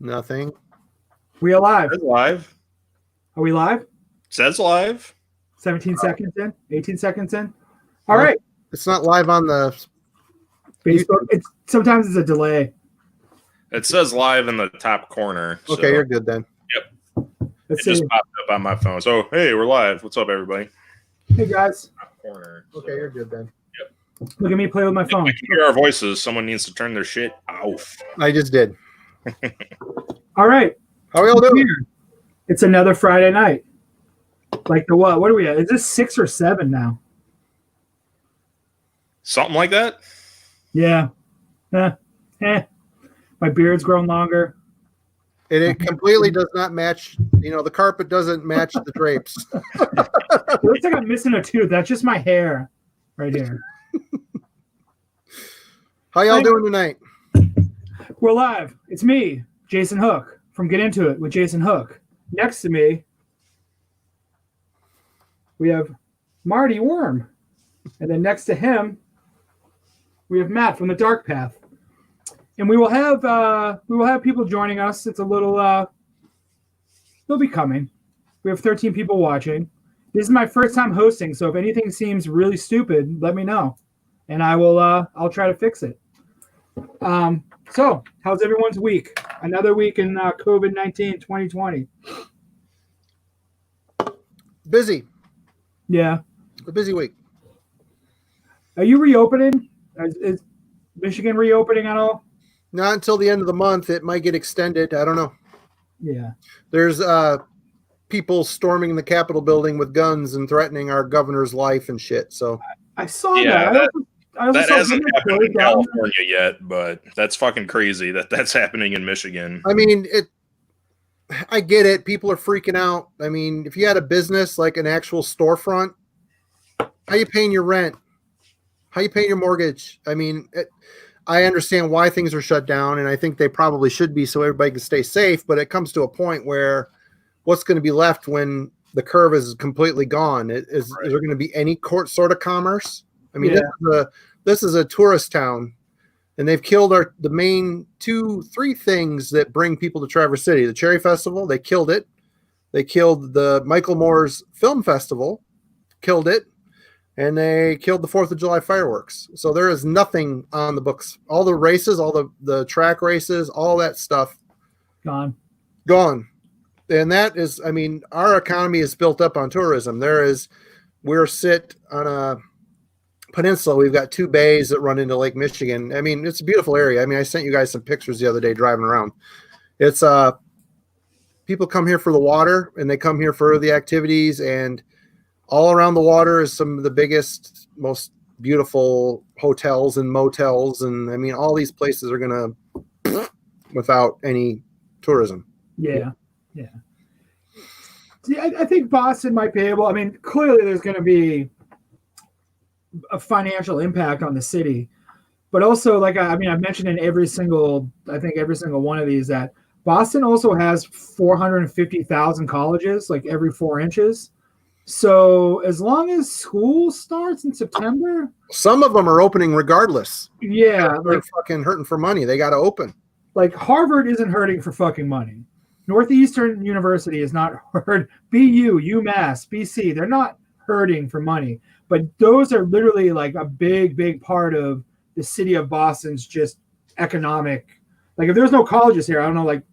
Nothing. We alive? It's live. Are we live? Says live. 17 seconds in? 18 seconds in? All right. It's not live on the Facebook. Sometimes it's a delay. It says live in the top corner. Okay, so. you're good then. Yep. Let's It see. just popped up on my phone. So, hey, we're live. What's up, everybody? Hey, guys. Top corner. Okay, you're good then. Look at me play with my phone. I can hear our voices. Someone needs to turn their shit off. I just did. All right. How are y'all doing? Here. It's another Friday night. Like the what? What are we at? Is this 6 or 7 now? Something like that? Yeah. My beard's grown longer. And it completely does not match. The carpet doesn't match the drapes. It looks like I'm missing a tooth. That's just my hair right here. How y'all doing tonight? We're live. It's me, Jason Hook, from Get Into It with Jason Hook. Next to me, we have Marty Worm. And then next to him, we have Matt from The Dark Path. And we will have people joining us. It's a little they'll be coming. We have 13 people watching. This is my first time hosting, so if anything seems really stupid, let me know. And I'll try to fix it. So, how's everyone's week? Another week in COVID-19 2020. Busy. Yeah. A busy week. Are you reopening? Is Michigan reopening at all? Not until the end of the month. It might get extended. I don't know. Yeah. There's people storming the Capitol building with guns and threatening our governor's life and shit. So I saw Yeah, that. I also That saw hasn't Goodness happened in closed down. California yet, but that's fucking crazy that that's happening in Michigan. I mean, I get it. People are freaking out. I mean, if you had a business like an actual storefront, how you paying your rent? How you paying your mortgage? I mean, I understand why things are shut down, and I think they probably should be so everybody can stay safe. But it comes to a point where what's going to be left when the curve is completely gone? Is there going to be any sort of commerce? I mean, this is a tourist town, and they've killed the main 2-3 things that bring people to Traverse City. The Cherry Festival, they killed it. They killed the Michael Moore's Film Festival, killed it. And they killed the 4th of July fireworks. So there is nothing on the books. All the races, all the track races, all that stuff. Gone. And that is, I mean, our economy is built up on tourism. We're sit on a peninsula. We've got 2 bays that run into Lake Michigan. I mean, it's a beautiful area. I mean, I sent you guys some pictures the other day driving around. It's people come here for the water, and they come here for the activities, and all around the water is some of the biggest, most beautiful hotels and motels. And I mean, all these places are going to without any tourism. Yeah. See, I think Boston might be able. I mean, clearly there's going to be a financial impact on the city, but also, I've mentioned in every single one of these that Boston also has 450,000 colleges, like every 4 inches. So as long as school starts in September, some of them are opening regardless. Yeah, they're fucking hurting for money. They got to open. Like Harvard isn't hurting for fucking money. Northeastern University is not hurt. BU, UMass, BC, they're not hurting for money. But those are literally like a big, big part of the city of Boston's just economic. Like if there's no colleges here, I don't know, like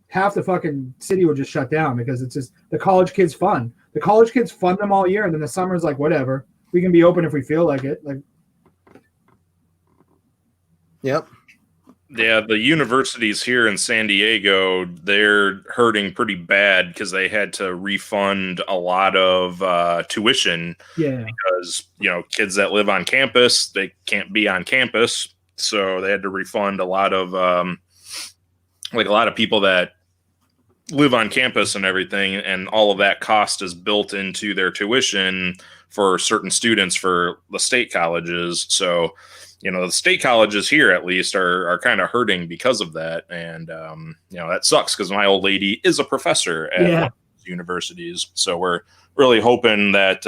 half the fucking city would just shut down because it's just the college kids fund. The college kids fund them all year, and then the summer's like, whatever. We can be open if we feel like it. Yep. Yeah, the universities here in San Diego, they're hurting pretty bad because they had to refund a lot of tuition. Yeah. Because, kids that live on campus, they can't be on campus. So they had to refund a lot of, a lot of people that live on campus and everything, and all of that cost is built into their tuition for certain students for the state colleges. So, the state colleges here at least are kind of hurting because of that. And, that sucks because my old lady is a professor at one of these universities. So we're really hoping that,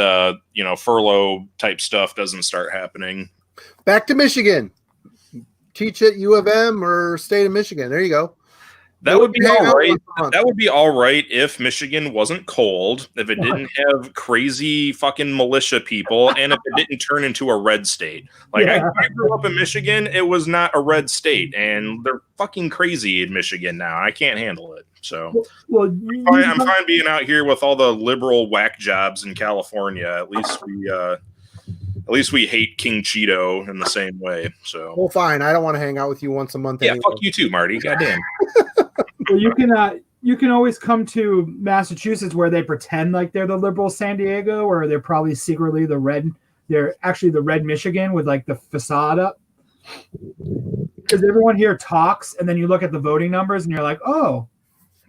furlough type stuff doesn't start happening. Back to Michigan. Teach at U of M or state of Michigan. There you go. That would be hang all out right. once a month. That would be all right if Michigan wasn't cold, if it didn't have crazy fucking militia people, and if it didn't turn into a red state. Like I grew up in Michigan, it was not a red state, and they're fucking crazy in Michigan now. I can't handle it. So Well, I'm fine being out here with all the liberal whack jobs in California. At least we hate King Cheeto in the same way. So Well, fine. I don't want to hang out with you once a month. yeah, anyway. fuck you too, Marty. Goddamn. well, you can always come to Massachusetts where they pretend like they're the liberal San Diego, or they're probably secretly the red. They're actually the red Michigan with like the facade up. Because everyone here talks, and then you look at the voting numbers, and you're like, oh,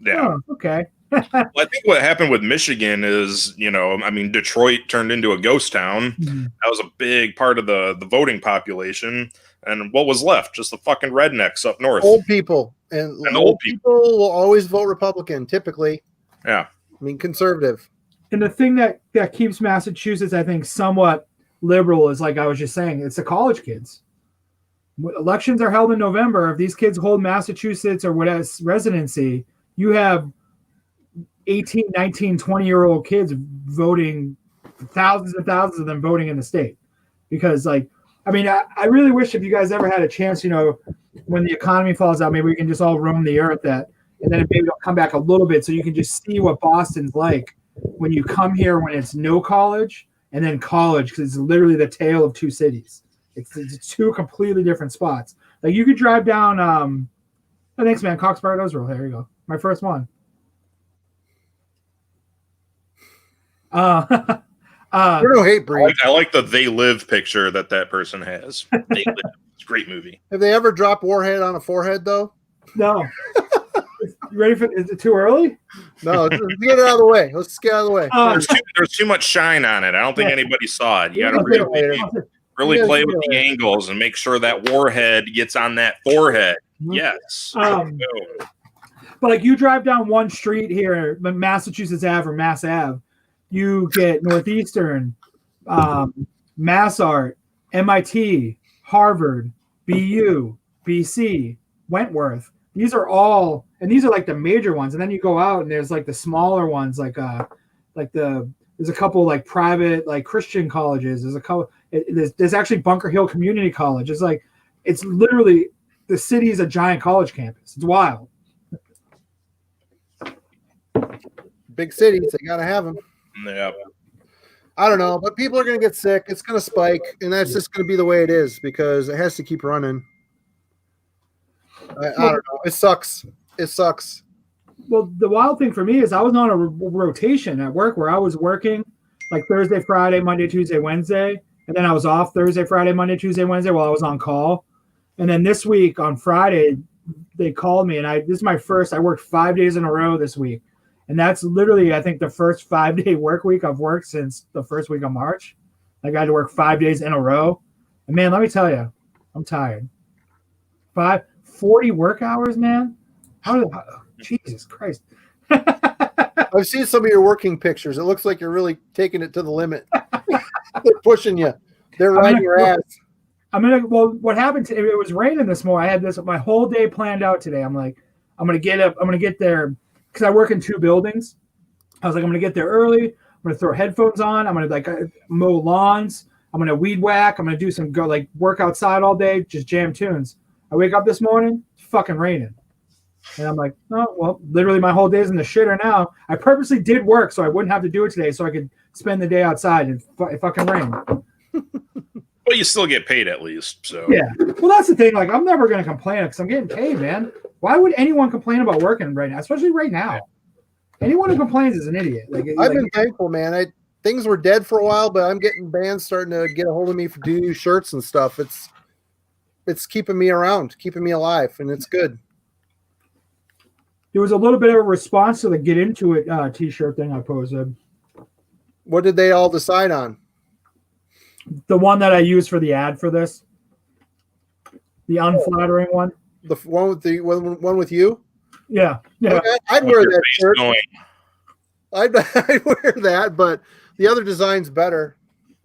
Yeah. okay. Well, I think what happened with Michigan is, Detroit turned into a ghost town. That was a big part of the voting population. And what was left? Just the fucking rednecks up north. Old people. And old people will always vote Republican, typically. Yeah. I mean, conservative. And the thing that keeps Massachusetts, I think, somewhat liberal is, like I was just saying, it's the college kids. Elections are held in November. If these kids hold Massachusetts or whatever residency, you have 18, 19, 20-year-old kids voting, thousands and thousands of them voting in the state. Because, I really wish if you guys ever had a chance, when the economy falls out, maybe we can just all roam the earth and then maybe it'll come back a little bit so you can just see what Boston's like when you come here when it's no college and then college, because it's literally the tale of two cities. It's two completely different spots. Like you could drive down, oh, thanks, man. Coxbar Roseville. There you go. My first one. You're no hate breed. I like the They Live picture that person has. They Live. It's a great movie. Have they ever dropped Warhead on a forehead, though? No. You ready for? Is it too early? No, let's get it out of the way. Let's get out of the way. There's too much shine on it. I don't think anybody saw it. You got to really play with the angles and make sure that warhead gets on that forehead. Yes. But like you drive down one street here, Massachusetts Ave or Mass Ave, you get Northeastern, MassArt, MIT, Harvard, BU, BC, Wentworth. These are all, and these are like the major ones. And then you go out and there's like the smaller ones, there's a couple like private, like Christian colleges. There's a couple, there's actually Bunker Hill Community College. It's literally, the city is a giant college campus. It's wild. Big cities, they got to have them. Yeah. I don't know, but people are going to get sick. It's going to spike, and that's just going to be the way it is because it has to keep running. I don't know. It sucks. It sucks. Well, the wild thing for me is I was on a rotation at work where I was working like Thursday, Friday, Monday, Tuesday, Wednesday. And then I was off Thursday, Friday, Monday, Tuesday, Wednesday while I was on call. And then this week on Friday, they called me and this is my first, I worked 5 days in a row this week. And that's literally, I think, the first 5-day work week I've worked since the first week of March. I got to work 5 days in a row. And man, let me tell you, I'm tired. 40 work hours, man. Jesus Christ. I've seen some of your working pictures. It looks like you're really taking it to the limit. They're pushing you. They're riding your ass. What happened it was raining this morning. I had my whole day planned out today. I'm like, I'm going to get up. I'm going to get there because I work in 2 buildings. I was like, I'm going to get there early. I'm going to throw headphones on. I'm going to mow lawns. I'm going to weed whack. I'm going to do some work outside all day, just jam tunes. I wake up this morning, it's fucking raining. And I'm like, oh, well, literally my whole day's in the shitter now. I purposely did work so I wouldn't have to do it today so I could spend the day outside and it fucking rained. But you still get paid at least. So yeah. Well, that's the thing. Like, I'm never going to complain because I'm getting paid, man. Why would anyone complain about working right now, especially right now? Anyone who complains is an idiot. I've been thankful, man. Things were dead for a while, but I'm getting bands starting to get a hold of me for do shirts and stuff. It's keeping me around, keeping me alive, and it's good. There was a little bit of a response to the Get Into It t-shirt thing I posted. What did they all decide on? The one that I used for the ad for this. The unflattering one. The one with you? Yeah. Yeah. Okay, I'd wear that shirt. I'd wear that, but the other design's better.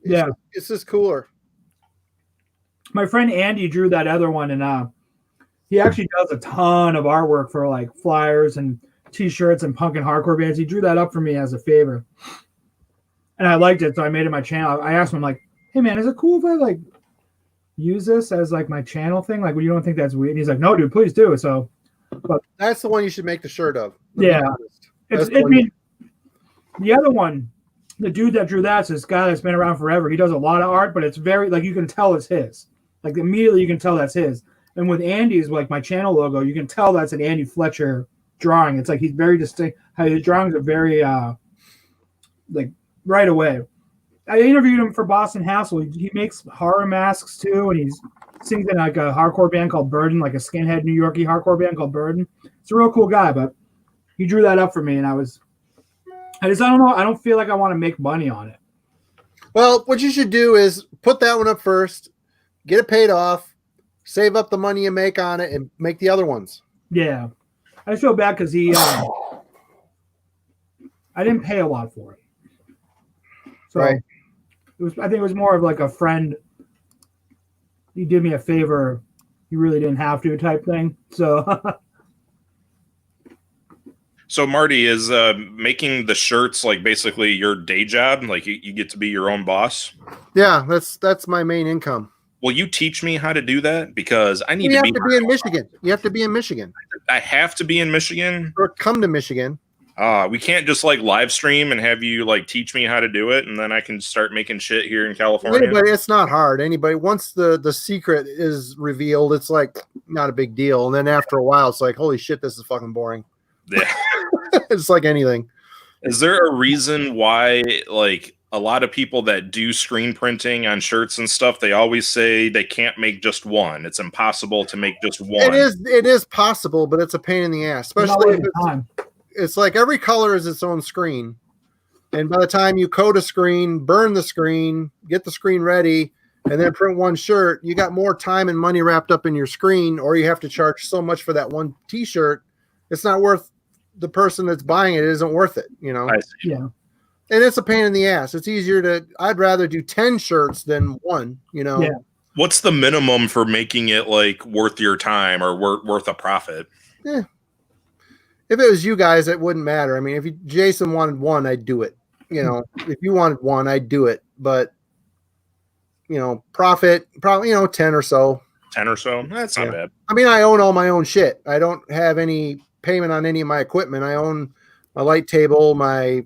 It's just cooler. My friend Andy drew that other one, and He actually does a ton of artwork for like flyers and T-shirts and punk and hardcore bands. He drew that up for me as a favor, and I liked it, so I made it my channel. I asked him like, "Hey man, is it cool if I like use this as like my channel thing? Like, well, you don't think that's weird?" And he's like, "No, dude, please do." So That's the one you should make the shirt of. Yeah. That's I mean, the other one, the dude that drew that's this guy that's been around forever. He does a lot of art, but it's very like you can tell it's his. Like immediately you can tell that's his. And with Andy's, like my channel logo, you can tell that's an Andy Fletcher drawing. It's like he's very distinct. How his drawings are very like right away. I interviewed him for Boston Hassle. He makes horror masks too, and he's sings in like a hardcore band called Burden, like a skinhead New Yorkie hardcore band called Burden. It's a real cool guy, but he drew that up for me, and I don't know. I don't feel like I want to make money on it. Well, what you should do is put that one up first, get it paid off, save up the money you make on it, and make the other ones. Yeah, I just feel bad because he. I didn't pay a lot for it, so Right. it was. I think it was more of like a friend. He did me a favor. You really didn't have to type thing. So So Marty, is making the shirts like basically your day job? Like you get to be your own boss? Yeah, that's my main income. Will you teach me how to do that? Because I need You to have to be in Michigan. You have to be in Michigan I have to be in Michigan. or come to Michigan. We can't just like live stream and have you like teach me how to do it, and then I can start making shit here in California. Anybody, it's not hard. Anybody, once the secret is revealed, it's like not a big deal. And then after a while, it's like, holy shit, this is fucking boring. Yeah. It's like anything. Is there a reason why like a lot of people that do screen printing on shirts and stuff, they always say they can't make just one? It's impossible to make just one. It is possible, but it's a pain in the ass, not especially worth if the it's, time. it's like every color is its own screen. And by the time you code a screen, burn the screen, get the screen ready, and then print one shirt, you got more time and money wrapped up in your screen, or you have to charge so much for that one t-shirt. It's not worth the person that's buying it. It isn't worth it, you know? I see. Yeah. And it's a pain in the ass. It's easier I'd rather do 10 shirts than one, you know? Yeah. What's the minimum for making it like worth your time or worth a profit? If it was you guys, it wouldn't matter. I mean, if Jason wanted one, I'd do it. You know, if you wanted one, I'd do it. But, you know, profit, probably, 10 or so. 10 or so? That's not bad. I mean, I own all my own shit. I don't have any payment on any of my equipment. I own my light table, my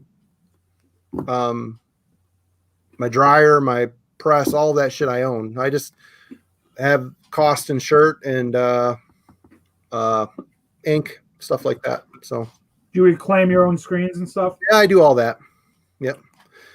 dryer, my press, all that shit I own. I just have cost and shirt and ink, stuff like that. So Do you reclaim your own screens and stuff? yeah, I do all that. Yep.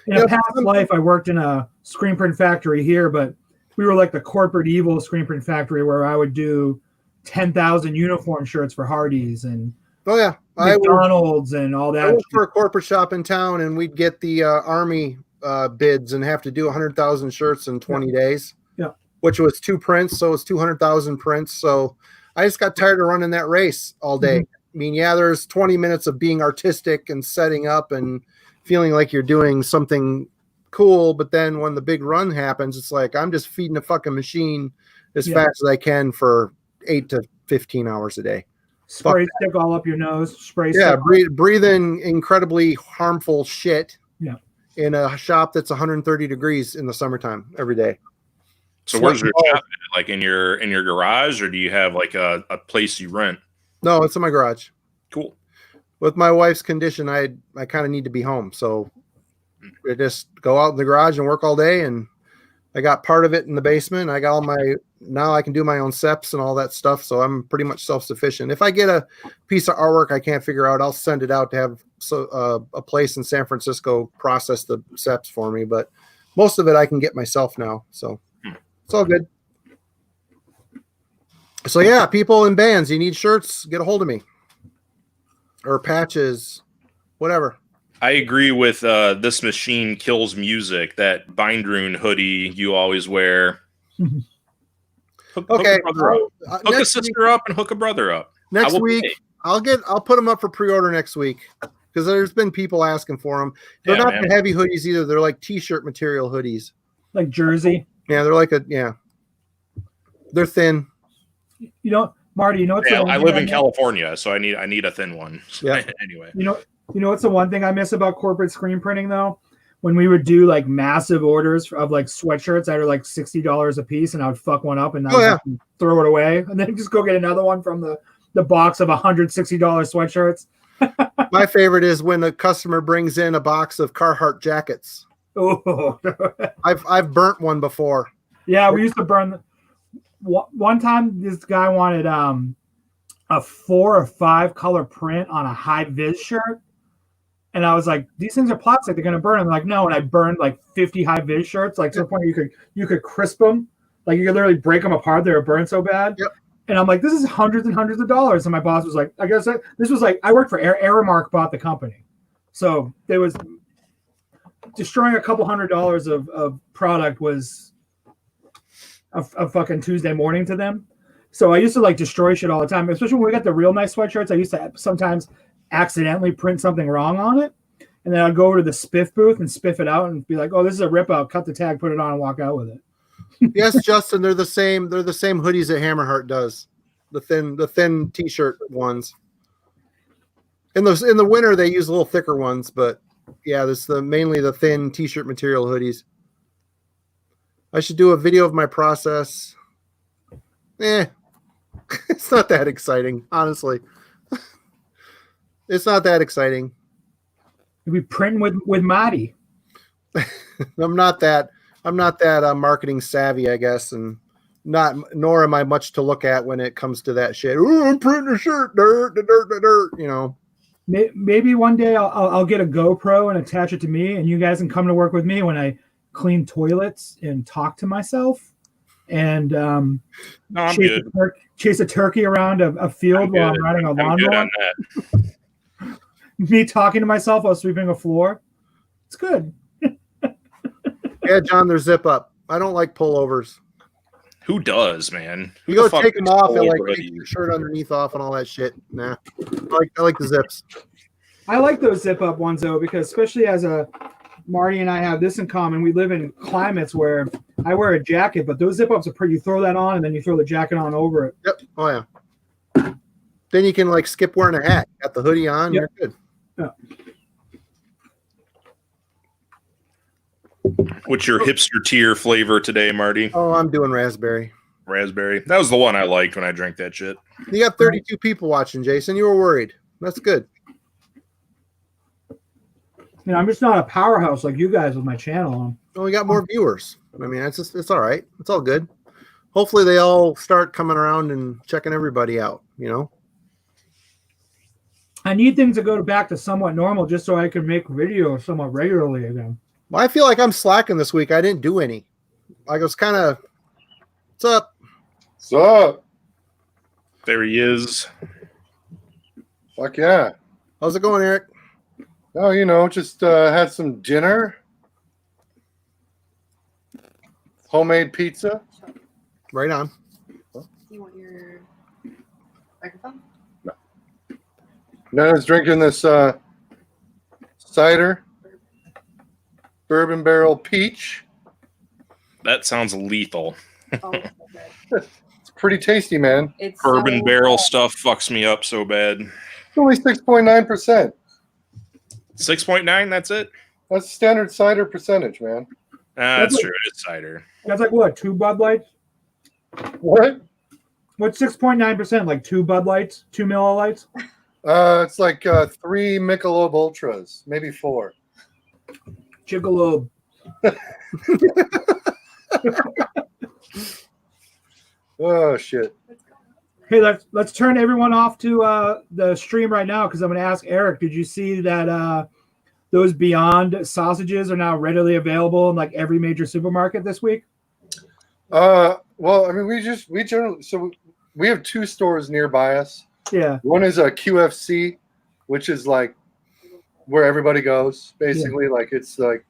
In a past life, I worked in a screen print factory here, but we were like the corporate evil screen print factory where I would do 10,000 uniform shirts for Hardee's and Oh yeah, I McDonald's and all that. worked for a corporate shop in town, and we'd get the Army bids and have to do 100,000 shirts in 20 days. Yeah. Which was 2 prints, so it's 200,000 prints. So I just got tired of running that race all day. I mean, yeah, there's 20 minutes of being artistic and setting up and feeling like you're doing something cool, but then when the big run happens, it's like I'm just feeding a fucking machine as fast as I can for 8 to 15 hours a day. Spray stick all up your nose. Yeah, breathing incredibly harmful shit. Yeah. In a shop that's 130 degrees in the summertime every day. So where's your shop? Like in your garage, or do you have like a place you rent? No, it's in my garage. Cool. With my wife's condition, I kind of need to be home. So I just go out in the garage and work all day. And I got part of it in the basement. I got now I can do my own SEPs and all that stuff. So I'm pretty much self-sufficient. If I get a piece of artwork I can't figure out, I'll send it out to have a place in San Francisco process the SEPs for me. But most of it I can get myself now. So it's all good. So yeah, people in bands, you need shirts, get a hold of me. Or patches, whatever. I agree with This Machine Kills Music, that Bindrune hoodie you always wear. Hook Okay. a brother up. Hook a sister up and hook a brother up. Next I will week, pay. I'll put them up for pre-order next week because there's been people asking for them. They're Yeah, not man. the heavy hoodies either. They're like t-shirt material hoodies. like jersey. Yeah, they're like they're thin. You know, Marty, you know what's Yeah, the one I thing live in miss? California, so I need a thin one. Yeah. Anyway. You know what's the one thing I miss about corporate screen printing though? When we would do like massive orders of like sweatshirts that are like $60 a piece, and I would fuck one up and I would just throw it away, and then just go get another one from the box of $160 sweatshirts. My favorite is when a customer brings in a box of Carhartt jackets. Oh, I've burnt one before. yeah, we used to burn. One time, this guy wanted a 4 or 5 color print on a high vis shirt, and I was like, "These things are plastic; they're gonna burn." I'm like, "No!" And I burned like 50 high vis shirts, like to the point you could crisp them, like you could literally break them apart. They were burned so bad. Yep. And I'm like, "This is hundreds and hundreds of dollars." And my boss was like, "I guess this was like I worked for Aramark, bought the company, so there was destroying a couple $100 of product was a fucking Tuesday morning to them." So I used to like destroy shit all the time, especially when we got the real nice sweatshirts. I used to sometimes accidentally print something wrong on it, and then I'd go over to the spiff booth and spiff it out and be like, "Oh, this is a rip out." Cut the tag, put it on, and walk out with it. Yes, Justin, they're the same. They're the same hoodies that Hammerheart does. The thin t-shirt ones. In the winter they use a little thicker ones, but yeah, this mainly the thin t-shirt material hoodies. I should do a video of my process. It's not that exciting, honestly. It's not that exciting. You'd be printing with Marty. I'm not that marketing savvy, I guess, and nor am I much to look at when it comes to that shit. Ooh, I'm printing a shirt, dirt, you know. Maybe one day I'll get a GoPro and attach it to me, and you guys can come to work with me when I clean toilets and talk to myself, and No, I'm good. chase a turkey around a field while I'm riding a I'm good lawnmower. on that. Me talking to myself while sweeping a floor. It's good. Yeah, John, they're zip up. I don't like pullovers. Who does, man? Who You go the fuck take them makes off and like pullover take hoodies? your shirt underneath off and all that shit. Nah, I like the zips. I like those zip up ones though, because especially as Marty and I have this in common. We live in climates where I wear a jacket, but those zip ups are pretty. You throw that on and then you throw the jacket on over it. Yep. Oh yeah. Then you can like skip wearing a hat. Got the hoodie on. Yep. You're good. Yeah. What's your hipster tier flavor today, Marty? Oh, I'm doing raspberry. Raspberry. That was the one I liked when I drank that shit. You got 32 people watching, Jason. You were worried. That's good. You know, I'm just not a powerhouse like you guys with my channel. Oh, we got more viewers. I mean, it's all right. It's all good. Hopefully, they all start coming around and checking everybody out. You know. I need things to go back to somewhat normal just so I can make videos somewhat regularly again. Well, I feel like I'm slacking this week. I didn't do any. I was kind of. What's up? What's up? There he is. Fuck yeah. How's it going, Eric? Oh, you know, just had some dinner. Homemade pizza. Right on. You want your microphone? Then I was drinking this cider. Bourbon Barrel Peach. That sounds lethal. Oh, so good. It's pretty tasty, man. It's Bourbon so barrel good. stuff fucks me up so bad. It's only 6.9%. 6.9, that's it? That's standard cider percentage, man. That's true. It's cider. That's like what, 2 Bud Lights? What? What's 6.9%? Like 2 Bud Lights, 2 Miller Lights? It's like 3 Michelob Ultras, maybe 4. Gigolo. Oh shit. Hey, let's turn everyone off to the stream right now because I'm going to ask Eric. Did you see that those Beyond sausages are now readily available in like every major supermarket this week? Well, I mean, we generally we have 2 stores nearby us. Yeah. One is a QFC, which is like where everybody goes, basically. Like it's like,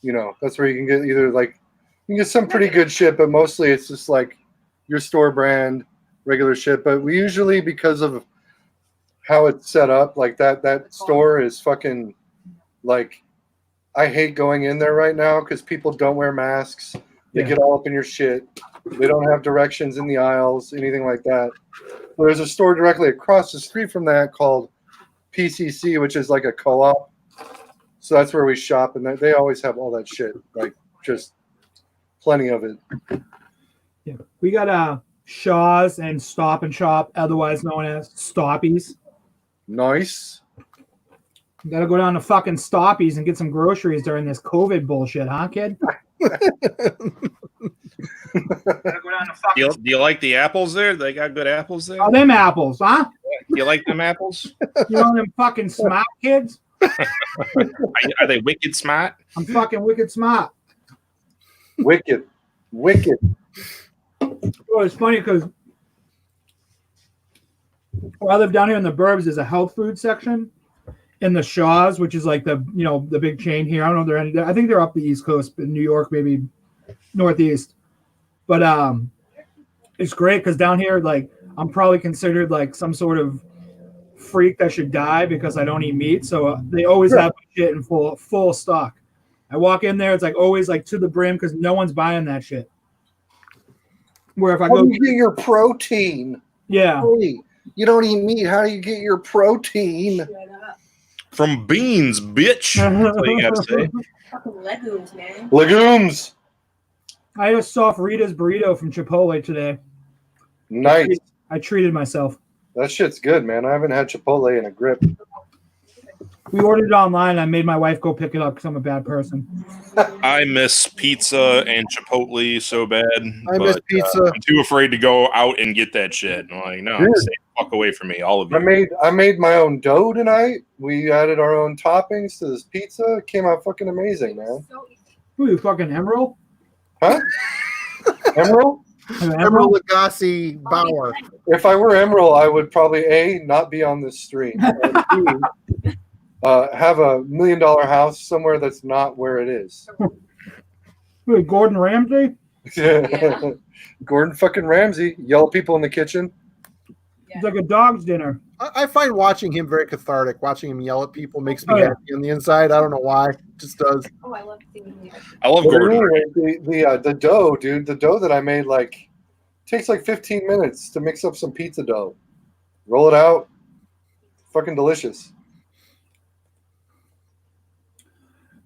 you know, that's where you can get either like you can get some pretty good shit, but mostly it's just like your store brand regular shit. But we usually, because of how it's set up, like that store is fucking like, I hate going in there right now because people don't wear masks. They Yeah. get all up in your shit. They don't have directions in the aisles, anything like that. there's a store directly across the street from that called PCC, which is like a co-op. So that's where we shop, and they always have all that shit, like just plenty of it. Yeah. We got Shaw's and Stop and Shop, otherwise known as Stoppies. Nice. You gotta go down to fucking Stoppies and get some groceries during this COVID bullshit, huh, kid? Gotta go down to fucking. Do you like the apples there? They got good apples there. Oh, them apples, huh? Do you like them apples? You know them fucking smart kids? Are they wicked smart? I'm fucking wicked smart. Wicked. Wicked. Oh, it's funny because where I live down here in the burbs, there's a health food section in the Shaw's, which is like the big chain here. I don't know if they're any. I think they're up the East Coast, but New York maybe Northeast. But it's great because down here, like I'm probably considered like some sort of freak that should die because I don't eat meat. So they always have shit in full stock. I walk in there, it's like always like to the brim because no one's buying that shit. Where if I How go, do you get your protein? yeah, Hey, you don't eat meat. How do you get your protein? Shut up. From beans, bitch. That's what you gotta say. Fucking legumes, man. Legumes. I had a soft Rita's burrito from Chipotle today. Nice. I treated myself. That shit's good, man. I haven't had Chipotle in a grip. We ordered it online. I made my wife go pick it up because I'm a bad person. I miss pizza and Chipotle so bad. I miss pizza. I'm too afraid to go out and get that shit. I'm like, no, Dude. stay the fuck away from me, all of you. I made my own dough tonight. We added our own toppings to this pizza. It came out fucking amazing, man. So easy. Who, you fucking Emerald? Huh? Emerald? Emerald Lagasse Bauer. If I were Emerald, I would probably A, not be on this stream. And B, have $1 million house somewhere that's not where it is. Who, Gordon Ramsay? Yeah. Gordon fucking Ramsay, yell at people in the kitchen. It's like a dog's dinner. I find watching him very cathartic. Watching him yell at people makes me Oh, yeah. happy on the inside. I don't know why. It just does. Oh, I love seeing you. I love But Gordon. anyway, the dough, dude, the dough that I made takes like 15 minutes to mix up some pizza dough. Roll it out. Fucking delicious.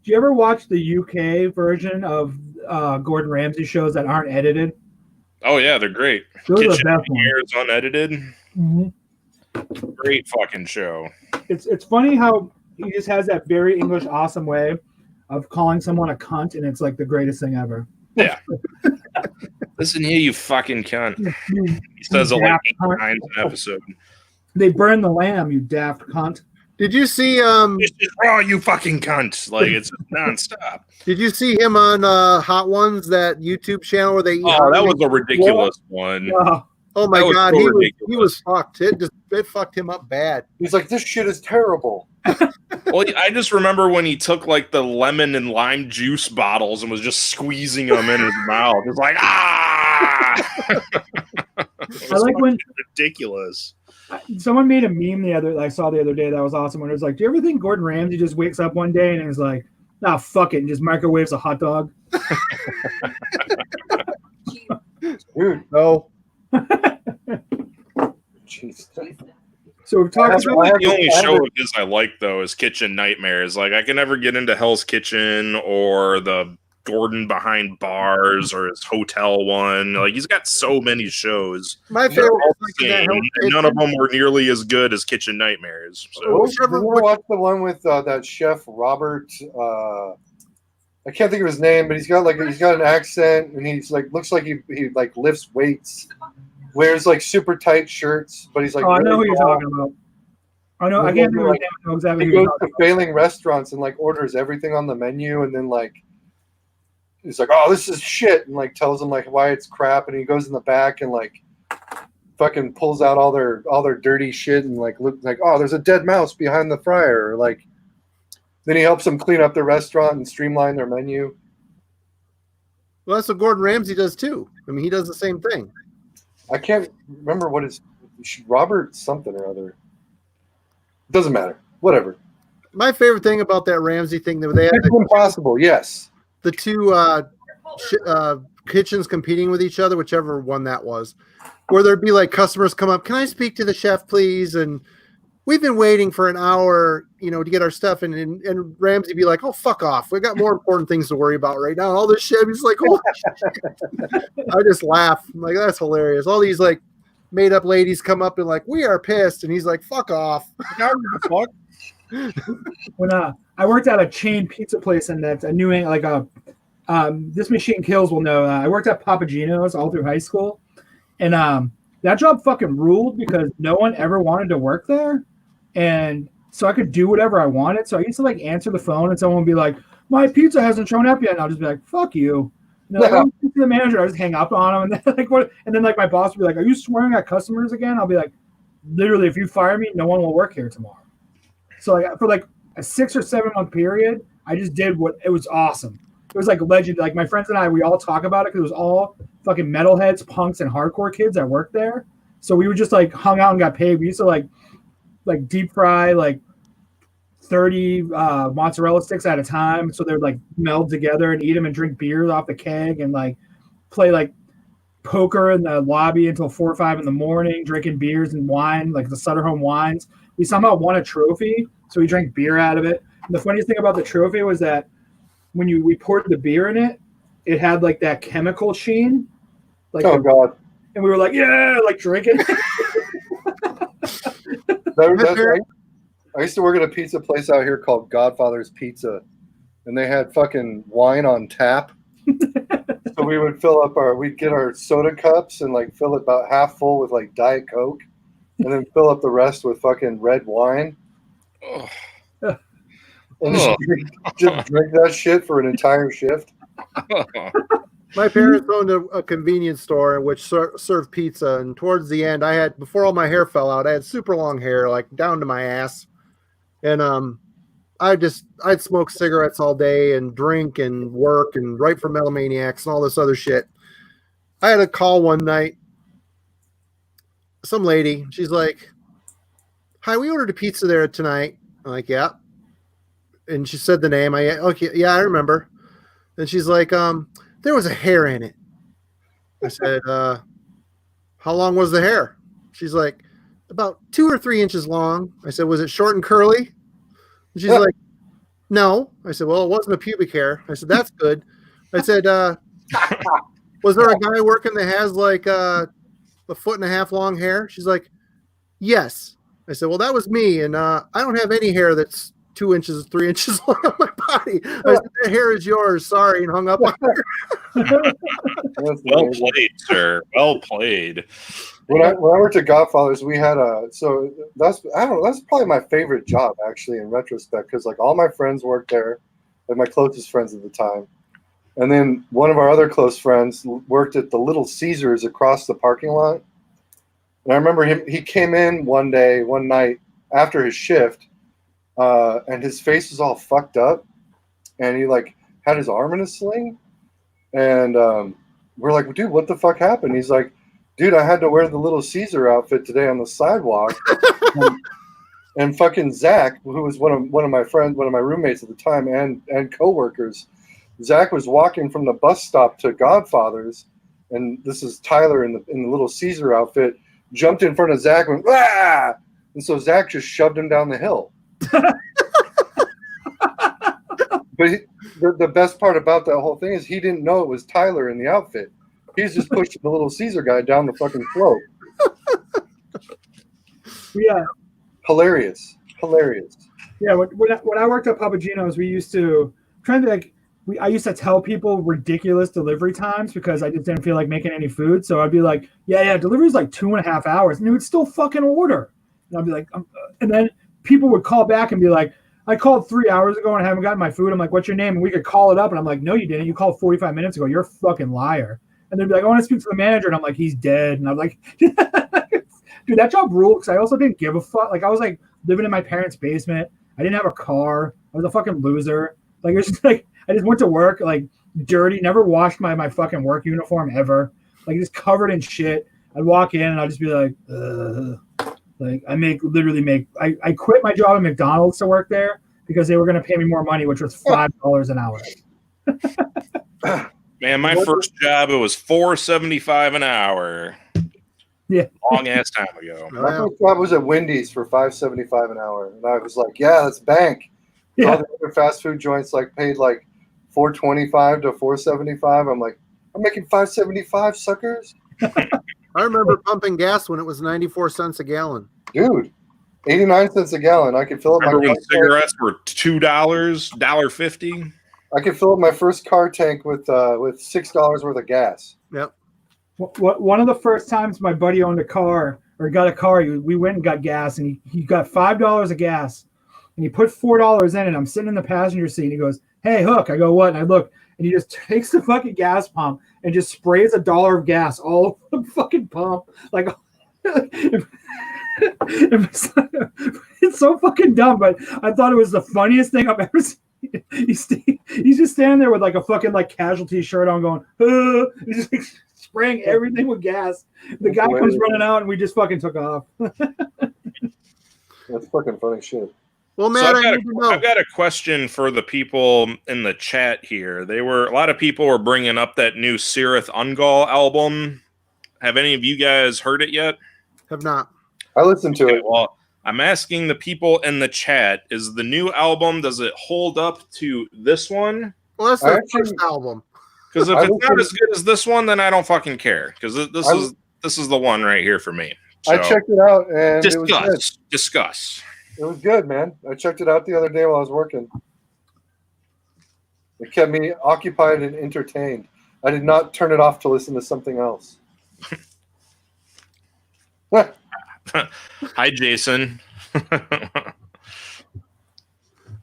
Do you ever watch the UK version of Gordon Ramsay shows that aren't edited? Oh yeah, they're great. Those are the Kitchen best ones. Years unedited. Mm-hmm. Great fucking show. It's funny how he just has that very English awesome way of calling someone a cunt, and it's like the greatest thing ever. Listen here, you fucking cunt. You He says it like daft 8 cunt. times an episode. They burn the lamb, you daft cunt. Did you see This is raw, you fucking cunt. Like it's nonstop. Did you see him on Hot Ones, that YouTube channel where they eat? Oh, that was a ridiculous one. Oh my that was god, so he ridiculous. was fucked. It fucked him up bad. He's like, this shit is terrible. Well, I just remember when he took like the lemon and lime juice bottles and was just squeezing them in his mouth. It's like ah. It I was like when ridiculous. someone made a meme I saw the other day that was awesome. When it was like, do you ever think Gordon Ramsay just wakes up one day and is like, nah, fuck it, and just microwaves a hot dog? Dude, No. jeez. So we've talked That's about why The only I show would- of his I like though is Kitchen Nightmares. Like I can never get into Hell's Kitchen or the Gordon Behind Bars or his hotel one. Like he's got so many shows. My They're favorite all is the like same, that and none of them were nearly as good as Kitchen Nightmares. So Oh, Did you ever watch the one with that chef Robert? I can't think of his name, but he's got an accent, and he's like looks like he like lifts weights, wears like super tight shirts, but he's like. Oh, I know who really you're tall. talking about. I know. I can't think of his name. I know exactly He who you're goes talking to failing restaurants and like orders everything on the menu, and then like he's like, "Oh, this is shit," and like tells them like why it's crap, and he goes in the back and like fucking pulls out all their dirty shit and like look like, "Oh, there's a dead mouse behind the fryer," or like. Then he helps them clean up their restaurant and streamline their menu. Well, that's what Gordon Ramsay does too. I mean, he does the same thing. I can't remember what his Robert something or other. Doesn't matter. Whatever. My favorite thing about that Ramsay thing that they had It's impossible. Yes. the two kitchens competing with each other, whichever one that was, where there'd be like customers come up, can I speak to the chef, please? And we've been waiting for an hour, to get our stuff. And Ramsey be like, oh, fuck off. We got more important things to worry about right now. All this shit. He's like, oh, I just laugh. I'm like, that's hilarious. All these like made up ladies come up and like, we are pissed. And he's like, fuck off. Fuck. When I worked at a chain pizza place and that's a New England, this machine kills will know. I worked at Papagino's all through high school, and that job fucking ruled because no one ever wanted to work there, and so I could do whatever I wanted. So I used to like answer the phone, and someone would be like, "My pizza hasn't shown up yet," and I'll just be like, "Fuck you." Like, I'm to the manager, I just hang up on him, and then like what? And then like my boss would be like, "Are you swearing at customers again?" I'll be like, "Literally, if you fire me, no one will work here tomorrow." So like, for like a 6 or 7 month period, I just did what it was awesome. It was like legend. Like my friends and I, we all talk about it because it was all fucking metalheads, punks, and hardcore kids that worked there. So we would just like hung out and got paid. We used to like deep fry like 30 mozzarella sticks at a time. So they would like meld together and eat them and drink beers off the keg and like play like poker in the lobby until 4 or 5 in the morning, drinking beers and wine, like the Sutter Home wines. We somehow won a trophy, so we drank beer out of it. And the funniest thing about the trophy was that when we poured the beer in it, it had like that chemical sheen. Like God. And we were like, yeah, like drinking. I used to work at a pizza place out here called Godfather's Pizza, and they had fucking wine on tap. So we would we'd get our soda cups and like fill it about half full with like Diet Coke, and then fill up the rest with fucking red wine. And just drink that shit for an entire shift. My parents owned a convenience store which served pizza, and towards the end, before all my hair fell out, I had super long hair, like down to my ass, and I'd smoke cigarettes all day and drink and work and write for Metal Maniacs and all this other shit. I had a call one night. Some lady, she's like, "Hi, we ordered a pizza there tonight." I'm like, "Yeah," and she said the name. Okay, yeah, I remember. And she's like, there was a hair in it. I said, how long was the hair? She's like, about 2 or 3 inches long. I said, was it short and curly? And she's like, no. I said, well, it wasn't a pubic hair. I said, that's good. I said, was there a guy working that has like a 1.5 foot long hair? She's like, yes. I said, well, that was me. And I don't have any hair that's 2 inches, 3 inches long on my body. I said, that hair is yours. Sorry, and hung up on her. Well played, sir. Well played. When I worked at Godfathers, we had that's probably my favorite job actually in retrospect, because like all my friends worked there, like my closest friends at the time, and then one of our other close friends worked at the Little Caesars across the parking lot. And I remember he came in one night after his shift, and his face was all fucked up, and he like had his arm in a sling, and we're like, dude, what the fuck happened? He's like, dude, I had to wear the Little Caesar outfit today on the sidewalk. And fucking Zach, who was one of my friends, one of my roommates at the time, and coworkers, Zach was walking from the bus stop to Godfathers, and this is Tyler in the Little Caesar outfit, jumped in front of Zach and went, ah! And so Zach just shoved him down the hill. But the best part about that whole thing is he didn't know it was Tyler in the outfit. He's just pushing the Little Caesar guy down the fucking slope. Yeah. Hilarious. Yeah, when I worked at Papagino's, we used to I used to tell people ridiculous delivery times because I just didn't feel like making any food. So I'd be like, yeah, delivery's like 2.5 hours, and he would still fucking order. And I'd be like, and then people would call back and be like, I called 3 hours ago and I haven't gotten my food. I'm like, what's your name? And we could call it up, and I'm like, no, you didn't. You called 45 minutes ago. You're a fucking liar. And they'd be like, I want to speak to the manager, and I'm like, he's dead. And I'm like, dude, that job ruled because I also didn't give a fuck. Like I was like living in my parents' basement. I didn't have a car. I was a fucking loser. Like it was just like I just went to work like dirty, never washed my fucking work uniform ever. Like just covered in shit. I'd walk in and I'd just be like, like I quit my job at McDonald's to work there because they were gonna pay me more money, which was $5 an hour. Man, my first job, it was $4.75 an hour. Yeah. Long ass time ago. My Wow. first job was at Wendy's for $5.75 an hour, and I was like, "Yeah, that's bank." Yeah. All the other fast food joints like paid like $4.25 to $4.75. I'm like, I'm making $5.75, suckers, I remember pumping gas when it was 94 cents a gallon. dude. 89 cents a gallon. I could fill up my Remember when car tank. cigarettes were $2, $1.50? I could fill up my first car tank with $6 worth of gas. One of the first times my buddy owned a car or got a car, we went and got gas, and he got $5 of gas, and he put $4 in it. I'm sitting in the passenger seat, and he goes, "Hey, Hook." I go, "What?" And I look, and he just takes the fucking gas pump and just sprays $1 of gas all over the fucking pump. Like, it's so fucking dumb, but I thought it was the funniest thing I've ever seen. He's just standing there with like a fucking like casualty shirt on, going, he's just like spraying everything with gas. The guy comes running out, and we just fucking took off. That's fucking funny shit. Well, So Matt, I've I got, need to know. I've got a question for the people in the chat here. A lot of people were bringing up that new Sirith Ungol album. Have any of you guys heard it yet? Have not. I listened to Okay, it. well, I'm asking the people in the chat, is the new album, does it hold up to this one? Well, that's I the actually- first album. Because if I it's not listened- as good as this one, then I don't fucking care. Because this is the one right here for me. I So, checked it out, and it was good. Discuss. It was good, man. I checked it out the other day while I was working. It kept me occupied and entertained. I did not turn it off to listen to something else. Hi, Jason.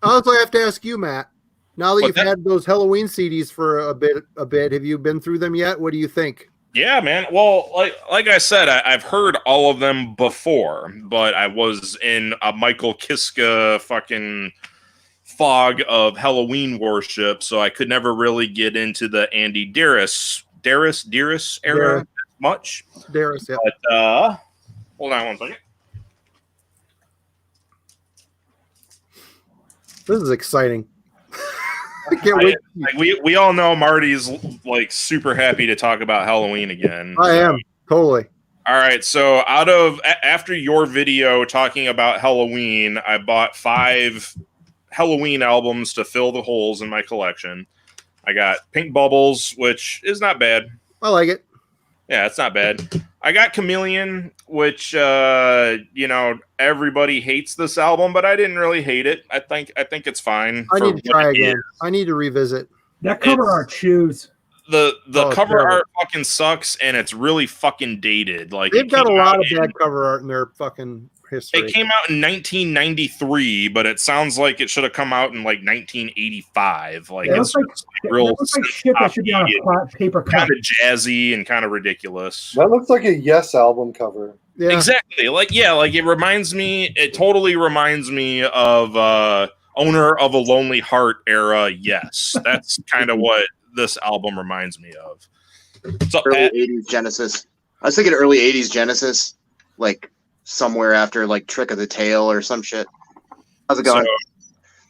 Also, I have to ask you, Matt. Now that What's you've that? had those Halloween CDs for a bit, have you been through them yet? What do you think? Yeah, man. Well, like I said, I've heard all of them before, but I was in a Michael Kiska fucking fog of Halloween worship, so I could never really get into the Andy Dearest era Dearest. much. Darius, yeah. But hold on one second. This is exciting. I can't wait. Like we all know Marty's like super happy to talk about Halloween again. I am totally. All right, so after your video talking about Halloween, I bought 5 Halloween albums to fill the holes in my collection. I got Pink Bubbles, which is not bad. I like it. Yeah, it's not bad. I got Chameleon, which everybody hates this album, but I didn't really hate it. I think it's fine. I for need to try what it again. is. I need to revisit. That cover It's- art shoes. The Oh, cover terrible. art fucking sucks, and it's really fucking dated. Like They've it got a came lot out of in- bad cover art in their fucking history. It came out in 1993, but it sounds like it should have come out in like 1985. Like It it's looks just That real looks like shit that should be on a paper cup. kind of jazzy and kind of ridiculous. That looks like a Yes album cover. Yeah. Exactly. Like it reminds me. It totally reminds me of Owner of a Lonely Heart era. Yes, that's kind of what this album reminds me of. So Early 80s Genesis. I was thinking early 80s Genesis, like somewhere after like Trick of the Tail or some shit. How's it going? So,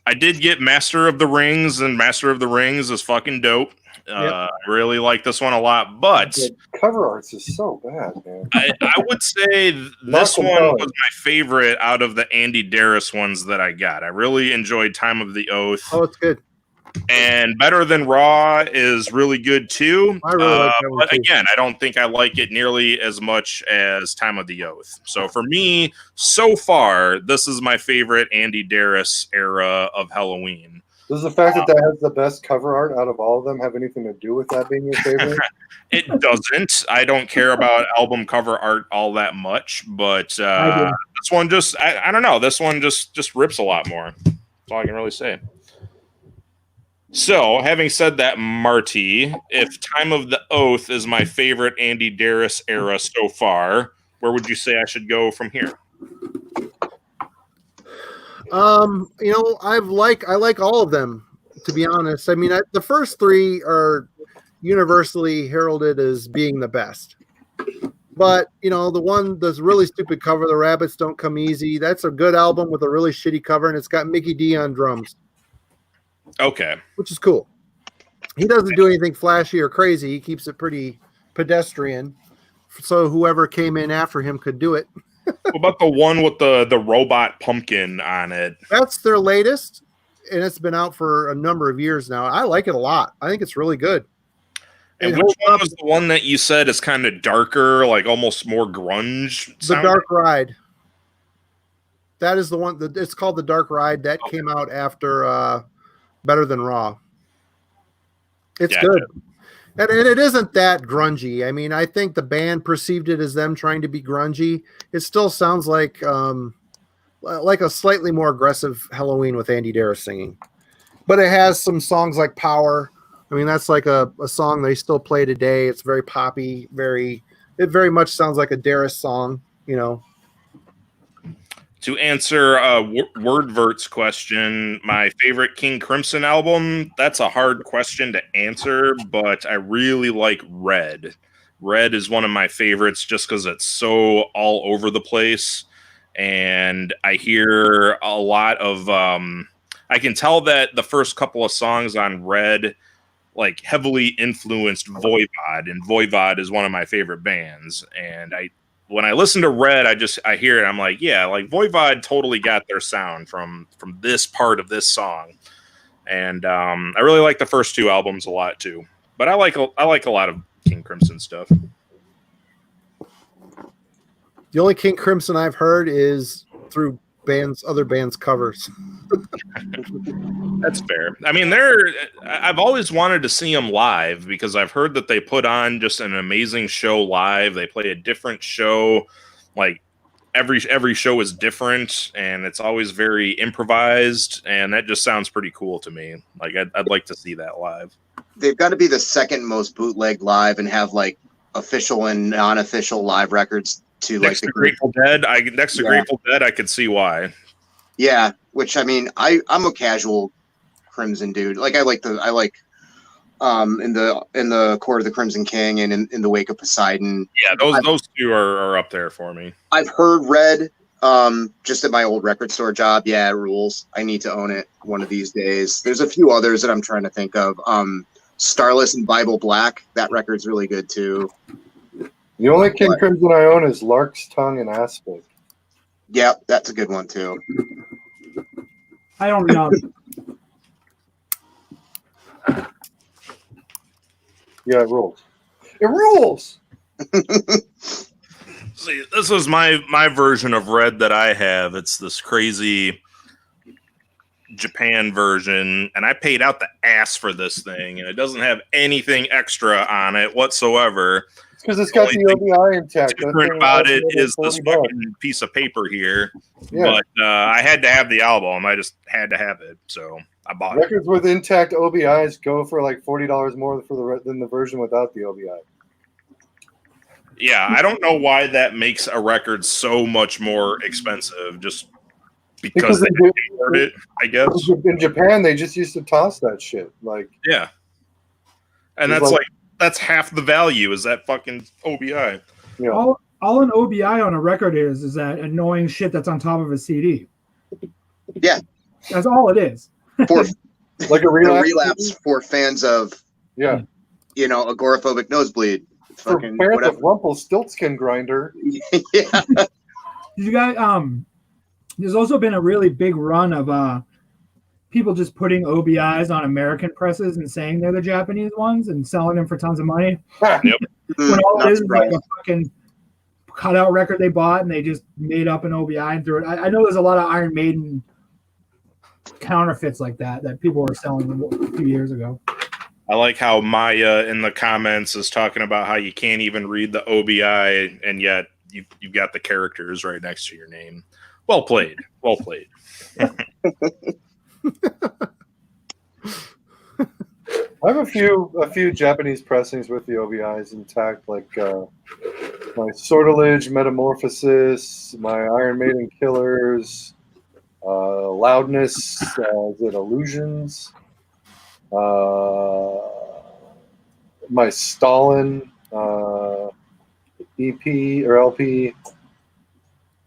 I did get Master of the Rings, and Master of the Rings is fucking dope. I really like this one a lot, but The cover arts is so bad, man. I would say this one was my favorite out of the Andy Darris ones that I got. I really enjoyed Time of the Oath, Oh, it's good. and Better Than Raw is really good too. I really like that one but too. again, I don't think I like it nearly as much as Time of the Oath. So for me, so far, this is my favorite Andy Darris era of Halloween. Does the fact that has the best cover art out of all of them have anything to do with that being your favorite? It doesn't. I don't care about album cover art all that much, but I do. this one just I don't know. This one just rips a lot more. That's all I can really say. So, having said that, Marty, if Time of the Oath is my favorite Andy Darris era so far, where would you say I should go from here? I like all of them, to be honest. I mean, the first 3 are universally heralded as being the best. But, the one that's really stupid cover, The Rabbits Don't Come Easy, that's a good album with a really shitty cover, and it's got Mickey D on drums, Okay. which is cool. He doesn't do anything flashy or crazy. He keeps it pretty pedestrian, so whoever came in after him could do it. What about the one with the robot pumpkin on it? That's their latest, and it's been out for a number of years now. I like it a lot. I think it's really good. And It which holds one up. was the one that you said is kind of darker, like almost more grunge? The sound? Dark Ride. That is the one. It's called the Dark Ride. That came out after Better Than Raw. It's Gotcha. good, and it isn't that grungy. I mean, I think the band perceived it as them trying to be grungy. It still sounds like a slightly more aggressive Halloween with Andy Darris singing, but it has some songs like Power. I mean, that's like a song they still play today. It's very poppy, it very much sounds like a Darris song, you know. To answer Wordvert's question, my favorite King Crimson album, that's a hard question to answer, but I really like Red. Red is one of my favorites just because it's so all over the place. And I hear a lot of, I can tell that the first couple of songs on Red, like heavily influenced Voivod, and Voivod is one of my favorite bands. And when I listen to Red, I hear it. I'm like, yeah, like Voivod totally got their sound from this part of this song, and I really like the first two albums a lot too. But I like a lot of King Crimson stuff. The only King Crimson I've heard is through other bands' covers. That's fair. I mean, I've always wanted to see them live because I've heard that they put on just an amazing show live. They play a different show, like every show is different, and it's always very improvised, and that just sounds pretty cool to me. Like I'd like to see that live. They've got to be the second most bootleg live and have like official and non-official live records to Next like to Grateful Dead, Grateful Dead, I could see why. Yeah, which I mean, I'm a casual Crimson dude. Like I like in the Court of the Crimson King and in the Wake of Poseidon. Yeah, those two are up there for me. I've heard Red just at my old record store job. Yeah, it rules. I need to own it one of these days. There's a few others that I'm trying to think of. Starless and Bible Black. That record's really good too. The only King Crimson I own is Lark's Tongue and Aspic. Yeah, that's a good one too. I don't know. Yeah, it rules. It rules. See, this was my version of Red that I have. It's this crazy Japan version, and I paid out the ass for this thing, and it doesn't have anything extra on it whatsoever. Because it's got the OBI intact. Different about it is this fucking piece of paper here. Yeah. But I had to have the album. I just had to have it, so I bought it. Records with intact OBIs go for like $40 more than the version without the OBI. Yeah, I don't know why that makes a record so much more expensive. Just because they heard it, I guess. In Japan, they just used to toss that shit. Like, yeah, and that's that's half the value is that fucking OBI. you know, All an OBI on a record is that annoying shit that's on top of a CD. Yeah. That's all it is. For like a relapse. For fans of Yeah. agoraphobic nosebleed. For Fucking fans whatever. of Rumpelstiltskin Grinder. Yeah. You guys, there's also been a really big run of people just putting OBIs on American presses and saying they're the Japanese ones and selling them for tons of money. When all Not it is like surprised. a fucking cutout record they bought and they just made up an OBI and threw it. I know there's a lot of Iron Maiden counterfeits like that people were selling a few years ago. I like how Maya in the comments is talking about how you can't even read the OBI, and yet you've got the characters right next to your name. Well played. Well played. I have a few Japanese pressings with the OBIs intact, like my Sortilege, Metamorphosis, my Iron Maiden Killers, Loudness, is it Illusions, my Stalin EP or LP.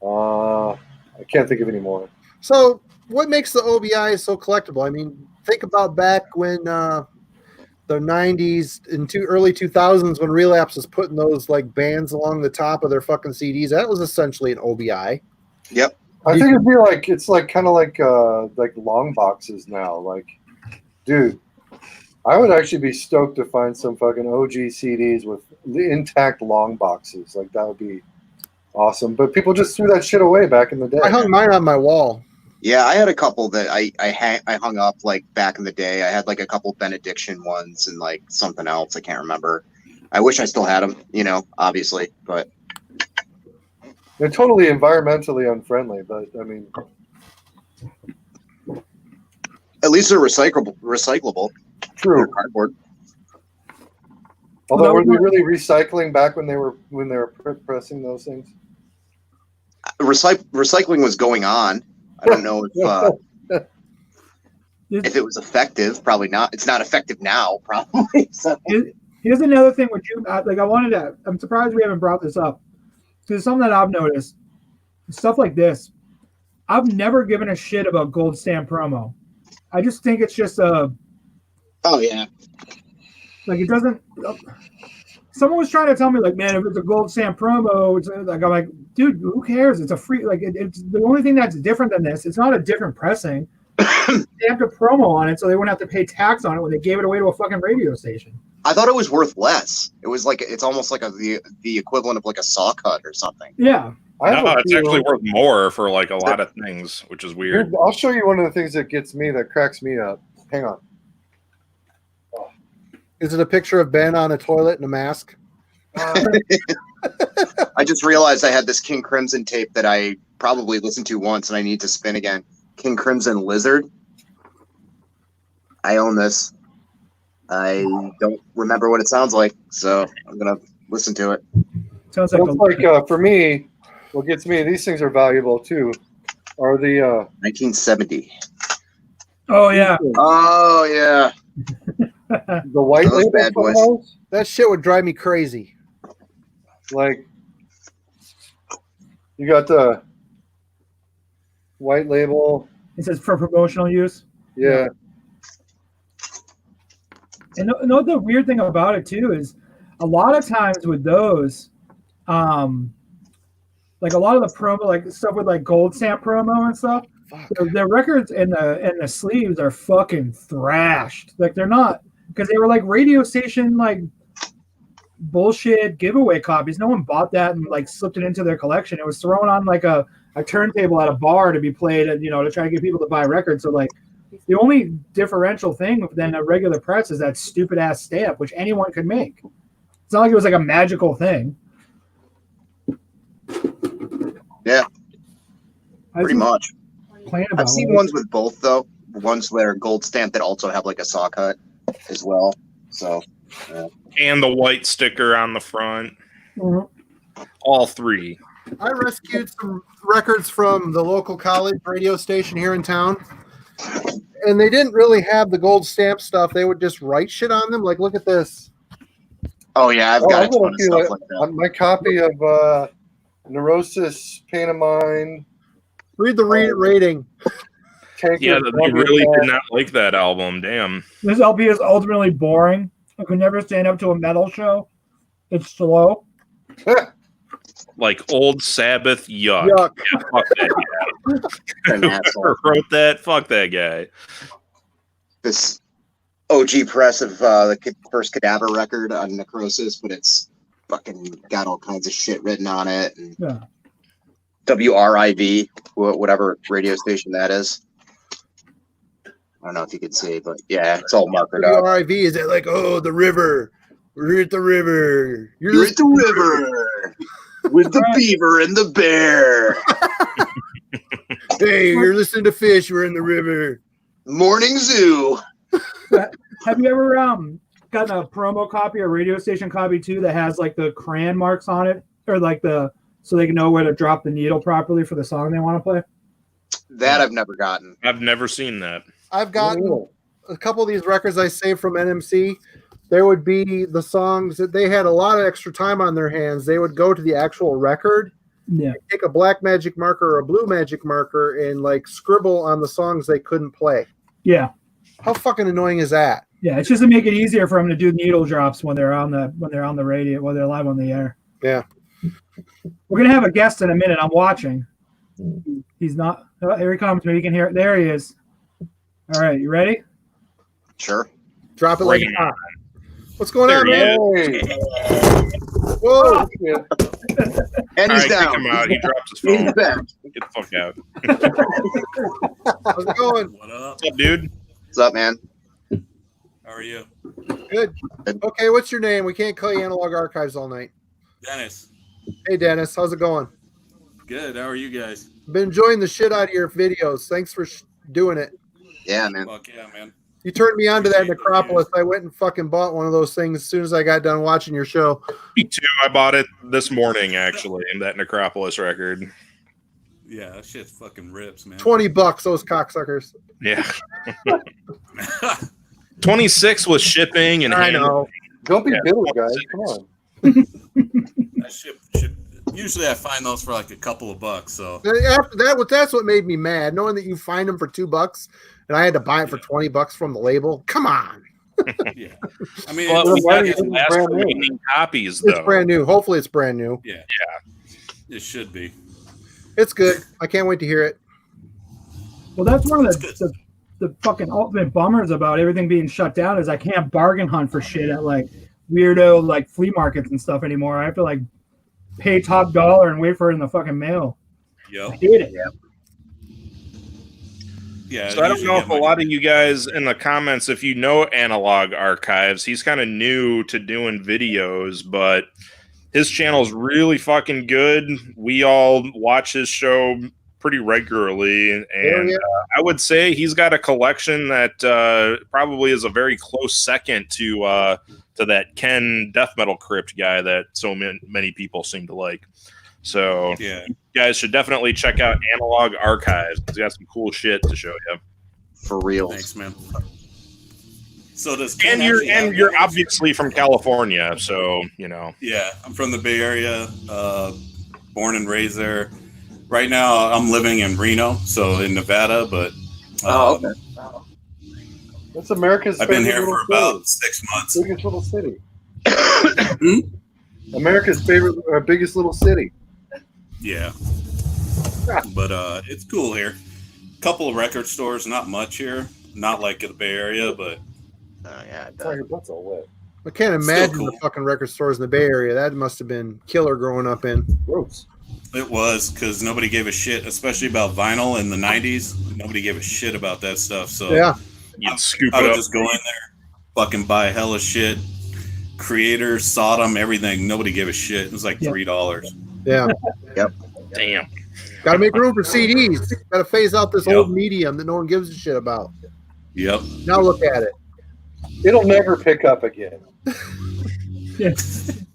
I can't think of any more. So, what makes the OBI so collectible? I mean, think about back when the 90s into early 2000s when Relapse was putting those like bands along the top of their fucking CDs. That was essentially an OBI. Yep. I think it'd be like it's like kind of like long boxes now. Like, dude, I would actually be stoked to find some fucking OG CDs with the intact long boxes. Like that would be awesome. But people just threw that shit away back in the day. I hung mine on my wall. Yeah, I had a couple that I hung up like back in the day. I had like a couple Benediction ones and like something else. I can't remember. I wish I still had them, obviously, but They're totally environmentally unfriendly, but I mean, at least they're recyclable. true. They're cardboard. Although, were they really recycling back when they were pressing those things? Recycling was going on. I don't know if it was effective. Probably not. It's not effective now. Probably. So. Here's another thing. Would you like? I'm surprised we haven't brought this up. Because something that I've noticed, stuff like this, I've never given a shit about Gold Stamp promo. I just think it's just Oh yeah. like it doesn't. Someone was trying to tell me like, man, if it's a Gold Stamp promo, it's like I'm like, dude, who cares? It's a free like it's the only thing that's different than this. It's not a different pressing. They have to promo on it, so they wouldn't have to pay tax on it when they gave it away to a fucking radio station. I thought it was worth less. It was like it's almost like the equivalent of like a saw cut or something. Yeah. No, it's actually worth more for like a lot of things, which is weird. I'll show you one of the things that cracks me up. Hang on. Is it a picture of Ben on a toilet in a mask? I just realized I had this King Crimson tape that I probably listened to once and I need to spin again. King Crimson Lizard. I own this. I don't remember what it sounds like, so I'm gonna listen to it. Sounds like Looks like for me, what gets me, these things are valuable too, are the 1970. oh yeah. Oh yeah. the white Those label bad boys. promos. That shit would drive me crazy. Like, you got the white label. It says for promotional use. Yeah. And the weird thing about it too is a lot of times with those, like a lot of the promo, like stuff with like Gold Stamp promo and stuff, Fuck. the records and the sleeves are fucking thrashed. Like they're not because they were like radio station like bullshit giveaway copies. No one bought that and like slipped it into their collection. It was thrown on like a turntable at a bar to be played and to try to get people to buy records. So like the only differential thing than a regular press is that stupid ass stamp, which anyone could make. It's not like it was like a magical thing. Yeah, pretty much. I've seen ones with both though. Ones that are gold stamped that also have like a saw cut as well. So And the white sticker on the front. Mm-hmm. All three. I rescued some records from the local college radio station here in town. And they didn't really have the gold stamp stuff. They would just write shit on them. Like, look at this. oh yeah, I've got a ton of stuff like that. On my copy of Neurosis, Pain of Mind. Read the rating. Tanker, Yeah, they really did not like that album. Damn. This LP is ultimately boring. I could never stand up to a metal show. It's slow. Like Old Sabbath, yuck. Yuck. Yeah, fuck that guy. An asshole. Whoever wrote that, fuck that guy. This OG press of the first Cadaver record on Necrosis, but it's fucking got all kinds of shit written on it. And Yeah. WRIV, whatever radio station that is. I don't know if you can see, but yeah, it's all marked up. WRIV, is it like, oh, the river? We're at the river. You're at the river with the beaver and the bear. Hey, you're listening to Fish. We're in the river. Morning Zoo. Have you ever gotten a promo copy or radio station copy too that has like the crayon marks on it or like so they can know where to drop the needle properly for the song they want to play? That I've never gotten. I've never seen that. I've gotten a couple of these records I saved from NMC. There would be the songs that they had a lot of extra time on their hands. They would go to the actual record, Yeah. take a black magic marker or a blue magic marker and like scribble on the songs they couldn't play. Yeah. How fucking annoying is that? Yeah, it's just to make it easier for them to do needle drops when they're on the radio, when they're live on the air. Yeah. We're gonna have a guest in a minute. I'm watching. He's not. Oh, here he comes. Maybe you can hear it. There he is. All right, you ready? Sure. Drop it like Bring it's hot. What's going on, There man? he Hey. Whoa! Yeah. And All he's right, kick down. him out. He dropped his He's phone. back. Get the fuck out. How's it going? What up? What's up, dude? What's up, man? How are you? Good. Okay, what's your name? We can't call you Analog Archives all night. Dennis. Hey, Dennis. How's it going? Good. How are you guys? Been enjoying the shit out of your videos. Thanks for doing it. Yeah, man. Fuck yeah, man. You turned me on to that Necropolis. I went and fucking bought one of those things as soon as I got done watching your show. Me too. I bought it this morning, actually, that Necropolis record. Yeah, that shit fucking rips, man. $20, those cocksuckers. Yeah. 26 with shipping and I handling. know. Don't be Yeah. bitter, guys. Come on. That shit, usually I find those for like a couple of bucks. So After that, that's what made me mad, knowing that you find them for $2 and I had to buy it for $20 from the label. Come on. yeah, I mean, Well, it's, we got it's his last brand new. remaining copies, It's though. brand new. Hopefully, it's brand new. it should be. It's good. I can't wait to hear it. Well, that's one of the fucking ultimate bummers about everything being shut down is I can't bargain hunt for shit at like weirdo like flea markets and stuff anymore. I have to like pay top dollar and wait for it in the fucking mail. I Yep. hate it. Yeah. So I don't know if a lot of you guys in the comments, if you know Analog Archives, he's kind of new to doing videos, but his channel's really fucking good. We all watch his show pretty regularly, and yeah. I would say he's got a collection that probably is a very close second to that Ken Death Metal Crypt guy that so many people seem to like. So Yeah. you guys should definitely check out Analog Archives. He's got some cool shit to show you. For real. Thanks, man. So does And you're obviously from California, so you know. Yeah, I'm from the Bay Area, born and raised there. Right now, I'm living in Reno, so in Nevada. But Okay. That's America's I've been favorite here little for about city. 6 months. Biggest little city. America's favorite, biggest little city. Yeah, but it's cool here. Couple of record stores, not much here. Not like in the Bay Area, but Yeah, it Sorry, does. that's all wet. I can't imagine cool. the fucking record stores in the Bay Area. That must have been killer growing up in. Gross. it was because nobody gave a shit, especially about vinyl in the '90s. Nobody gave a shit about that stuff. So Yeah. You'd scoop I it would up. just go in there, fucking buy hella shit. Creator, Sodom, everything. Nobody gave a shit. It was like Yeah. $3. Yeah. Damn. Got to make room for CDs. Got to phase out this Yep. old medium that no one gives a shit about. Yep. Now look at it. It'll never pick up again. Yeah.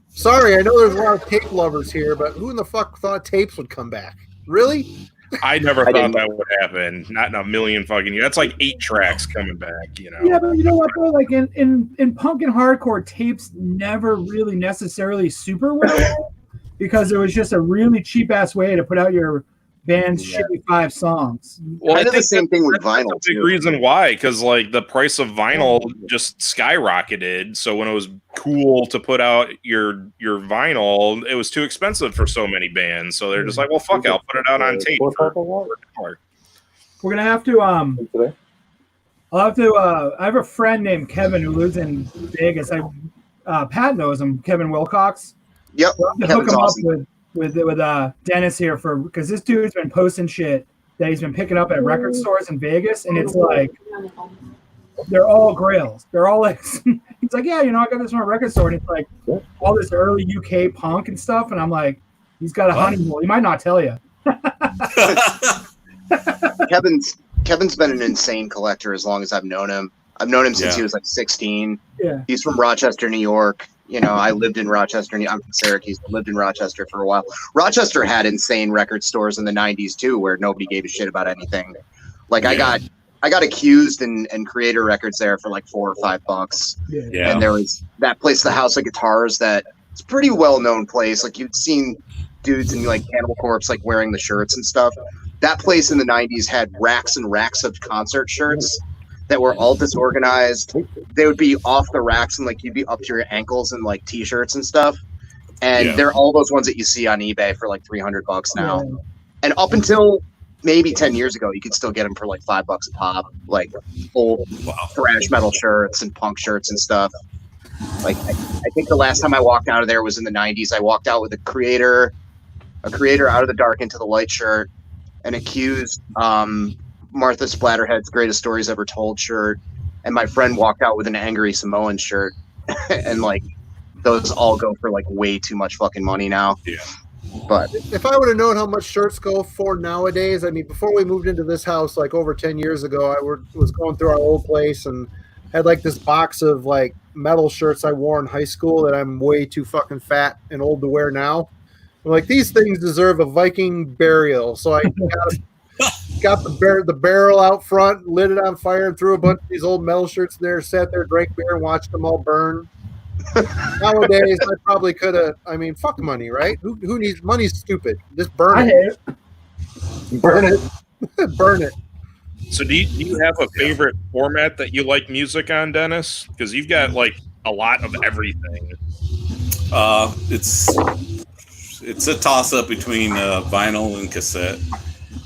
Sorry, I know there's a lot of tape lovers here, but who in the fuck thought tapes would come back? Really? I never I thought didn't. that would happen. Not in a million fucking years. That's like 8 tracks coming back, you know. Yeah, but you know what though? Like in punk and hardcore, tapes never really necessarily super went away because it was just a really cheap ass way to put out your band's shitty 5 songs. Well, I Kind of the think same thing with that's vinyl, a big too. reason why, because like the price of vinyl just skyrocketed. So when it was cool to put out your vinyl, it was too expensive for so many bands. So they're just like, well, fuck it, I'll put it out on tape Four for purple water We're gonna have to today. I'll have to I have a friend named Kevin who lives in Vegas. Pat knows him, Kevin Wilcox. Yep. We'll have to Kevin's hook him awesome. up with Dennis here because this dude's been posting shit that he's been picking up at record stores in Vegas, and it's like they're all grails. They're all like he's like, yeah, I got this from a record store, and it's like all this early UK punk and stuff, and I'm like, he's got a What? honeymoon. He might not tell you. Kevin's been an insane collector as long as I've known him. I've known him since Yeah. he was like 16. Yeah. He's from Rochester, New York. I lived in Rochester. I'm from Syracuse. I lived in Rochester for a while. Rochester had insane record stores in the 90s too, where nobody gave a shit about anything. Like I got accused and Creator Records there for like $4 or $5. Yeah. Yeah. And there was that place, the House of Guitars, that it's a pretty well known place. Like you'd seen dudes in like Cannibal Corpse like wearing the shirts and stuff. That place in the 90s had racks and racks of concert shirts. that were all disorganized. They would be off the racks and like you'd be up to your ankles in like t-shirts and stuff. And Yeah. they're all those ones that you see on eBay for like $300 now. Yeah. And up until maybe 10 years ago, you could still get them for like $5 a pop, like old Wow. thrash metal shirts and punk shirts and stuff. Like I think the last time I walked out of there was in the 90s. I walked out with a creator out of the dark into the light shirt, an accused Martha Splatterhead's greatest stories ever told shirt, and my friend walked out with an angry Samoan shirt. And like those all go for like way too much fucking money now. Yeah. But If I would have known how much shirts go for nowadays, I mean, before we moved into this house, like over 10 years ago, was going through our old place and had like this box of like metal shirts I wore in high school that I'm way too fucking fat and old to wear now. I'm like, these things deserve a Viking burial. So I got the barrel out front, lit it on fire, and threw a bunch of these old metal shirts in there, sat there, drank beer, and watched them all burn. Nowadays, I probably could have. I mean, fuck money, right? Who needs money's stupid. Just burn I it. hate it. Burn it. Burn it. So do you have a favorite format that you like music on, Dennis? Because you've got like a lot of everything. It's a toss up between vinyl and cassette.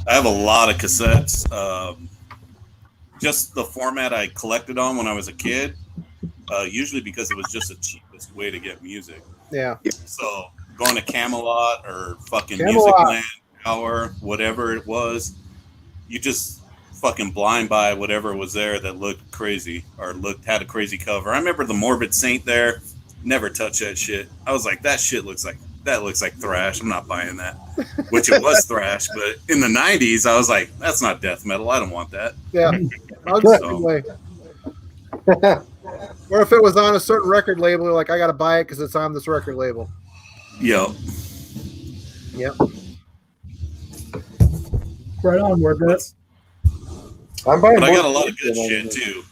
I have a lot of cassettes. Just the format I collected on when I was a kid. Usually because it was just the cheapest way to get music. Yeah. So going to Camelot or fucking Camelot. Musicland, Hour, whatever it was, you just fucking blind buy whatever was there that looked crazy or had a crazy cover. I remember the Morbid Saint there. Never touched that shit. I was like, that looks like thrash. I'm not buying that. Which it was thrash, but in the 90s, I was like, that's not death metal. I don't want that. Yeah. I'll just So- way. Or if it was on a certain record label, you're like, I got to buy it because it's on this record label. Yep. Yep. Right on, Warbit. I'm buying. But I got a more lot of good than shit too.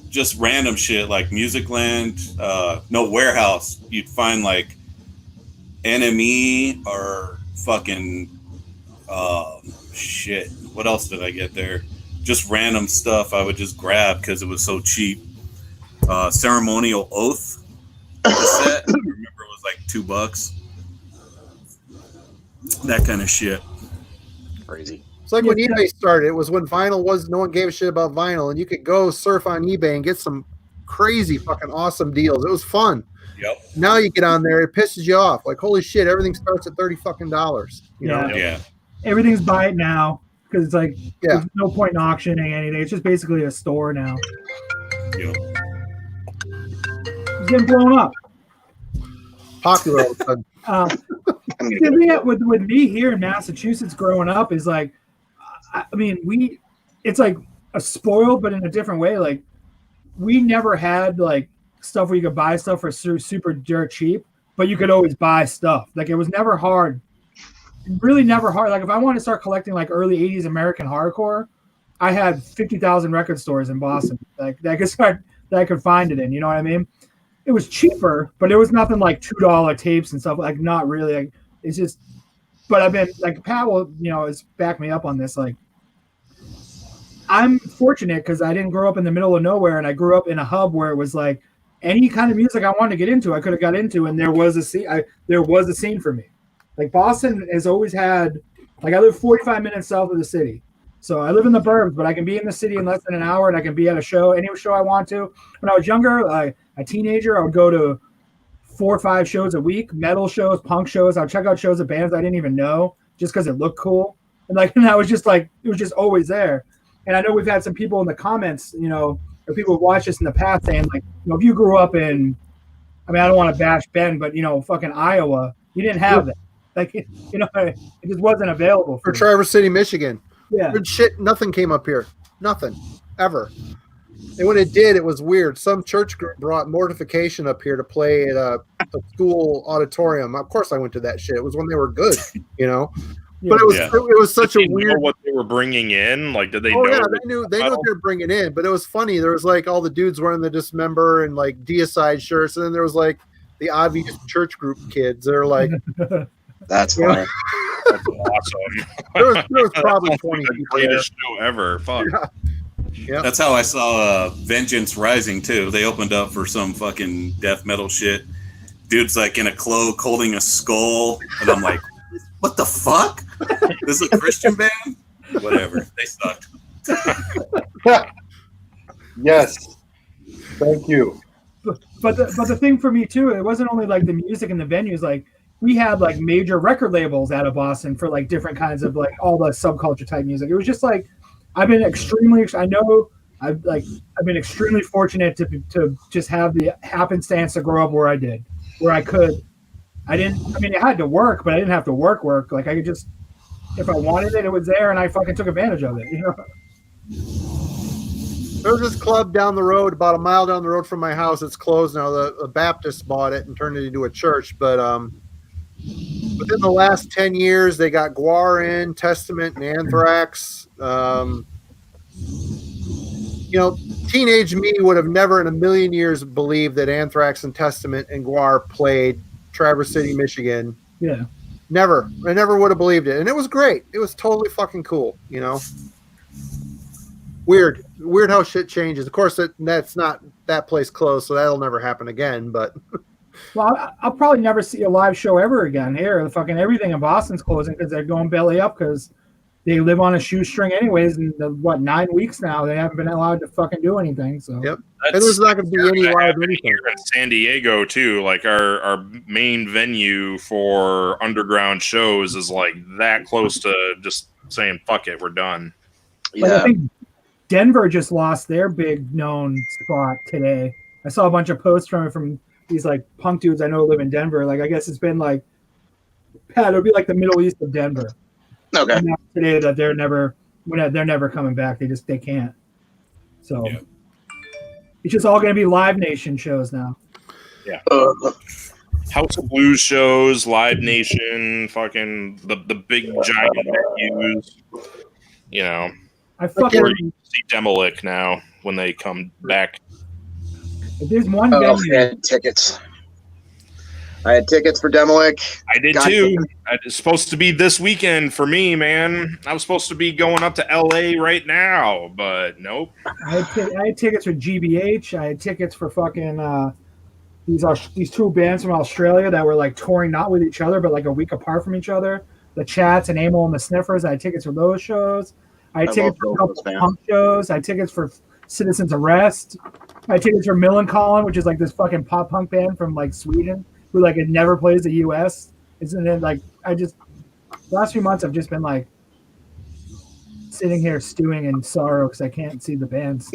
Just random shit like Musicland, no Warehouse. You'd find like NME or fucking shit. What else did I get there? Just random stuff I would just grab because it was so cheap. Ceremonial Oath cassette. I remember it was like $2. That kind of shit. crazy. It's like when eBay started. It was when vinyl was, no one gave a shit about vinyl, and you could go surf on eBay and get some crazy fucking awesome deals. It was fun. Yep. Now you get on there, it pisses you off. Like, holy shit, everything starts at $30 fucking dollars. You know? Yeah. Yeah. Everything's buy it now because it's like Yeah. there's no point in auctioning anything. It's just basically a store now. Yep. It's getting blown up. Popular all of a sudden. I'm gonna The get thing that with me here in Massachusetts growing up is like, I mean, it's like a spoiled, but in a different way. Like, we never had like stuff where you could buy stuff for super dirt cheap, but you could always buy stuff. Like, it was never hard. Really never hard. Like, if I wanted to start collecting like early 80s American hardcore, I had 50,000 record stores in Boston like that I could find it in. You know what I mean? It was cheaper, but it was nothing like $2 tapes and stuff. Like, not really. Like, it's just. But I've been like, Pat will, is back me up on this. Like, I'm fortunate because I didn't grow up in the middle of nowhere, and I grew up in a hub where it was like any kind of music I wanted to get into, I could have got into, and there was a scene. There was a scene for me. Like, Boston has always had. Like, I live 45 minutes south of the city, so I live in the burbs, but I can be in the city in less than an hour, and I can be at a show, any show I want to. When I was younger, a teenager, I would go to 4 or 5 shows a week, metal shows, punk shows. I'd check out shows of bands I didn't even know just because it looked cool. And I was just like, it was just always there. And I know we've had some people in the comments, or people who've watched this in the past saying like, if you grew up in, I don't want to bash Ben, but fucking Iowa, you didn't have that. Like, it just wasn't available For for me. Traverse City, Michigan. Yeah. Good shit, nothing came up here. Nothing. Ever. And when it did, it was weird. Some church group brought Mortification up here to play at a school auditorium. Of course I went to that shit. It was when they were good, But it was Yeah. it was such Did a they know weird. what they were bringing in? Like, did they Oh know? yeah, they knew what they were bringing in. But it was funny. There was like all the dudes wearing the Dismember and like Deicide shirts, and then there was like the obvious church group kids that are like, That's Yeah. funny. That's awesome. there was probably That's 20 the people there. greatest show ever. Fuck. Yeah. Yep. That's how I saw Vengeance Rising too. They opened up for some fucking death metal shit. Dude's like in a cloak holding a skull, and I'm like, what the fuck? This is a Christian band? Whatever. They sucked. Yes. Thank you. But the thing for me too, it wasn't only like the music and the venues. Like we had like major record labels out of Boston for like different kinds of like all the subculture type music. It was just like I've been extremely fortunate to just have the happenstance to grow up where I did, where I could. I had to work, but I didn't have to work. Like I could just, if I wanted it, it was there, and I fucking took advantage of it. You know. There's this club down the road, about a mile down the road from my house. It's closed now. The Baptists bought it and turned it into a church. But within the last 10 years, they got Gwar in, Testament, and Anthrax. Teenage me would have never in a million years believed that Anthrax and Testament and Gwar played Traverse City, Michigan. Yeah. Never. I never would have believed it. And it was great. It was totally fucking cool, you know? Weird how shit changes. Of course, that's not that place closed, so that'll never happen again. But well, I'll probably never see a live show ever again. Here, the fucking everything in Boston's closing because they're going belly up because they live on a shoestring anyways. And 9 weeks now they haven't been allowed to fucking do anything. So yep, and there's not going to be any live anything here in San Diego too. Like our main venue for underground shows is like that close to just saying fuck it, we're done. Like, I think Denver just lost their big known spot today. I saw a bunch of posts from these like punk dudes I know live in Denver. Like I guess it's been like, Pat, it'll be like the Middle East of Denver. Okay. Today that they're never coming back. They can't. So it's just all going to be Live Nation shows now. Yeah. House of Blues shows, Live Nation, fucking the big giant venues. You know. I fucking see Demolick now when they come back. If there's one I venue. had tickets. I had tickets for Demolick. I did too. It's supposed to be this weekend for me, man. I was supposed to be going up to LA right now, but nope. I had tickets for GBH. I had tickets for fucking these two bands from Australia that were like touring not with each other but like a week apart from each other. The Chats and Amel and the Sniffers. I had tickets for those shows. I had tickets for a couple punk shows. I had tickets for Citizens Arrest. I had tickets for Millencolin, which is like this fucking pop punk band from like Sweden who like it never plays the US. Isn't it like the last few months I've just been like sitting here stewing in sorrow because I can't see the bands.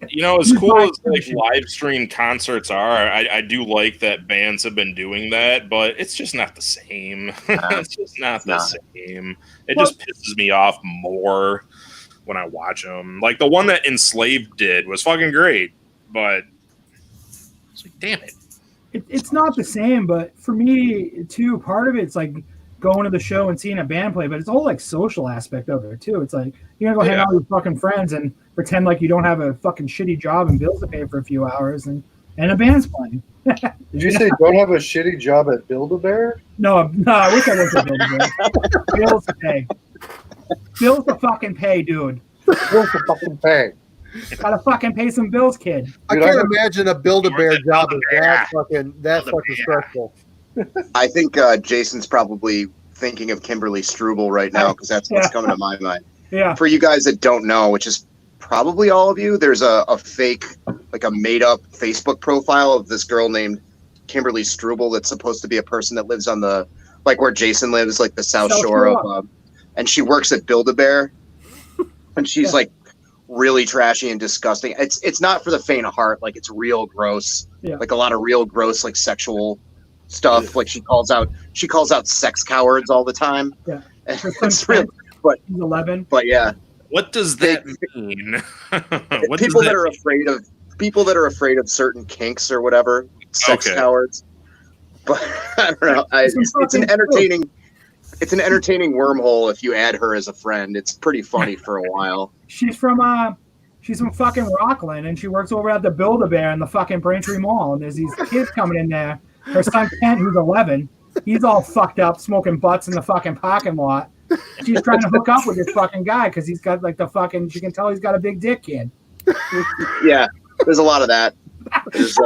You know, as cool as like live stream concerts are, I do like that bands have been doing that, but it's just not the same. It's just not the same. It just pisses me off more when I watch them. Like the one that Enslaved did was fucking great, but it's like, damn it. It's not the same, but for me too, part of it's like going to the show and seeing a band play, but it's the whole like social aspect of it too. It's like you're gonna go hang out with your fucking friends and pretend like you don't have a fucking shitty job and bills to pay for a few hours and a band's playing. Did you say don't have a shitty job at Build-A-Bear? No, I wish I was a Build-A-Bear. Bills to pay. Bills to fucking pay, dude. Bills to fucking pay. Gotta fucking pay some bills, kid. I can't imagine a Build-A-Bear job is that fucking stressful. I think Jason's probably thinking of Kimberly Struble right now because that's what's coming to my mind. Yeah. For you guys that don't know, which is probably all of you, there's a fake, like a made-up Facebook profile of this girl named Kimberly Struble that's supposed to be a person that lives on the, like where Jason lives, like the South Shore of, and she works at Build-A-Bear, and she's like really trashy and disgusting. It's not for the faint of heart. Like it's real gross. Yeah. Like a lot of real gross, like sexual stuff. Like she calls out sex cowards all the time. Yeah. It's real, but he's 11. But yeah. What does that mean? People that are afraid of certain kinks or whatever, sex cowards. But I don't know. It's an entertaining wormhole if you add her as a friend. It's pretty funny for a while. She's from fucking Rockland, and she works over at the Build-A-Bear in the fucking Braintree Mall. And there's these kids coming in there. Her son Kent, who's 11, he's all fucked up, smoking butts in the fucking parking lot. She's trying to hook up with this fucking guy because he's got like the fucking. She can tell he's got a big dick, kid. Yeah, there's a lot of that. There's,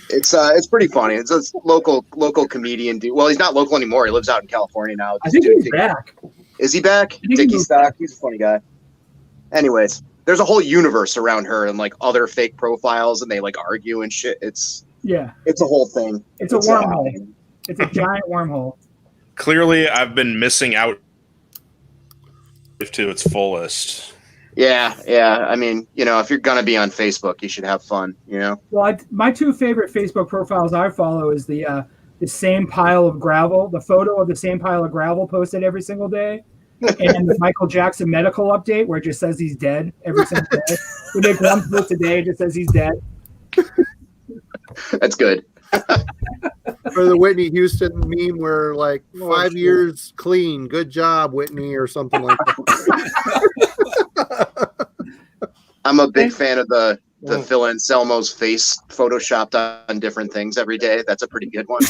it's pretty funny. It's a local comedian dude. Well, he's not local anymore. He lives out in California now. I think he's back. Is he back? think he Dickie moved Stock. He's a funny guy. Anyways, there's a whole universe around her and like other fake profiles, and they like argue and shit. It's Yeah, a whole thing. it's a wormhole. It's a giant wormhole. Clearly, I've been missing out to its fullest. Yeah. I mean, if you're gonna be on Facebook, you should have fun. Well, my two favorite Facebook profiles I follow is the same pile of gravel, the photo of the same pile of gravel posted every single day, and the Michael Jackson medical update where it just says he's dead every single day. We make one post a day, it just says he's dead. That's good. Or the Whitney Houston meme where like 5 years clean, good job, Whitney, or something like that. I'm a big fan of the Phil Anselmo's face photoshopped on different things every day. That's a pretty good one.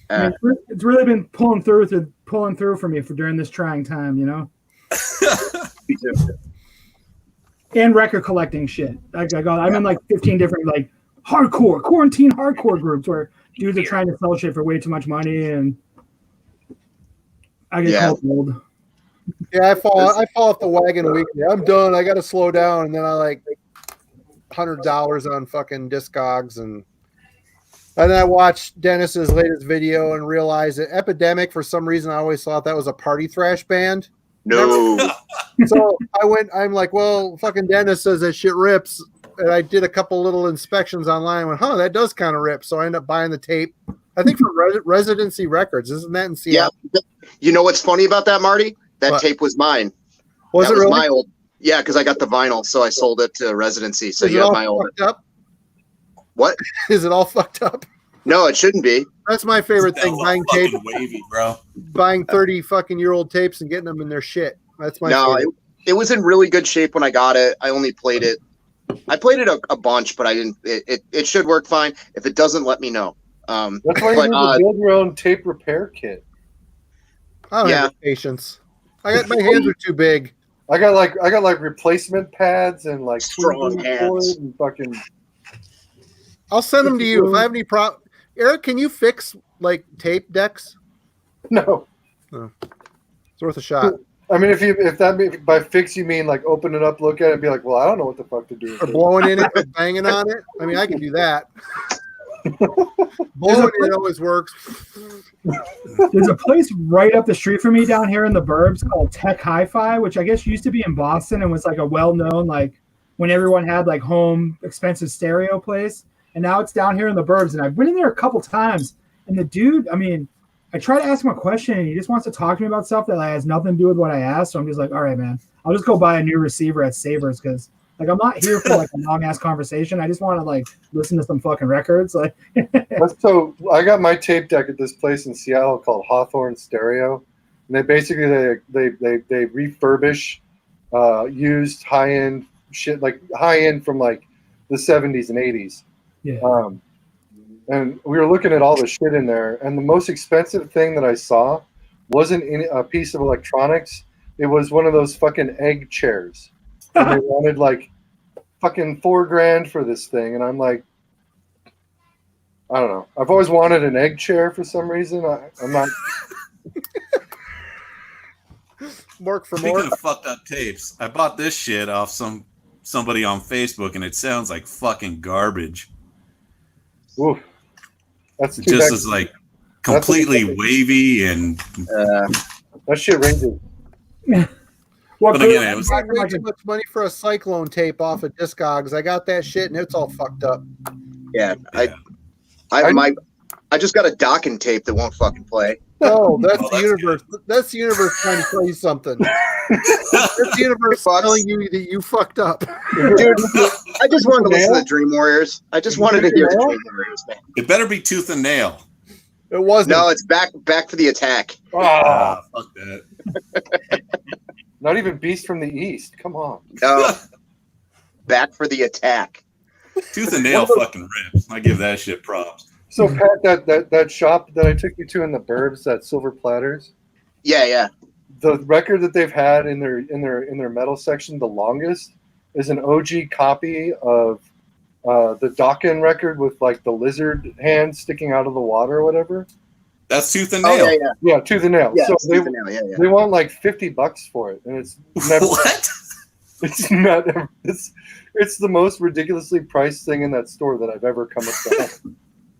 I mean, it's really been pulling through for me during this trying time, Me too. and record collecting shit. I'm in like 15 different like quarantine hardcore groups where dudes are trying to sell shit for way too much money, and I get called old. Yeah, I fall off the wagon weekly. I'm done. I got to slow down, and then I like $100 on fucking Discogs, and then I watched Dennis's latest video and realized that Epidemic, for some reason, I always thought that was a party thrash band. No. So I'm like, well, fucking Dennis says that shit rips. And I did a couple little inspections online and went, that does kind of rip. So I ended up buying the tape, I think from Residency Records. Isn't that in Seattle? Yeah. You know what's funny about that, Marty? That tape was mine. Was it really? My old. Yeah, because I got the vinyl, so I sold it to Residency. So you have my old. Up? What? Is it all fucked up? No, it shouldn't be. That's my favorite thing, buying tape. Wavy, bro. Buying 30 fucking year old tapes and getting them in their shit. That's my favorite. It was in really good shape when I got it. I only played it. I played it a bunch, but I didn't. It should work fine. If it doesn't, let me know. That's why you need to build your own tape repair kit. I don't have the patience. My hands are too big. I got like replacement pads and like strong hands and fucking. I'll send them to you if I have any problem. Eric, can you fix like tape decks? No. It's worth a shot. I mean, if by fix you mean like open it up, look at it, and be like, well, I don't know what the fuck to do. Or blowing in it, or banging on it. I mean, I can do that. Blowing it always works. There's a place right up the street from me down here in the burbs called Tech Hi-Fi, which I guess used to be in Boston and was like a well-known, like when everyone had like home expensive stereo place. And now it's down here in the burbs. And I've been in there a couple times. And the dude, I mean, I try to ask him a question and he just wants to talk to me about stuff that has nothing to do with what I asked. So I'm just like, all right, man, I'll just go buy a new receiver at Savers because like I'm not here for like a long ass conversation. I just want to like listen to some fucking records. Like So I got my tape deck at this place in Seattle called Hawthorne Stereo. And they basically they refurbish used high end shit, like high end from like the 70s and 80s. Yeah. And we were looking at all the shit in there, and the most expensive thing that I saw wasn't a piece of electronics. It was one of those fucking egg chairs. And they wanted like fucking $4,000 for this thing, and I'm like, I don't know. I've always wanted an egg chair for some reason. I'm not. Mark for Speaking more. of fucked up tapes, I bought this shit off somebody on Facebook, and it sounds like fucking garbage. Oof. That's It too just bad. is like completely wavy and. That shit ranges. Well, But again, it was I paid way too much money for a Cyclone tape off of Discogs. I got that shit and it's all fucked up. Yeah. Yeah. I just got a docking tape that won't fucking play. No, that's Oh, the that's universe. That's the universe trying to tell you something. That's the universe Fucks. telling you that you fucked up. Dude, I just wanted to listen to Dream Warriors. I just wanted to hear the Dream Warriors, man. It better be Tooth and Nail. It wasn't. No, it's back for the attack. Ah, Fuck that. not even Beast from the East. Come on. No. Back for the attack. Tooth and Nail fucking rips. I give that shit props. So Pat, that shop that I took you to in the Burbs, that Silver Platters, Yeah. the record that they've had in their metal section, the longest, is an OG copy of the Dokken record with like the lizard hand sticking out of the water or whatever. That's Tooth and Oh Nail. yeah. Yeah, Tooth and Nail. Yeah. So it's Tooth and Nail, yeah. they want like $50 for it, and it's never. What? It's not. It's the most ridiculously priced thing in that store that I've ever come across.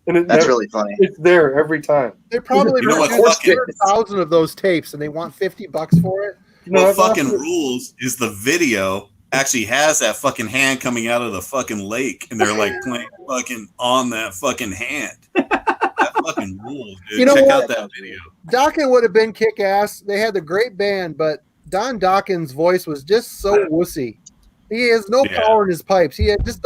And it That's never, really funny. it's there every time. They probably You know what produced fucking- 100,000 of those tapes, and they want $50 for it. You know, What I've fucking also- rules is the video actually has that fucking hand coming out of the fucking lake, and they're like playing fucking on that fucking hand. That fucking rules, dude. You know Check what? out that video. Dokken would have been kick ass. They had the great band, but Don Dokken's voice was just so wussy. He has no Yeah. power in his pipes. He had just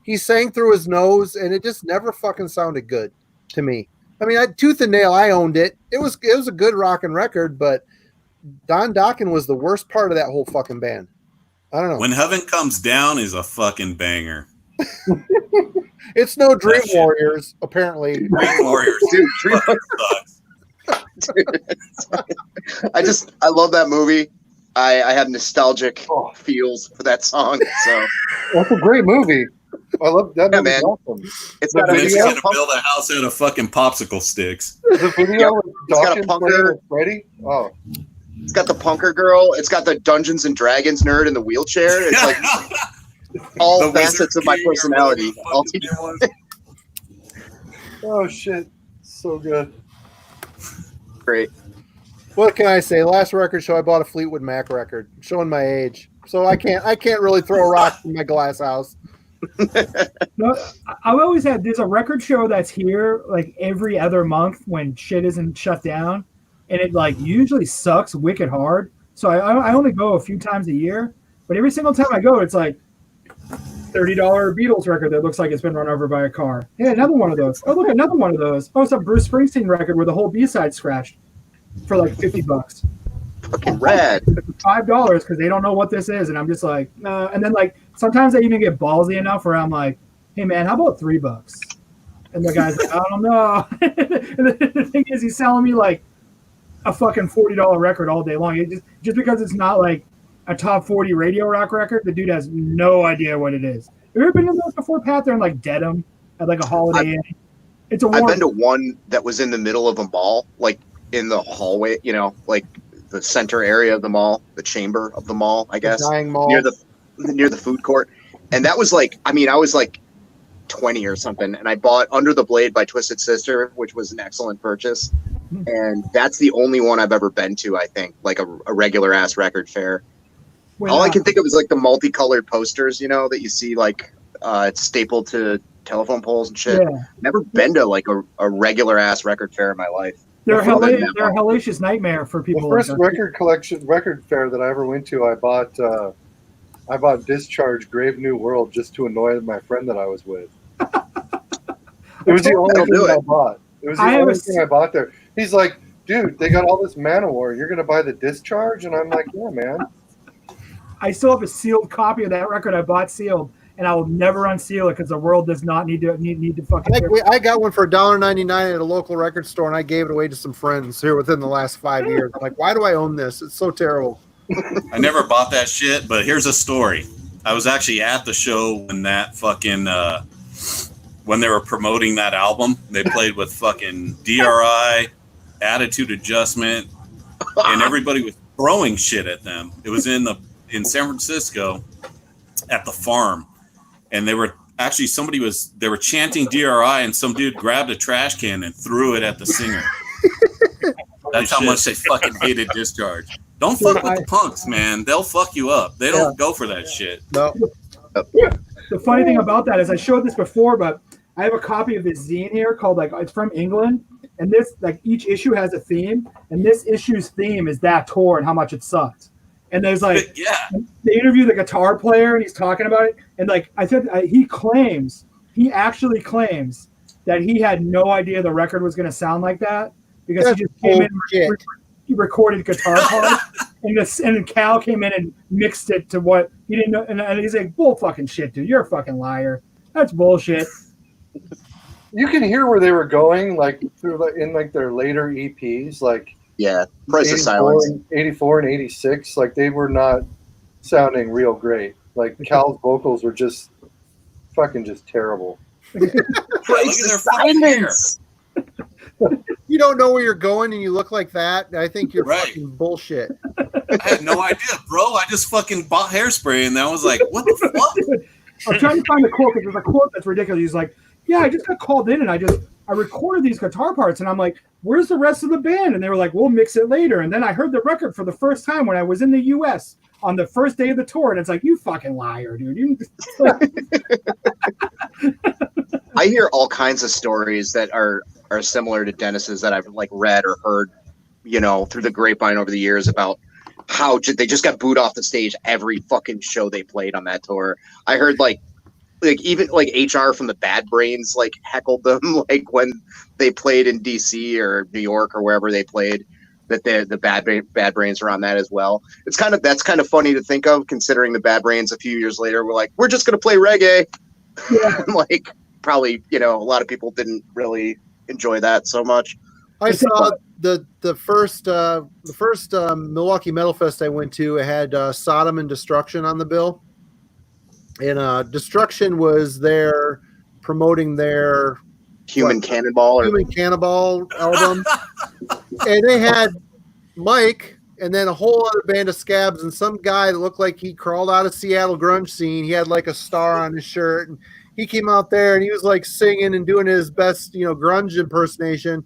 he sang through his nose, and it just never fucking sounded good to me. I mean, Tooth and Nail, I owned it. It was a good rockin' record, but Don Dokken was the worst part of that whole fucking band. I don't know. When Heaven Comes Down is a fucking banger. It's no Dream That shit. Warriors, apparently. Dream Warriors, Dude, Dream- fucking sucks. I love that movie. I have nostalgic Oh. feels for that song. So That's a great movie. I love that Yeah, movie. man. Awesome. it's The got And a then she's video- gonna build a house out of fucking popsicle sticks. The video with It's got a Dawkins punker. playing with Freddie. Oh, it's got the punker girl. It's got the Dungeons and Dragons nerd in the wheelchair. It's like all The facets Wizard of my King or personality. whatever All the fucking together. name was. oh shit, so good. Great. What can I say? Last record show, I bought a Fleetwood Mac record, showing my age. So I can't really throw rocks in my glass house. No, I've always had there's a record show that's here like every other month when shit isn't shut down, and it like usually sucks wicked hard. So I only go a few times a year, but every single time I go, it's like $30 Beatles record that looks like it's been run over by a car. Yeah, another one of those. Oh, look, another one of those. Oh, it's a Bruce Springsteen record where the whole B-side scratched for like $50. Fucking rad. $5 because they don't know what this is, and I'm just like, and then like sometimes I even get ballsy enough where I'm like, hey man, how about $3? And the guy's like, I don't know. And the thing is, he's selling me like a fucking $40 record all day long. It just because it's not like a top 40 radio rock record, the dude has no idea what it is. Have you ever been to those before, Pat? They're in like Dedham at like a Holiday Inn. It's a I've warm. been to one that was in the middle of a mall, like in the hallway, like the center area of the mall, the chamber of the mall, I guess, Dying Mall. near the food court. And that was like, I mean, I was like 20 or something, and I bought Under the Blade by Twisted Sister, which was an excellent purchase. And that's the only one I've ever been to, I think, like a regular ass record fair. when, All I can think of is like the multicolored posters, that you see like it's stapled to telephone poles and shit. Yeah. Never been to like a regular ass record fair in my life. They're a Before that, they're a hellacious nightmare for The people. first like us. record fair that I ever went to, I bought Discharge Grave New World just to annoy my friend that I was with. It was the only That'll do thing I it. bought. It was the I have only a thing I bought there. He's like, dude, they got all this Manowar. You're gonna buy the Discharge? And I'm like, yeah, man. I still have a sealed copy of that record I bought sealed, and I will never unseal it because the world does not need to fucking. I got one for $1.99 at a local record store, and I gave it away to some friends here within the last 5 years. I'm like, why do I own this? It's so terrible. I never bought that shit, but here's a story. I was actually at the show when that fucking when they were promoting that album. They played with fucking DRI, Attitude Adjustment, and everybody was throwing shit at them. It was in San Francisco at the Farm, and they were actually they were chanting DRI, and some dude grabbed a trash can and threw it at the singer. That's how much they fucking hated Discharge. Don't fuck with the punks, man. They'll fuck you up. They don't go for that shit. No, The funny thing about that is I showed this before, but I have a copy of this zine here called it's from England, and this each issue has a theme, and this issue's theme is that tour and how much it sucked. And there's like Yeah. they interview the guitar player and he's talking about it, and I said he actually claims that he had no idea the record was going to sound like that because That's he just came in bullshit. he recorded guitar parts and Cal came in and mixed it to what he didn't know, and he's like, bull fucking shit, dude, you're a fucking liar, that's bullshit. you can hear where they were going, like through in like their later EPs, like Yeah, Price of 84 Silence. and 84 and 86. Like they were not sounding real great. Like Cal's vocals were just fucking just terrible. Look at Price their of fucking hair. Silence. You don't know where you're going and you look like that. I think you're Right. fucking bullshit. I had no idea, bro. I just fucking bought hairspray and I was like, what the fuck? I'm trying to find the quote because there's a quote that's ridiculous. He's like, "Yeah, I just got called in and I recorded these guitar parts." And I'm like, "Where's the rest of the band?" And they were like, "We'll mix it later." And then I heard the record for the first time when I was in the U.S. on the first day of the tour, and it's like, "You fucking liar, dude!" I hear all kinds of stories that are similar to Dennis's that I've like read or heard, through the grapevine over the years about how they just got booed off the stage every fucking show they played on that tour. I heard like even like HR from the Bad Brains like heckled them like when they played in DC or New York or wherever they played, that the Bad Brains were on that as well. That's kind of funny to think of, considering the Bad Brains a few years later were like, we're just gonna play reggae. Yeah. Like probably a lot of people didn't really enjoy that so much. I saw the first Milwaukee Metal Fest I went to. It had Sodom and Destruction on the bill, and Destruction was there promoting their Human Cannonball album, and they had Mike and then a whole other band of scabs and some guy that looked like he crawled out of Seattle grunge scene. He had like a star on his shirt, and he came out there and he was like singing and doing his best, grunge impersonation.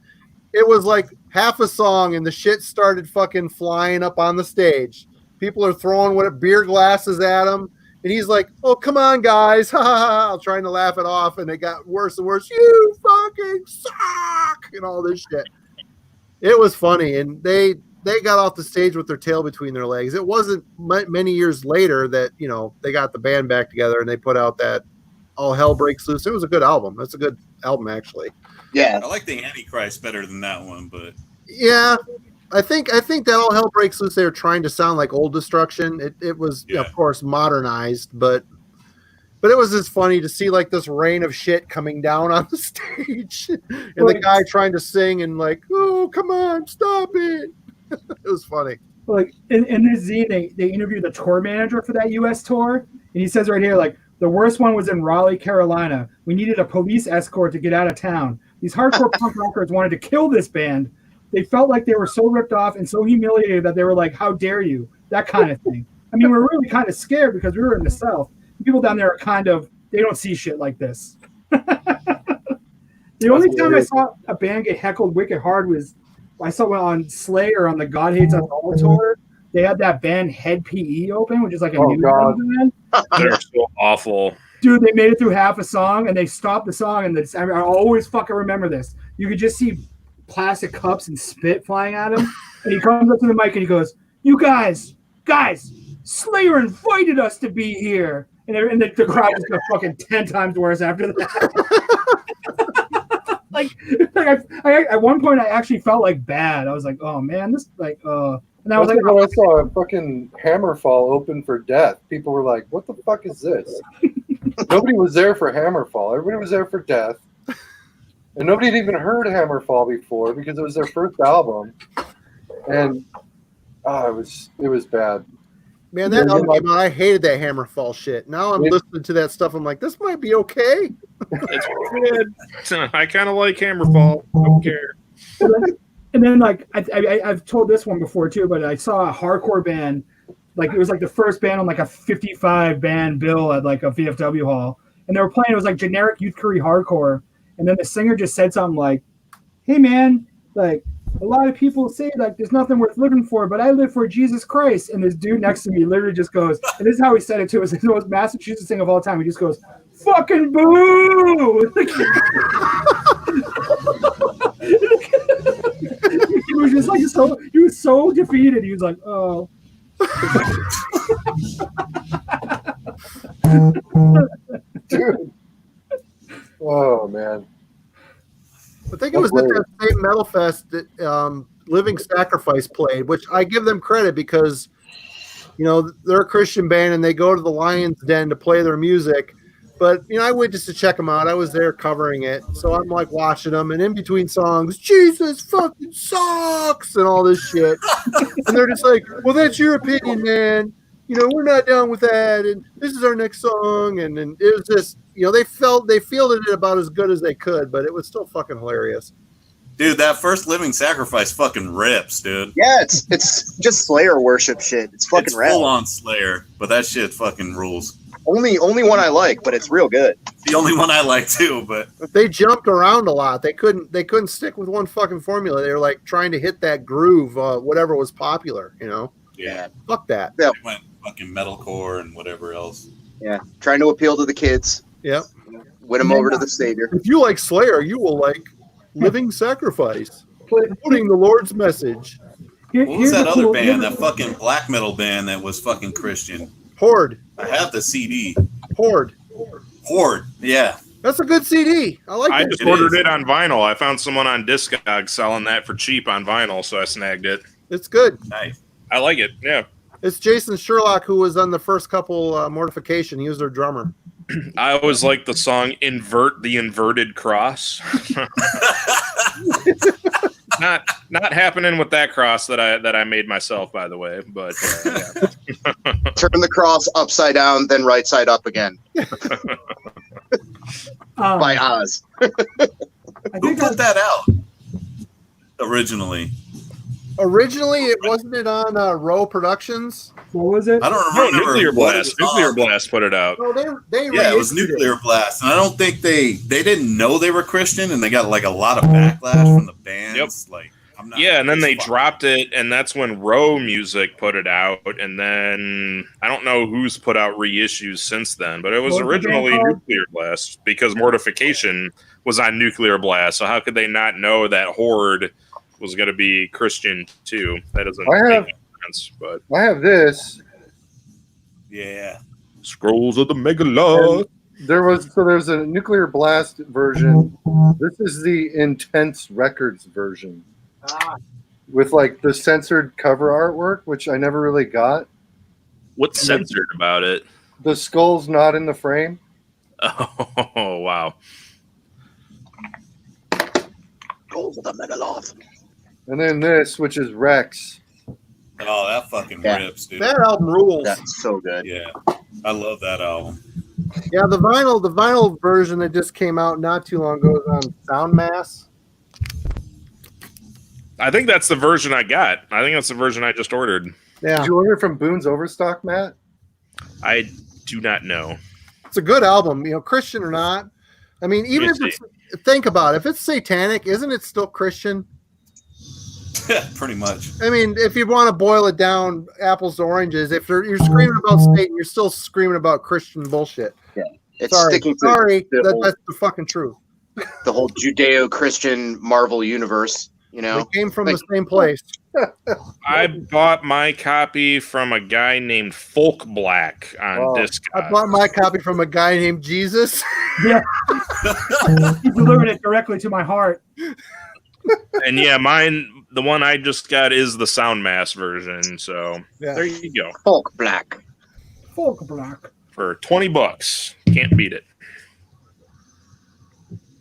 It was like half a song and the shit started fucking flying up on the stage. People are throwing beer glasses at him. And he's like, "Oh, come on, guys." Ha ha ha. Trying to laugh it off. And it got worse and worse. "You fucking suck." And all this shit. It was funny. And they got off the stage with their tail between their legs. It wasn't many years later that, they got the band back together and they put out that All Hell Breaks Loose. It was a good album. That's a good album, actually. Yeah. I like the Antichrist better than that one, but Yeah. I think that All Hell Breaks Loose, they were trying to sound like Old Destruction. It was, Yeah. of course, modernized, but it was just funny to see like this rain of shit coming down on the stage and the guy trying to sing and like, "Oh, come on, stop it." It was funny. Like in this zine, they interviewed the tour manager for that U.S. tour, and he says right here, like, "The worst one was in Raleigh, Carolina. We needed a police escort to get out of town. These hardcore punk rockers wanted to kill this band. They felt like they were so ripped off and so humiliated that they were like, 'How dare you?' That kind of thing. I mean, we're really kind of scared because we were in the South. People down there are they don't see shit like this." The only time I saw a band get heckled wicked hard was I saw one on Slayer on the God Hates Us All tour. They had that band Head PE open, which is like a new band. They're so awful. Dude, they made it through half a song and they stopped the song. And I always fucking remember this. You could just see plastic cups and spit flying at him. And he comes up to the mic and he goes, "You guys, Slayer invited us to be here." And the crowd just got fucking 10 times worse after that. like I at one point I actually felt like bad. I was like, "Oh man, this like and I was like, when I saw a fucking Hammerfall open for Death, people were like, "What the fuck is this?" Nobody was there for Hammerfall. Everybody was there for Death. And nobody had even heard Hammerfall before because it was their first album. And it was bad. Man, that album came out, I hated that Hammerfall shit. Now I'm listening to that stuff. I'm like, this might be okay. It's good. I kind of like Hammerfall. Don't care. And then, like, I've told this one before too, but I saw a hardcore band, like it was like the first band on like a 55 band bill at like a VFW hall, and they were playing. It was like generic Youth Curry hardcore, and then the singer just said something like, "Hey man, like a lot of people say like there's nothing worth living for, but I live for Jesus Christ." And this dude next to me literally just goes, and this is how he said it too. It's the most Massachusetts thing of all time. He just goes, "Fucking boo!" He was just like he was so defeated. He was like, "Oh." Dude. Oh man. I think it was at that same Metal Fest that Living Sacrifice played, which I give them credit because, they're a Christian band and they go to the Lion's Den to play their music. But I went just to check them out. I was there covering it, so I'm like watching them, and in between songs, Jesus fucking sucks and all this shit, and they're just like, "Well, that's your opinion, man. We're not down with that, and this is our next song." And it was just, they fielded it about as good as they could, but it was still fucking hilarious. Dude, that first Living Sacrifice fucking rips, dude. Yeah, it's just Slayer worship shit. It's fucking It's rad. full on Slayer, but that shit fucking rules. Only one I like, but it's real good. The only one I like too, but They jumped around a lot. They couldn't stick with one fucking formula. They were like trying to hit that groove, whatever was popular. yeah, Fuck that. they went fucking metalcore and whatever else. Yeah, trying to appeal to the kids, Yep. win them over to the Savior. If you like Slayer, you will like Living Sacrifice, putting the Lord's message. What was Here's that a other cool- band, that fucking black metal band that was fucking Christian? Horde. I have the CD. Horde. Horde, yeah. That's a good CD. I like I it. just It ordered is. it on vinyl. I found someone on Discog selling that for cheap on vinyl, so I snagged it. It's good. Nice. I like it. Yeah. It's Jason Sherlock who was on the first couple Mortification. He was their drummer. I always like the song "Invert the Inverted Cross." not happening with that cross that I made myself, by the way. But yeah. Turn the cross upside down, then right side up again by Oz. I Who think put that out originally? Originally, it wasn't it on Row Productions. what was it? I don't No, remember. Nuclear what it Blast. was Nuclear on. Blast put it out. No, they Yeah, it was reissued Nuclear Blast, and I don't think they didn't know they were Christian, and they got like a lot of backlash from the bands. Like, I'm not. Yeah, and then they fuck. dropped it, and that's when Row Music put it out, and then I don't know who's put out reissues since then, but it was What was the band originally called? Nuclear Blast because Mortification was on Nuclear Blast. So how could they not know that Horde was going to be Christian too? That doesn't I have- make sense. But I have this. Yeah. Scrolls of the Megaloth. There's a Nuclear Blast version. This is the Intense Records version with like the censored cover artwork, which I never really got. What's censored about it? The skull's not in the frame. Oh wow! Gold of the Megaloth. And then this, which is Rex. Oh, that fucking Yeah. rips, dude. That album rules. That's so good. Yeah, I love that album. Yeah, the vinyl version that just came out not too long ago is on Soundmass. I think that's the version I got. I think that's the version I just ordered. Yeah, Did you order from Boone's Overstock, Matt? I do not know. it's a good album. Christian or not. I mean, even if it's think about it, if it's satanic, isn't it still Christian? Pretty much. I mean, if you want to boil it down, apples to oranges. If you're screaming about Satan, you're still screaming about Christian bullshit. It's Sorry, sticking to sorry, the whole- that's the fucking truth. the whole Judeo-Christian Marvel universe. You They know, came from the same place. I bought my copy from a guy named Folk Black on Oh, Discog. I bought my copy from a guy named Jesus. Yeah. He delivered it directly to my heart. And yeah, mine, the one I just got is the Soundmass version. So Yeah. there you go. Folk Black. Folk Black. For $20. Can't beat it.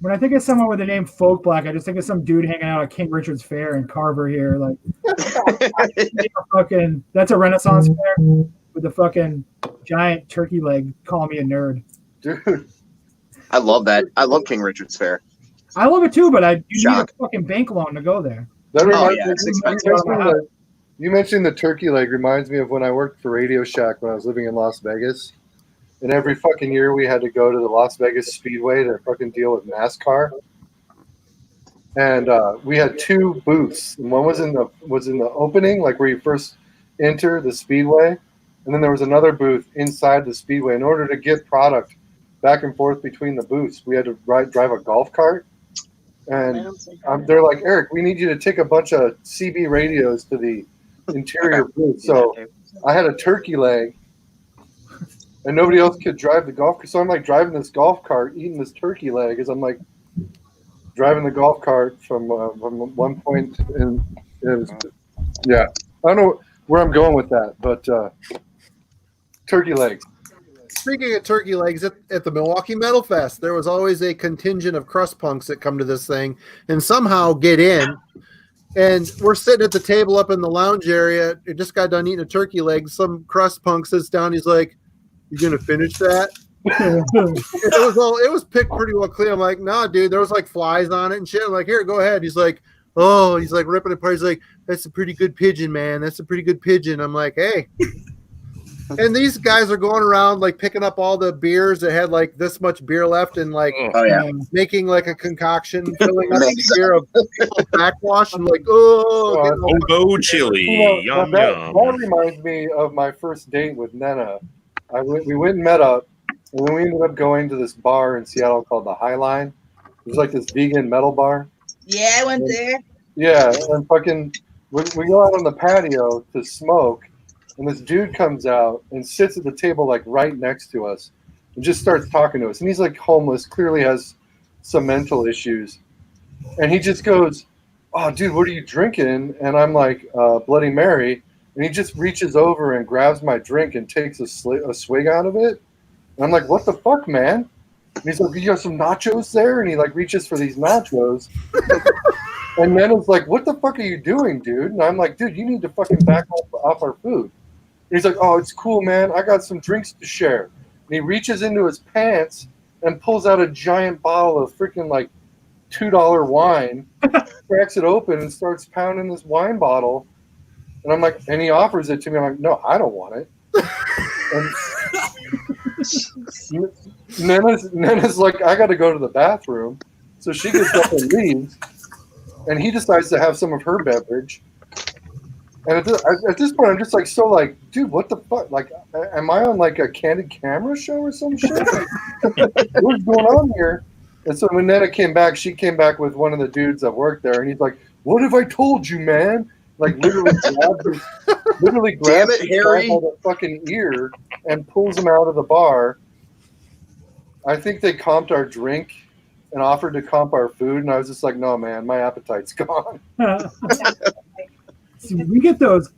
When I think of someone with the name Folk Black, I just think of some dude hanging out at King Richard's Fair in Carver here. Like, fucking, that's a Renaissance fair with a fucking giant turkey leg. Call me a nerd. Dude, I love that. I love King Richard's Fair. I love it too, but you need a Shock. fucking bank loan to go there. that reminds yeah, me. it's expensive. You mentioned the turkey leg reminds me of when I worked for Radio Shack when I was living in Las Vegas. And every fucking year we had to go to the Las Vegas Speedway to fucking deal with NASCAR. And we had two booths. And one was in the opening, like where you first enter the Speedway. And then there was another booth inside the Speedway. In order to get product back and forth between the booths, we had to drive a golf cart. And they're like, Eric, we need you to take a bunch of CB radios to the interior booth. So I had a turkey leg, and nobody else could drive the golf cart. So I'm like driving this golf cart, eating this turkey leg as I'm like driving the golf cart from one point. And yeah, I don't know where I'm going with that, but turkey legs. speaking of turkey legs, at the Milwaukee Metal Fest, there was always a contingent of crust punks that come to this thing and somehow get in. And we're sitting at the table up in the lounge area. It just got done eating a turkey leg. Some crust punk sits down. He's like, "You gonna finish that?" It was picked pretty well clean. I'm like, "Nah, dude." There was like flies on it and shit. I'm like, "Here, go ahead." He's like, "Oh," he's like ripping it apart. He's like, "That's a pretty good pigeon, man. That's a pretty good pigeon." I'm like, "Hey." And these guys are going around like picking up all the beers that had like this much beer left and like Oh yeah. making like a concoction, filling up the beer of backwash and like, oh, getting all Obo chili, You know, yum that yum. reminds me of my first date with Nena. We went and met up, and then we ended up going to this bar in Seattle called the High Line. It was like this vegan metal bar. Yeah, I went there. Yeah, and fucking, we go out on the patio to smoke, and this dude comes out and sits at the table like right next to us and just starts talking to us. And he's like homeless, clearly has some mental issues. And he just goes, "Oh, dude, what are you drinking?" And I'm like, Bloody Mary. And he just reaches over and grabs my drink and takes a swig out of it. And I'm like, "What the fuck, man?" And he's like, "You got some nachos there?" And he like reaches for these nachos. And then it's like, "What the fuck are you doing, dude?" And I'm like, "Dude, you need to fucking back off our food." And he's like, "Oh, it's cool, man. I got some drinks to share." And he reaches into his pants and pulls out a giant bottle of freaking like $2 wine, cracks it open and starts pounding this wine bottle. And I'm like, and he offers it to me. I'm like, "No, I don't want it." And Nena's like, "I got to go to the bathroom." So she gets up and leaves. And he decides to have some of her beverage. And at this point, I'm just like, so like, dude, what the fuck? Like, am I on like a candid camera show or some shit? What's going on here? And so when Nena came back, she came back with one of the dudes that worked there. And he's like, "What have I told you, man?" Like literally grabs Damn it, his Harry. guy by the fucking ear and pulls him out of the bar. I think they comped our drink and offered to comp our food, and I was just like, "No, man, my appetite's gone." See, we get those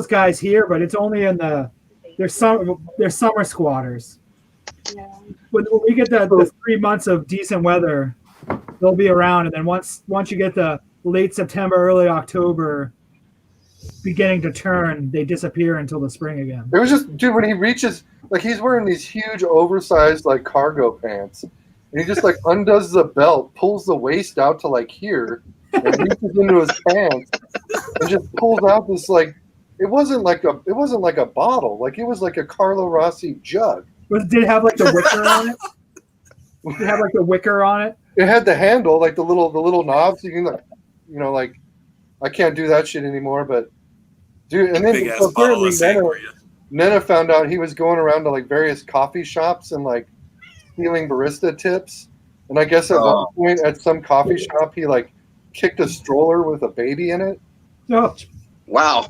guys here, but it's only in they're summer squatters. Yeah. When we get the 3 months of decent weather, they'll be around, and then once you get the late September, early October beginning to turn, they disappear until the spring again. It was just, dude, when he reaches, like he's wearing these huge, oversized like cargo pants, and he just like undoes the belt, pulls the waist out to like here, and reaches into his pants, and just pulls out this like, it wasn't like a bottle, like it was like a Carlo Rossi jug. Did it have like the wicker on it? Did it have like the wicker on it? It had the handle, like the little knobs. You can, like, you know, like I can't do that shit anymore. But dude, and then Big ass so bottle apparently of sangria. Nena found out he was going around to like various coffee shops and like stealing barista tips. And I guess at one point at some coffee shop, he like kicked a stroller with a baby in it. So Wow,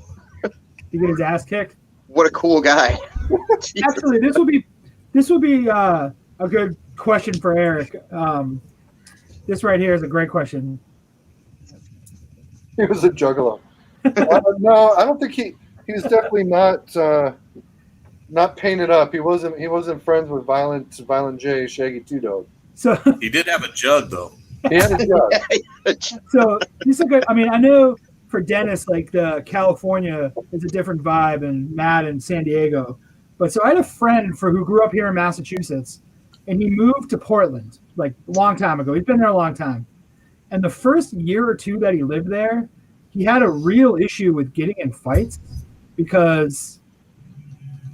he get his ass kicked. what a cool guy. Actually, this would be a good question for Eric. This right here is a great question. He was a juggalo. No, I don't think he was definitely not painted up. He wasn't friends with Violent J, Shaggy Two Dog. So He did have a jug though. He had a jug. So this is a good. I mean, I know for Dennis, like the California is a different vibe, and Matt in San Diego. But so I had a friend who grew up here in Massachusetts, and he moved to Portland like a long time ago. He's been there a long time, and the first year or two that he lived there, he had a real issue with getting in fights because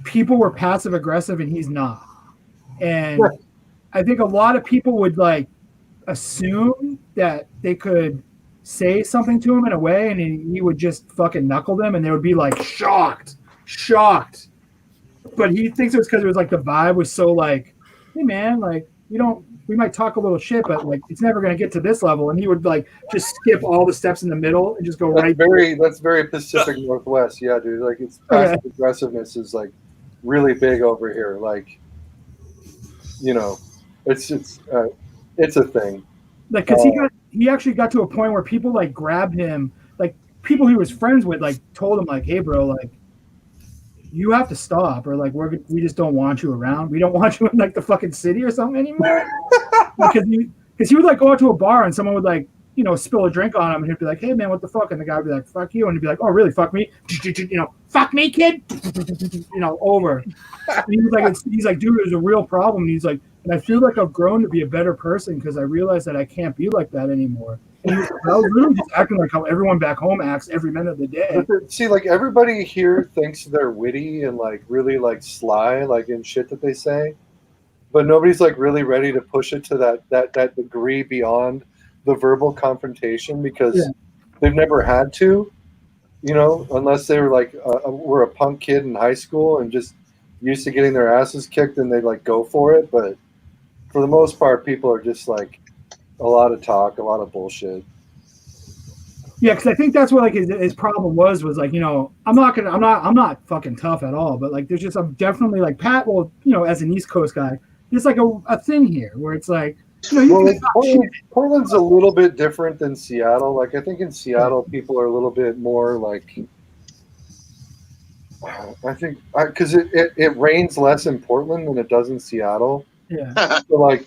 people were passive aggressive and he's not. And I think a lot of people would like assume that they could say something to him in a way and he would just fucking knuckle them and they would be like shocked. But he thinks it was because it was like the vibe was so like, hey man, like we might talk a little shit, but like it's never gonna get to this level. And he would like just skip all the steps in the middle and just go right. That's very Pacific Northwest, yeah, dude. Like it's passive aggressiveness is like really big over here. Like, you know, it's a thing. Like, cause he actually got to a point where people like grabbed him, like people he was friends with, like told him like, hey bro, like you have to stop, or like we just don't want you around. We don't want you in like the fucking city or something anymore. Because he would like go out to a bar and someone would like, you know, spill a drink on him, and he'd be like, "Hey man, what the fuck?" And the guy would be like, "Fuck you," and he'd be like, "Oh really? Fuck me?" You know, "Fuck me, kid." You know, over. And he's like, "Dude, there's a real problem." And he's like, "And I feel like I've grown to be a better person because I realized that I can't be like that anymore." And he was, I was literally just acting like how everyone back home acts every minute of the day. See, like everybody here thinks they're witty and like really like sly, like in shit that they say, but nobody's like really ready to push it to that degree beyond the verbal confrontation because they've never had to, you know, unless they were like were a punk kid in high school and just used to getting their asses kicked and they like go for it. But for the most part, people are just like a lot of talk, a lot of bullshit. Yeah, because I think that's what like his problem was like, you know, I'm not fucking tough at all, but like there's just I'm definitely like Pat. Well, you know, as an East Coast guy, there's like a thing here where it's like, you know, you can Portland's a little bit different than Seattle. Like I think in Seattle, people are a little bit more like. I think because it rains less in Portland than it does in Seattle. Yeah. So like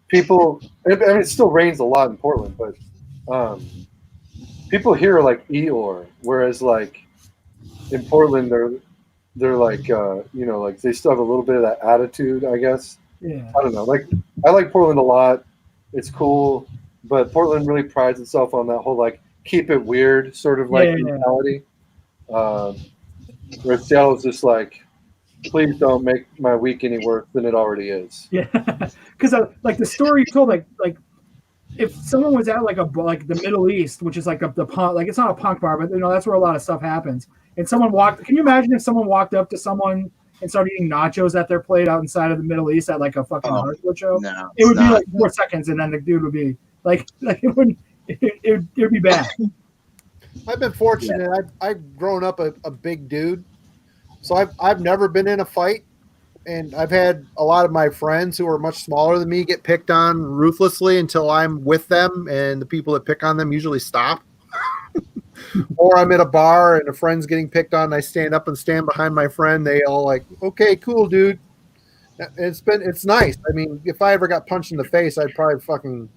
people, I mean, it still rains a lot in Portland, but people here are like Eeyore, whereas like in Portland they're like you know, like they still have a little bit of that attitude, I guess. Yeah. I don't know. Like I like Portland a lot. It's cool, but Portland really prides itself on that whole like keep it weird sort of like mentality. Where Seattle's just like, please don't make my week any worse than it already is. Yeah, because like the story you told, like if someone was at like the Middle East, which is like the punk, like it's not a punk bar, but you know that's where a lot of stuff happens. And someone can you imagine if someone walked up to someone and started eating nachos at their plate out inside of the Middle East at like a fucking hardcore show? No, it would be like 4 seconds, and then the dude would be like it would be bad. I've been fortunate. I've grown up a big dude, so I've never been in a fight, and I've had a lot of my friends who are much smaller than me get picked on ruthlessly until I'm with them, and the people that pick on them usually stop. Or I'm at a bar and a friend's getting picked on, and I stand up and stand behind my friend. They all like, "Okay, cool, dude." It's nice. I mean, if I ever got punched in the face, I'd probably fucking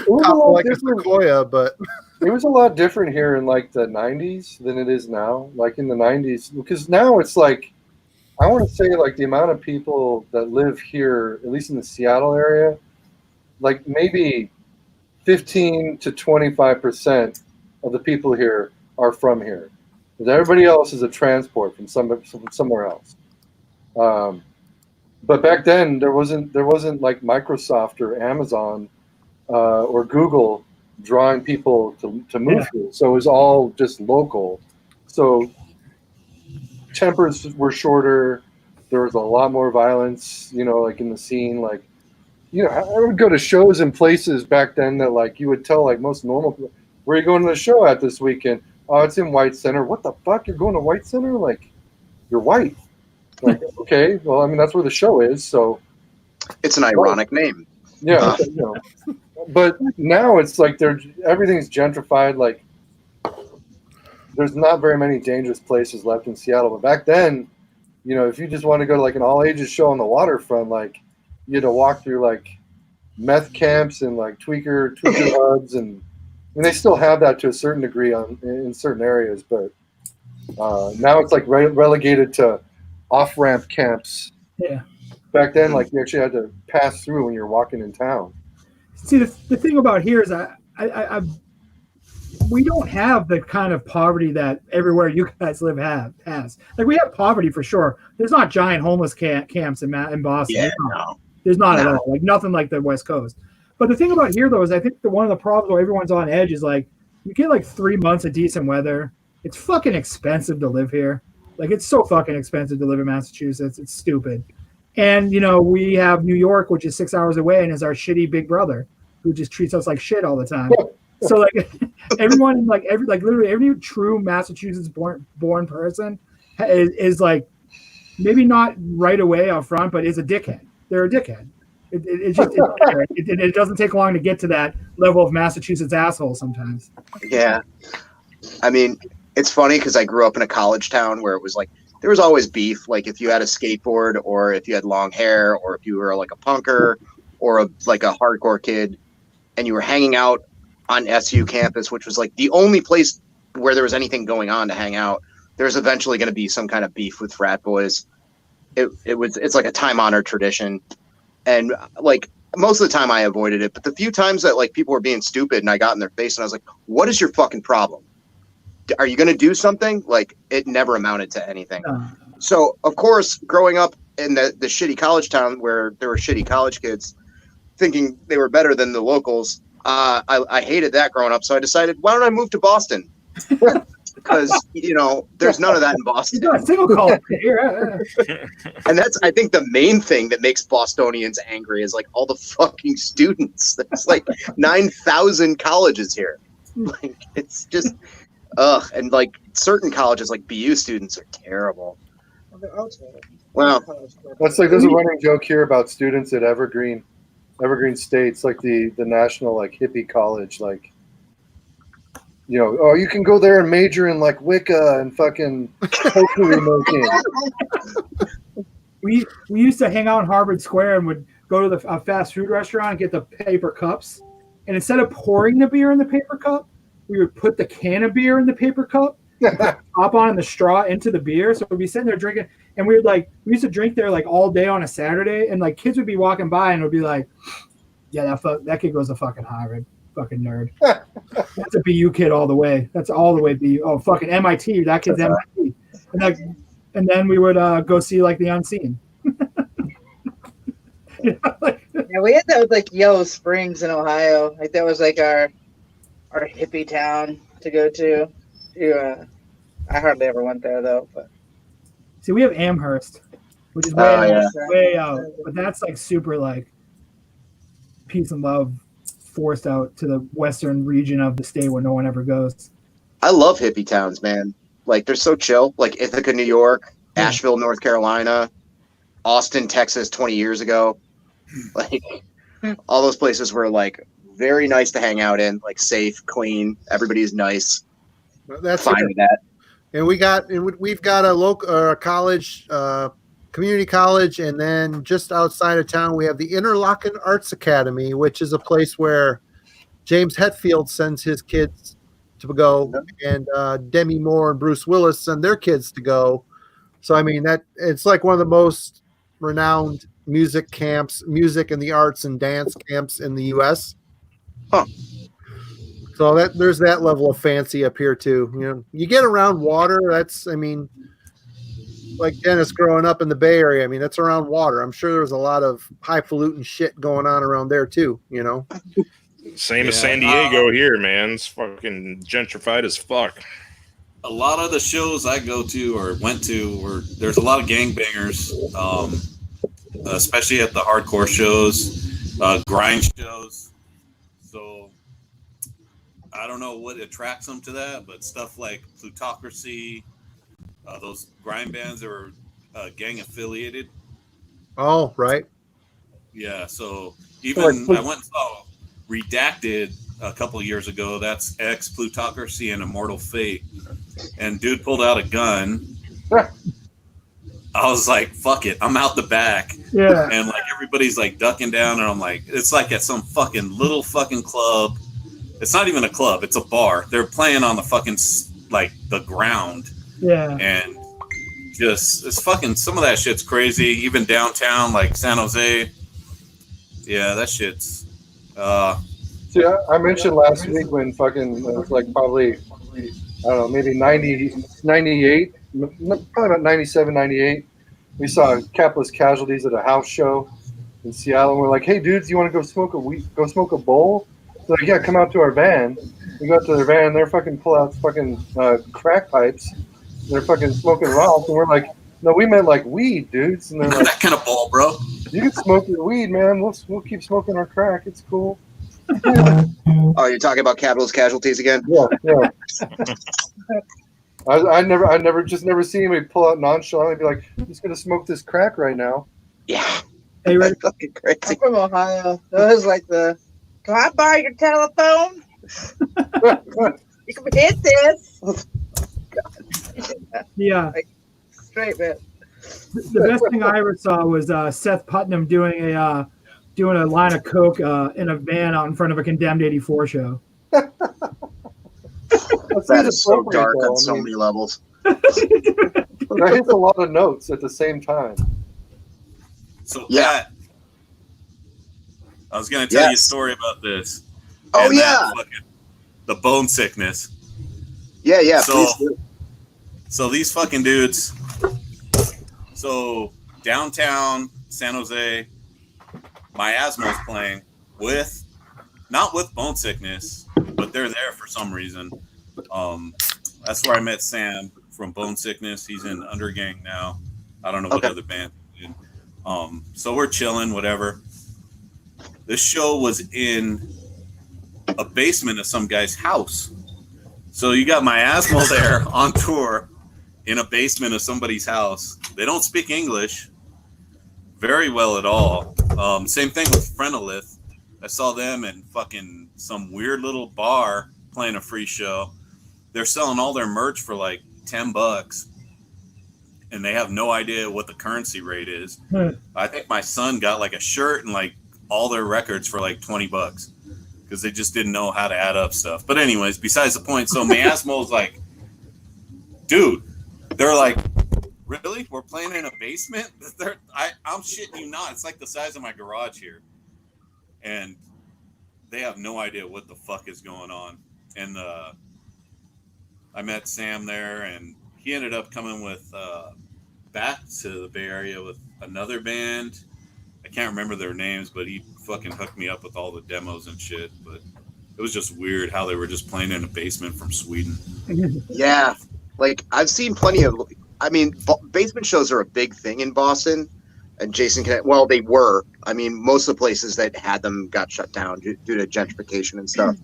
topple like a sequoia, but. It was a lot different here in like the 90s than it is now. Like in the 90s, because now it's like, I want to say like the amount of people that live here, at least in the Seattle area, like maybe 15 to 25% of the people here are from here. Because everybody else is a transport from somewhere else. But back then there wasn't like Microsoft or Amazon or Google drawing people to move here. So it was all just local. So tempers were shorter. There was a lot more violence, you know, like in the scene. Like, you know, I would go to shows in places back then that like you would tell like most normal people, where are you going to the show at this weekend? Oh, it's in White Center. What the fuck? You're going to White Center? Like, you're white. Like, okay, well, I mean, that's where the show is. So it's an ironic name. Yeah, you know. But now it's like everything's gentrified. Like, there's not very many dangerous places left in Seattle. But back then, you know, if you just want to go to like an all ages show on the waterfront, like you had to walk through like meth camps and like tweaker hubs, and they still have that to a certain degree in certain areas. But now it's like relegated to off ramp camps. Yeah. Back then, like you actually had to pass through when you're walking in town. See, the thing about here is we don't have the kind of poverty that everywhere you guys live has. Like, we have poverty for sure. There's not giant homeless camps in Boston. Yeah, There's not at all. Like, nothing like the West Coast. But the thing about here, though, is I think one of the problems where everyone's on edge is, like, you get, like, 3 months of decent weather. It's fucking expensive to live here. Like, it's so fucking expensive to live in Massachusetts. It's stupid. And, you know, we have New York, which is 6 hours away, and is our shitty big brother who just treats us like shit all the time. So, like, everyone, like, literally every true Massachusetts born person is like, maybe not right away out front, but is a dickhead. They're a dickhead. It doesn't take long to get to that level of Massachusetts asshole sometimes. Yeah. I mean, it's funny because I grew up in a college town where it was like there was always beef. Like if you had a skateboard, or if you had long hair, or if you were like a punker, or like a hardcore kid, and you were hanging out on SU campus, which was like the only place where there was anything going on to hang out. There's eventually going to be some kind of beef with frat boys. It's like a time honored tradition, and like most of the time I avoided it. But the few times that like people were being stupid and I got in their face and I was like, "What is your fucking problem? Are you going to do something?" Like it never amounted to anything. So of course, growing up in the shitty college town where there were shitty college kids thinking they were better than the locals, I hated that growing up. So I decided, why don't I move to Boston? Because there's none of that in Boston. You got a single college here. And that's, I think, the main thing that makes Bostonians angry is like all the fucking students. There's like 9,000 colleges here. Like it's just, and like certain colleges, like BU students are terrible. Well, That's like there's a running joke here about students at Evergreen State's like the national like hippie college, like you can go there and major in like Wicca and fucking pottery making. We used to hang out in Harvard Square and would go to a fast food restaurant and get the paper cups. And instead of pouring the beer in the paper cup, we would put the can of beer in the paper cup, hop on the straw into the beer. So we'd be sitting there drinking, and we used to drink there like all day on a Saturday, and like kids would be walking by and would be like, "Yeah, that kid goes to fucking Harvard, fucking nerd. That's a BU kid all the way. That's all the way BU. Oh, fucking MIT. That kid's MIT." And then we would go see like the Unseen. Yeah, we had that with like Yellow Springs in Ohio. Like that was like our hippie town to go to. I hardly ever went there though. But See, we have Amherst, which is way out, but that's like super like peace and love forced out to the western region of the state where no one ever goes. I love hippie towns, man. Like they're so chill. Like Ithaca, New York, Asheville, North Carolina, Austin, Texas 20 years ago. Like all those places were like very nice to hang out in, like safe, clean, everybody's nice. That's Fine with that. And we've got a local college, community college, and then just outside of town we have the Interlochen Arts Academy, which is a place where James Hetfield sends his kids to go, and Demi Moore and Bruce Willis send their kids to go. So I mean that it's like one of the most renowned music and the arts and dance camps in the U.S. Huh. So there's that level of fancy up here too. You get around water. That's, I mean, like Dennis growing up in the Bay Area. I mean, that's around water. I'm sure there was a lot of highfalutin shit going on around there too. Same as San Diego here, man. It's fucking gentrified as fuck. A lot of the shows I go to or went to, there's a lot of gangbangers, especially at the hardcore shows, grind shows. So I don't know what attracts them to that, but stuff like Plutocracy, those grind bands that were gang affiliated. Oh, right. Yeah, so even I went and saw Redacted a couple of years ago. That's ex Plutocracy and Immortal Fate. And dude pulled out a gun. I was like, fuck it, I'm out the back. Yeah. And like everybody's like ducking down, and I'm like, it's like at some fucking little fucking club. It's not even a club, it's a bar. They're playing on the fucking like the ground. Yeah. And just it's fucking, some of that shit's crazy. Even downtown like San Jose. Yeah, that shit's See, I mentioned last week when fucking it was like probably, I don't know, maybe 98, probably about 97, 98. We saw Capitalist Casualties at a house show in Seattle. And we're like, hey, dudes, you want to go smoke a bowl? They're like, yeah, come out to our van. We go out to their van, and they're fucking pull out fucking crack pipes. They're fucking smoking Ralph. And we're like, no, we meant like weed, dudes. And they're like, that kind of ball, bro. you can smoke your weed, man. We'll keep smoking our crack. It's cool. Oh, you're talking about Capitalist Casualties again? Yeah. I never seen anybody pull out nonchalantly and be like, I'm just gonna smoke this crack right now. Yeah. Hey, That's fucking crazy. I'm from Ohio. That was like can I borrow your telephone? You can hit this. Yeah. Straight, man. The best thing I ever saw was Seth Putnam doing a line of coke in a van out in front of a Condemned 84 show. That That is so dark on so many levels. That hits a lot of notes at the same time. So Yeah. Pat, I was going to tell you a Yes. story about this. Oh, And that yeah. the bone sickness. Yeah, So- please do. So these fucking dudes. So downtown San Jose, Miasma's playing with, not with bone sickness, but they're there for some reason. That's where I met Sam from Bone Sickness. He's in Undergang now. I don't know what Okay. other band he did. So we're chilling, whatever. This show was in a basement of some guy's house. So you got Miasma there on tour in a basement of somebody's house. They don't speak English very well at all. Same thing with Phrenolith. I saw them in fucking some weird little bar playing a free show. They're selling all their merch for like $10, and they have no idea what the currency rate is. I think my son got like a shirt and like all their records for like $20 because they just didn't know how to add up stuff. But anyways, besides the point. So Miasma was like, dude, they're like, really? We're playing in a basement? I'm shitting you not. It's like the size of my garage here. And they have no idea what the fuck is going on. And I met Sam there, and he ended up coming with back to the Bay Area with another band. I can't remember their names, but he fucking hooked me up with all the demos and shit. But it was just weird how they were just playing in a basement from Sweden. Yeah, like I've seen plenty of. I mean, basement shows are a big thing in Boston, and Jason can. Well, they were. I mean, most of the places that had them got shut down due to gentrification and stuff.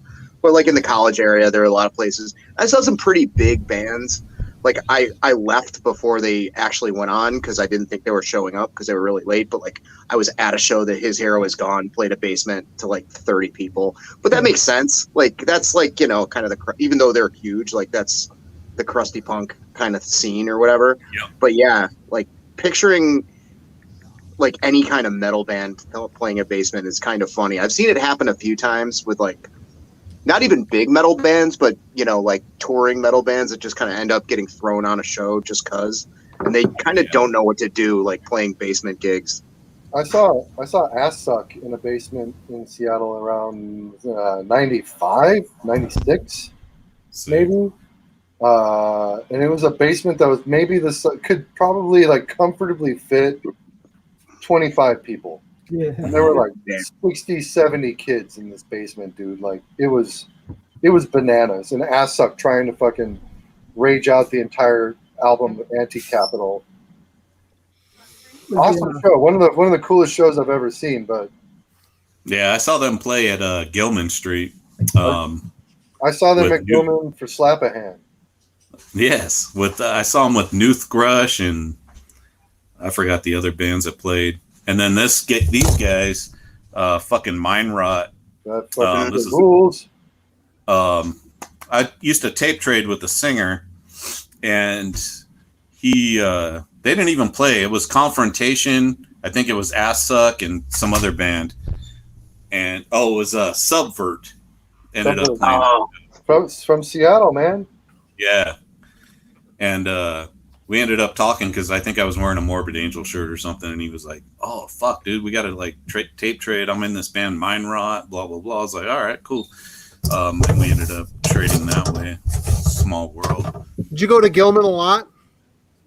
But like in the college area, there are a lot of places. I saw some pretty big bands. Like I left before they actually went on because I didn't think they were showing up because they were really late. But like I was at a show that His Hero Is Gone played a basement to like 30 people. But that makes sense. Like that's like, you know, kind of even though they're huge, like that's the crusty punk kind of scene or whatever. Yeah. But yeah, like picturing like any kind of metal band playing a basement is kind of funny. I've seen it happen a few times with like not even big metal bands, but you know, like touring metal bands that just kind of end up getting thrown on a show just cause, and they kind of don't know what to do, like playing basement gigs. I saw Ass Suck in a basement in Seattle around 95, 96, maybe. And it was a basement that was maybe could probably like comfortably fit 25 people. Yeah. And there were like 60, 70 kids in this basement, dude. Like it was bananas. And Ass Suck trying to fucking rage out the entire album of Anti-Capital. Awesome show. One of the coolest shows I've ever seen. But yeah, I saw them play at Gilman Street. I saw them at Gilman for Slap a Hand. Yes, with I saw them with Nuth Grush and I forgot the other bands that played. And then these guys, fucking Mind Rot. That fucking This is- rules. I used to tape trade with the singer, and he they didn't even play. It was Confrontation. I think it was Ass Suck and some other band. And it was Subvert. Ended up playing. From Seattle, man. Yeah. And we ended up talking because I think I was wearing a Morbid Angel shirt or something, and he was like, "Oh fuck, dude, we got to like tape trade. I'm in this band Mind Rot, blah blah blah." I was like, "All right, cool." And we ended up trading that way. Small world. Did you go to Gilman a lot?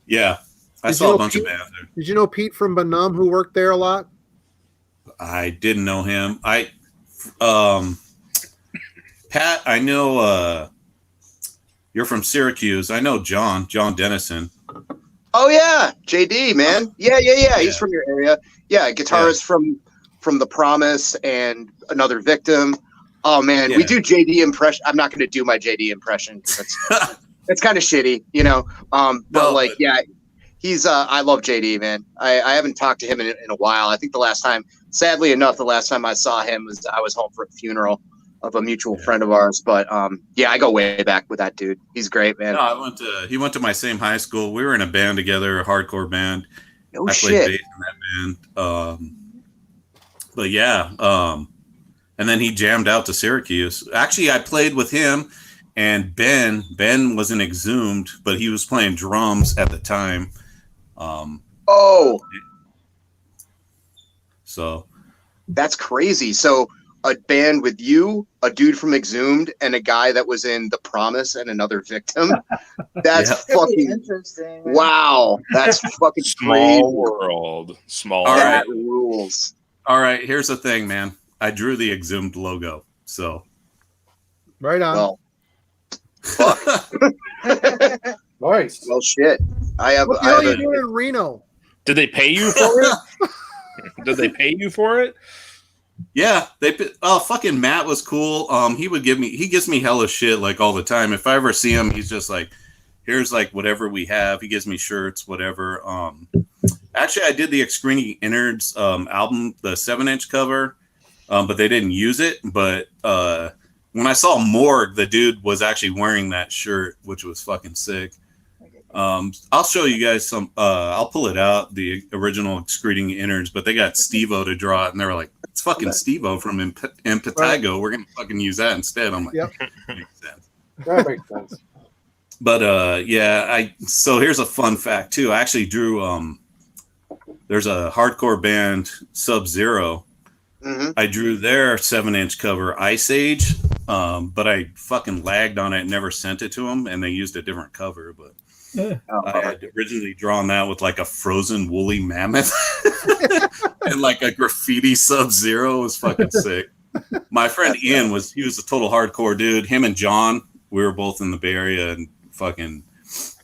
Yeah, I Did saw you know a bunch Pete? of bands there. Did you know Pete from Benum who worked there a lot? I didn't know him. Pat, I know you're from Syracuse. I know John Dennison. Oh yeah, JD, man. Yeah. Yeah. He's from your area. Yeah, guitarist from The Promise and Another Victim. Oh man, we Yeah. do JD impression. I'm not going to do my JD impression because it's kind of shitty, you know. But yeah, he's. I love JD, man. I haven't talked to him in a while. I think the last time, sadly enough, I saw him was I was home for a funeral. of a mutual friend of ours. But yeah, I go way back with that dude. He's great, man. No, he went to my same high school. We were in a band together, a hardcore band. No I shit. played bass in that band. But yeah, and then he jammed out to Syracuse. Actually, I played with him and Ben. Ben was in Exhumed, but he was playing drums at the time. Oh, So that's crazy. So a band with you, a dude from Exhumed, and a guy that was in The Promise and Another Victim. That's Yeah. fucking interesting. Man. wow. That's fucking Small crazy. world. Small. All world. That rules. all right, here's the thing, man. I drew the Exhumed logo. So Right on. Well, Nice. well, shit. I have. What the I hell have are you a, doing in Reno? Did they pay you for it? Did they pay you for it? yeah, fucking Matt was cool. He gives me hella shit like all the time. If I ever see him, he's just like, here's like whatever we have. He gives me shirts, whatever. Actually, I did the Excreting Innards album, the 7-inch cover, but they didn't use it. But when I saw Morg, the dude was actually wearing that shirt, which was fucking sick. I'll show you guys some. I'll pull it out, the original Excreting Innards, but they got Steve-O to draw it, and they were like, "It's fucking Steve-O from Impetigo. We're gonna fucking use that instead." I'm like, Yep. Makes sense. That makes sense. But yeah, so here's a fun fact too. I actually drew there's a hardcore band, Sub-Zero. Mhm. I drew their 7-inch cover, Ice Age, but I fucking lagged on it and never sent it to them, and they used a different cover. But I had originally drawn that with like a frozen woolly mammoth and like a graffiti Sub-Zero. It was fucking sick. My friend Ian he was a total hardcore dude. Him and John, we were both in the Bay Area, and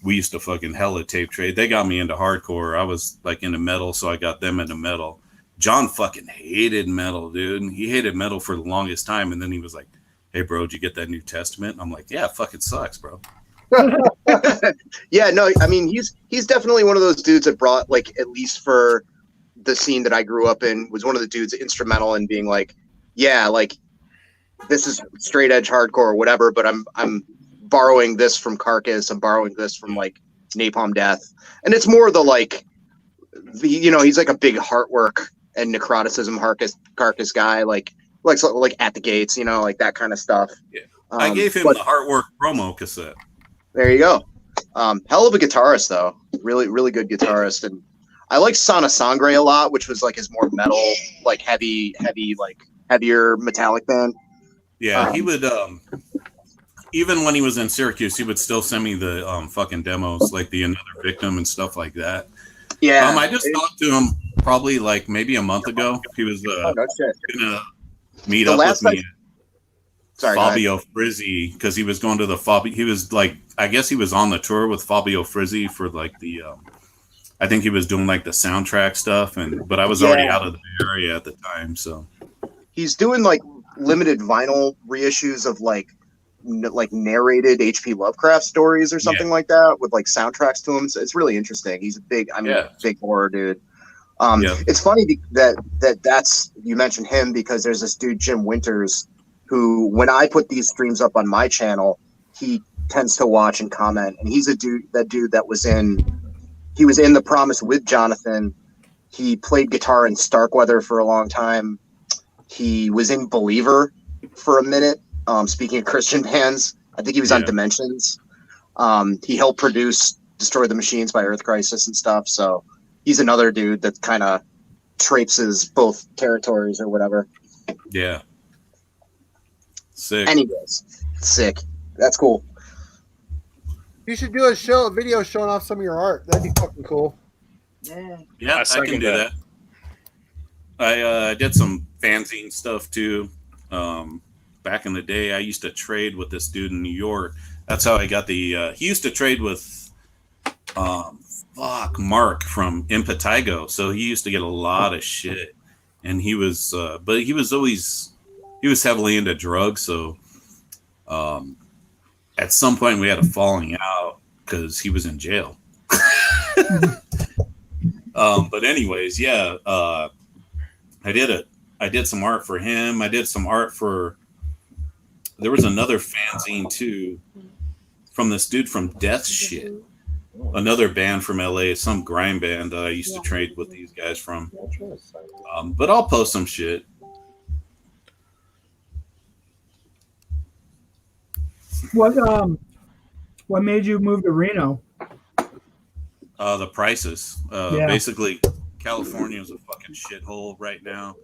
we used to fucking hella tape trade. They got me into hardcore. I was like into metal, so I got them into metal. John fucking hated metal, dude. And he hated metal for the longest time. And then he was like, "Hey, bro, did you get that New Testament?" I'm like, "Yeah, it fucking sucks, bro." Yeah, no, I mean he's definitely one of those dudes that brought, like, at least for the scene that I grew up in, was one of the dudes instrumental in being like, yeah, like, this is straight edge hardcore or whatever, but I'm borrowing this from Carcass, I'm borrowing this from like Napalm Death, and it's more the like he's like a big Heartwork and Necroticism Carcass guy, like At the Gates, like that kind of stuff. Yeah. I gave him but the Heartwork promo cassette. there you go. Hell of a guitarist though, really really good guitarist, and I like Sana Sangre a lot, which was like his more metal, like heavy like heavier metallic band. Yeah, he would even when he was in Syracuse, he would still send me the fucking demos, like the Another Victim and stuff like that. Yeah, I just talked to him probably like maybe a month ago. He was oh, no shit. gonna meet The up last with me. Sorry, go ahead. Fabio Frizzi, because he was going to the he was like, I guess he was on the tour with Fabio Frizzi for like the I think he was doing like the soundtrack stuff, but I was already out of the Bay Area at the time, so He's doing like limited vinyl reissues of like narrated H.P. Lovecraft stories or something like that, with like soundtracks to them. So it's really interesting. He's a big horror dude. It's funny that's you mentioned him, because there's this dude Jim Winters who, when I put these streams up on my channel, he tends to watch and comment, and he's that was in The Promise with Jonathan. He played guitar in Starkweather for a long time. He was in Believer for a minute. Speaking of Christian bands, I think he was on Dimensions. He helped produce Destroy the Machines by Earth Crisis and stuff. So he's another dude that kind of traipses both territories or whatever. yeah, sick. Anyways, sick. That's cool. You should do a video showing off some of your art. That'd be fucking cool. Yeah. Yeah, I second can do that. I did some fanzine stuff too. Back in the day, I used to trade with this dude in New York. That's how I got the. He used to trade with, Mark from Impetigo. So he used to get a lot of shit, and he was, but he was heavily into drugs. So, at some point we had a falling out because he was in jail. But anyways, I did some art for him. I did some art for there was another fanzine too from this dude from Death Shit. Another band from LA, some grime band that I used to trade with these guys from. But I'll post some shit. What made you move to Reno? The prices. Yeah. Basically, California is a fucking shithole right now.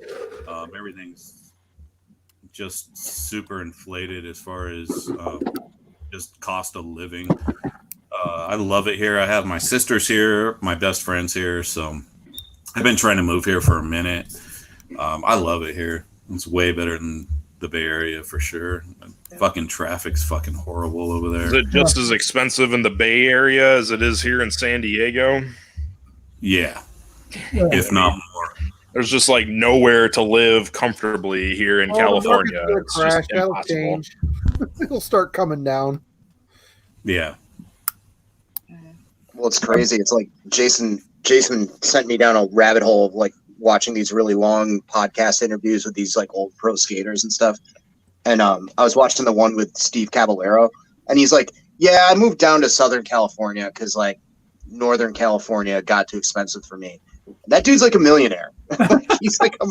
Everything's just super inflated as far as just cost of living. I love it here. I have my sisters here, my best friends here, so I've been trying to move here for a minute. I love it here. It's way better than the Bay Area for sure. Fucking traffic's fucking horrible over there. Is it just as expensive in the Bay Area as it is here in San Diego? Yeah, if not more. There's just like nowhere to live comfortably here in California. The It's market's just gonna crash. That'll impossible. change. It'll start coming down. Yeah. Well, it's crazy. It's like Jason sent me down a rabbit hole of like watching these really long podcast interviews with these like old pro skaters and stuff. And I was watching the one with Steve Caballero, and he's like, "Yeah, I moved down to Southern California because like Northern California got too expensive for me." That dude's like a millionaire. He's like a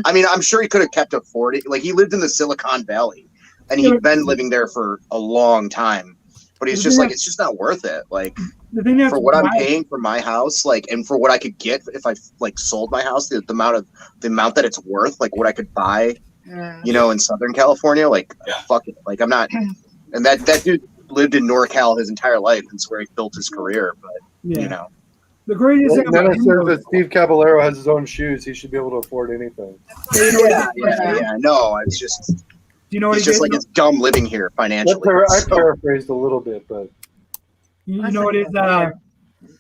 I mean, I'm sure he could have kept affording. Like he lived in the Silicon Valley, and he'd been living there for a long time. But he's just like, it's just not worth it. Like The thing that's for what I'm wild- paying for my house, like, and for what I could get if I like sold my house, the amount that it's worth, like what I could buy, you know, in Southern California, like, fuck it. Like I'm not, and that dude lived in NorCal his entire life, and it's where he built his career. But Yeah. you know, The greatest thing Then about it him says was- that Steve Caballero has his own shoes. He should be able to afford anything. yeah. No, it's just, Do you know what it's he just did? like it's dumb living here financially. I So- paraphrased a little bit, but You know what his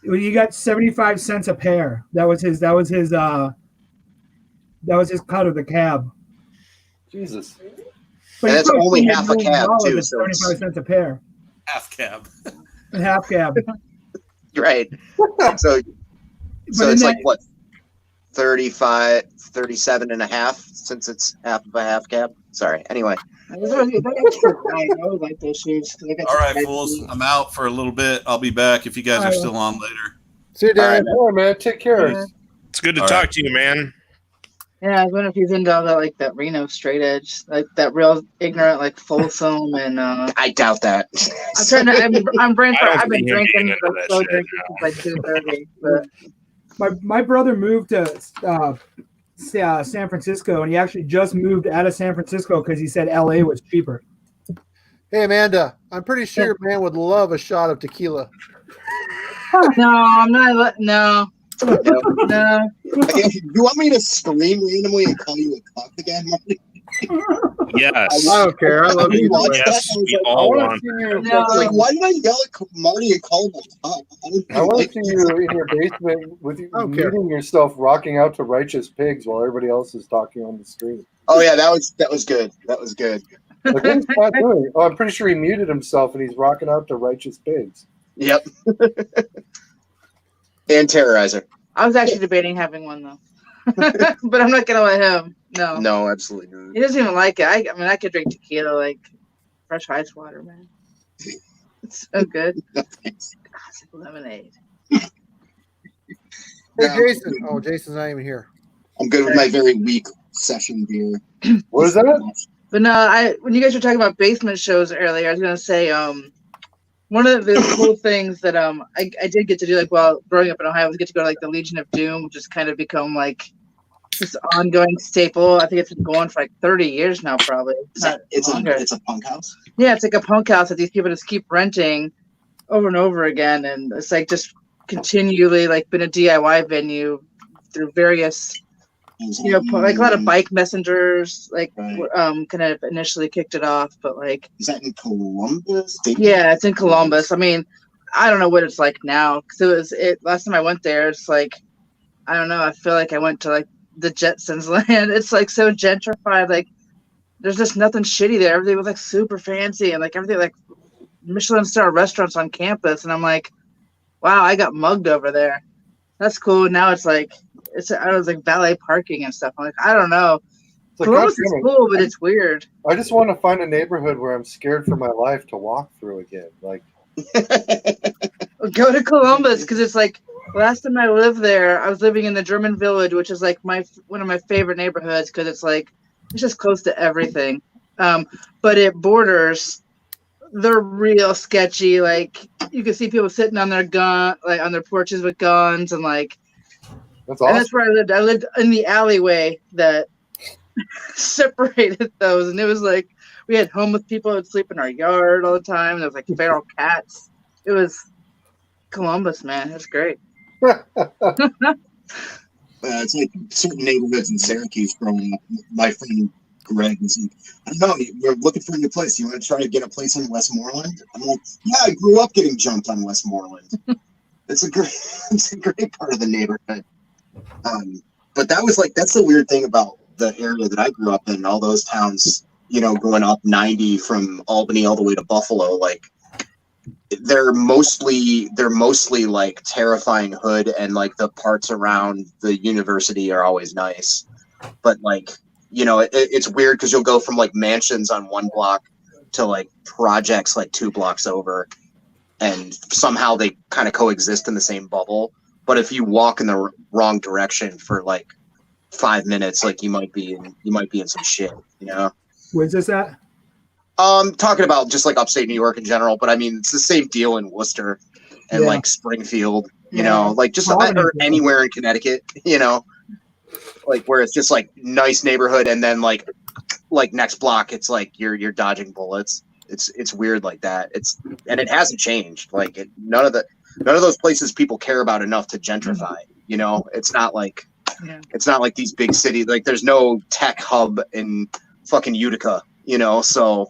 you got 75 cents a pair. That was his cut of the cab. Jesus. But And he it's probably only made half a cab, $1 too, at so it's- 75 cents a pair. Half cab. A half cab. right. So in it's that- like what, 35, 37 and a half, since it's half of a half cab. Sorry. Anyway. I would like those shoes. All right, fools. I'm out for a little bit. I'll be back if you guys are still on later. See you, Dan. All right, man. Take care. Yeah. It's good to All talk right. to you, man. Yeah, I was wondering if he's into all that, like that Reno straight edge, like that real ignorant, like Folsom, and I doubt that. I'm trying to. I'm brain. I don't I've been see him drinking, getting into but that slow shit, drinking since like 2:30. But My brother moved to San Francisco, and he actually just moved out of San Francisco because he said LA was cheaper. Hey, Amanda, I'm pretty sure your man would love a shot of tequila. no, I'm not. No, no. You want me to scream randomly and call you a cock again, Marty? Yes. I don't care. I love you. Watch either way. Yes, that. we I all want want. to see you. No. Like, why did I yell at Marty and call him a cock? I want to see you in your basement with you I don't care. muting yourself, rocking out to Righteous Pigs while everybody else is talking on the stream. Oh yeah, that was good. That was good. Like, what is Pat doing? Oh, I'm pretty sure he muted himself and he's rocking out to Righteous Pigs. Yep. And Terrorizer. I was actually debating having one though, but I'm not gonna let him. No, No, absolutely not. he doesn't even like it. I mean, I could drink tequila like fresh ice water, man. It's so good. It's like lemonade. Hey, No, Jason. Oh, Jason's not even here. I'm good with my very weak session beer. What is that? But no, when you guys were talking about basement shows earlier, I was gonna say one of the cool things that I did get to do like while growing up in Ohio was get to go to like the Legion of Doom, which has kind of become like this ongoing staple. I think it's been going for like 30 years now, probably. It's longer. a punk house. Yeah, it's like a punk house that these people just keep renting over and over again, and it's like just continually like been a DIY venue through various, you know, like a lot of bike messengers, like Right. kind of initially kicked it off, but like Is that in Columbus? yeah, it's in Columbus. I mean, I don't know what it's like now because last time I went there, it's like I don't know. I feel like I went to like the Jetsons land. It's like so gentrified. Like there's just nothing shitty there. Everything was like super fancy and like everything like Michelin star restaurants on campus. And I'm like, wow, I got mugged over there. That's cool. Now it's like I was like valet parking and stuff. I'm like, I don't know. like, Columbus God is damn it. cool, but it's weird. I just want to find a neighborhood where I'm scared for my life to walk through again. Like, Go to Columbus because it's like last time I lived there, I was living in the German Village, which is like one of my favorite neighborhoods because it's like it's just close to everything. But it borders. They're real sketchy. Like you can see people sitting on their on their porches with guns, and like, that's and awesome. that's where I lived. I lived in the alleyway that separated those, and it was like we had homeless people that would sleep in our yard all the time. There was like feral cats. It was Columbus, man. It was great. It's like certain neighborhoods in Syracuse growing up. My friend Greg was like, I don't know, we're looking for a new place. You want to try to get a place in Westmoreland? I'm like, yeah, I grew up getting jumped on Westmoreland. It's a great part of the neighborhood. But that's the weird thing about the area that I grew up in. All those towns, going up 90 from Albany all the way to Buffalo, like they're mostly like terrifying hood, and like the parts around the university are always nice, but like it's weird because you'll go from like mansions on one block to like projects like 2 blocks over, and somehow they kind of coexist in the same bubble. But if you walk in the wrong direction for like 5 minutes, like you might be in some shit. Where's this at? Talking about just like upstate New York in general, but I mean it's the same deal in Worcester and like Springfield, like just or anywhere in Connecticut, like where it's just like nice neighborhood, and then like next block it's like you're dodging bullets. It's weird like that. And it hasn't changed. Like none of those places people care about enough to gentrify. It's not like these big cities. Like there's no tech hub in fucking Utica. So.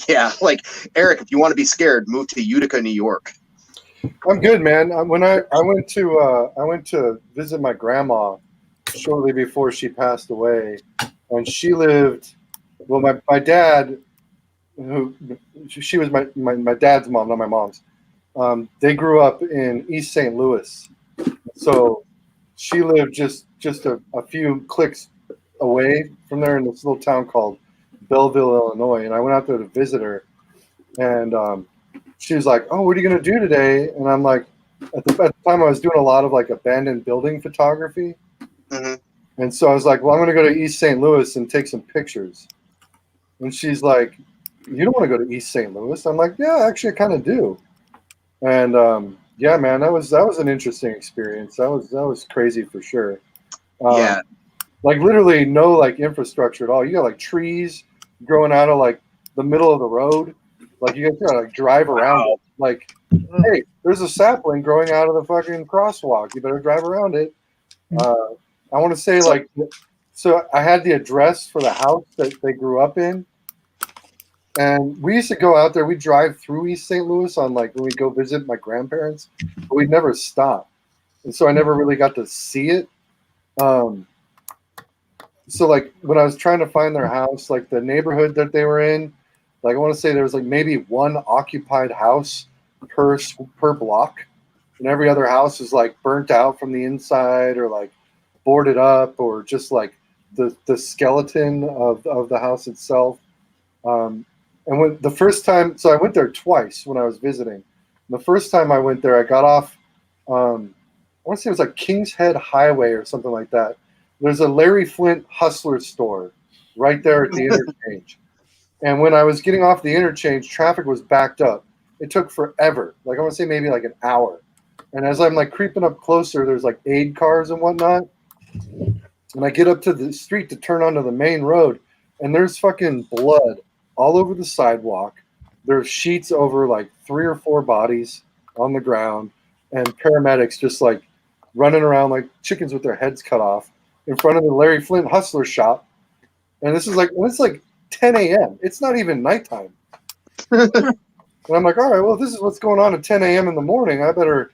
Yeah, like Eric, if you want to be scared, move to Utica, New York. I'm good, man. When I went to visit my grandma shortly before she passed away, and she lived. Well, my dad, she was my dad's mom, not my mom's. They grew up in East St. Louis, so she lived just a few clicks away from there in this little town called Belleville, Illinois, and I went out there to visit her, and she was like, "Oh, what are you gonna do today?" And I'm like, at the time I was doing a lot of like abandoned building photography, and so I was like, "Well, I'm gonna go to East St. Louis and take some pictures." And she's like, "You don't want to go to East St. Louis?" I'm like, "Yeah, actually, I kind of do." And yeah, man, that was an interesting experience. That was crazy for sure. Yeah. Like literally no like infrastructure at all. You got like trees growing out of like the middle of the road. Like you gotta like drive around it. Like, hey, there's a sapling growing out of the fucking crosswalk. You better drive around it. I want to say like, so I had the address for the house that they grew up in, and we used to go out there. We drive through East St. Louis on like when we go visit my grandparents, but we'd never stop, and so I never really got to see it. So like when I was trying to find their house, like the neighborhood that they were in, like I want to say there was like maybe one occupied house per block, and every other house is like burnt out from the inside or like boarded up or just like the skeleton of the house itself. And when the first time, so I went there twice when I was visiting. The first time I went there, I got off, I want to say it was like Kings Head Highway or something like that. There's a Larry Flint Hustler store right there at the interchange. And when I was getting off the interchange, traffic was backed up. It took forever. Like I want to say maybe like an hour. And as I'm like creeping up closer, there's like aid cars and whatnot. And I get up to the street to turn onto the main road, and there's fucking blood all over the sidewalk. There's sheets over like 3 or 4 bodies on the ground, and paramedics just like running around like chickens with their heads cut off in front of the Larry Flint Hustler shop. And this is like, when it's like 10 a.m. It's not even nighttime. And I'm like, all right, well, if this is what's going on at 10 a.m. in the morning, I better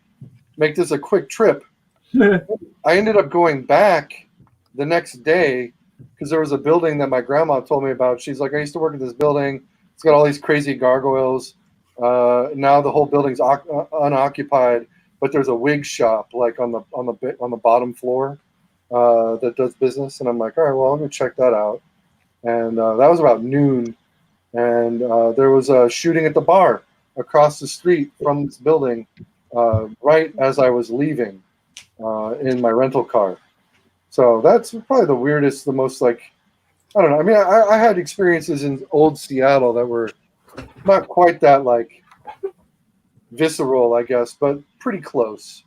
make this a quick trip. I ended up going back the next day because there was a building that my grandma told me about. She's like, I used to work at this building. It's got all these crazy gargoyles. Now the whole building's unoccupied, but there's a wig shop like on the bottom floor that does business. And I'm like, all right, well, I'm gonna check that out. and that was about noon. And there was a shooting at the bar across the street from this building, right as I was leaving in my rental car. So that's probably the weirdest, the most like, I don't know. I mean, I had experiences in old Seattle that were not quite that like visceral, I guess, but pretty close.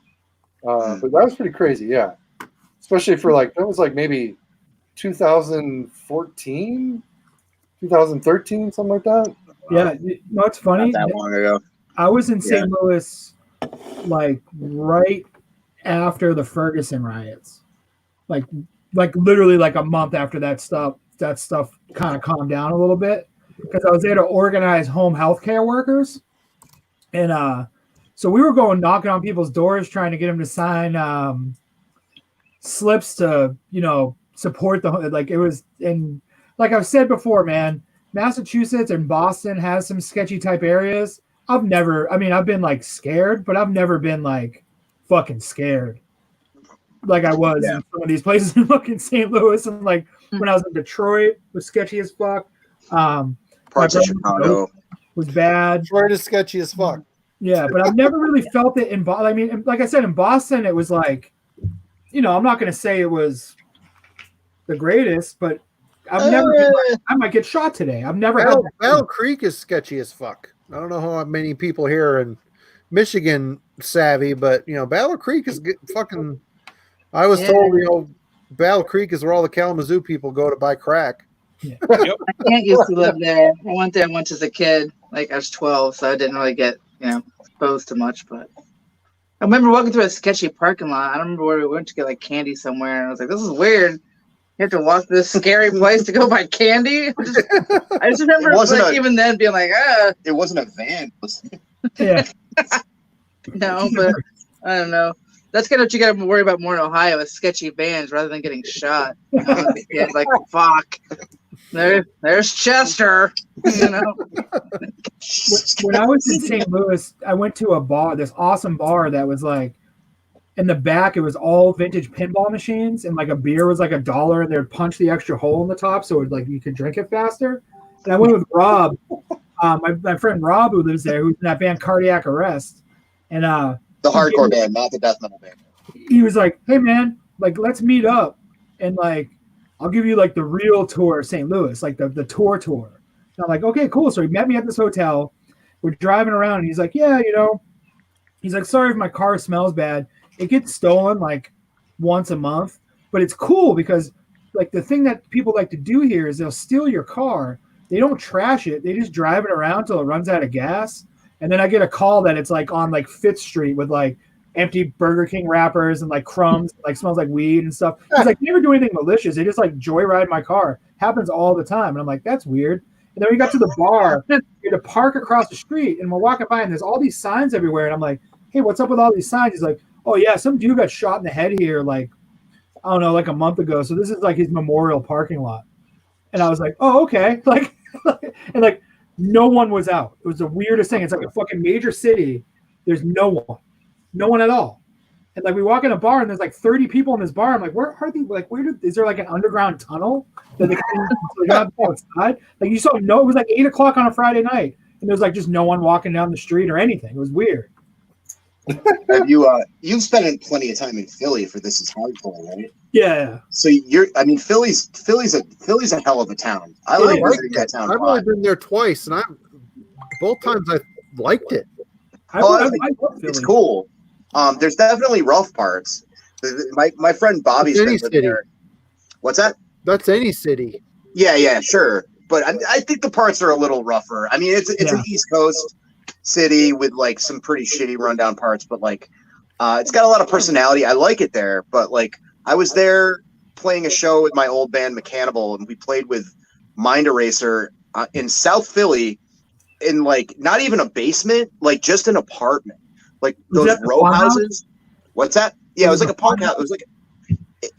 But that was pretty crazy, yeah. Especially for like, that was like maybe 2014, 2013, something like that. Yeah, you know what's funny? Not that long ago. I was in St. Louis like right after the Ferguson riots. Like literally like a month after that stuff kind of calmed down a little bit, because I was there to organize home healthcare workers. And so we were going knocking on people's doors trying to get them to sign slips to, you know, support the, like it was, and like I've said before, man, Massachusetts and Boston has some sketchy type areas. I've been like scared, but I've never been like fucking scared like I was in some of these places in fucking St. Louis, and like when I was in Detroit, it was sketchy as fuck. Parts of Chicago was bad. Detroit is sketchy as fuck. Yeah, but I've never really felt it in Boston. I mean, like I said, in Boston, it was like, you know, I'm not going to say it was the greatest, but I've never been like, I might get shot today. I've never had that. Battle Creek is sketchy as fuck. I don't know how many people here in Michigan savvy, but you know, Battle Creek is fucking. I was told, you know, Battle Creek is where all the Kalamazoo people go to buy crack. My aunt used to live there. I went there once as a kid. Like I was 12, so I didn't really get, you know, exposed to much. But I remember walking through a sketchy parking lot. I don't remember where we went to get like candy somewhere, and I was like, "This is weird. You have to walk this scary place to go buy candy." I just remember like, even then being like, "Ah." It wasn't a van. Yeah. No, but I don't know. That's kind of what you got to worry about more in Ohio, is sketchy vans rather than getting shot. It's like, fuck. There's Chester. You know. When I was in St. Louis, I went to a bar, this awesome bar that was like, in the back, it was all vintage pinball machines, and like a beer was like $1, and they'd punch the extra hole in the top so it like you could drink it faster. And I went with Rob, my friend Rob, who lives there, who's in that band Cardiac Arrest, and the hardcore band, not the death metal band. He was like, "Hey man, like let's meet up, and like I'll give you like the real tour of St. Louis, like the tour." And I'm like, "Okay, cool." So he met me at this hotel. We're driving around, and he's like, "Yeah, you know," he's like, "Sorry if my car smells bad. It gets stolen like once a month, but it's cool because like the thing that people like to do here is they'll steal your car. They don't trash it. They just drive it around till it runs out of gas." And then I get a call that it's like on like 5th Street with like empty Burger King wrappers and like crumbs, like smells like weed and stuff. He's like, "They never do anything malicious. They just like joyride my car. Happens all the time." And I'm like, "That's weird." And then we got to the bar, we had to park across the street, and we're walking by, and there's all these signs everywhere. And I'm like, "Hey, what's up with all these signs?" He's like, "Oh yeah, some dude got shot in the head here, like, I don't know, like a month ago. So this is like his memorial parking lot." And I was like, "Oh, okay." Like, and like, no one was out. It was the weirdest thing. It's like a fucking major city. There's no one at all. And like we walk in a bar and there's like 30 people in this bar. I'm like, where are they? Like, is there like an underground tunnel that they can go outside? Like you saw, it was like 8 o'clock on a Friday night, and there was like just no one walking down the street or anything. It was weird. Have you've spent plenty of time in Philly for This Is Hardcore, right? Yeah. So Philly's a hell of a town. I like that town. I've only been there twice, and both times I liked it. I love it's Philly. cool. There's definitely rough parts. My friend Bobby's been living there. What's that? That's any city. Yeah, sure. But I think the parts are a little rougher. I mean, it's an East Coast city with like some pretty shitty rundown parts, but like it's got a lot of personality. I like it there, but like I was there playing a show with my old band Mechanibal, and we played with Mind Eraser in South Philly, in like not even a basement, like just an apartment, like those row houses. What's that? Yeah, it was like a punk house.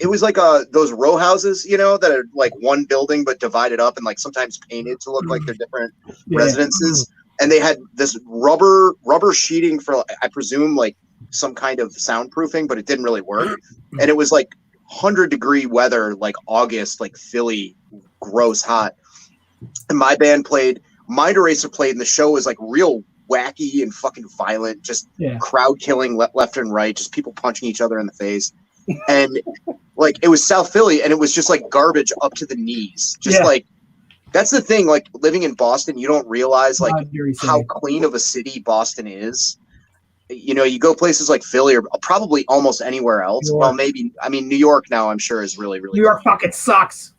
It was like those row houses, you know, that are like one building but divided up and like sometimes painted to look like they're different residences. And they had this rubber sheeting for, I presume, like some kind of soundproofing, but it didn't really work. And it was like 100-degree weather, like August, like Philly, gross hot. And my band played, Mind Eraser played, and the show was like real wacky and fucking violent, just crowd killing left and right, just people punching each other in the face. And like it was South Philly, and it was just like garbage up to the knees. Just like that's the thing, like living in Boston, you don't realize like how clean of a city Boston is. You know, you go places like Philly or probably almost anywhere else. Well, maybe, I mean, New York now I'm sure is really, really New York fucking sucks.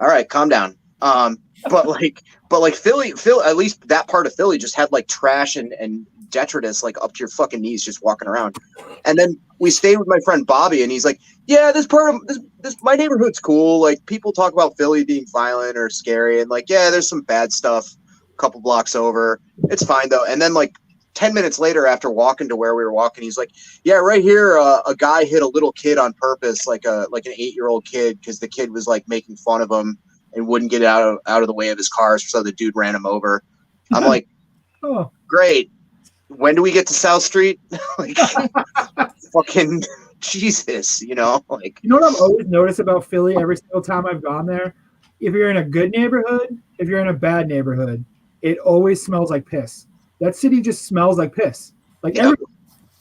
All right, calm down. But Philly, at least that part of Philly just had like trash and detritus like up to your fucking knees just walking around. And then we stayed with my friend Bobby, and he's like, yeah, this part of this my neighborhood's cool. Like people talk about Philly being violent or scary, and like, yeah, there's some bad stuff a couple blocks over. It's fine though. And then like 10 minutes later, after walking to where we were walking, he's like, yeah, right here, a guy hit a little kid on purpose, like an 8-year-old kid, because the kid was like making fun of him and wouldn't get out of the way of his cars, so the dude ran him over. I'm like, great. When do we get to South Street? Like, fucking Jesus, you know? Like, you know what I've always noticed about Philly every single time I've gone there? If you're in a good neighborhood, if you're in a bad neighborhood, it always smells like piss. That city just smells like piss. Like no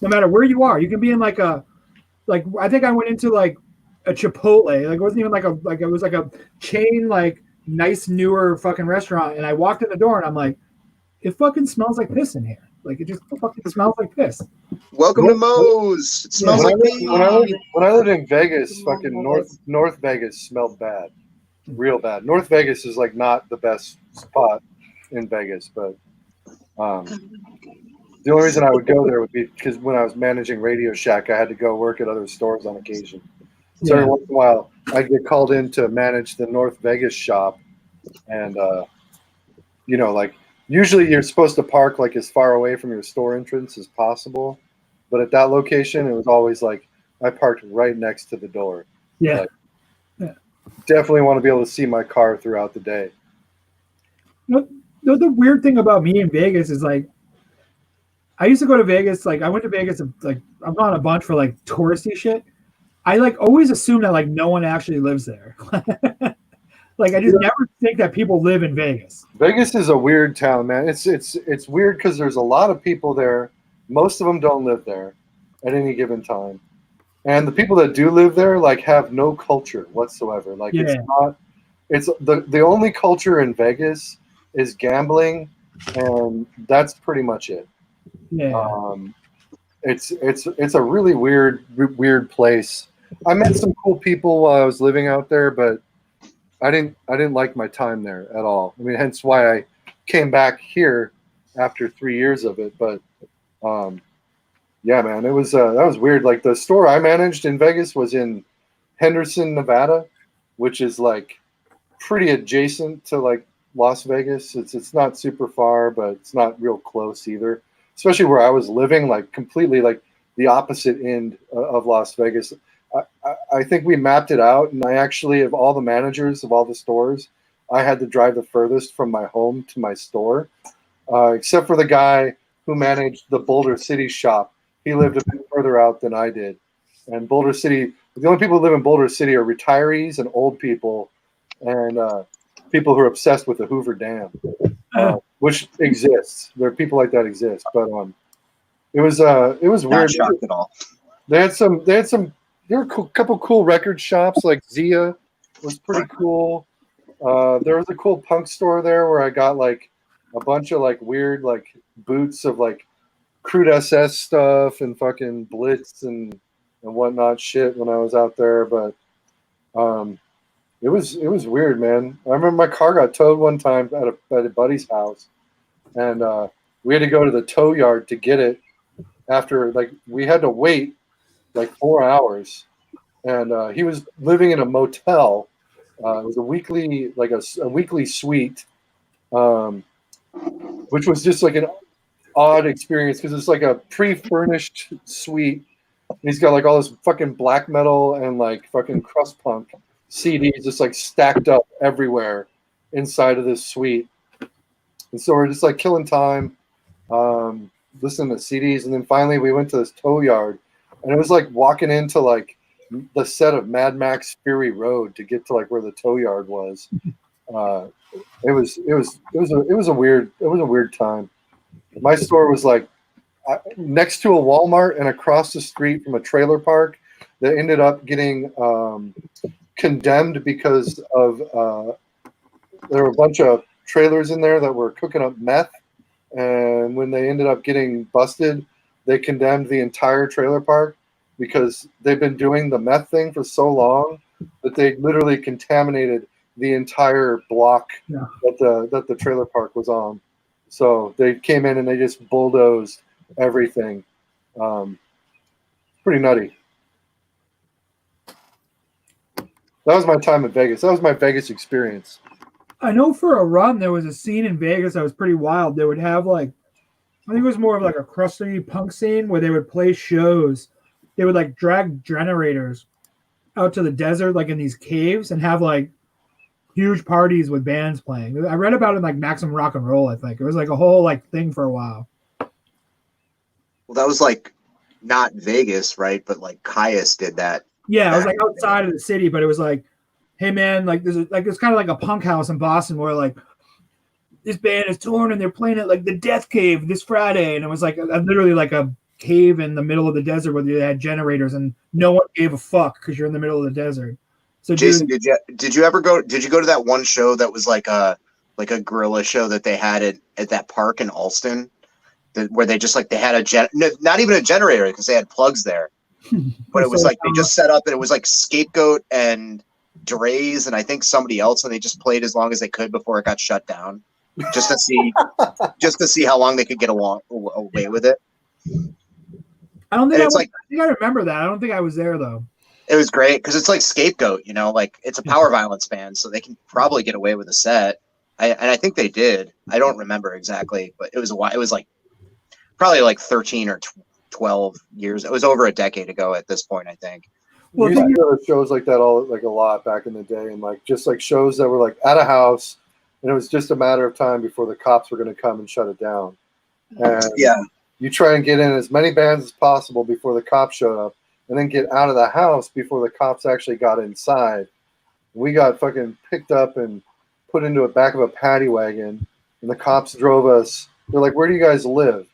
matter where you are, you can be in I think I went into like a Chipotle. Like it wasn't even it was like a chain, like nice newer fucking restaurant. And I walked in the door and I'm like, it fucking smells like piss in here. Like it just fucking smells like piss. Welcome to Moe's. It smells like pee. When I lived in Vegas, fucking North Vegas smelled bad, real bad. North Vegas is like not the best spot in Vegas, but the only reason I would go there would be because when I was managing Radio Shack, I had to go work at other stores on occasion. So every once in a while, I'd get called in to manage the North Vegas shop, and you know, like usually you're supposed to park like as far away from your store entrance as possible, but at that location, it was always like I parked right next to the door. Yeah, like, definitely want to be able to see my car throughout the day. The weird thing about me in Vegas is like, I used to go to Vegas. Like I went to Vegas, like I've gone a bunch for like touristy shit. I like always assume that like no one actually lives there. Like I just never think that people live in Vegas. Vegas is a weird town, man. It's weird because there's a lot of people there. Most of them don't live there at any given time, and the people that do live there like have no culture whatsoever. Like it's not. It's the only culture in Vegas is gambling, and that's pretty much it. Yeah. It's a really weird place. I met some cool people while I was living out there, but I didn't like my time there at all. I mean, hence why I came back here after 3 years of it. But yeah, man, it was that was weird. Like the store I managed in Vegas was in Henderson, Nevada, which is like pretty adjacent to like Las Vegas. It's not super far, but it's not real close either. Especially where I was living, like completely like the opposite end of Las Vegas. I think we mapped it out, and I actually, of all the managers of all the stores, I had to drive the furthest from my home to my store, except for the guy who managed the Boulder City shop. He lived a bit further out than I did. And Boulder City, the only people who live in Boulder City are retirees and old people, and people who are obsessed with the Hoover Dam, which exists. There are people like that exist, but it was weird. Not shocked at all. There were a couple cool record shops, like Zia was pretty cool. There was a cool punk store there where I got like a bunch of like weird like boots of like Crude SS stuff and fucking Blitz and whatnot shit when I was out there. But it was weird, man. I remember my car got towed one time at a buddy's house, and we had to go to the tow yard to get it. After like we had to wait like 4 hours, and he was living in a motel. It was a weekly suite, which was just like an odd experience because it's like a pre-furnished suite. He's got like all this fucking black metal and like fucking crust punk CDs just like stacked up everywhere inside of this suite. And so we're just like killing time, listening to CDs, and then finally we went to this tow yard. And it was like walking into like the set of Mad Max Fury Road to get to like where the tow yard was. It was a weird time. My store was like next to a Walmart and across the street from a trailer park that ended up getting condemned because of there were a bunch of trailers in there that were cooking up meth, and when they ended up getting busted, they condemned the entire trailer park because they've been doing the meth thing for so long that they literally contaminated the entire block that the trailer park was on. So they came in and they just bulldozed everything. Pretty nutty. That was my time in Vegas. That was my Vegas experience. I know for a run there was a scene in Vegas that was pretty wild. They would have like, I think it was more of like a crusty punk scene where they would play shows. They would like drag generators out to the desert, like in these caves, and have like huge parties with bands playing. I read about it in like Maximum Rock and Roll. I think it was like a whole like thing for a while. Well, that was like not Vegas, right? But like Caius did that. Yeah, it was like outside of the city, but it was like, hey man, like it's kind of like a punk house in Boston where like this band is touring and they're playing at like the Death Cave this Friday, and it was like literally like a cave in the middle of the desert where they had generators and no one gave a fuck because you're in the middle of the desert. So Jason, did you ever go? Did you go to that one show that was like a guerrilla show that they had at that park in Alston, where they just like they had not even a generator because they had plugs there, but it was like they just set up and it was like Scapegoat and Dre's and I think somebody else, and they just played as long as they could before it got shut down, just to see how long they could get away with it. I don't think I think I remember that. I don't think I was there though. It was great because it's like Scapegoat, you know, like it's a power violence band, so they can probably get away with a set. And I think they did. I don't remember exactly, but it was like probably like 13 or 12 years. It was over a decade ago at this point, I think. Well, we used to go to shows like that a lot back in the day, and like just like shows that were like at a house, and it was just a matter of time before the cops were going to come and shut it down. And you try and get in as many bands as possible before the cops showed up, and then get out of the house before the cops actually got inside. We got fucking picked up and put into the back of a paddy wagon, and the cops drove us. They're like, "Where do you guys live?"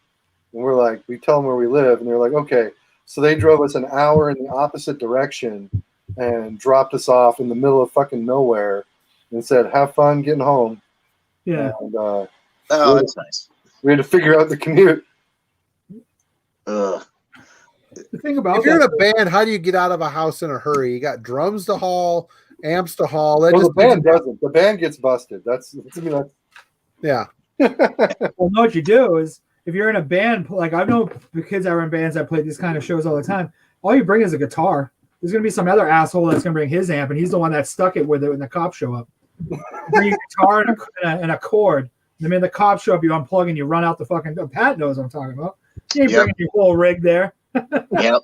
And we're like, we tell them where we live, and they're like, "Okay." So they drove us an hour in the opposite direction and dropped us off in the middle of fucking nowhere and said, "Have fun getting home." Yeah. And, that's nice. We had to figure out the commute. The thing about if you're in a band, how do you get out of a house in a hurry? You got drums to haul, amps to haul. The band doesn't. The band gets busted. Yeah. Well, no, what you do is if you're in a band, like I know the kids that were in bands that play these kind of shows all the time, all you bring is a guitar. There's going to be some other asshole that's going to bring his amp, and he's the one that stuck it with it when the cops show up. Bring a guitar and a cord. And then the cops show up, you unplug and you run out the fucking. Pat knows what I'm talking about. You ain't bringing your whole rig there. Yep.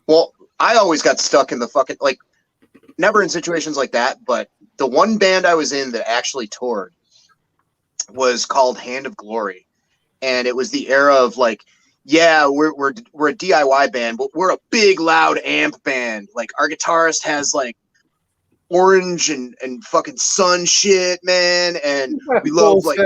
Well, I always got stuck in the fucking like, never in situations like that, but the one band I was in that actually toured was called Hand of Glory. And it was the era of like, yeah, we're a DIY band, but we're a big loud amp band. Like our guitarist has like orange and fucking sun shit, man, and we love like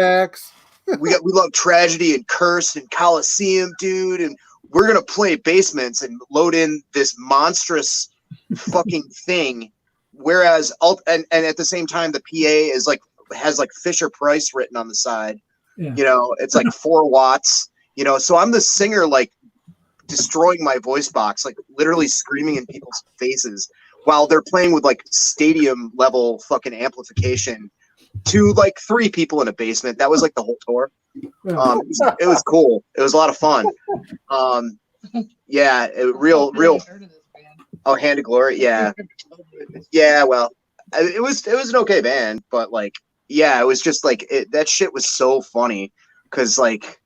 we love Tragedy and Curse and Coliseum, dude, and we're gonna play basements and load in this monstrous fucking thing. Whereas and at the same time the PA is like has like Fisher Price written on the side. Yeah. You know, it's like 4 watts, you know, so I'm the singer like destroying my voice box, like literally screaming in people's faces while they're playing with like stadium level fucking amplification to like 3 people in a basement. That was like the whole tour. It was cool. It was a lot of fun. Yeah, real. Oh, Hand of Glory. Yeah. Yeah. Well, it was an okay band, but like, yeah, it was just like that shit was so funny because like,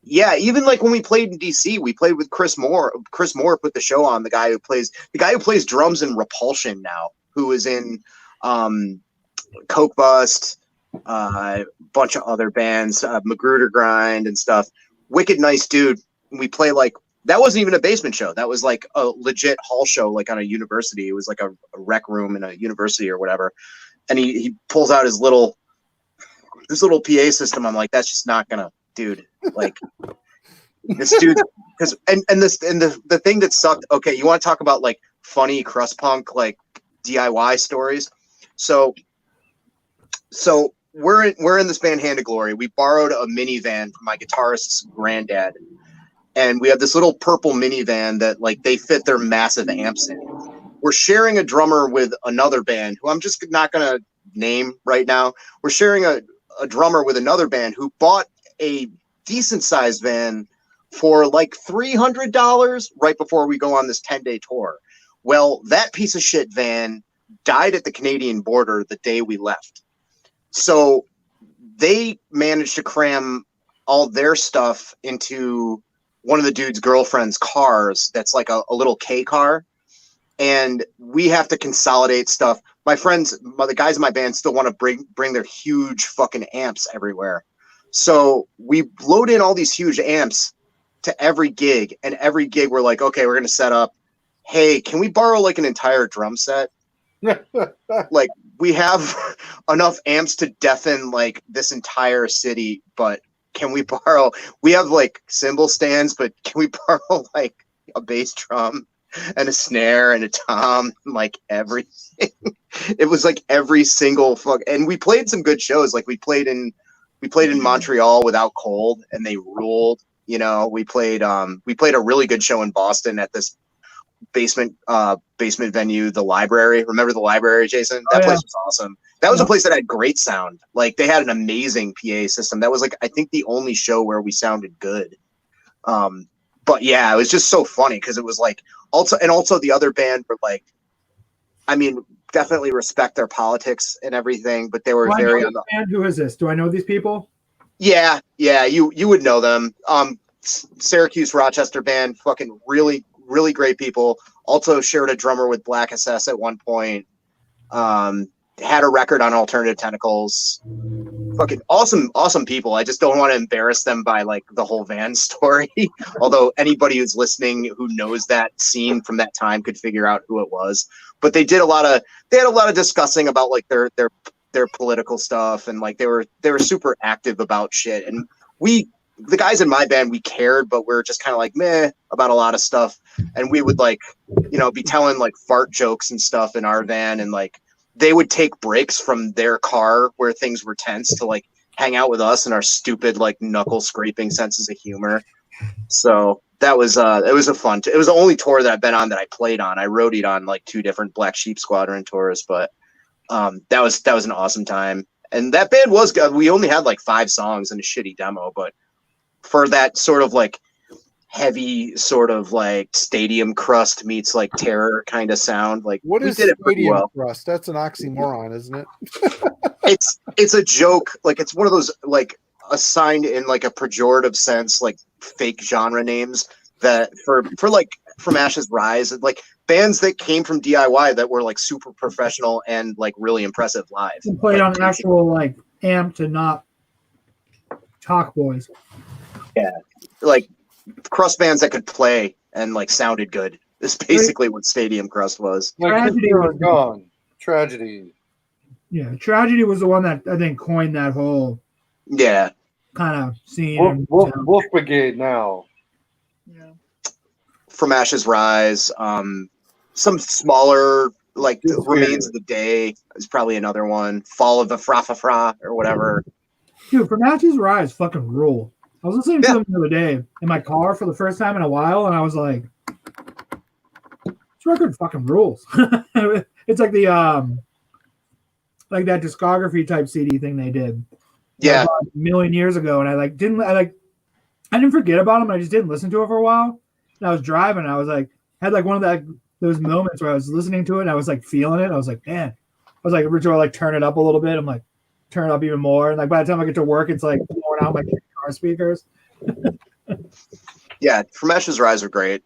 yeah, even like when we played in DC, we played with Chris Moore. Chris Moore put the show on. The guy who plays drums in Repulsion now, who is in Coke Bust, a bunch of other bands, Magruder Grind and stuff. Wicked nice dude. We play like that wasn't even a basement show. That was like a legit hall show, like on a university. It was like a rec room in a university or whatever. And he pulls out his little PA system. I'm like, that's just not gonna, dude. Like this dude, because the thing that sucked. Okay, you want to talk about like funny crust punk like DIY stories? So we're in this band Hand of Glory. We borrowed a minivan from my guitarist's granddad, and we have this little purple minivan that like they fit their massive amps in. We're sharing a drummer with another band who I'm just not gonna name right now. We're sharing a drummer with another band who bought a decent sized van for like $300 right before we go on this 10-day tour. Well, that piece of shit van died at the Canadian border the day we left. So they managed to cram all their stuff into one of the dude's girlfriend's cars. That's like a little K car. And we have to consolidate stuff. My friends, the guys in my band still want to bring their huge fucking amps everywhere. So we load in all these huge amps to every gig, and every gig we're like, okay, we're going to set up. Hey, can we borrow like an entire drum set? Like we have enough amps to deafen like this entire city, but can we borrow, we have like cymbal stands, but can we borrow like a bass drum and a snare and a tom, and like everything? It was like every single and we played some good shows. Like we played in Montreal without Cold, and they ruled. You know, we played a really good show in Boston at this basement venue, the Library. Remember the Library, Jason? That place was awesome. That was a place that had great sound. Like they had an amazing PA system. That was like, I think the only show where we sounded good. But yeah, it was just so funny because it was like also the other band were like, I mean, definitely respect their politics and everything, but they were very on the band. Who is this? Do I know these people? Yeah, you would know them. Syracuse Rochester band, fucking really, really great people. Also shared a drummer with Black SS at one point. Had a record on Alternative Tentacles. Fucking awesome people. I just don't want to embarrass them by like the whole van story. Although anybody who's listening who knows that scene from that time could figure out who it was. But they had a lot of discussing about like their political stuff, and like they were super active about shit. And the guys in my band, we cared, but we're just kind of like meh about a lot of stuff. And we would like, be telling like fart jokes and stuff in our van, and like they would take breaks from their car where things were tense to like hang out with us and our stupid like knuckle scraping senses of humor. So that was it was it was the only tour that I've been on that I played on. I roadied on like 2 different Black Sheep Squadron tours, but that was an awesome time. And that band was good. We only had like 5 songs and a shitty demo, but for that sort of like heavy sort of like Stadium Crust meets like Terror kind of sound, like what is did it pretty Stadium well. Crust? That's an oxymoron, isn't it? It's a joke. Like it's one of those like assigned in like a pejorative sense, like fake genre names that for like From Ashes Rise, like bands that came from DIY that were like super professional and like really impressive live. And played like, on an actual like amp to not talk boys. Yeah, like crust bands that could play and like sounded good. That's basically what Stadium Crust was. Like Tragedy Are was- Gone. Tragedy. Yeah, Tragedy was the one that I think coined that whole Yeah, kind of scene. Wolf Brigade now. Yeah. From Ashes Rise. Some smaller like It's Remains of the Day is probably another one. Fall of the Fra or whatever. Dude, From Ashes Rise fucking rule. I was listening to them the other day in my car for the first time in a while, and I was like, this record fucking rules. It's like the like that discography type CD thing they did. Yeah, a million years ago, and I didn't forget about them. I just didn't listen to it for a while. And I was driving, and I was like, had like one of those moments where I was listening to it, and I was like feeling it. I was like, man, I was like, Richard, like turn it up a little bit. I'm like, turn it up even more. And like by the time I get to work, it's like blowing out my car speakers. yeah. From Ashes Rise are great.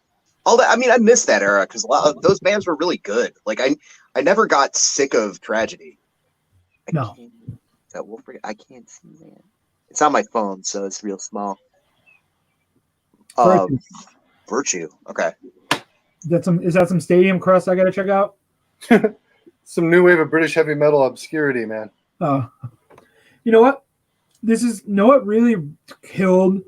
All that. I mean, I missed that era because a lot of those bands were really good. Like I never got sick of Tragedy. No. That Wolf Brigade, I can't see that. It's on my phone, so it's real small. Virtue. Okay. Is that some stadium crust I got to check out? Some new wave of British heavy metal obscurity, man. You know what? What really killed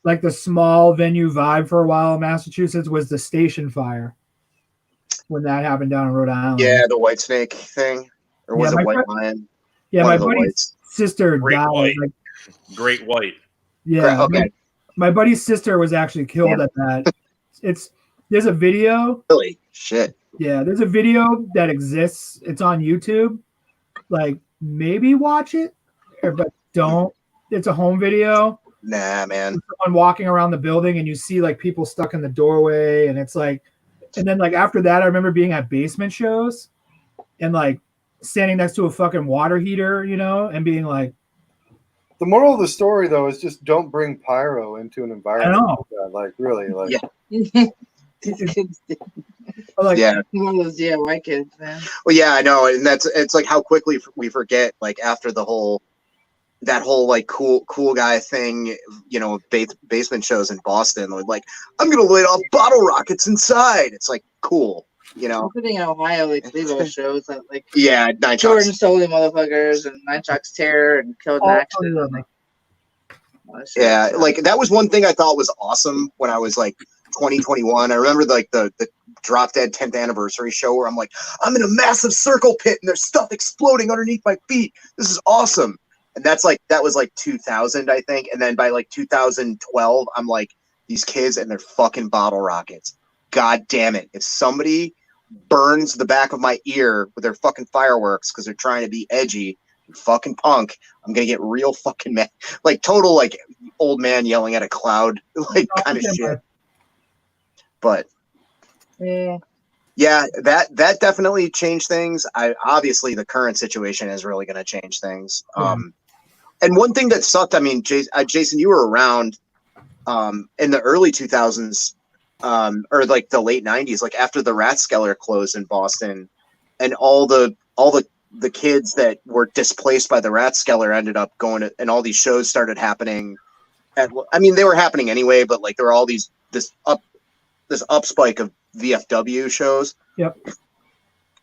like the small venue vibe for a while in Massachusetts was the station fire when that happened down in Rhode Island. Yeah, the White Snake thing, or was it White Lion? Yeah, One my of the buddy's whites. sister Great died. White. Like, Great White. yeah, Okay. my buddy's sister was actually killed at that. There's a video. Really? Shit. Yeah, there's a video that exists. It's on YouTube. Like, maybe watch it, but don't. It's a home video. Nah, man. Someone walking around the building, and you see like people stuck in the doorway, and it's like, and then like after that, I remember being at basement shows, and like standing next to a fucking water heater, and being like, The moral of the story, though, is just don't bring pyro into an environment. I know. Like that. Like, really, like. Yeah. These kids, like, Yeah. one of those DIY kids, man. Well, yeah, I know, and it's like how quickly we forget, like after that whole like cool guy thing, basement shows in Boston. Like, I'm gonna light off bottle rockets inside. It's like cool, Happening in Ohio, like leave those shows that like Yeah, Nine Jordan Shots. stole the motherfuckers and Nine Shots Terror and killed an accident. And, like, all that shit. Yeah, like that was one thing I thought was awesome when I was like 2021. I remember like the Drop Dead 10th anniversary show where I'm like, I'm in a massive circle pit and there's stuff exploding underneath my feet. This is awesome. And that was like 2000, I think. And then by like 2012, I'm like, these kids and their fucking bottle rockets. God damn it. If somebody burns the back of my ear with their fucking fireworks because they're trying to be edgy and fucking punk, I'm going to get real fucking mad. Like total like old man yelling at a cloud, like kind of shit. But Yeah. yeah, that definitely changed things. Obviously the current situation is really going to change things. And one thing that sucked, I mean, Jason, you were around in the early 2000s or like the late 90s, like after the Rathskeller closed in Boston, and all the kids that were displaced by the Rathskeller ended up going to, and all these shows started happening. They were happening anyway, but like there were all this upspike of VFW shows. Yep.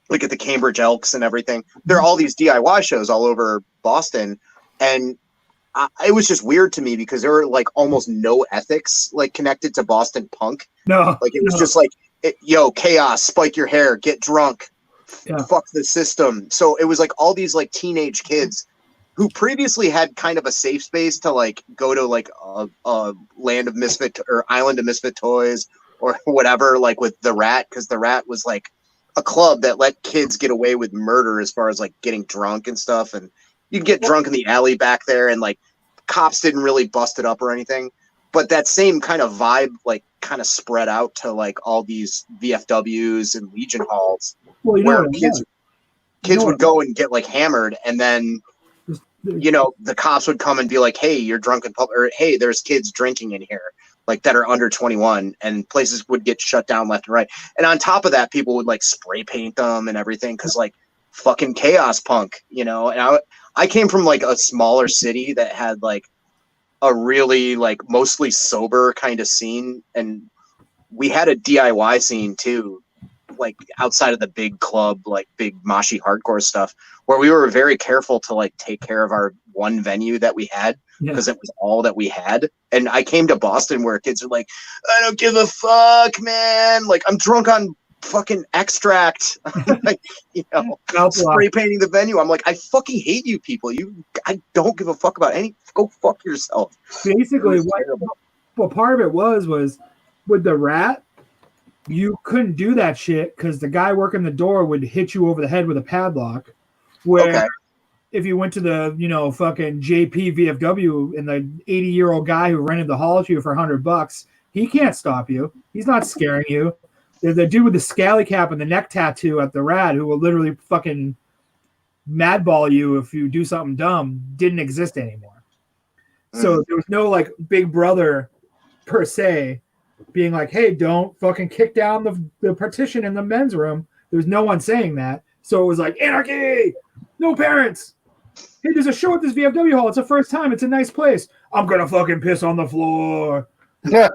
Like at the Cambridge Elks and everything. There are all these DIY shows all over Boston. And it was just weird to me because there were like almost no ethics like connected to Boston punk. no, Like it was just like, chaos, spike your hair, get drunk, fuck the system. So it was like all these like teenage kids who previously had kind of a safe space to like go to like a land of misfit or island of misfit toys or whatever, like with the Rat, because the Rat was like a club that let kids get away with murder as far as like getting drunk and stuff. And you'd get drunk in the alley back there and like cops didn't really bust it up or anything. But that same kind of vibe, like kind of spread out to like all these VFWs and Legion halls where kids would go and get like hammered. And then, the cops would come and be like, hey, you're drunk in public, or hey, there's kids drinking in here, like that are under 21, and places would get shut down left and right. And on top of that, people would like spray paint them and everything. Cause like fucking chaos punk, and I came from like a smaller city that had like a really like mostly sober kind of scene. And we had a DIY scene too, like outside of the big club, like big moshy hardcore stuff, where we were very careful to like take care of our one venue that we had because it was all that we had. And I came to Boston where kids are like, I don't give a fuck, man. Like I'm drunk on fucking extract, like, spray painting the venue. I'm like, I fucking hate you people. I don't give a fuck about any. Go fuck yourself. Basically, what part of it was with the Rat, you couldn't do that shit because the guy working the door would hit you over the head with a padlock. Where if you went to the, fucking JP VFW and the 80-year-old guy who rented the hall to you for $100, he can't stop you. He's not scaring you. The dude with the scally cap and the neck tattoo at the Rat who will literally fucking madball you if you do something dumb didn't exist anymore. So there was no like big brother per se being like, hey, don't fucking kick down the partition in the men's room. There's no one saying that. So it was like, anarchy, no parents. Hey, there's a show at this VFW hall. It's the first time. It's a nice place. I'm going to fucking piss on the floor. Yeah.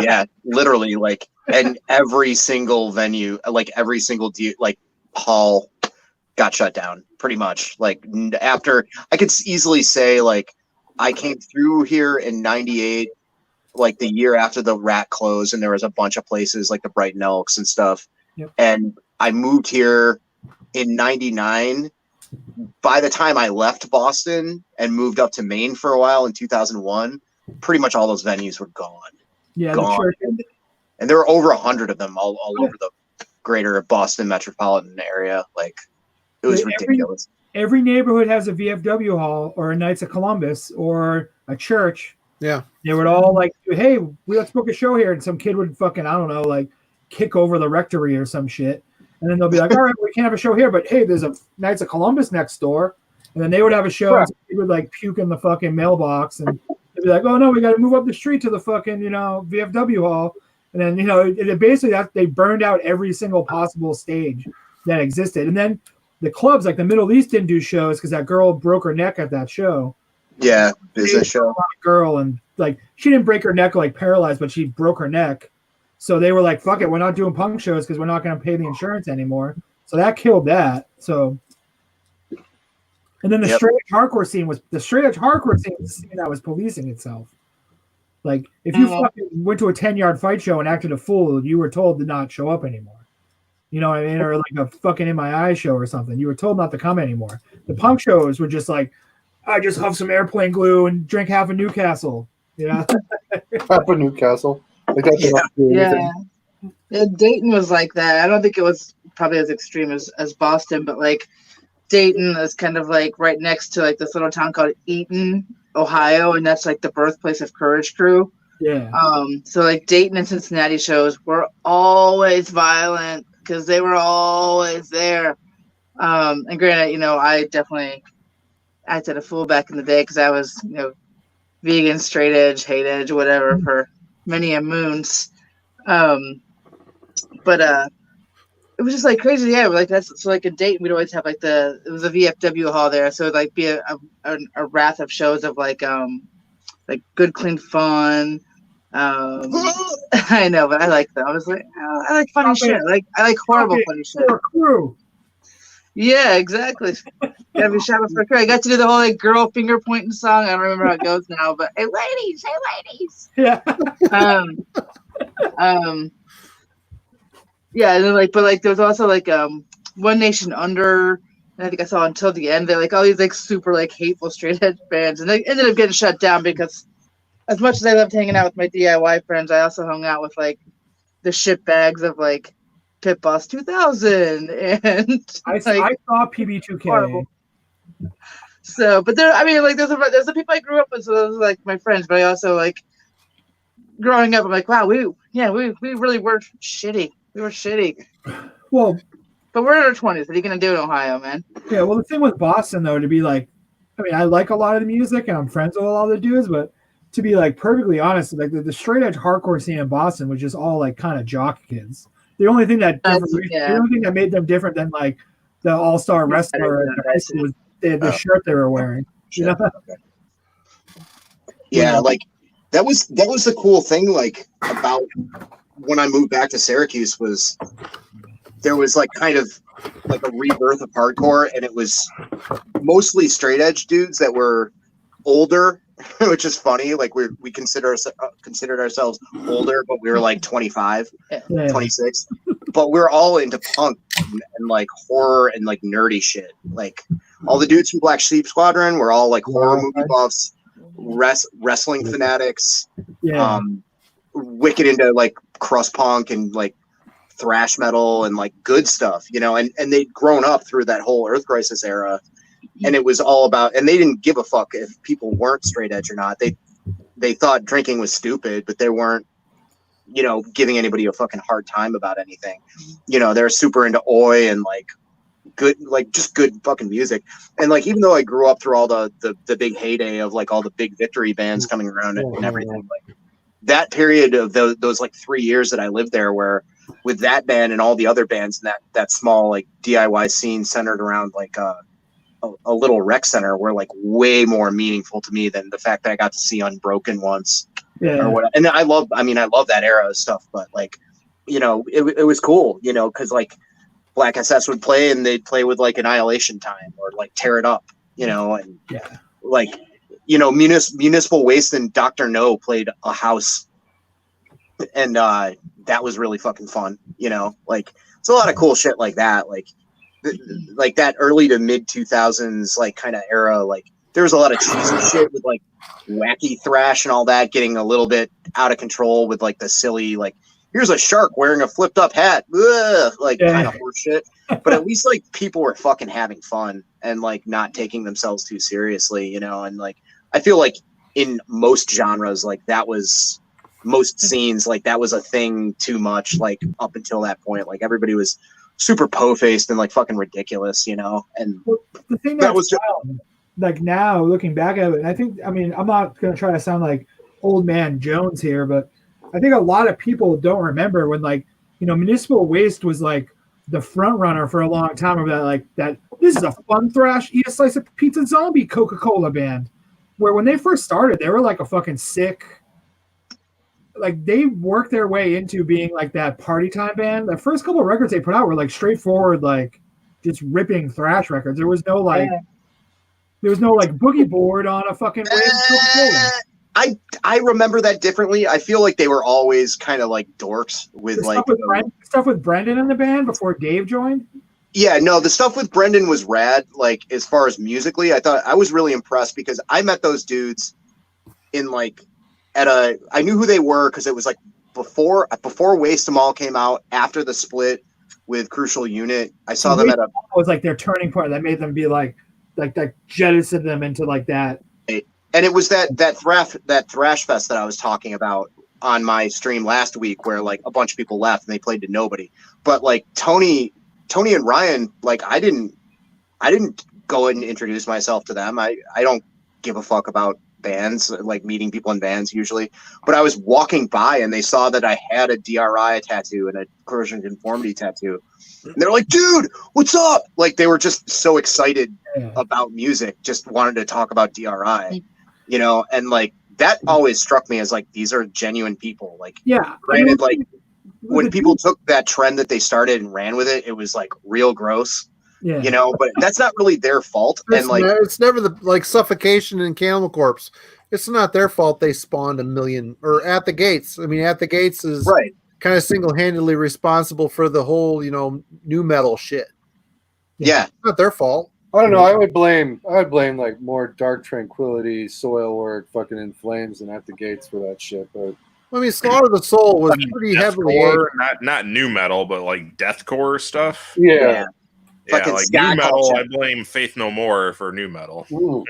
Yeah, literally, like, and every single venue, like every single like hall got shut down pretty much. Like after, I could easily say, like, I came through here in 98, like the year after the Rat closed, and there was a bunch of places like the Brighton Elks and stuff. Yep. And I moved here in 99. By the time I left Boston and moved up to Maine for a while in 2001, pretty much all those venues were gone. Yeah, the Gone. church. And there were over 100 of them all over the greater Boston metropolitan area. Like, it was ridiculous. Every neighborhood has a VFW hall or a Knights of Columbus or a church. Yeah. They would all like, hey, let's book a show here. And some kid would fucking, I don't know, like kick over the rectory or some shit. And then they'll be like, all right, we can't have a show here, but hey, there's a Knights of Columbus next door. And then they would have a show and they would like puke in the fucking mailbox. And they'd be like, oh no, we got to move up the street to the fucking, VFW hall. And then, it basically they burned out every single possible stage that existed. And then the clubs, like the Middle East, didn't do shows because that girl broke her neck at that show. Yeah, business show. Girl, and like she didn't break her neck like paralyzed, but she broke her neck. So they were like, "Fuck it, we're not doing punk shows because we're not going to pay the insurance anymore." So that killed that. So, and then the straight edge hardcore scene was the scene that was policing itself. Like if you fucking went to a 10-yard fight show and acted a fool, you were told to not show up anymore. You know what I mean? Or like a fucking In My Eyes show or something. You were told not to come anymore. The punk shows were just like, I just huff some airplane glue and drink half a Newcastle. Half a Newcastle. Like that's yeah. Dayton was like that. I don't think it was probably as extreme as Boston, but like Dayton is kind of like right next to like this little town called Eaton, Ohio, and that's like the birthplace of Courage Crew. Yeah. So like Dayton and Cincinnati shows were always violent because they were always there. And granted, I definitely acted a fool back in the day because I was, vegan, straight edge, hate edge, whatever for many a moons. But it was just like crazy. Yeah, like that's so like in Dayton, we'd always have like it was a VFW hall there, so it'd like be a wrath of shows of like Good Clean Fun. I know, but I like them. I was like, I like funny shit. I like horrible funny shit. Crew. Yeah, exactly. Gotta be shout out for crew. I got to do the whole like girl finger pointing song. I don't remember how it goes now, but hey ladies. Yeah. Yeah, and then but there was also like One Nation Under, and I think I saw Until the End. They're like all these like super like hateful straight edge bands, and they ended up getting shut down because as much as I loved hanging out with my DIY friends, I also hung out with like the shit bags of like Pit Boss 2000 and I saw PB2K. Horrible. So, but there's the people I grew up with, so those are like my friends. But I also like growing up. I'm like, wow, we really were shitty. We were shitty. Well, but we're in our 20s. What are you gonna do in Ohio, man? Yeah. Well, the thing with Boston though, to be like, I mean, I like a lot of the music and I'm friends with a lot of the dudes, but to be like perfectly honest, like the straight edge hardcore scene in Boston was just all like kind of jock kids. The only thing that made them different than like the all-star wrestler was the shirt they were wearing. You know? Yeah, like that was the cool thing like about when I moved back to Syracuse was there was like kind of like a rebirth of hardcore, and it was mostly straight edge dudes that were older, which is funny. Like we considered ourselves older, but we were like 25, 26. But we're all into punk and like horror and like nerdy shit. Like all the dudes from Black Sheep Squadron were all like horror movie buffs, wrestling fanatics, wicked into like crust punk and like thrash metal and like good stuff, and they'd grown up through that whole Earth Crisis era. And it was all about, and they didn't give a fuck if people weren't straight edge or not. They thought drinking was stupid, but they weren't, giving anybody a fucking hard time about anything. They're super into Oi and like good, like just good fucking music. And like, even though I grew up through all the big heyday of like all the big Victory bands coming around and everything, like that period of those like 3 years that I lived there, where with that band and all the other bands in that small like DIY scene centered around like a little rec center were like way more meaningful to me than the fact that I got to see Unbroken once Yeah. or what. And I love that era of stuff, but like, it was cool, because like Black SS would play and they'd play with like Annihilation Time or like Tear It Up, and Yeah. like, Municipal Waste and Dr. No played a house, and that was really fucking fun, like it's a lot of cool shit like that, like like that early to mid 2000s like kind of era, like there was a lot of cheesy shit with like wacky thrash and all that getting a little bit out of control with like the silly like here's a shark wearing a flipped up hat, like kind of horse shit. But at least like people were fucking having fun and like not taking themselves too seriously, and like I feel like in most genres like that was most scenes like that was a thing too much, like up until that point like everybody was super po-faced and like fucking ridiculous, and The thing that that was was like now looking back at it, and I mean I'm not gonna try to sound like old man Jones here, but I think a lot of people don't remember when like Municipal Waste was like the front runner for a long time of that this is a fun thrash, eat a slice of pizza zombie Coca-Cola band, where when they first started they were like a fucking sick, like they worked their way into being like that party time band. The first couple of records they put out were like straightforward, like just ripping thrash records. There was no like boogie board on a fucking Coca-Cola. I remember that differently. I feel like they were always kind of like dorks with The like stuff with Brendan in the band before Dave joined. yeah, no, the stuff with Brendan was rad. Like as far as musically, I thought I was really impressed because I met those dudes in like I knew who they were because it was like before Waste Them All came out, after the split with Crucial Unit. I saw them at a was like their turning point that made them be like jettisoned them into like that. and it was that thrash fest that I was talking about on my stream last week where like a bunch of people left and they played to nobody. But like Tony and Ryan, like I didn't go and introduce myself to them. I don't give a fuck about bands, like meeting people in bands usually. But I was walking by and they saw that I had a DRI tattoo and a Corrosion Conformity tattoo. And they're like, dude, what's up? Like they were just so excited about music, just wanted to talk about DRI, and like that always struck me as like these are genuine people. Like granted, like when people took that trend that they started and ran with it, it was like real gross. But that's not really their fault. It's never the like Suffocation and Camel Corpse. It's not their fault they spawned a million or At the Gates. I mean, At the Gates is right. Kind of single-handedly responsible for the whole, new metal shit. Yeah. It's not their fault. I don't know. I would blame like more Dark Tranquility, Soilwork, fucking In Flames, and At the Gates for that shit. But I mean, Slaughter of the Soul was pretty heavily Deathcore, not new metal, but like deathcore stuff. yeah. Yeah, Fucking like ska new metal, culture. I blame Faith No More for new metal. Ooh.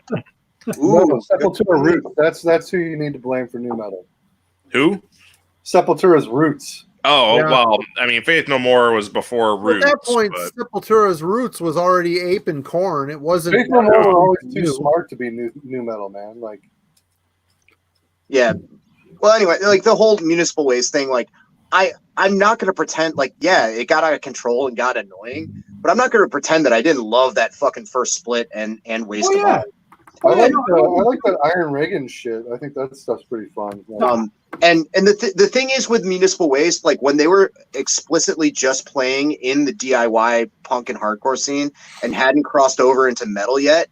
Ooh. Sepultura Roots. That's who you need to blame for new metal. Who? Sepultura's Roots. Oh, Yeah. well, I mean, Faith No More was before Roots. At that point, but Sepultura's Roots was already Ape and Corn. It wasn't. Faith No More were always too new. smart to be new metal, man. Like, Yeah. Well, anyway, like the whole Municipal Waste thing, like I'm not going to pretend like, yeah, it got out of control and got annoying, but I'm not going to pretend that I didn't love that fucking first split and Waste of All. I like that Iron Reagan shit. I think that stuff's pretty fun. Like, And the thing is with Municipal Waste, like when they were explicitly just playing in the DIY punk and hardcore scene and hadn't crossed over into metal yet,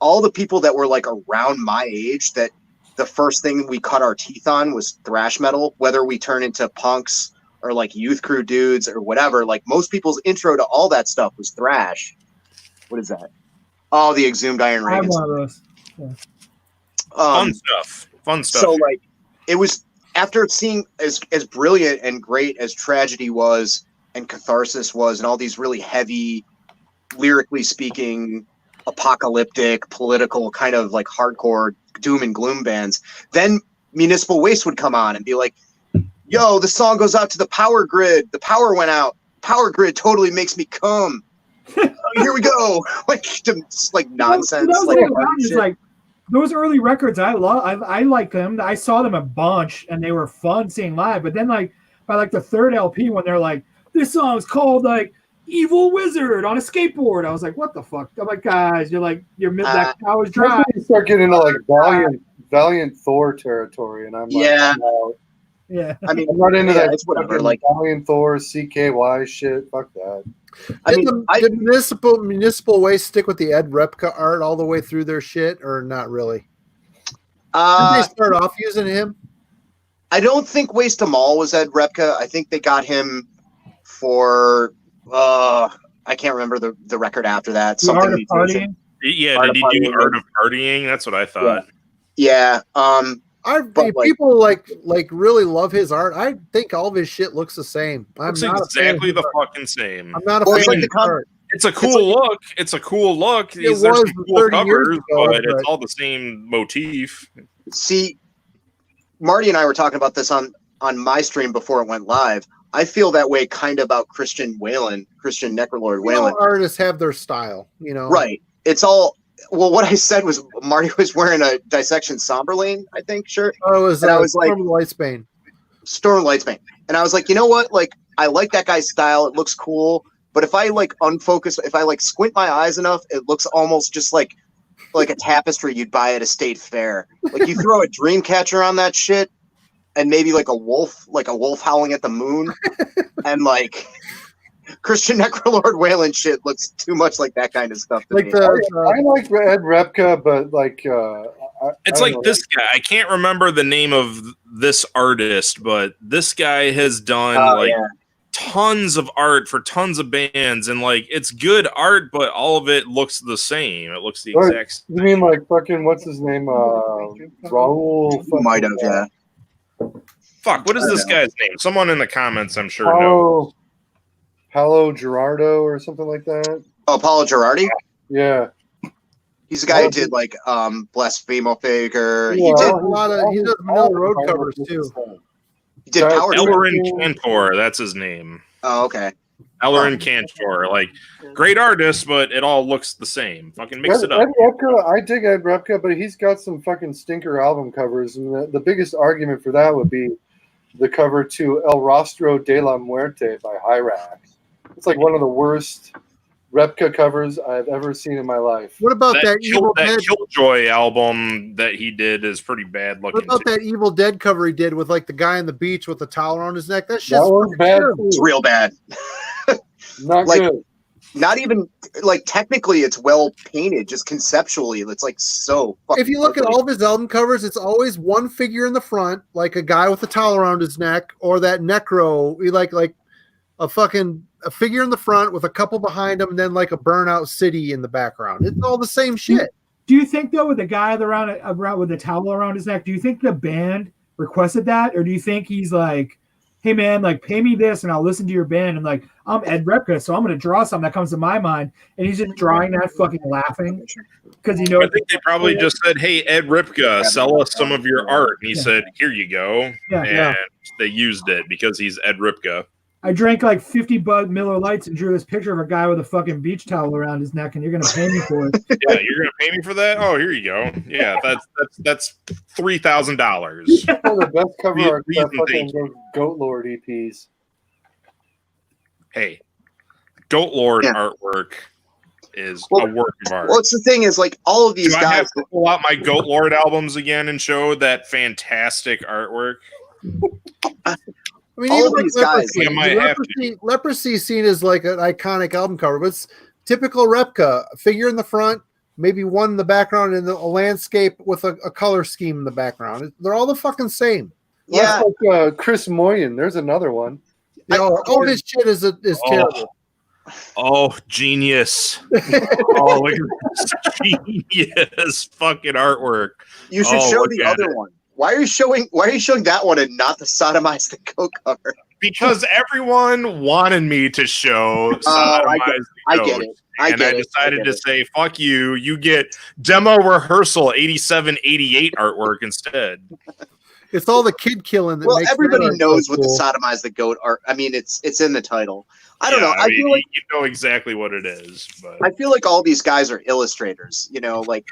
all the people that were like around my age that the first thing we cut our teeth on was thrash metal, whether we turn into punks or like youth crew dudes or whatever, like most people's intro to all that stuff was thrash. What is that? Oh, the Exhumed Iron I have Reagan. one of those. fun stuff. Fun stuff. So like it was after seeing as brilliant and great as Tragedy was and Catharsis was and all these really heavy, lyrically speaking, apocalyptic, political kind of like hardcore doom and gloom bands, then Municipal Waste would come on and be like, yo, the song goes out to the power grid. The power went out. Power grid totally makes me come. Here we go. Like just like nonsense. That was like, what I found is, like those early records I love. I like them. I saw them a bunch and they were fun seeing live. But then like by like the third LP when they're like, this song's called like Evil Wizard on a skateboard. I was like, what the fuck? I'm like, guys, you're that cow is dry. you start getting into like Valiant Thor territory, and I'm like, Yeah. no, Yeah. I mean, I'm not into yeah, that. it's whatever. fucking Like, Valiant Thor, CKY shit. Fuck that. I mean, Did municipal waste stick with the Ed Repka art all the way through their shit, or not really? Did they start off using him? I don't think Waste 'Em All was Ed Repka. I think they got him for I can't remember the record after that. The Art Something of Mutation. Partying. Yeah, Art did he of do Partying. Art of Partying? That's what I thought. Yeah. But, like- People like really love his art. I think all of his shit looks the same. I'm Looks not exactly a fan the of his art. fucking same. I'm not a Well, fan it's like of the his art. It's a cool look. It's a cool look. There's was some cool 30 years covers, ago, but it's but- all the same motif. See, Marty and I were talking about this on my stream before it went live. I feel that way kind of about Christian Necrolord Whalen. All artists have their style, you know. Right. It's all. Well, what I said was Marty was wearing a Dissection Somberlane, I think, shirt. Oh, it was, And I was like- Storm of the Lightsbane. Storm Lightsbane. And I was like, you know what? Like, I like that guy's style. It looks cool. But if I like unfocus, if I like squint my eyes enough, it looks almost just like a tapestry you'd buy at a state fair. Like you throw a dream catcher on that shit, and maybe like a wolf howling at the moon, and like Christian Necrolord Whalen shit looks too much like that kind of stuff to Like me. the I like Ed Repka, but like It's I like don't know. this guy. I can't remember the name of this artist, but this guy has done Yeah. tons of art for tons of bands, and like it's good art, but all of it looks the same. It looks the Right. exact same. You mean like fucking what's his name? Raul. Might have, yeah. Fuck, what is I this know. guy's name? Someone in the comments, I'm sure knows. Paulo Gerardo or something like that. Oh, Paulo Girardi. Yeah. He's the guy who did like Blasphemo Faker. Yeah. He did he does Manila Road covers too. Power. Ellerin Cantor, that's his name. Oh, okay. Ellerin Cantor, like great artist, but it all looks the same. Fucking mix it up. Ed Repka, I dig Ed Repka, but he's got some fucking stinker album covers, and the biggest argument for that would be the cover to El Rostro de la Muerte by Hyrax. It's like one of the worst Repka covers I've ever seen in my life. What about that Evil that Dead? Killjoy album that he did is pretty bad What looking. about too. that Evil Dead cover he did with like the guy on the beach with the towel around his neck? That shit's That one's fucking bad. terrible. It's real bad. Not Like- good. Not even like technically, it's well painted. Just conceptually, it's like so. If you look at all of his album covers, it's always one figure in the front, like a guy with a towel around his neck, or that necro, like a figure in the front with a couple behind him, and then like a burnout city in the background. It's all the same shit. Do you think though, with the guy around with the towel around his neck, do you think the band requested that, or do you think he's like, "Hey man, like pay me this and I'll listen to your band," and like I'm Ed Repka, so I'm going to draw something that comes to my mind, and he's just drawing that, fucking laughing because I knows. think they probably just said, "Hey, Ed Ripka, sell us some of your art," and he Yeah. said, "Here you go," Yeah, and yeah. they used it because he's Ed Ripka. I drank like 50 Bud Miller Lights and drew this picture of a guy with a fucking beach towel around his neck, and you're going to pay me for it. Yeah, you're gonna pay me for that? Oh, here you go. Yeah, that's $3,000. One of the best cover Reason art stuff fucking thank those Goat Lord EPs. Hey, Goat Lord Yeah. artwork is Well- a work of art. Well, it's the thing is like all of these Do I guys. have to pull out my Goat Lord albums again and show that fantastic artwork? I mean, All even of like these guys, Leprosy, I might have Leprosy is seen as like an iconic album cover, but it's typical Repka, a figure in the front, maybe one in the background, and a landscape with a color scheme in the background. They're all the fucking same. Yeah, That's like Chris Moyen. There's another one. You know, all his shit is terrible. Oh, genius. Oh, look at this genius fucking artwork. you should Oh, show look the at other one. Why are you showing that one and not the Sodomize the Goat cover? Because everyone wanted me to show Oh, I Sodomize I the get Goat. it. I And get I it. decided I to get it. say, fuck you. You get demo rehearsal 87-88 artwork instead. It's all the kid killing that Well, makes everybody that art knows so what cool. the Sodomize the Goat art. I mean, it's in the title. I don't Yeah, know. I mean, feel like you know exactly what it is. But I feel like all these guys are illustrators. You know, like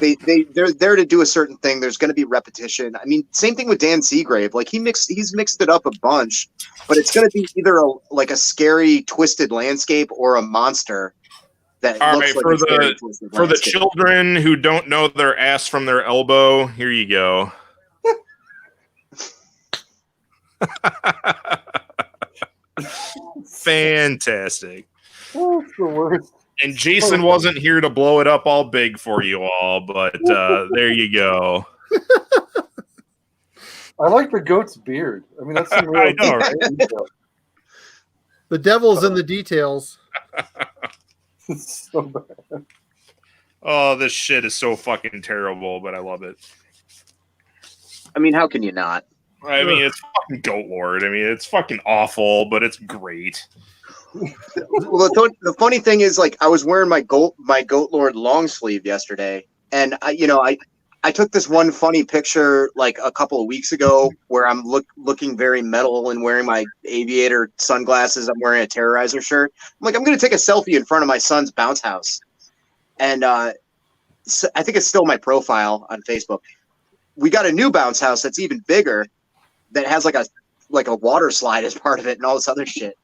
they're there to do a certain thing. There's going to be repetition. I mean, same thing with Dan Seagrave. Like he's mixed it up a bunch, but it's going to be either a scary twisted landscape or a monster. that All looks right, like it's very twisted for the landscape. children who don't know their ass from their elbow, here you go. Fantastic. Oh, it's the worst. And Jason wasn't here to blow it up all big for you all, but there you go. I like the goat's beard. I mean, that's some real I know, right? detail. The devil's in the details. It's so bad. Oh, this shit is so fucking terrible, but I love it. I mean, how can you not? I mean, it's fucking Goat Lord. I mean, it's fucking awful, but it's great. Well, the funny thing is, like, I was wearing my Goat Lord long sleeve yesterday, and I took this one funny picture like a couple of weeks ago where I'm looking very metal and wearing my aviator sunglasses. I'm wearing a Terrorizer shirt. I'm like, I'm gonna take a selfie in front of my son's bounce house, and so I think it's still my profile on Facebook. We got a new bounce house that's even bigger, that has like a water slide as part of it and all this other shit.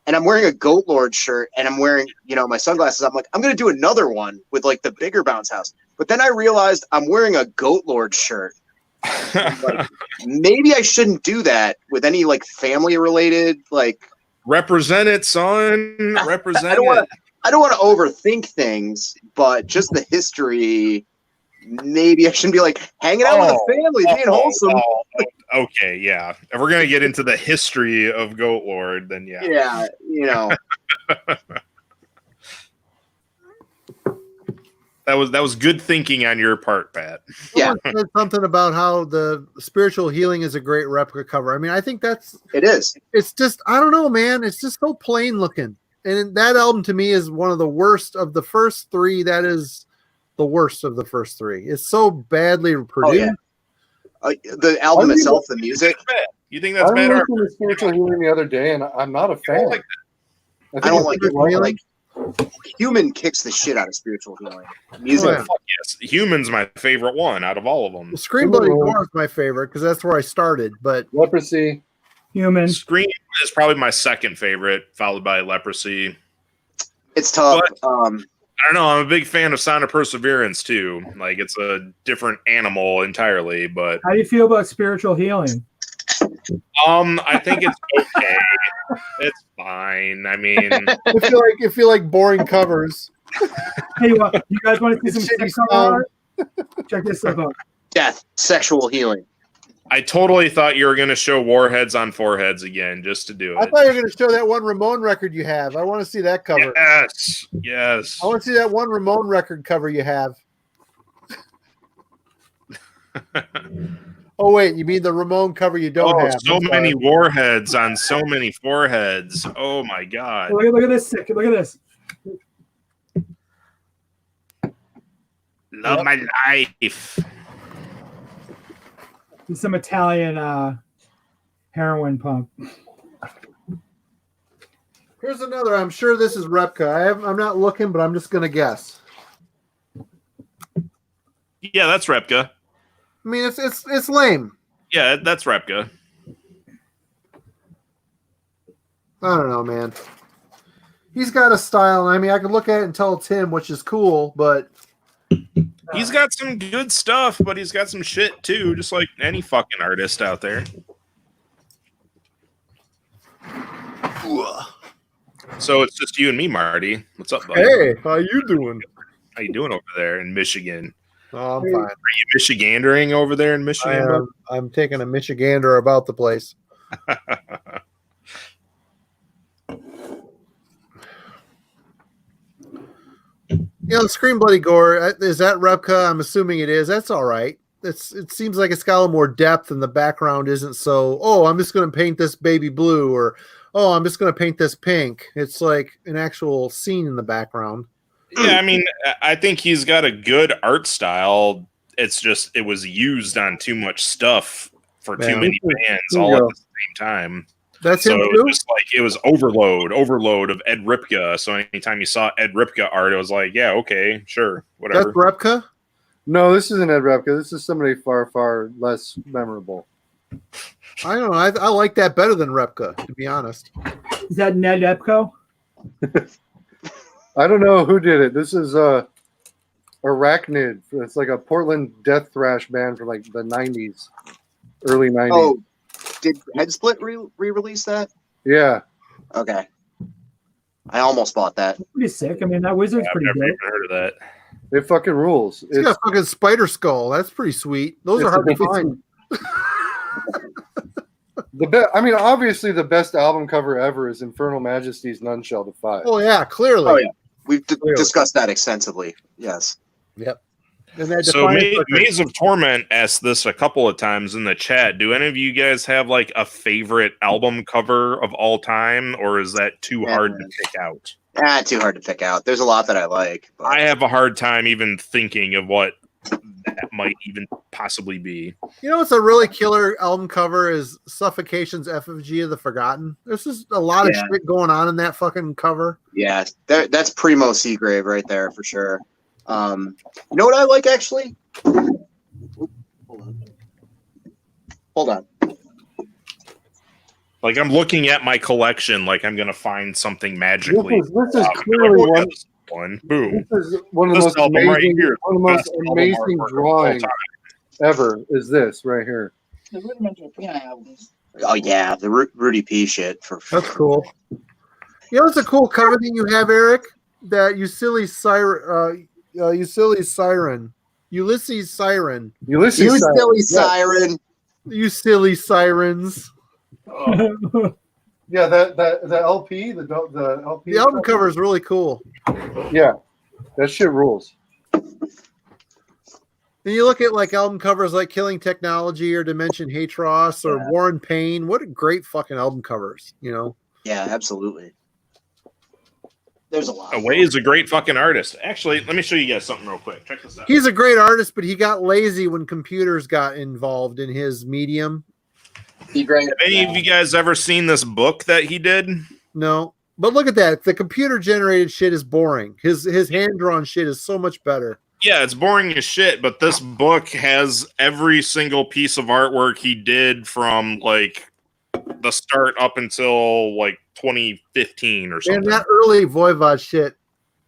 And I'm wearing a Goat Lord shirt and I'm wearing, my sunglasses. I'm like, I'm going to do another one with like the bigger bounce house. But then I realized I'm wearing a Goat Lord shirt. Like, maybe I shouldn't do that with any like family related, like. Represent it, son. Represent I don't want to overthink things, but just the history. Maybe I shouldn't be like hanging out with the family, being wholesome. Okay, yeah. If we're gonna get into the history of Goat Lord, then yeah. Yeah, That was good thinking on your part, Pat. Yeah. Someone said something about how the spiritual healing is a great replica cover. I mean, I think it is. it's just, I don't know, man. It's just so plain looking. And that album to me is one of the worst of the first three. That is the worst of the first three. It's so badly produced. Oh, yeah. The album itself, the music. You think that's bad I art? listened to Spiritual Healing the other day, and I'm not a fan. like I don't like it. Healing? Human kicks the shit out of Spiritual Healing. Music. Oh, yeah. Fuck yes. Human's my favorite one out of all of them. Well, Scream Bloody Gore is my favorite because that's where I started. But Leprosy. Human. Scream is probably my second favorite, followed by Leprosy. It's tough. I don't know. I'm a big fan of Sound of Perseverance too. Like it's a different animal entirely, but How do you feel about spiritual healing? I think it's okay. It's fine. I mean, I feel like boring covers. Hey, what? You guys want to see some Shitty sex art? Check this stuff out. Death. Sexual healing. I totally thought you were going to show Warheads on Foreheads again just to do I it. thought you were going to show that one Ramon record you have. I want to see that cover. Yes. I want to see that one Ramon record cover you have. Oh wait, you mean the Ramon cover you don't have? So I'm many sorry. Warheads on so many Foreheads. Oh my god. Look at this. Look at this. Love my life. Some Italian heroin pump. Here's another. I'm sure this is Repka. I'm not looking, but I'm just going to guess. Yeah, that's Repka. I mean, it's lame. Yeah, that's Repka. I don't know, man. He's got a style. I mean, I could look at it and tell it's him, which is cool, but He's got some good stuff, but he's got some shit too, just like any fucking artist out there. So it's just you and me, Marty. What's up, buddy? hey, how you doing? How you doing over there in Michigan? Oh, I'm fine. You Michigandering over there in Michigan? I'm taking a Michigander about the place. Scream Bloody Gore, is that Repka? I'm assuming it is. That's all right. It seems like it's got a little more depth and the background isn't so, oh, I'm just going to paint this baby blue or, oh, I'm just going to paint this pink. It's like an actual scene in the background. Yeah, I mean, I think he's got a good art style. It's just, it was used on too much stuff for too many bands all at the same time. That's So him it too? was just like it was overload of Ed Ripka. So anytime you saw Ed Ripka art, it was like, yeah, okay, sure, That's whatever. Repka? No, this isn't Ed Repka. This is somebody far, far less memorable. I don't know. I like that better than Repka, to be honest. Is that Ned Epco? I don't know who did it. This is Arachnid. It's like a Portland death thrash band from like the 90s, early 90s. Oh, did Headsplit re-release that? Yeah. Okay. I almost bought that. Pretty sick. I mean, that wizard's I've pretty never good. even heard of that. It fucking rules. He's got a fucking spider skull. That's pretty sweet. Those are hard to find. I mean, obviously, the best album cover ever is Infernal Majesty's None Shall Defy. Oh yeah, clearly. Oh, yeah. We've Clearly. discussed that extensively. Yes. Yep. And that So Defiant fucker- Maze of Torment asked this a couple of times in the chat. Do any of you guys have like a favorite album cover of all time, or is that too hard to pick out? Too hard to pick out. There's a lot that I like. But I have a hard time even thinking of what that might even possibly be. You know what's a really killer album cover is Suffocation's Effigy of the Forgotten. There's just a lot of Yeah. shit going on in that fucking cover. yeah, that's Primo Seagrave right there for sure. You know what I like actually? Hold on. Like I'm looking at my collection, like I'm gonna find something magically. This is Wow, clearly look one. at this one. Boom. This is one of the This most album right amazing, here. one of the most Best album amazing artwork of all drawings time. ever. Is this right here? The Rudimentary Piano albums. Oh yeah, the Rudy P shit for That's cool. You know what's a cool cover that you have, Eric? That you silly siren, Ulysses Siren. Ulysses You Siren. silly Yeah. siren. You silly sirens. Yeah, the LP, the LP. The album cover is really cool. Yeah, that shit rules. And you look at like album covers like Killing Technology or Dimension Hatros or Warren Payne. What a great fucking album covers, you know? Yeah, absolutely. There's a lot. Away is a great fucking artist. Actually, let me show you guys something real quick. Check this out. He's a great artist, but he got lazy when computers got involved in his medium. Be great. Have any of you guys ever seen this book that he did? No. But look at that. The computer generated shit is boring. His hand drawn shit is so much better. Yeah, it's boring as shit, but this book has every single piece of artwork he did from like the start up until like 2015 or And something. that early Voivod shit.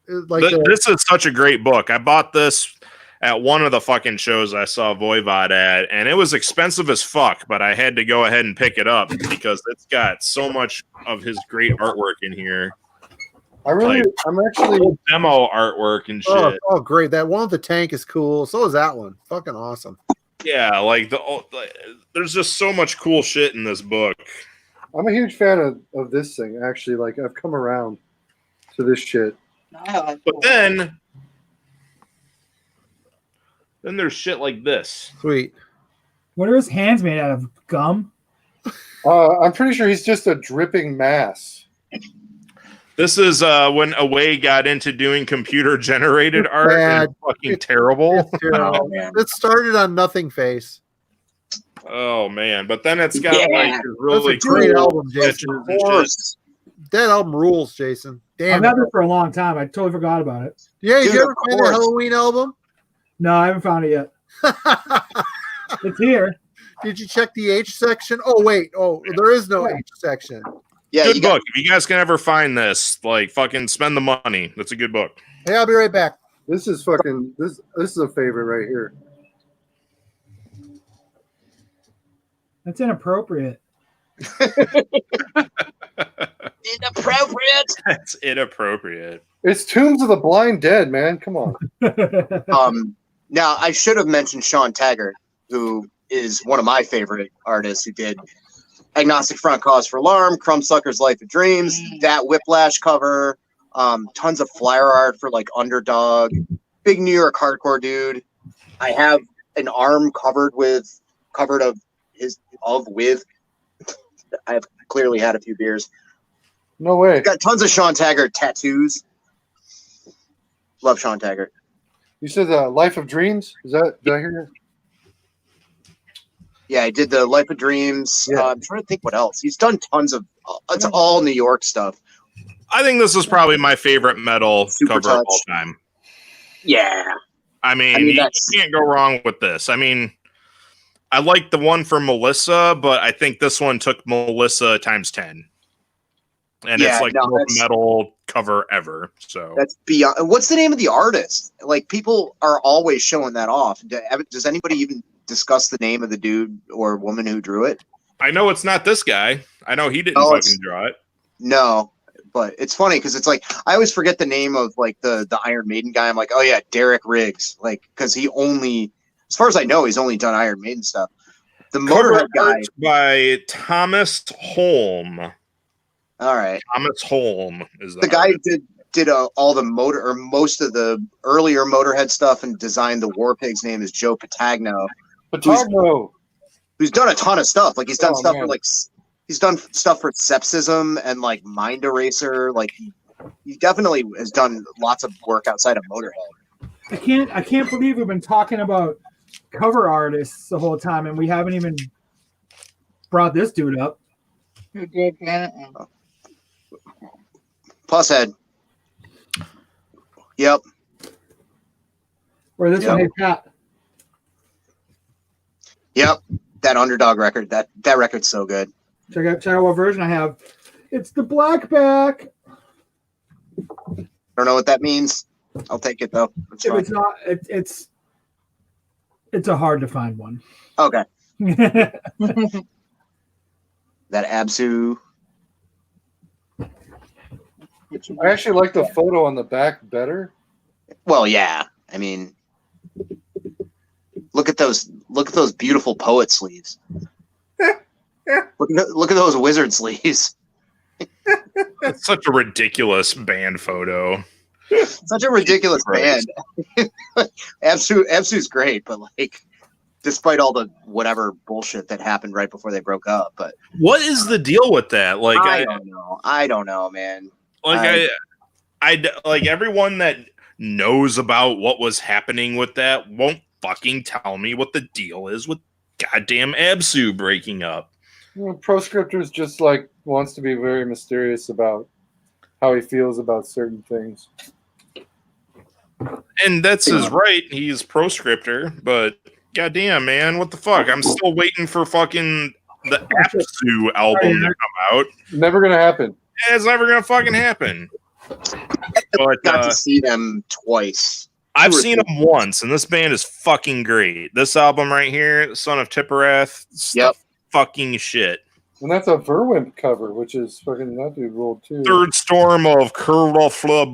Like This is such a great book. I bought this at one of the fucking shows I saw Voivod at, and it was expensive as fuck, but I had to go ahead and pick it up because it's got so much of his great artwork in here. I'm actually. Old demo artwork and shit. oh, great. That one with the tank is cool. So is that one. Fucking awesome. Yeah, like there's just so much cool shit in this book. I'm a huge fan of this thing. Actually, like I've come around to this shit. But then there's shit like this. Sweet. What are his hands made out of? Gum? I'm pretty sure he's just a dripping mass. This is when Away got into doing computer generated art. And it's fucking terrible. It's terrible. Oh, man. It started on Nothing Face. Oh man! But then it's got Yeah. like That's really a great cool album, pictures Jason. and shit. course. That album rules, Jason. I've Damn. had this for a long time. I totally forgot about it. Yeah, you Dude, ever of find the course. Halloween album? No, I haven't found it yet. It's here. Did you check the H section? Oh, wait. Oh, there is no H section. Yeah, Good you got book. If you guys can ever find this, like fucking spend the money. That's a good book. Hey, I'll be right back. This is fucking. This is a favorite right here. That's inappropriate. inappropriate. That's inappropriate. It's Tombs of the Blind Dead, man. Come on. Now I should have mentioned Sean Taggart, who is one of my favorite artists who did Agnostic Front, Cause for Alarm, Crumbsucker's Life of Dreams, that Whiplash cover, tons of flyer art for like Underdog, big New York hardcore dude. I have an arm covered of with. I've clearly had a few beers. No way. Got tons of Sean Taggart tattoos. Love Sean Taggart. You said Life of Dreams? Did I hear you? Yeah, I did the Life of Dreams. Yeah. I'm trying to think what else. He's done tons of. It's all New York stuff. I think this is probably my favorite metal Super cover of Touch. all time. Yeah. I mean, you that's- can't go wrong with this. I mean, I like the one for Melissa, but I think this one took Melissa times 10. and Yeah, it's like no, the most that's- metal cover ever. So That's beyond. What's the name of the artist? Like, people are always showing that off. Does anybody even discuss the name of the dude or woman who drew it? I know it's not this guy. I know he didn't Oh, fucking draw it. No, but it's funny because it's like I always forget the name of like the Iron Maiden guy. I'm like, oh yeah, Derek Riggs. Like, because he only, as far as I know, he's only done Iron Maiden stuff. The Cover Motorhead guy. art by Thomas Holm. All right, Thomas Holm is the guy artist. did all the motor or most of the earlier Motorhead stuff and designed the War Pigs. Name is Joe Patagno, Patagno. who's done a ton of stuff. Like he's done Oh, stuff man. for like he's done stuff for Sepsism and like Mind Eraser. Like he definitely has done lots of work outside of Motorhead. I can't believe we've been talking about cover artists the whole time, and we haven't even brought this dude up. Who did Janet? Plus Head. Yep. Or this Yeah. one, hey Pat. Yep. That Underdog record. That record's so good. Check out what version I have. It's the blackback. Don't know what that means. I'll take it though. It's If fine. it's not, it's a hard to find one. Okay. That Absu. I actually like the photo on the back better. Well, yeah. I mean, look at those beautiful poet sleeves. Look at those wizard sleeves. It's such a ridiculous band photo. Such a ridiculous band. Absu's great, but like, despite all the whatever bullshit that happened right before they broke up, but What is the deal with that? Like, I don't know, man. I like everyone that knows about what was happening with that won't fucking tell me what the deal is with goddamn Absu breaking up. You know, Proscriptor's just like wants to be very mysterious about how he feels about certain things. And that's his right. He's proscriptor, but goddamn, man, what the fuck? I'm still waiting for fucking the Absu album to come out. Never gonna happen. It's never gonna fucking happen. But Got to see them twice. I've Two or seen them once, and this band is fucking great. This album right here, Son of Tipperath, Yep. fucking shit. And that's a Verwimp cover, which is fucking that dude ruled too. Third Storm of Kurlofla,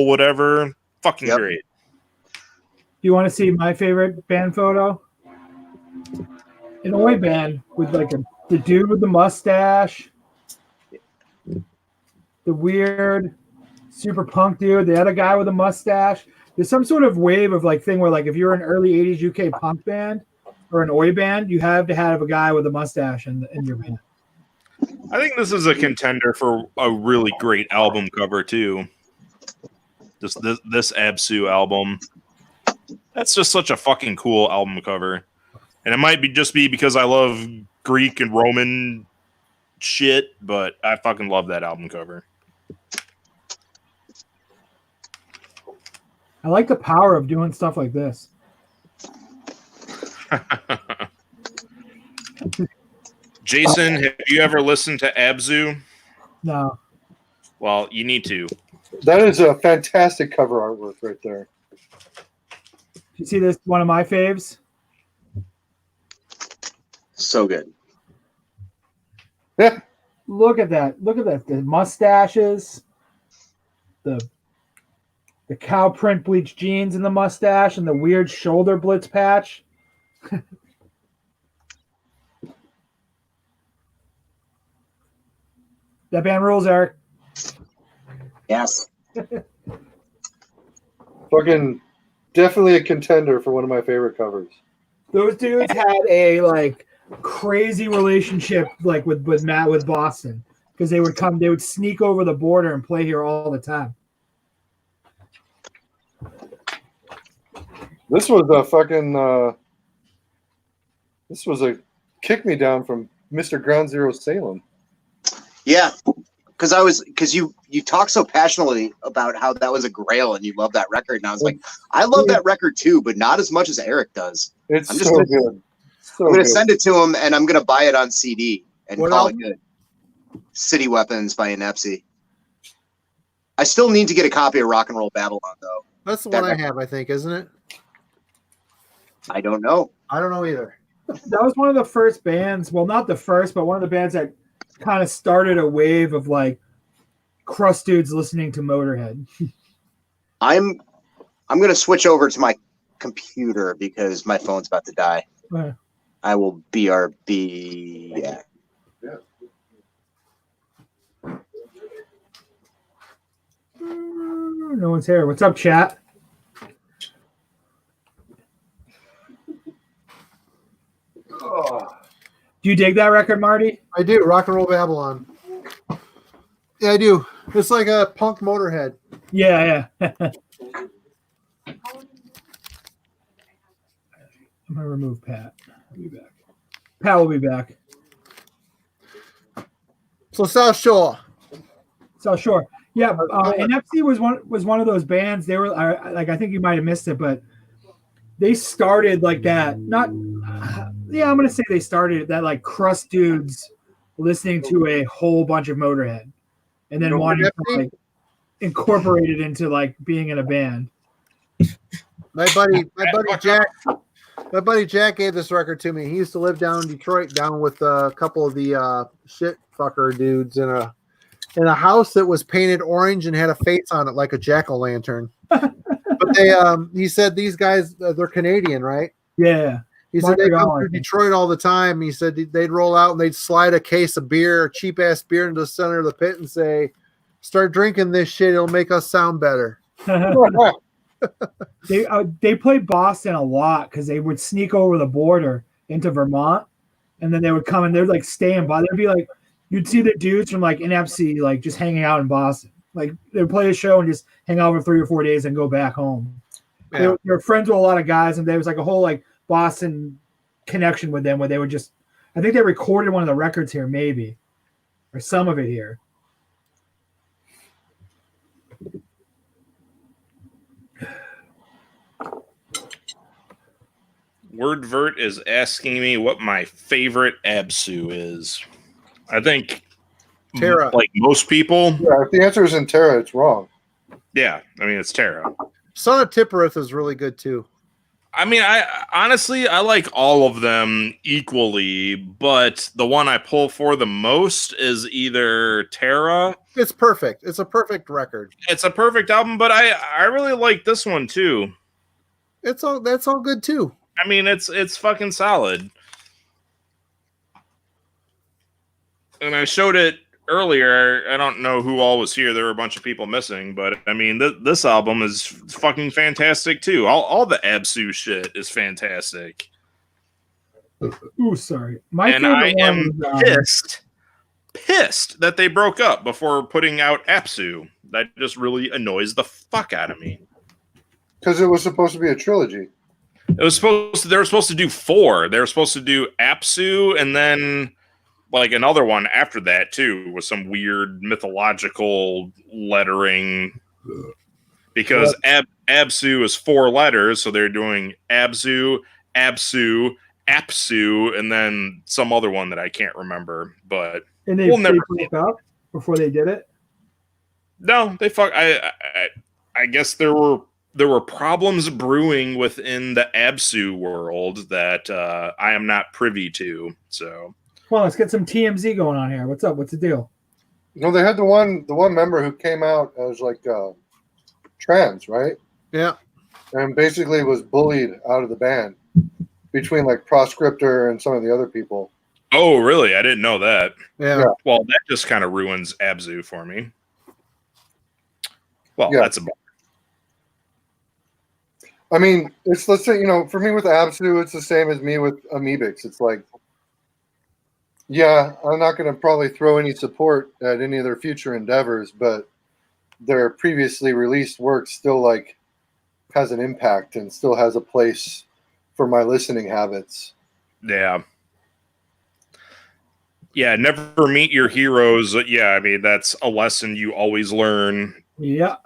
whatever. Fucking Yep. great. Do you want to see my favorite band photo? An Oi band with like the dude with the mustache, the weird super punk dude, the other guy with a mustache. There's some sort of wave of like thing where like if you're an early 80s UK punk band or an Oi band, you have to have a guy with a mustache in your band. I think this is a contender for a really great album cover too. This Absu album. That's just such a fucking cool album cover. And it might be just because I love Greek and Roman shit, but I fucking love that album cover. I like the power of doing stuff like this. Jason, have you ever listened to Absu? No. Well, you need to. That is a fantastic cover artwork right there. You see this one of my faves? So good. Yeah. Look at that. Look at that. The mustaches, the cow print bleached jeans in the mustache, and the weird shoulder blitz patch. That band rules, Eric. Yes. Fucking definitely a contender for one of my favorite covers. Those dudes had a like crazy relationship like with Boston because they would sneak over the border and play here all the time. This was a fucking this was a kick me down from Mr. Ground Zero Salem. Yeah. Because you talk so passionately about how that was a grail and you love that record, and I was like, I love that record too, but not as much as Eric does. It's I'm just so gonna- good. So I'm gonna good. send it to him and I'm gonna buy it on CD and What call album? it good. City Weapons by Inepsy. I still need to get a copy of Rock and Roll Babylon, though. That's the one I have, I think, isn't it? I don't know. I don't know either. That was one of the first bands. Well, not the first, but one of the bands that kind of started a wave of like crust dudes listening to Motorhead. I'm gonna switch over to my computer because my phone's about to die. Yeah. I will BRB. Yeah. No one's here. What's up, chat? Do you dig that record, Marty? I do. Rock and Roll Babylon. Yeah, I do. It's like a punk Motorhead. Yeah. I'm gonna remove Pat. I'll be back. Pat will be back. So South Shore. So sure. Yeah, NFC was one of those bands. They were like, I think you might have missed it, but they started like that. Not, yeah, I'm gonna say they started that like crust dudes listening to a whole bunch of Motorhead, and then wanting to like incorporate it into like being in a band. My buddy Jack gave this record to me. He used to live down in Detroit, down with a couple of the shit fucker dudes in a house that was painted orange and had a face on it like a jack-o'-lantern. But he said these guys, they're Canadian, right? Yeah. He said they come to Detroit all the time. He said they'd roll out and they'd slide a case of beer, cheap ass beer, into the center of the pit and say, "Start drinking this shit. It'll make us sound better." They played Boston a lot because they would sneak over the border into Vermont, and then they would come and they'd like stay in Boston. They'd be like, you'd see the dudes from like NFC like just hanging out in Boston. Like they'd play a show and just hang out for 3 or 4 days and go back home. Yeah. They were friends with a lot of guys, and there was like a whole like Boston connection with them where they would just, I think they recorded one of the records here maybe, or some of it here. Wordvert is asking me what my favorite Absu is. I think Terra. like most people. Yeah, if the answer is in Terra, it's wrong. Yeah, I mean it's Terra. Son of Tipperith is really good too. I mean, I honestly like all of them equally, but the one I pull for the most is either Terra. It's perfect. It's a perfect record. It's a perfect album, but I really like this one too. That's all good too. I mean, it's fucking solid. And I showed it earlier. I don't know who all was here. There were a bunch of people missing, but I mean, this album is fucking fantastic too. All the Absu shit is fantastic. Ooh, sorry. My And I favorite am one is, pissed that they broke up before putting out Absu. That just really annoys the fuck out of me. Because it was supposed to be a trilogy. They were supposed to do 4. They were supposed to do Absu and then like another one after that too, with some weird mythological lettering. Because Absu is 4 letters, so they're doing Abzu, Absu, Apsu, and then some other one that I can't remember. But and they we'll never broke up before they did it. No, they fuck. I guess there were problems brewing within the Absu world that I am not privy to. So, Come on, let's get some TMZ going on here. What's up? What's the deal? No, they had the one member who came out as like trans, right? Yeah. And basically was bullied out of the band between like Proscriptor and some of the other people. oh really? I didn't know that. Yeah. Yeah. Well, that just kind of ruins Absu for me. Well, Yeah. that's about. I mean, it's, let's say, for me with Absu, it's the same as me with Amoebix. It's like, yeah, I'm not going to probably throw any support at any of their future endeavors, but their previously released work still like has an impact and still has a place for my listening habits. Yeah. Yeah, never meet your heroes. Yeah, I mean, that's a lesson you always learn. Yeah.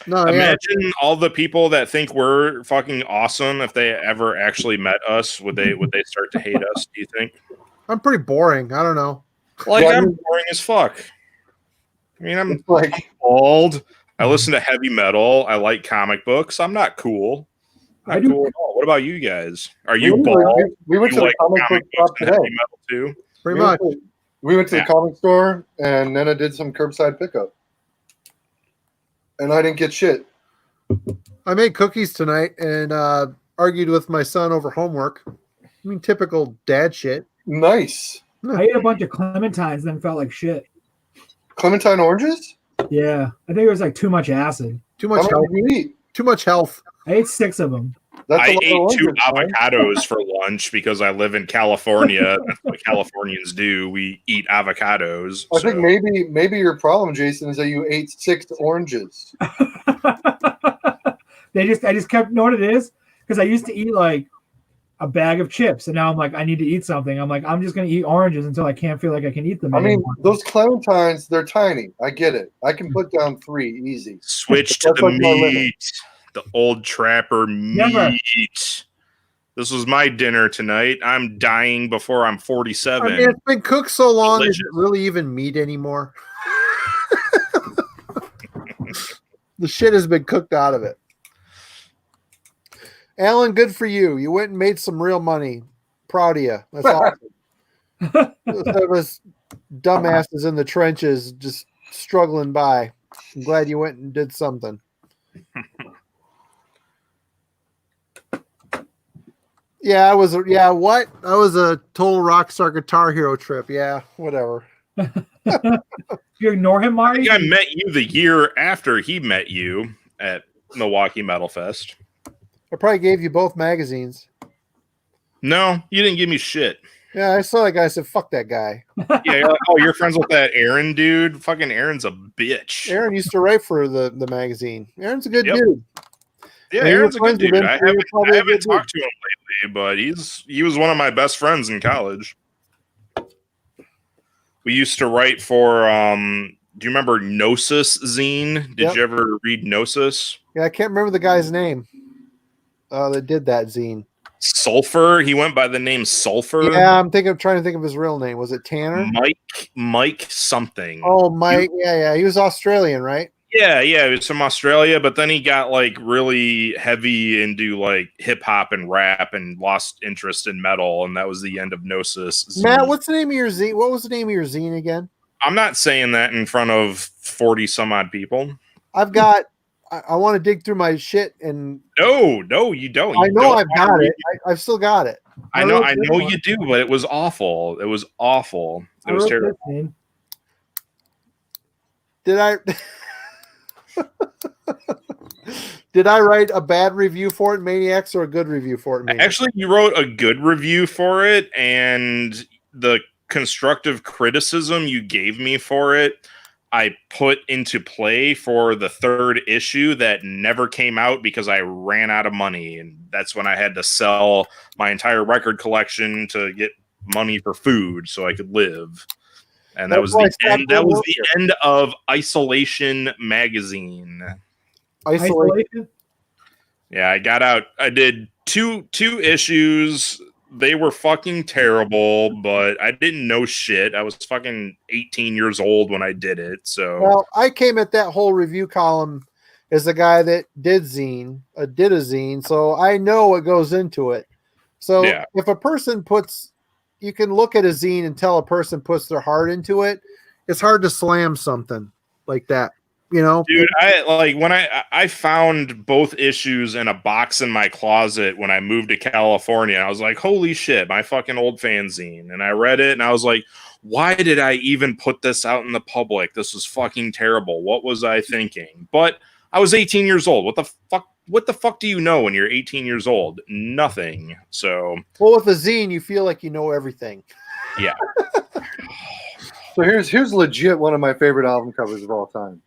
No, yeah. Imagine all the people that think we're fucking awesome. If they ever actually met us, would they start to hate us? Do you think? I'm pretty boring. I don't know. Like, Yeah, I I'm mean- boring as fuck. I mean, I'm It's like bald. I listen to heavy metal. I like comic books. I'm not cool. I Not do- cool at all. What about you guys? Are we you went, bald? we went You to the like comic book shop books and heavy today. metal too? Pretty We much. We went to Yeah. the comic store, and Nana did some curbside pickup, and I didn't get shit. I made cookies tonight and argued with my son over homework. I mean, typical dad shit. Nice. I ate a bunch of clementines, then felt like shit. Clementine oranges? Yeah, I think it was like too much acid. Too How much many health. did you eat? Too much health. I ate 6 of them. That's I a lot ate of 2 oranges, man. avocados for lunch because I live in California. That's what Californians do. We eat avocados. I think so- maybe your problem, Jason, is that you ate 6 oranges. I just kept, know what it is? Because I used to eat like a bag of chips, and now I'm like, I need to eat something. I'm like, I'm just gonna eat oranges until I can't feel like I can eat them I mean, anymore. those clementines, they're tiny. I get it. I can put down 3 easy. Switch to That's the like my limit. meat. The old trapper meat. Never. This was my dinner tonight. I'm dying before I'm I 47. mean, it's been cooked so long. Is Delicious. it really even meat anymore? The shit has been cooked out of it. Alan, good for you. You went and made some real money. Proud of you. That's awesome. Instead of us dumbasses in the trenches just struggling by. I'm glad you went and did something. Yeah, I was. Yeah, what? I was a total Rockstar Guitar Hero trip. Yeah, whatever. You ignore him, I Marty? think I met you the year after he met you at Milwaukee Metal Fest. I probably gave you both magazines. No, you didn't give me shit. Yeah, I saw that guy. I said, "Fuck that guy." Yeah, you're like, oh, you're friends with that Aaron dude? Fucking Aaron's a bitch. Aaron used to write for the magazine. Aaron's a good Yep. dude. Yeah, And you're Aaron's a good friends with dude. him, I so you're probably a haven't good dude. talked to him lately, but he was one of my best friends in college. We used to write for do you remember Gnosis zine? Did Yep. you ever read Gnosis? Yeah, I can't remember the guy's name. That did that zine. Sulfur. He went by the name Sulfur. Yeah, I'm trying to think of his real name. Was it Tanner? Mike something. Oh, Mike. Yeah. He was Australian, right? Yeah, he was from Australia, but then he got like really heavy into like hip hop and rap and lost interest in metal, and that was the end of Gnosis. zine. Matt, what's the name of your zine? What was the name of your zine again? I'm not saying that in front of 40 some odd people. I've got. I want to dig through my shit, and No, you don't. I You know don't I've wanna got read it. I've still got it. I know wrote this one. you do, but it was awful. It was awful. It I was wrote terrible. this name. Did I? Did I write a bad review for it, Maniacs, or a good review for it, Maniacs? Actually, you wrote a good review for it, and the constructive criticism you gave me for it, I put into play for the 3rd issue that never came out because I ran out of money, and that's when I had to sell my entire record collection to get money for food so I could live. And that That's was why I the stopped end. That doing was work the here. end of Isolation magazine. Isolate. Isolation? Yeah, I got out. I did two issues. They were fucking terrible, but I didn't know shit. I was fucking 18 years old when I did it. So Well, I came at that whole review column as the guy that did a zine, so I know what goes into it. So Yeah. if a person you can look at a zine and tell a person puts their heart into it. It's hard to slam something like that, you know. dude, I like when I found both issues in a box in my closet when I moved to California. I was like, holy shit, my fucking old fanzine. And I read it and I was like, why did I even put this out in the public? This was fucking terrible. What was I thinking? But I was 18 years old. What the fuck do you know when you're 18 years old? Nothing. So Well, with a zine, you feel like you know everything. yeah. So here's legit one of my favorite album covers of all time.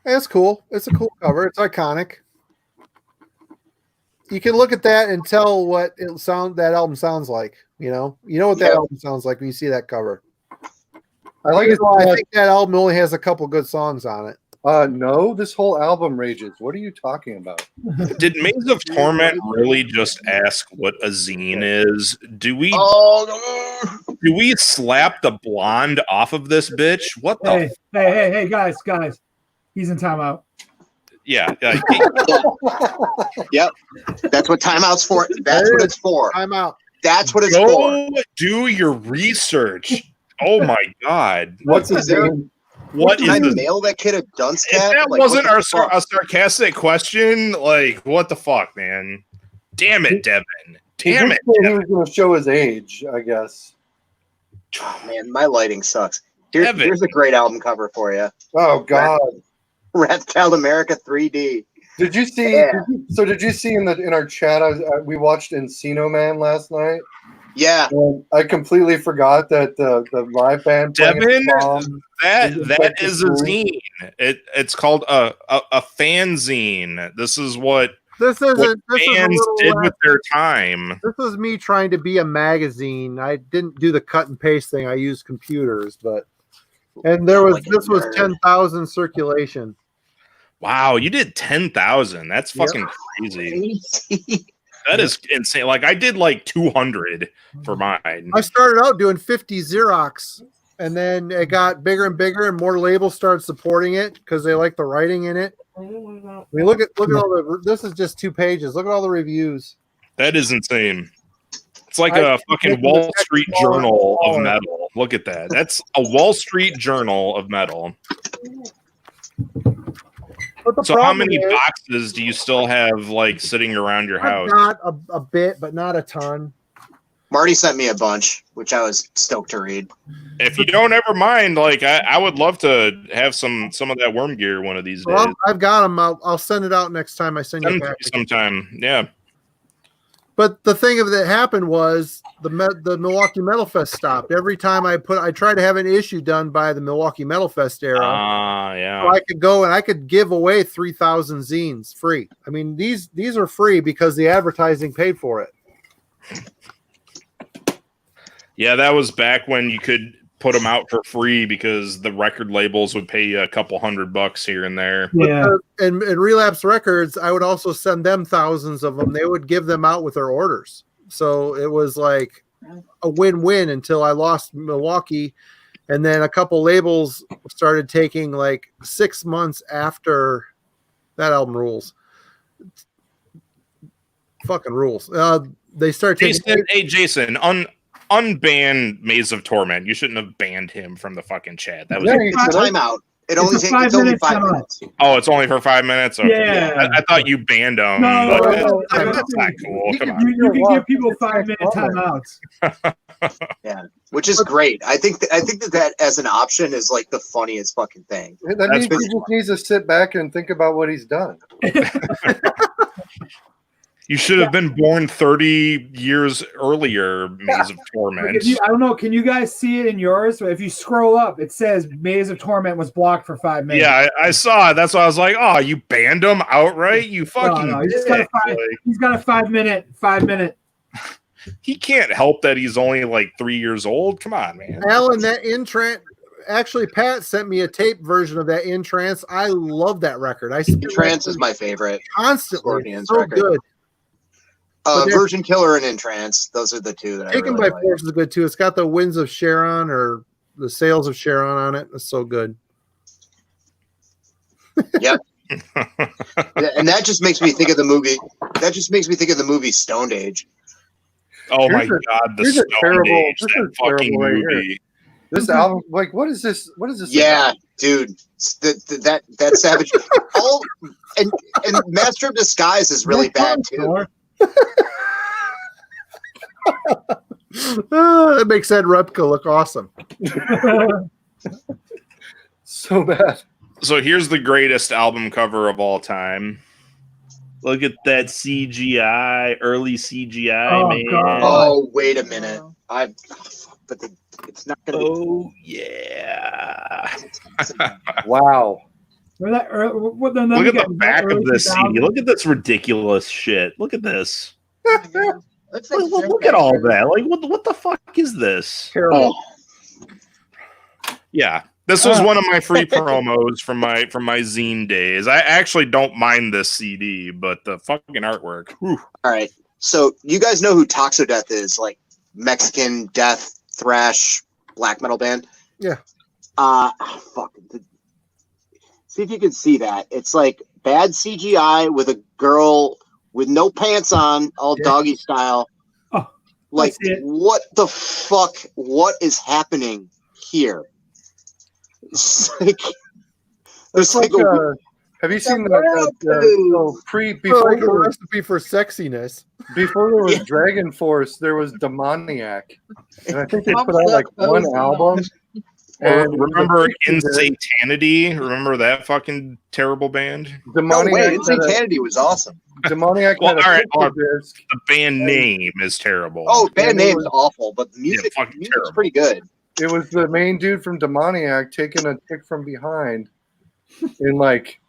It's cool. It's a cool cover. It's iconic. You can look at that and tell what that album sounds like. You know what that Yeah. album sounds like when you see that cover. I like it. I think that album only has a couple good songs on it. No, this whole album rages. What are you talking about? Did Maze of Torment really just ask what a zine is? Do we slap the blonde off of this bitch? What the? Hey, guys, he's in timeout. Yeah. Yep. That's what timeout's for. That's what it's for. I'm out. That's what it's Go for. do your research. Oh my god. What's his there- name? What Can is I this? mail that kid a dunce If cap? that Like, wasn't what the fuck? a sarcastic question, like what the fuck, man? Damn it, Devin. Damn it. He was going to show his age, I guess. Oh, man, my lighting sucks. Evan. Here's a great album cover for you. Oh God! Wrath Child America 3D. Did you see? Yeah. Did you see in our chat? We watched Encino Man last night. Yeah. And I completely forgot that the live band. playing Devin, the song that is a zine. It's called a fanzine. This is what This isn't. This is a fans little did less- with their time. This is me trying to be a magazine. I didn't do the cut and paste thing. I used computers, and there was Like a this was nerd. 10,000 circulation. Wow, you did 10,000. That's fucking crazy. That is insane. Like I did like 200 for mine. I started out doing 50 Xerox, and then it got bigger and bigger, and more labels started supporting it because they like the writing in it. I mean, look at all the. This is just 2 pages. Look at all the reviews. That is insane. It's like a fucking Wall Street Journal of metal. Look at that. That's a Wall Street Journal of metal. But the So how problem many is, boxes do you still have like sitting around your I've house? got a bit, but not a ton. Marty sent me a bunch, which I was stoked to read. If you don't ever mind, like I would love to have some of that worm gear one of these days. Well, I've got them. I'll send it out next time I send you Send a it package. sometime. Yeah. But the thing of that happened was the Milwaukee Metal Fest stopped. Every time I tried to have an issue done by the Milwaukee Metal Fest era. Yeah. So I could go and I could give away 3,000 zines free. I mean, these are free because the advertising paid for it. Yeah, that was back when you could put them out for free because the record labels would pay you a couple $100 here and there. Yeah. And Relapse Records, I would also send them thousands of them. They would give them out with their orders. So it was like a win-win until I lost Milwaukee. And then a couple labels started taking like 6 months after that album rules. Fucking rules. They started taking Jason, unban Maze of Torment. You shouldn't have banned him from the fucking chat. That was It's a timeout. It only It's a takes it's only 5-minute 5 timeout. minutes. Oh, it's only for 5 minutes? Okay. Yeah. I thought you banned him. No, but no, that's not cool. Come on. You can give people 5-minute timeouts. Which is great. I think that as an option is like the funniest fucking thing. That means he just needs to sit back and think about what he's done. You should have been born 30 years earlier, Maze of Torment. I don't know. Can you guys see it in yours? If you scroll up, it says Maze of Torment was blocked for 5 minutes. Yeah, I saw it. That's why I was like, oh, you banned him outright? You fucking No, he's got a 5 minute. He can't help that he's only like 3 years old. Come on, man. Alan, that Intrance. Actually, Pat sent me a tape version of that Intrance. I love that record. Intrance is my favorite. Constantly. Scorpions So record. good. Virgin Killer and Intrance. Those are the two that Taken I really by like. Force is good too. It's got the Winds of Sharon or the Sails of Sharon on it. It's so good. Yep. And that just makes me think of the movie. That just makes me think of the movie Stoned Age. Oh my Here's a- god, the here's a Stone terrible- Age, this that is terrible fucking right here. movie. This album, like, what is this? What is this? Yeah, about? dude. That Savage. And Master of Disguise is really bad too. It makes Ed Repka look awesome. So bad. So here's the greatest album cover of all time. Look at that CGI, early CGI, Oh, man. God. Oh, wait a minute. It's not gonna be. Oh, yeah. Wow. Look Look at the back of this CD. Look at this ridiculous shit. Look at this. Looks like Look at all that. Like, what the fuck is this? Terrible. Oh, Yeah. This was one of my free promos from my zine days. I actually don't mind this CD, but the fucking artwork. Whew. All right. So you guys know who Toxodeath is, like Mexican death thrash black metal band? Yeah. Fuck. See if you can see that. It's like bad CGI with a girl with no pants on, all doggy style. Oh, like, I see it. what the fuck? What is happening here? It's like, It's like, have you seen that before Like a recipe for sexiness. before there was Dragon Force, there was Demoniac, and I think they put out like one album. And Remember Insanity? Remember that fucking terrible band? no Demoniac way, had Insanity was awesome. Demoniac Well, had a all right, picture disc. The band name is terrible. Oh, band Yeah, it name's awful, but the music's terrible. pretty good. It was the main dude from Demoniac taking a pic from behind, and like,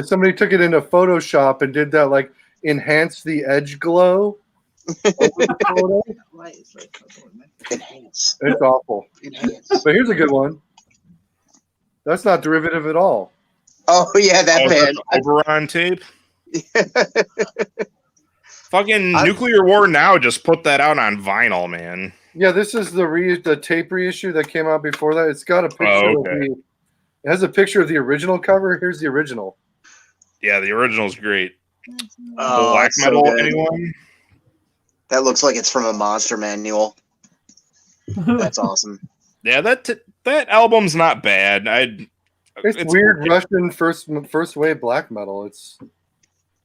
somebody took it into Photoshop and did that, like, enhance the edge glow. Enhance. It's awful. But here's a good one. That's not derivative at all. Oh yeah, that band. Oberon tape. Fucking Nuclear War Now just put that out on vinyl, man. Yeah, this is the tape reissue that came out before that. It's got a picture of it has a picture of the original cover. Here's the original. Yeah, the original's great. Oh, Black that's so metal, good. anyone? That looks like it's from a monster manual. That's awesome. Yeah, that album's not bad. It's weird Russian first wave black metal.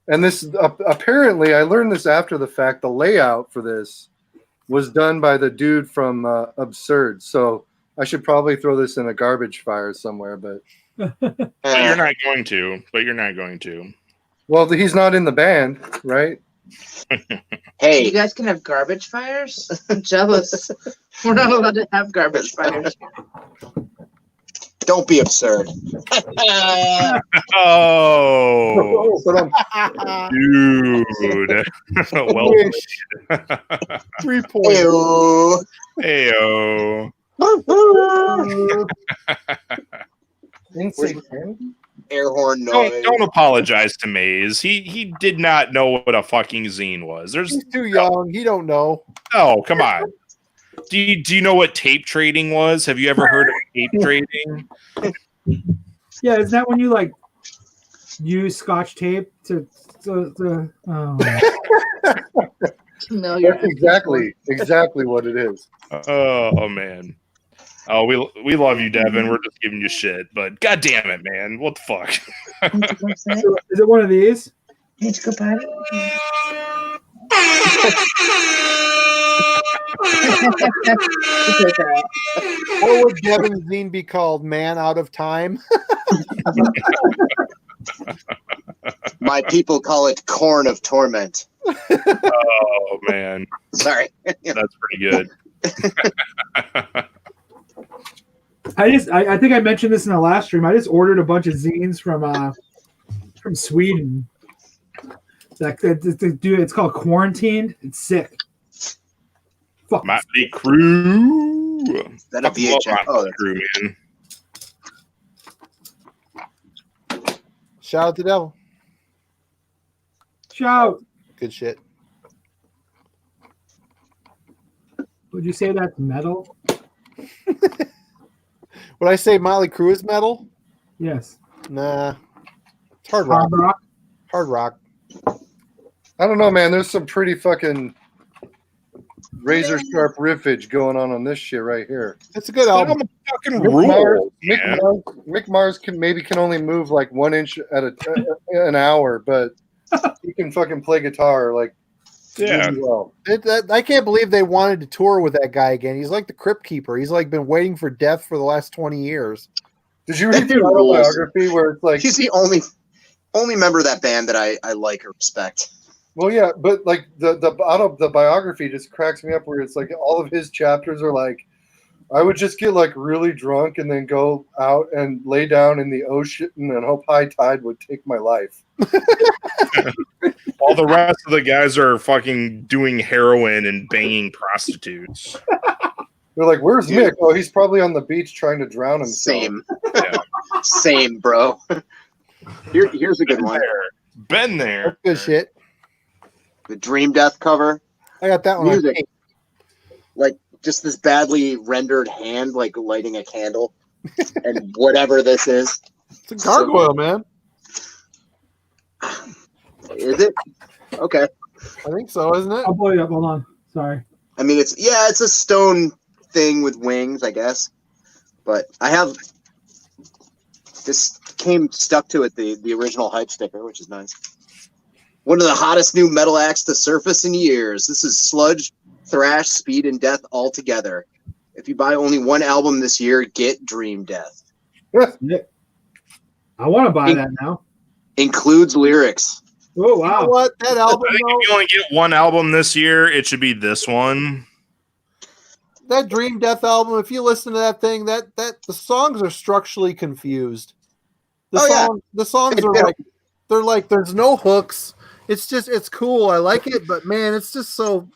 And this apparently I learned this after the fact. The layout for this was done by the dude from Absurd. So I should probably throw this in a garbage fire somewhere. But But you're not going to. well, he's not in the band, right? You Hey, guys can have garbage fires? I'm jealous. We're not allowed to have garbage fires. don't be absurd. Oh, But dude. Well, 3 points. Ew. heyo. Air horn noise. Don't apologize to Maze. He did not know what a fucking zine was. He's too young. He don't know. Oh, come on. Do you know what tape trading was? Have you ever heard of tape trading? Yeah, is that when you like use Scotch tape to oh. No, That's exactly what it is. Oh man. Oh, we love you, Devin. We're just giving you shit, but god damn it, man. What the fuck? Is it one of these? Need to go potty? What would Devin's zine be called? Man Out of Time? My people call it corn of torment. Oh man. Sorry. That's pretty good. I think I mentioned this in the last stream. I just ordered a bunch of zines from Sweden. Dude, it's called Quarantined. It's sick. Fuck. Motley Crew. That a Fucking love VHS. Oh, Motley Crew, man. Shout out to Devil. Shout. Good shit. Would you say that's metal? Would I say Motley Crue is metal? Yes. Nah. It's hard rock. Hard rock. Hard rock. I don't know, man. There's some pretty fucking razor sharp riffage going on this shit right here. It's a good album. Fucking Mick Mars, rule. Mick Mars can only move like 1 inch at an hour, but he can fucking play guitar like Yeah. really well. I can't believe they wanted to tour with that guy again. He's like the Crypt Keeper. He's like been waiting for death for the last 20 years. Did you read That the dude rules. autobiography where it's like, He's the only member of that band that I like or respect. well, yeah, but like the biography just cracks me up where it's like all of his chapters are like, I would just get like really drunk and then go out and lay down in the ocean and hope high tide would take my life. All the rest of the guys are fucking doing heroin and banging prostitutes. They're like, "Where's Dude. Mick? Oh, he's probably on the beach trying to drown himself." Same. Yeah. Same, bro. Here's a good one. Been there. That's good shit. The Dream Death cover. I got that one. On Music. tape. Like just this badly rendered hand, like lighting a candle, and whatever this is. It's a gargoyle, man. Is it? Okay. I think so, isn't it? I'll blow you up. Hold on. Sorry. I mean, it's a stone thing with wings, I guess. But I have this came stuck to it, the original hype sticker, which is nice. One of the hottest new metal acts to surface in years. This is sludge, thrash, speed, and death all together. If you buy only one album this year, get Dream Death. I want to buy that now. Includes lyrics. Oh, You know wow. what? That album, I think though, if you only get one album this year, it should be this one. that Dream Death album, if you listen to that thing, that the songs are structurally confused. The songs are like there's no hooks. It's cool. I like it, but man, it's just so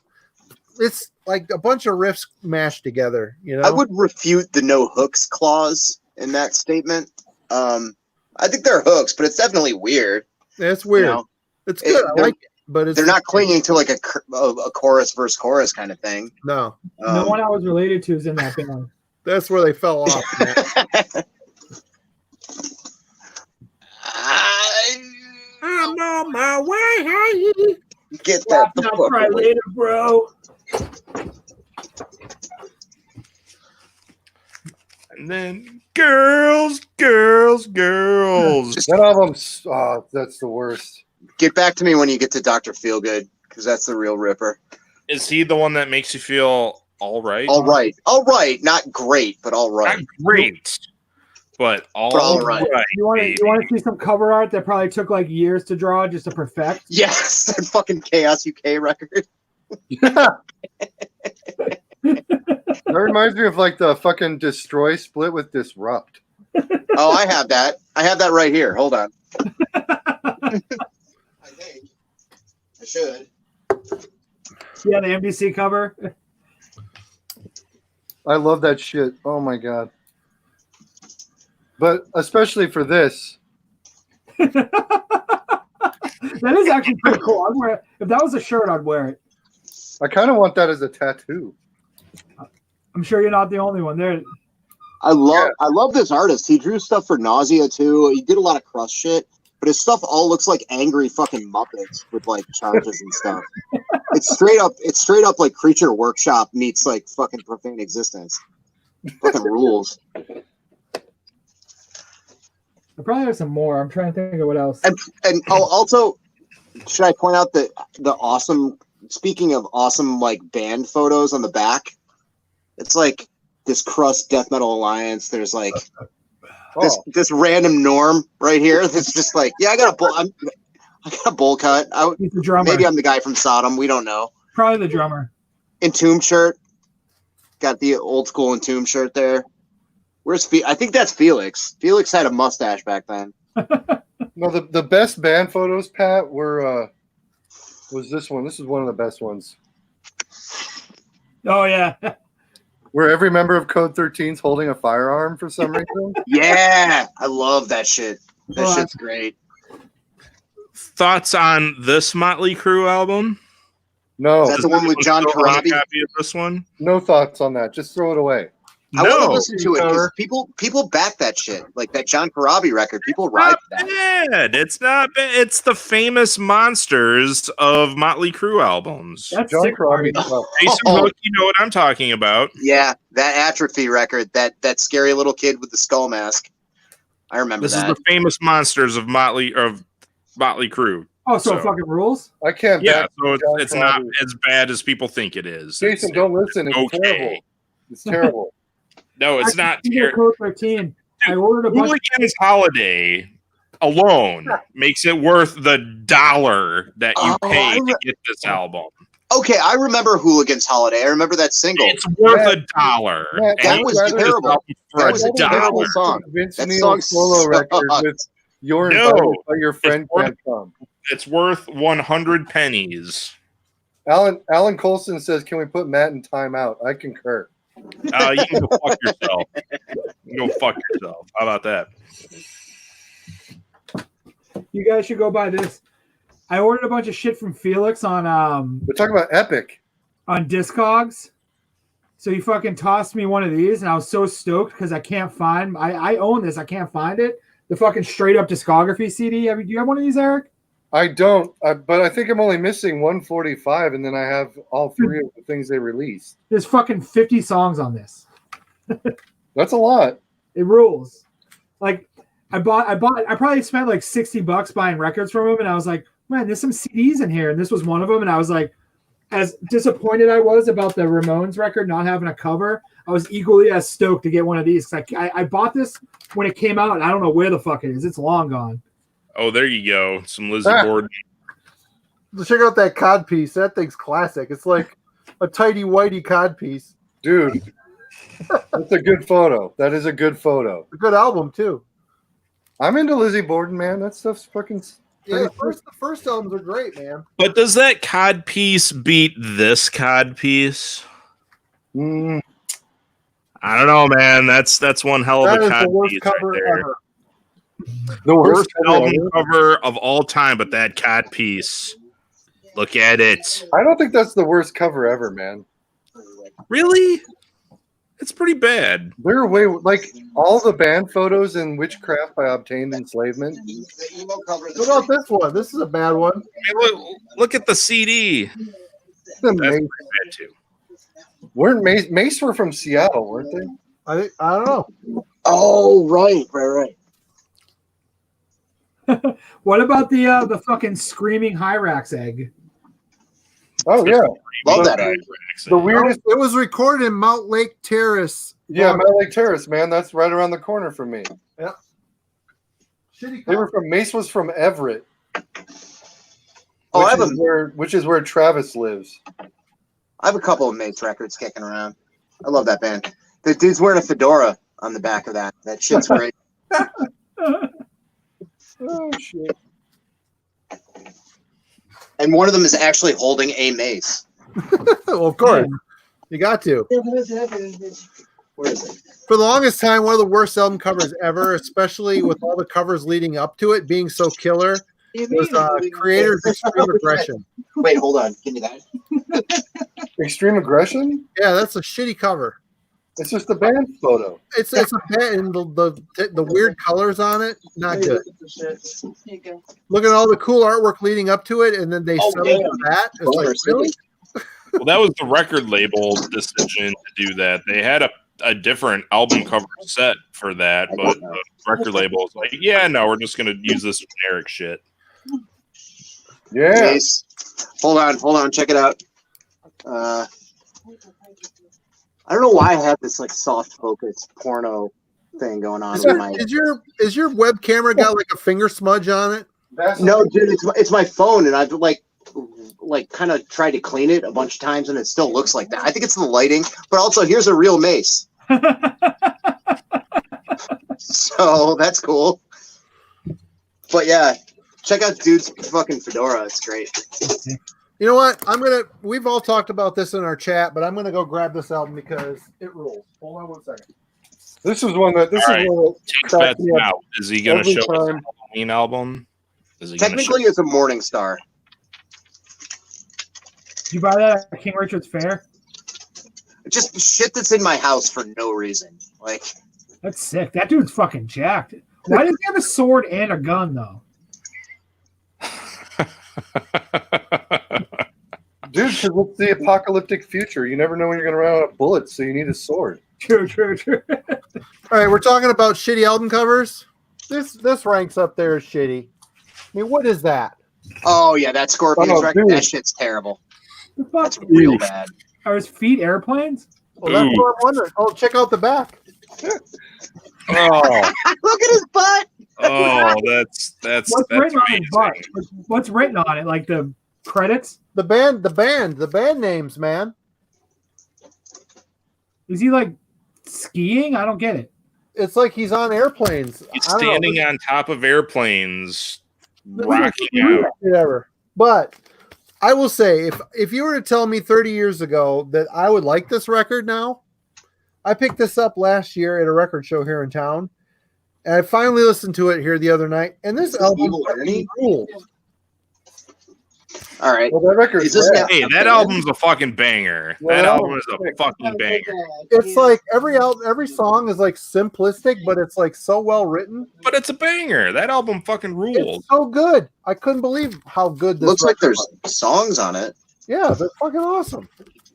it's like a bunch of riffs mashed together, you know. I would refute the no hooks clause in that statement. I think they're hooks, but it's definitely weird. It's weird. You know? It's good. I like it, but it's They're not clinging to like a chorus versus chorus kind of thing. No, No one I was related to is in that band. that's where they fell off. Man. I'm on my way. Get that the Not fuck cry away. later, bro. And then girls. Just That album's that's the worst. get back to me when you get to Dr. Feelgood, because that's the real ripper. Is he the one that makes you feel all right? All right, not great, but all right. Not great, but all right. You want to see some cover art that probably took like years to draw just to perfect? Yes, that fucking Chaos UK record. That reminds me of like the fucking Destroy split with Disrupt. Oh, I have that. I have that right here. Hold on. I think I should. Yeah, the NBC cover. I love that shit. Oh my god. But especially for this, That is actually pretty cool. I'd wear it. If that was a shirt, I'd wear it. I kind of want that as a tattoo. I'm sure you're not the only one. There. I love this artist. He drew stuff for Nausea too. He did a lot of crust shit, but his stuff all looks like angry fucking Muppets with like charges and stuff. It's straight up like Creature Workshop meets like fucking Profane Existence. Fucking rules. I probably have some more. I'm trying to think of what else. And also, should I point out that the awesome, speaking of awesome like band photos on the back, it's like this Crust Death Metal Alliance. There's like this random Norm right here. That's just like, yeah, I got a bowl cut. He's the drummer. Maybe I'm the guy from Sodom. We don't know. Probably the drummer. Entombed shirt. Got the old school Entombed shirt there. Where's I think that's Felix. Felix had a mustache back then. No, the best band photos, Pat, were was this one. This is one of the best ones. Oh yeah. Where every member of Code 13 is holding a firearm for some reason. Yeah, I love that shit. That Well, shit's great. Thoughts on this Motley Crue album? No, That's the one with John Still own a Corabi. copy of this one? no thoughts on that. Just throw it away. I want to No. listen to it because people back that shit. Like that John Corabi record. People ride Not that. bad. It's not bad. It's the famous monsters of Motley Crue albums. That's John sick. Corabi. Marty. Jason Oh. Hook, you know what I'm talking about. Yeah, that Atrophy record. That scary little kid with the skull mask. I remember This that. is the famous monsters of Motley Crue. Oh, so it So- fucking rules? I can't. Yeah, back so John it's not Corabi. as bad as people think it is. Jason, It's- don't listen. It's okay. terrible. It's terrible. No, it's not I terrible. Code 13. I ordered a bunch. Hooligans Holiday alone makes it worth the $1 that you Oh, pay I to re- get this album. Okay, I remember Hooligans Holiday. I remember that single. It's worth Yeah. $1. Yeah, And that you was get this terrible. album for That was a $1. terrible song. Vince That Neil song solo record sucked. with You're No. Invited, but your friend It's can't come. It's worth 100 pennies. Alan Colson says, "Can we put Matt in timeout?" I concur. You can go fuck yourself. You can go fuck yourself. How about that? You guys should go buy this. I ordered a bunch of shit from Felix on We're talking about Epic. Discogs. So he fucking tossed me one of these, and I was so stoked because I can't find. I own this. I can't find it. The fucking straight up discography CD. Do you have one of these, Eric? I don't, but I think I'm only missing 145, and then I have all three of the things they released. There's fucking 50 songs on this. That's a lot. It rules. Like I probably spent like $60 buying records from him, and I was like, man, there's some CDs in here, and this was one of them, and I was like, as disappointed I was about the Ramones record not having a cover, I was equally as stoked to get one of these. I bought this when it came out, and I don't know where the fuck it is. It's long gone. Oh, there you go. Some Lizzie Borden. Check out that cod piece. That thing's classic. It's like a tidy whitey cod piece. Dude, that's a good photo. That is a good photo. A good album too. I'm into Lizzie Borden, man. That stuff's fucking. Yeah, the first albums are great, man. But does that cod piece beat this cod piece? Mm, I don't know, man. That's one hell of That a is cod the worst piece cover right there. ever. the Worst cover album ever. cover of all time, but that cod piece. Look at it. I don't think that's the worst cover ever, man. Really? It's pretty bad. They're way like all the band photos in Witchcraft by Obtained Enslavement. What about this one? This is a bad one. Hey, look at the CD. The That's Mace, pretty bad too. weren't Mace were from Seattle, weren't they? I don't know. Oh, right. What about the fucking screaming Hyrax egg? Oh yeah, Love that. the weirdest. It was recorded in Mount Lake Terrace. Yeah, Mount Lake Terrace, man. That's right around the corner from me. Shitty They were from Mace was from Everett, Oh, I which is where Travis lives. have a couple of Mates records kicking around. I love that band. The dude's wearing a fedora on the back of that. That shit's great. Oh shit! And one of them is actually holding a mace. Well, of course. You got to. Where is it? For the longest time, one of the worst album covers ever, especially with all the covers leading up to it being so killer, was Creator's Extreme Aggression. Wait, hold on. Give me that. Extreme Aggression. Yeah, that's a shitty cover. It's just a band photo. It's a bit, and the weird colors on it, not good. Look at all the cool artwork leading up to it, and then they settle for that. It's like, really? Well, that was the record label decision to do that. They had a different album cover set for that, but the record label was like, yeah, no, we're just going to use this generic shit. Yeah. Mace. Hold on. Check it out. I don't know why I have this like soft focus porno thing going on. Is your web camera got like a finger smudge on it? No, dude, it's my phone, and I've like kind of tried to clean it a bunch of times, and it still looks like that. I think it's the lighting, but also here's a real mace, so that's cool. But yeah, check out dude's fucking fedora. It's great. You know what? We've all talked about this in our chat, but I'm gonna go grab this album because it rules. Hold on one second. This is one that Takes Bets out. Is he going to every show us time. a Halloween album? Is he gonna Technically, it's a Morning Star. Did you buy that at King Richard's Fair? Just shit that's in my house for no reason. Like, That's sick. That dude's fucking jacked. Why does he have a sword and a gun though? Dude, because it's the apocalyptic future. You never know when you're going to run out of bullets, so you need a sword. True. All right, we're talking about shitty album covers. This ranks up there as shitty. I mean, what is that? oh yeah, that Scorpions Oh, record, dude. that shit's terrible. The fuck? That's real bad. Are his feet airplanes? Well, that's what I'm wondering. Oh, check out the back. Oh, Look at his butt. oh, that's What's written on his amazing. butt? What's written on it? Like the credits? The band names, man. Is he like skiing? I don't get it. It's like he's on airplanes. He's I don't know. standing on top of airplanes, rocking out. Whatever. But I will say, if you were to tell me 30 years ago that I would like this record now, I picked this up last year at a record show here in town. And I finally listened to it here the other night. And this album Evil Ernie? rules. All right. Well, that record's Is this rad. Hey, that album's a fucking banger. Well, That album is a fucking banger. It's like every song is like simplistic, but it's like so well written. But it's a banger. That album fucking rules. It's so good. I couldn't believe how good this Looks like record there's was. songs on it. Yeah, they're fucking awesome.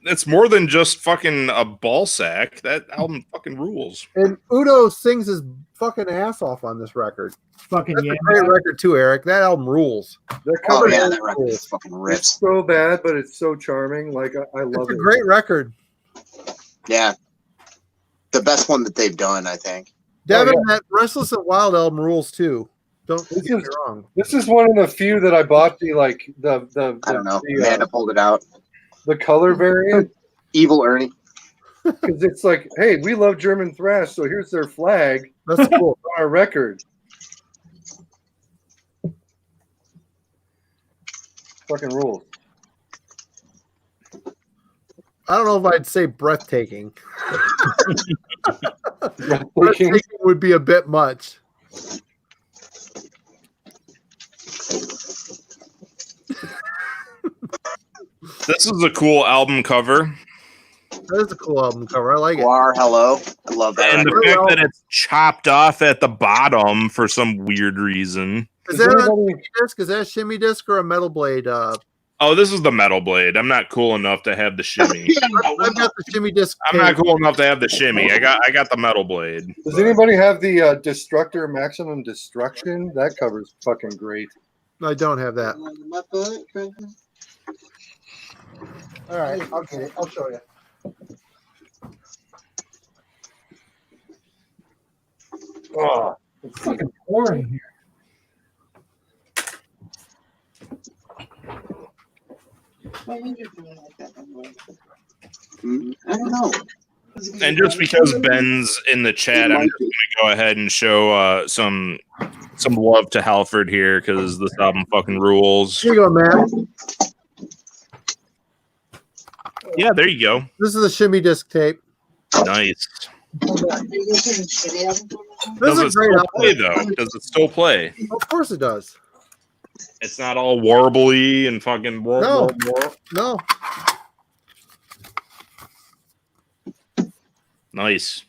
It's more than just fucking a ball sack. That album fucking rules. And Udo sings his fucking ass off on this record. Fucking That's yeah. a great record too, Eric. That album rules. That Oh cover yeah, is that record is fucking it's rips. so bad, but it's so charming. Like I It's love a it. great record. Yeah, the best one that they've done, I think. Devin, yeah. that Restless and Wild album rules too. Don't This get me is- wrong. This is one of the few that I bought the I don't know. the, Amanda pulled it out. the color variant Evil Ernie. because it's like, hey, we love German thrash, so here's their flag That's cool. on our record. Fucking rules. I don't know if I'd say breathtaking. Breathtaking. Breathtaking would be a bit much. This is a cool album cover. That is a cool album cover. I like it. Guar, hello. I love that. And the record. fact that it's chopped off at the bottom for some weird reason. Is Is that a anybody- shimmy disc? Is that a shimmy disc or a metal blade? Oh, this is the metal blade. I'm not cool enough to have the shimmy. I've got the shimmy disc. I'm not cool enough to have the shimmy. I got the metal blade. Does anybody have the Destructor Maximum Destruction? That cover's fucking great. I don't have that. All right, I'll get it. I'll show you. Oh, It's fucking boring here. I don't know. And just because Ben's in the chat, I'm just gonna go ahead and show some love to Halford here because this album fucking rules. Here you go, Matt. Yeah, there you go. This is a shimmy disc tape. Nice. This Does is a it great still play album. though? Does it still play? Of course it does. It's not all warbly and fucking No. No. Nice.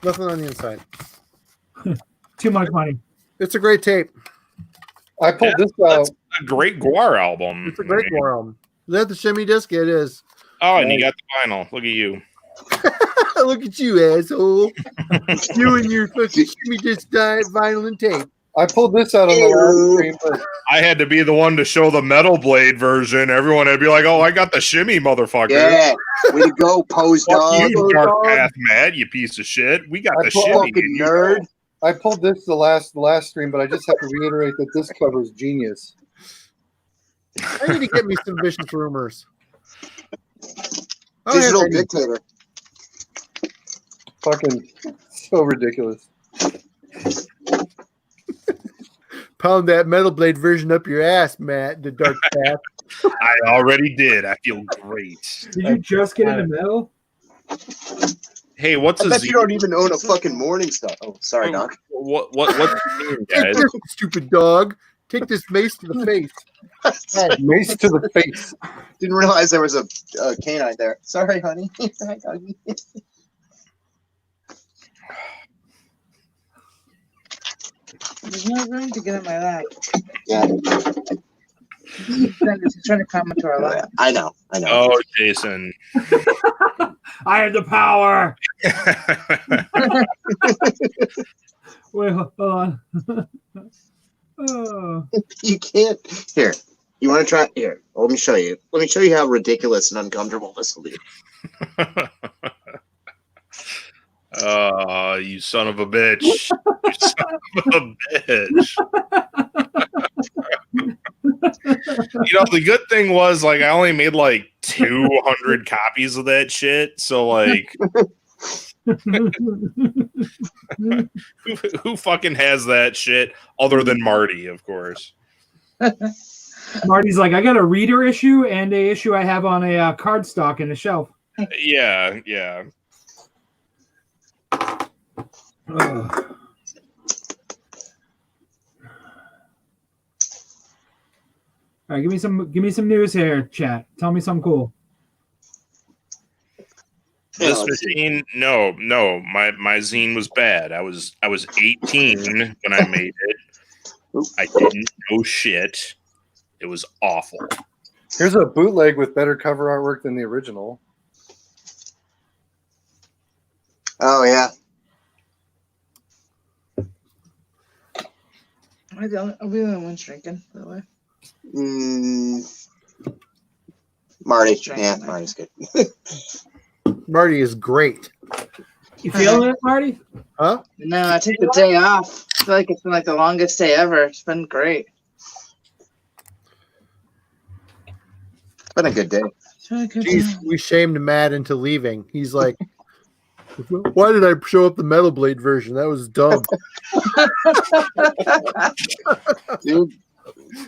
Nothing on the inside. Too much money. It's a great tape. I pulled this out. That's a great Guar album. It's a great war album. Is that the shimmy disc? It is. Oh, and you got the vinyl. Look at you. Look at you, asshole. You and your fucking shimmy disc diet vinyl and tape. I pulled this out on the last stream, but I had to be the one to show the metal blade version. Everyone would be like, "Oh, I got the shimmy, motherfucker." Yeah, way to go, pose Fuck dog. you, Dark Path Mad, you piece of shit. We got I the fucking shimmy. Fucking and you nerd. don't. I pulled this the last stream, but I just have to reiterate that this cover is genius. I need to get me some vicious rumors. Oh, Digital yeah, dictator. Fucking so ridiculous. pound that metal blade version up your ass, Matt. The dark path. I already did. I feel great. Did you just get into metal? Hey, what's I a bet Z? you don't even own a fucking Morning Star. Oh, sorry, Doc. What's the name, Take guys? this, stupid dog. Take this mace to the face. Mace to the face. Didn't realize there was a canine there. Sorry, honey. Hi, doggy. There's no room to get in my lap. Yeah, He's trying to come into our lap. I know. I know. Oh, Jason. I have the power. Wait, hold on. Oh. You can't. Here. You want to try? Here. Let me show you. Let me show you how ridiculous and uncomfortable this will be. Oh, you son of a bitch. You son of a bitch. You know, the good thing was, like, I only made like 200 copies of that shit. So, like, who fucking has that shit other than Marty, of course? Marty's like, I got a reader issue and a issue I have on a cardstock in the shelf. Yeah. Ugh. All right, give me some news here, chat. Tell me something cool. Yeah, This let's see. machine, no, my zine was bad. I was 18 when I made it. I didn't know shit. It was awful. Here's a bootleg with better cover artwork than the original. Oh yeah. Are we the only ones drinking, by the way? Marty. Drink Yeah, it, Mike. Marty's good. Marty is great. You feeling it, Marty? Huh? No, I took the day off. I feel like it's been like the longest day ever. It's been great. It's been a good day. It's been a good Jeez, day. we shamed Matt into leaving. He's like, why did I show up the Metal Blade version? That was dumb. Dude,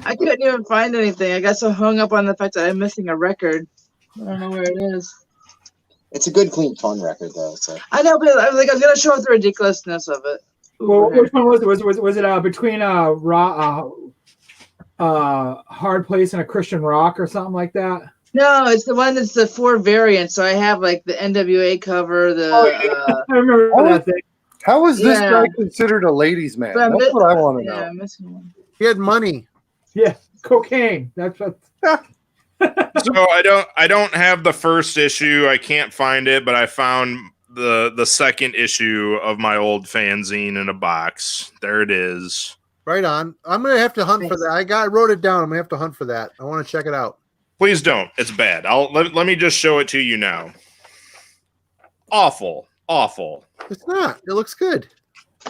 I couldn't even find anything. I got so hung up on the fact that I'm missing a record. I don't know where it is. it's a good, clean, fun record though. So I know, but I was like, I was gonna show off the ridiculousness of it. Well, which one was it? Was it between Hard Place and a Christian Rock or something like that? No, it's the one that's the 4 variants. So I have like the NWA cover, the I remember that thing. How is this Yeah. guy considered a ladies' man? But I'm That's what I want to yeah, know. I'm missing one. He had money. Yeah, cocaine. That's what. So I don't have the first issue. I can't find it, but I found the second issue of my old fanzine in a box. There it is. Right on. I'm gonna have to hunt for Thanks. that. I wrote it down. I'm gonna have to hunt for that. I want to check it out. Please don't. It's bad. Let me just show it to you now. Awful. It's not. It looks good.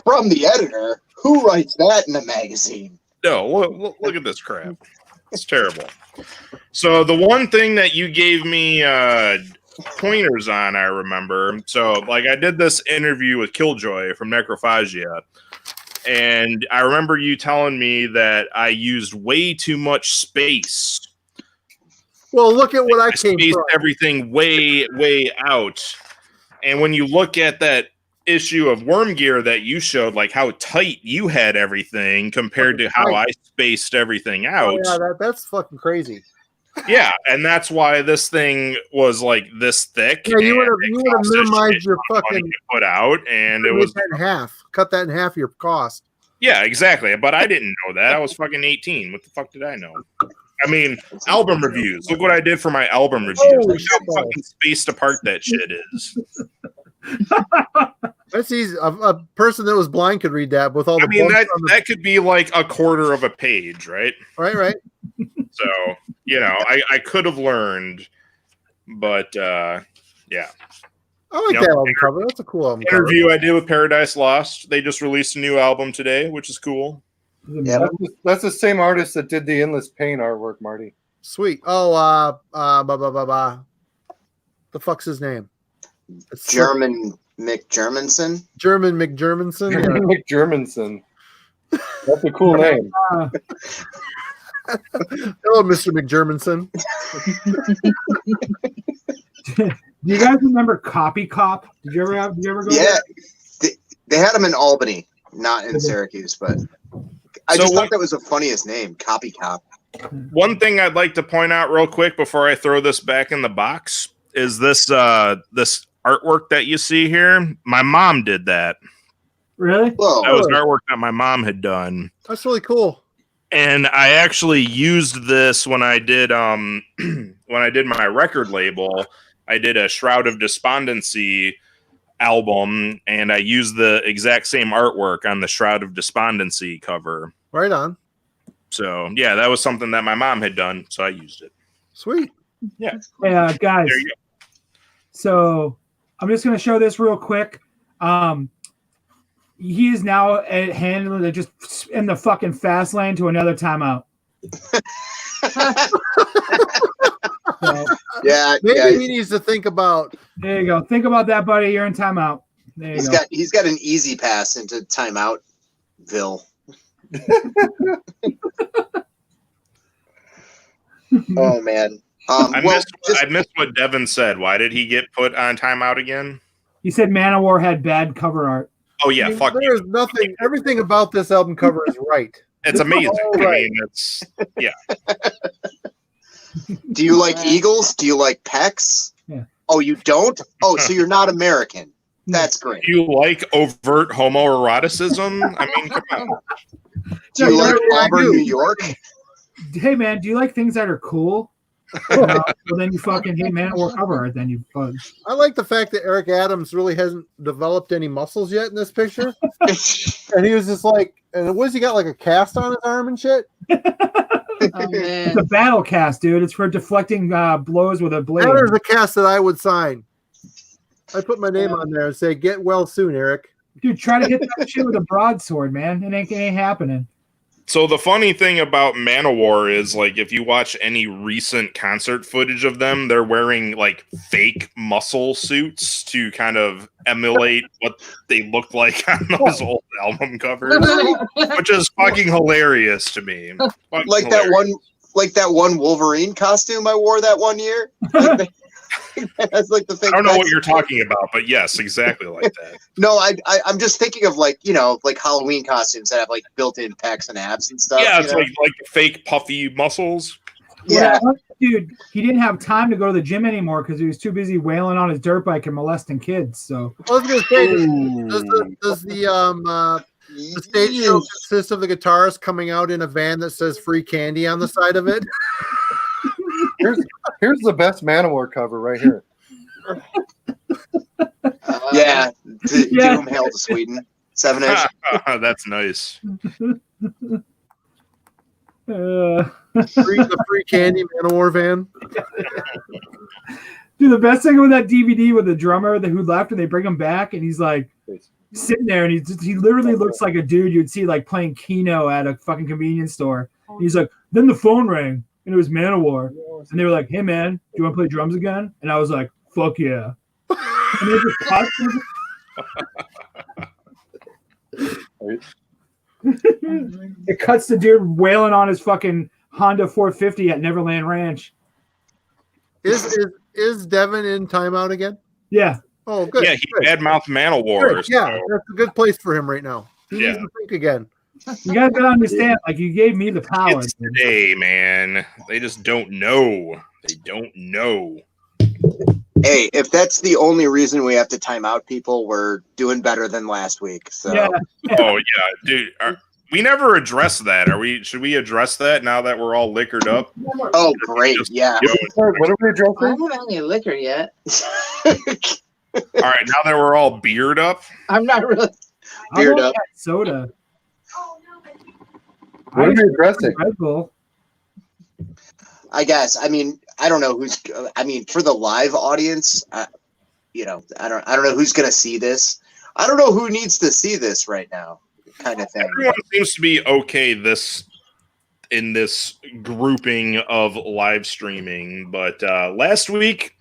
from the editor, who writes that in a magazine? No, look at this crap. It's terrible. So the one thing that you gave me pointers on, I remember. So like I did this interview with Killjoy from Necrophagia, and I remember you telling me that I used way too much space. Well, look at what I came spaced from. everything way out. And when you look at that issue of Worm Gear that you showed, like how tight you had everything compared to how I spaced everything out. Oh, yeah, that's fucking crazy. Yeah, and that's why this thing was like this thick. Yeah, you would have cost a minimized shit your ton of money fucking. to put out, and it Made was that in half. Cut that in half your cost. yeah, exactly. But I didn't know that. I was fucking 18. What the fuck did I know? I mean, album reviews. Look what I did for my album reviews. Holy Look how shit. fucking spaced apart that shit is. That's easy. A person that was blind could read that with all the. I mean, bumps on the- that could be like a quarter of a page, right? right. So, you know, I could have learned, but yeah. I like Yep. that album cover. That's a cool album cover. Interview I did with Paradise Lost. They just released a new album today, which is cool. Yeah. That's the same artist that did the Endless Pain artwork, Marty. Sweet. Oh, the fuck's his name? It's German McGermanson. German McGermanson. Yeah. Nick Germanson. That's a cool name. Hello, Mr. McGermanson. Do you guys remember Copy Cop? Did you ever go? Yeah, they had him in Albany, not in Syracuse, but I So just what- thought that was the funniest name, Copy Cop. One thing I'd like to point out real quick before I throw this back in the box is this this artwork that you see here. My mom did that. Really? Whoa, That was artwork that my mom had done. That's really cool. And I actually used this when I did when I did my record label. I did a Shroud of Despondency album, and I used the exact same artwork on the Shroud of Despondency cover. Right on. So yeah, that was something that my mom had done, so I used it. Sweet. Hey, guys. There you go. So I'm just going to show this real quick. He is now handling just in the fucking fast lane to another timeout. So, yeah, Maybe yeah. he needs to think about. there you go. Think about that, buddy. You're in timeout. There you go. He's got an easy pass into timeoutville. Oh man, I Well, missed what Devin said. Why did he get put on timeout again? He said Manowar had bad cover art. Oh yeah, I mean, fuck you. there's nothing. Everything about this album cover is right. It's amazing. all I right. mean, it's do you like eagles? Do you like pecs? Yeah. Oh, you don't? Oh, so you're not American. That's great. Do you like overt homoeroticism? I mean, come on. Do you like Yeah, I Auburn, do. New York? Hey man, do you like things that are cool? Well, then you fucking hate Manowar cover art. Then you fuck. I like the fact that Eric Adams really hasn't developed any muscles yet in this picture, and he was just like, and what has he got, like a cast on his arm and shit? Oh man. It's a battle cast, dude. It's for deflecting blows with a blade. There's a cast that I would sign. I put my name on there and say, "Get well soon, Eric." Dude, try to hit that shit with a broadsword, man. It ain't happening. So the funny thing about Manowar is, like, if you watch any recent concert footage of them, they're wearing like fake muscle suits to kind of emulate what they look like on those old album covers, which is fucking hilarious to me. Fucking Like that one Wolverine costume I wore that one year. That's like the thing. I don't know what you're talking about, but yes, exactly like that. No, I'm just thinking of like like Halloween costumes that have like built-in pecs and abs and stuff. Yeah, you it's know? like fake puffy muscles. Yeah. Dude, he didn't have time to go to the gym anymore because he was too busy wailing on his dirt bike and molesting kids. So I was going to say, does the stage show consist of the guitarist coming out in a van that says "free candy" on the side of it? Here's the best Manowar cover right here. Yeah. Yeah. Doom Hail to Sweden. 7-inch. That's nice. The free candy Manowar van. Dude, the best thing with that DVD with the drummer who left and they bring him back and he's like sitting there and he literally looks like a dude you'd see like playing Keno at a fucking convenience store. And he's like, then the phone rang and it was Manowar. And they were like, hey man, do you want to play drums again? And I was like, fuck yeah. And they just cut. It cuts the dude wailing on his fucking Honda 450 at Neverland Ranch. Is Devin in timeout again? Yeah. Oh, good. Yeah, he good. badmouthed Manowar. Good. Yeah, so- that's a good place for him right now. He Yeah. needs to think again. You guys gotta understand, like you gave me the power. Kids today, man, they just don't know. They don't know. Hey, if that's the only reason we have to time out people, we're doing better than last week. So Yeah. Oh yeah, dude. We never addressed that. Should we address that now that we're all liquored up? Oh great, yeah. What are we I addressing? don't have any liquor yet. All right, now that we're all beard up. I'm not really. I Beard want up. that soda. What are we addressing? Red Bull. I guess. I mean, I don't know who's. I mean, for the live audience, you know, I don't know who's gonna see this. I don't know who needs to see this right now, kind of thing. Everyone seems to be okay in this grouping of live streaming, but last week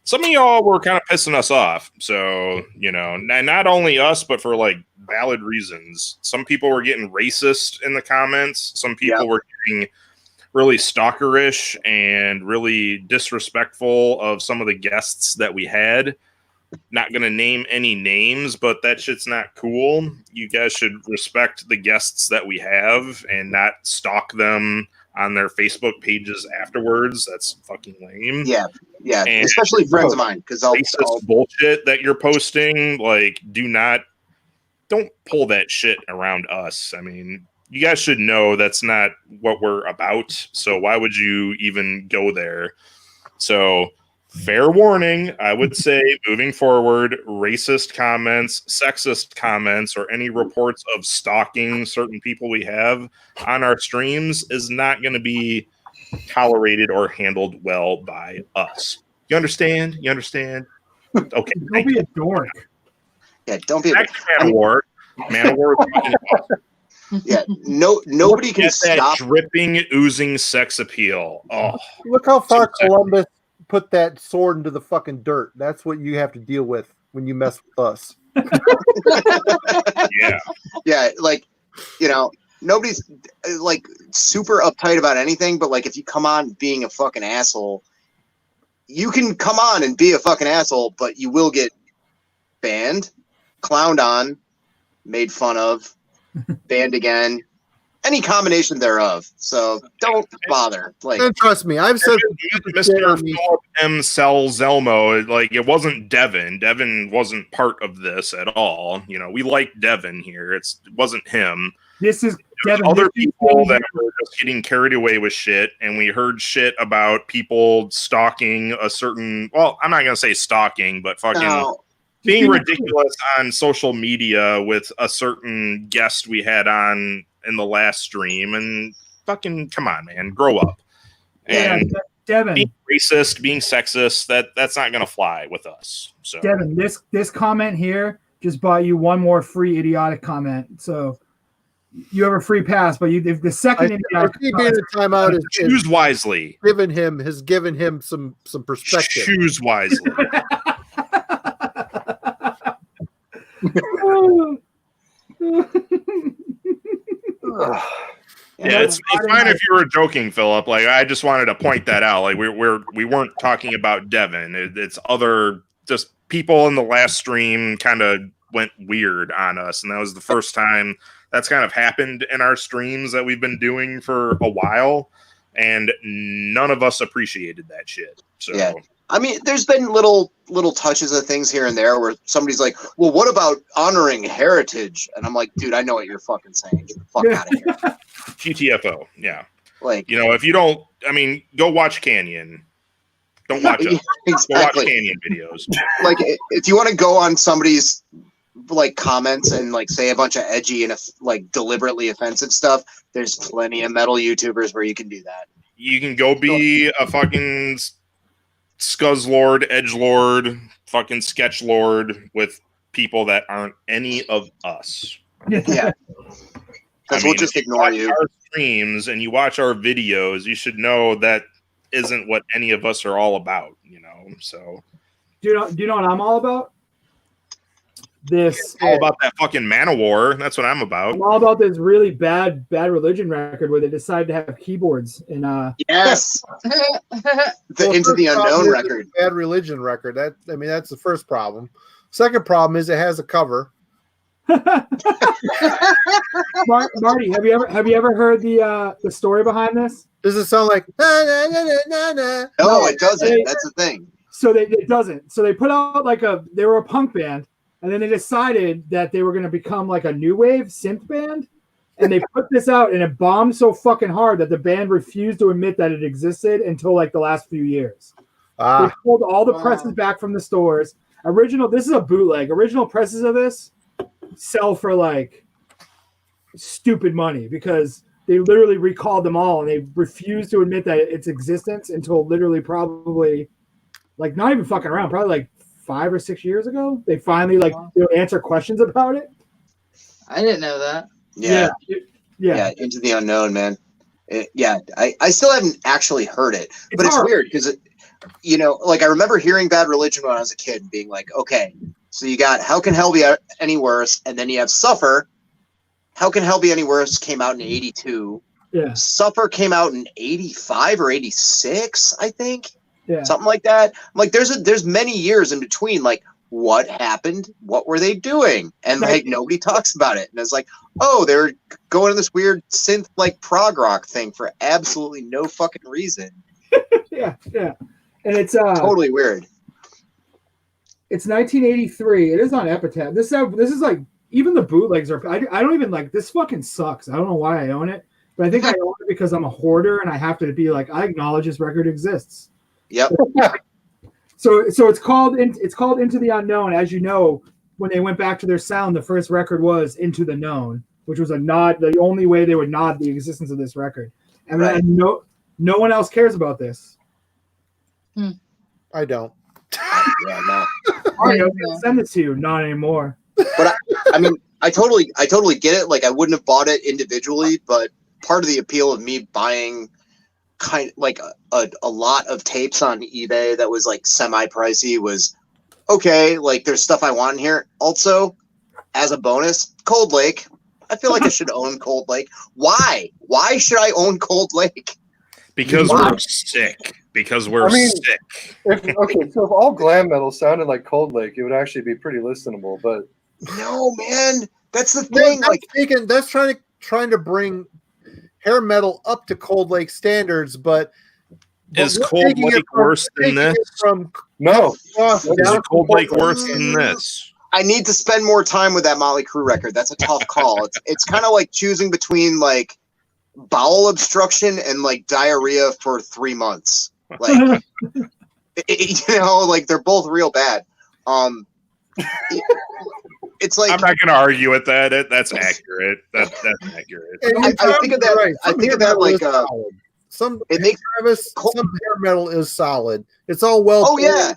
some of y'all were kind of pissing us off. So, you know, not only us, but for like valid reasons. Some people were getting racist in the comments. Some people were getting really stalkerish and really disrespectful of some of the guests that we had. Not going to name any names, but that shit's not cool. You guys should respect the guests that we have and not stalk them on their Facebook pages afterwards. That's fucking lame. Yeah, And especially friends of mine, because I'll Racist bullshit that you're posting, like, don't pull that shit around us. I mean, you guys should know that's not what we're about. So why would you even go there? So fair warning, I would say moving forward, racist comments, sexist comments, or any reports of stalking certain people we have on our streams is not going to be tolerated or handled well by us. You understand? You understand? Okay. Don't be a dork. Yeah, don't be. Back to Manowar. Manowar is fucking awesome. Yeah, nobody can Get that stop. dripping, oozing sex appeal. Oh, Look how far So- Columbus put that sword into the fucking dirt. That's what you have to deal with when you mess with us. yeah. Yeah, like, you know, nobody's like super uptight about anything, but like if you come on being a fucking asshole you can come on and be a fucking asshole, but you will get banned, clowned on, made fun of, banned again, any combination thereof. So don't bother. Like, And trust me, I've said Mr. Philip M. Selzelmo, like it wasn't Devin. Devin wasn't part of this at all. You know, we like Devin here. It wasn't him. This is There's Devin. other this is people David. that were just getting carried away with shit, and we heard shit about people stalking a certain. Well, I'm not gonna say stalking, but fucking no, being ridiculous on social media with a certain guest we had on in the last stream, and fucking come on, man, grow up. Yeah, And Devin. being racist, being sexist, that's not gonna fly with us. So Devin, this comment here just bought you one more free idiotic comment. So you have a free pass, but if the I second think idiotic being a timeout is choose wisely. has given him some perspective. Choose wisely. Yeah, it's fine if you were joking, Philip. Like I just wanted to point that out. Like we weren't talking about Devin. It's other just people in the last stream kind of went weird on us, and that was the first time that's kind of happened in our streams that we've been doing for a while, and none of us appreciated that shit. So Yeah. I mean, there's been little touches of things here and there where somebody's like, well, what about honoring heritage? And I'm like, dude, I know what you're fucking saying. Get the fuck out of here. GTFO, yeah. Like, You know, if you don't, I mean, go watch Canyon. Don't watch us. Go watch exactly. Canyon videos. Like, if you want to go on somebody's like comments and like say a bunch of edgy and like deliberately offensive stuff, there's plenty of metal YouTubers where you can do that. You can go be a fucking Scuzz Lord, Edge Lord, fucking Sketch Lord with people that aren't any of us. Yeah. Because we'll just if ignore watch you. Our streams and you watch our videos, you should know that isn't what any of us are all about, you know. So Do you know what I'm all about? This it's all about that fucking Manowar. That's what I'm about. I'm all about this really bad Religion record where they decided to have keyboards and Yes. The Into the Unknown record. Bad Religion record. That's the first problem. Second problem is it has a cover. Marty, have you ever heard the story behind this? Does it sound like na, na, na, na, na, na? No, it doesn't. They- That's the thing. So it doesn't. So they put out they were a punk band, and then they decided that they were going to become like a new wave synth band, and they put this out, and it bombed so fucking hard that the band refused to admit that it existed until like the last few years. They pulled all the presses back from the stores. This is a bootleg. Original presses of this sell for like stupid money because they literally recalled them all, and they refused to admit that its existence until literally probably like not even fucking around, probably like 5 or 6 years ago. They finally they would answer questions about it. I didn't know that. Yeah. Yeah. Into the Unknown, man. I still haven't actually heard it, but it's hard. weird because, you know, like I remember hearing Bad Religion when I was a kid and being like, okay, so you got How Can Hell Be Any Worse? And then you have Suffer. How Can Hell Be Any Worse came out in 82. Yeah. Suffer came out in 85 or 86, I think. Yeah. Something like that. Like there's many years in between. Like, what happened? What were they doing? And like nobody talks about it. And it's like, oh, they're going to this weird synth like prog rock thing for absolutely no fucking reason. Yeah. And it's Totally weird. It's 1983. It is on Epitaph. This is like even the bootlegs are. I don't even like this. Fucking sucks. I don't know why I own it, but I think I own it because I'm a hoarder and I have to be like I acknowledge this record exists. Yep. So it's called Into the Unknown. As you know, when they went back to their sound, the first record was Into the Known, which was a nod. The only way they would nod the existence of this record, and Right. no one else cares about this. I don't. Yeah, no. I was gonna send it to you. Not anymore. But I mean, I totally get it. Like I wouldn't have bought it individually, but part of the appeal of me buying kind of like a lot of tapes on eBay that was like semi pricey was okay. Like there's stuff I want in here. Also, as a bonus, Cold Lake. I feel like I should own Cold Lake. Why? Why should I own Cold Lake? Because we're sick. because we're I mean, sick. So if all glam metal sounded like Cold Lake, it would actually be pretty listenable. But No, man, that's the thing. Like, that's trying to bring hair metal up to Cold Lake standards, but Is we're Cold taking it Lake from- worse than taking it this? From no, Frost Is down it Cold Lake to worse than this? I need to spend more time with that Motley Crue record. That's a tough call. It's kind of like choosing between like bowel obstruction and like diarrhea for 3 months. Like, you know, like they're both real bad. It's like I'm not going to argue with that. That's accurate. That's accurate. And I think of that. right. I Some think of hair that metal like is solid. Some it makes Travis, some hair metal is solid. It's all well. oh yeah.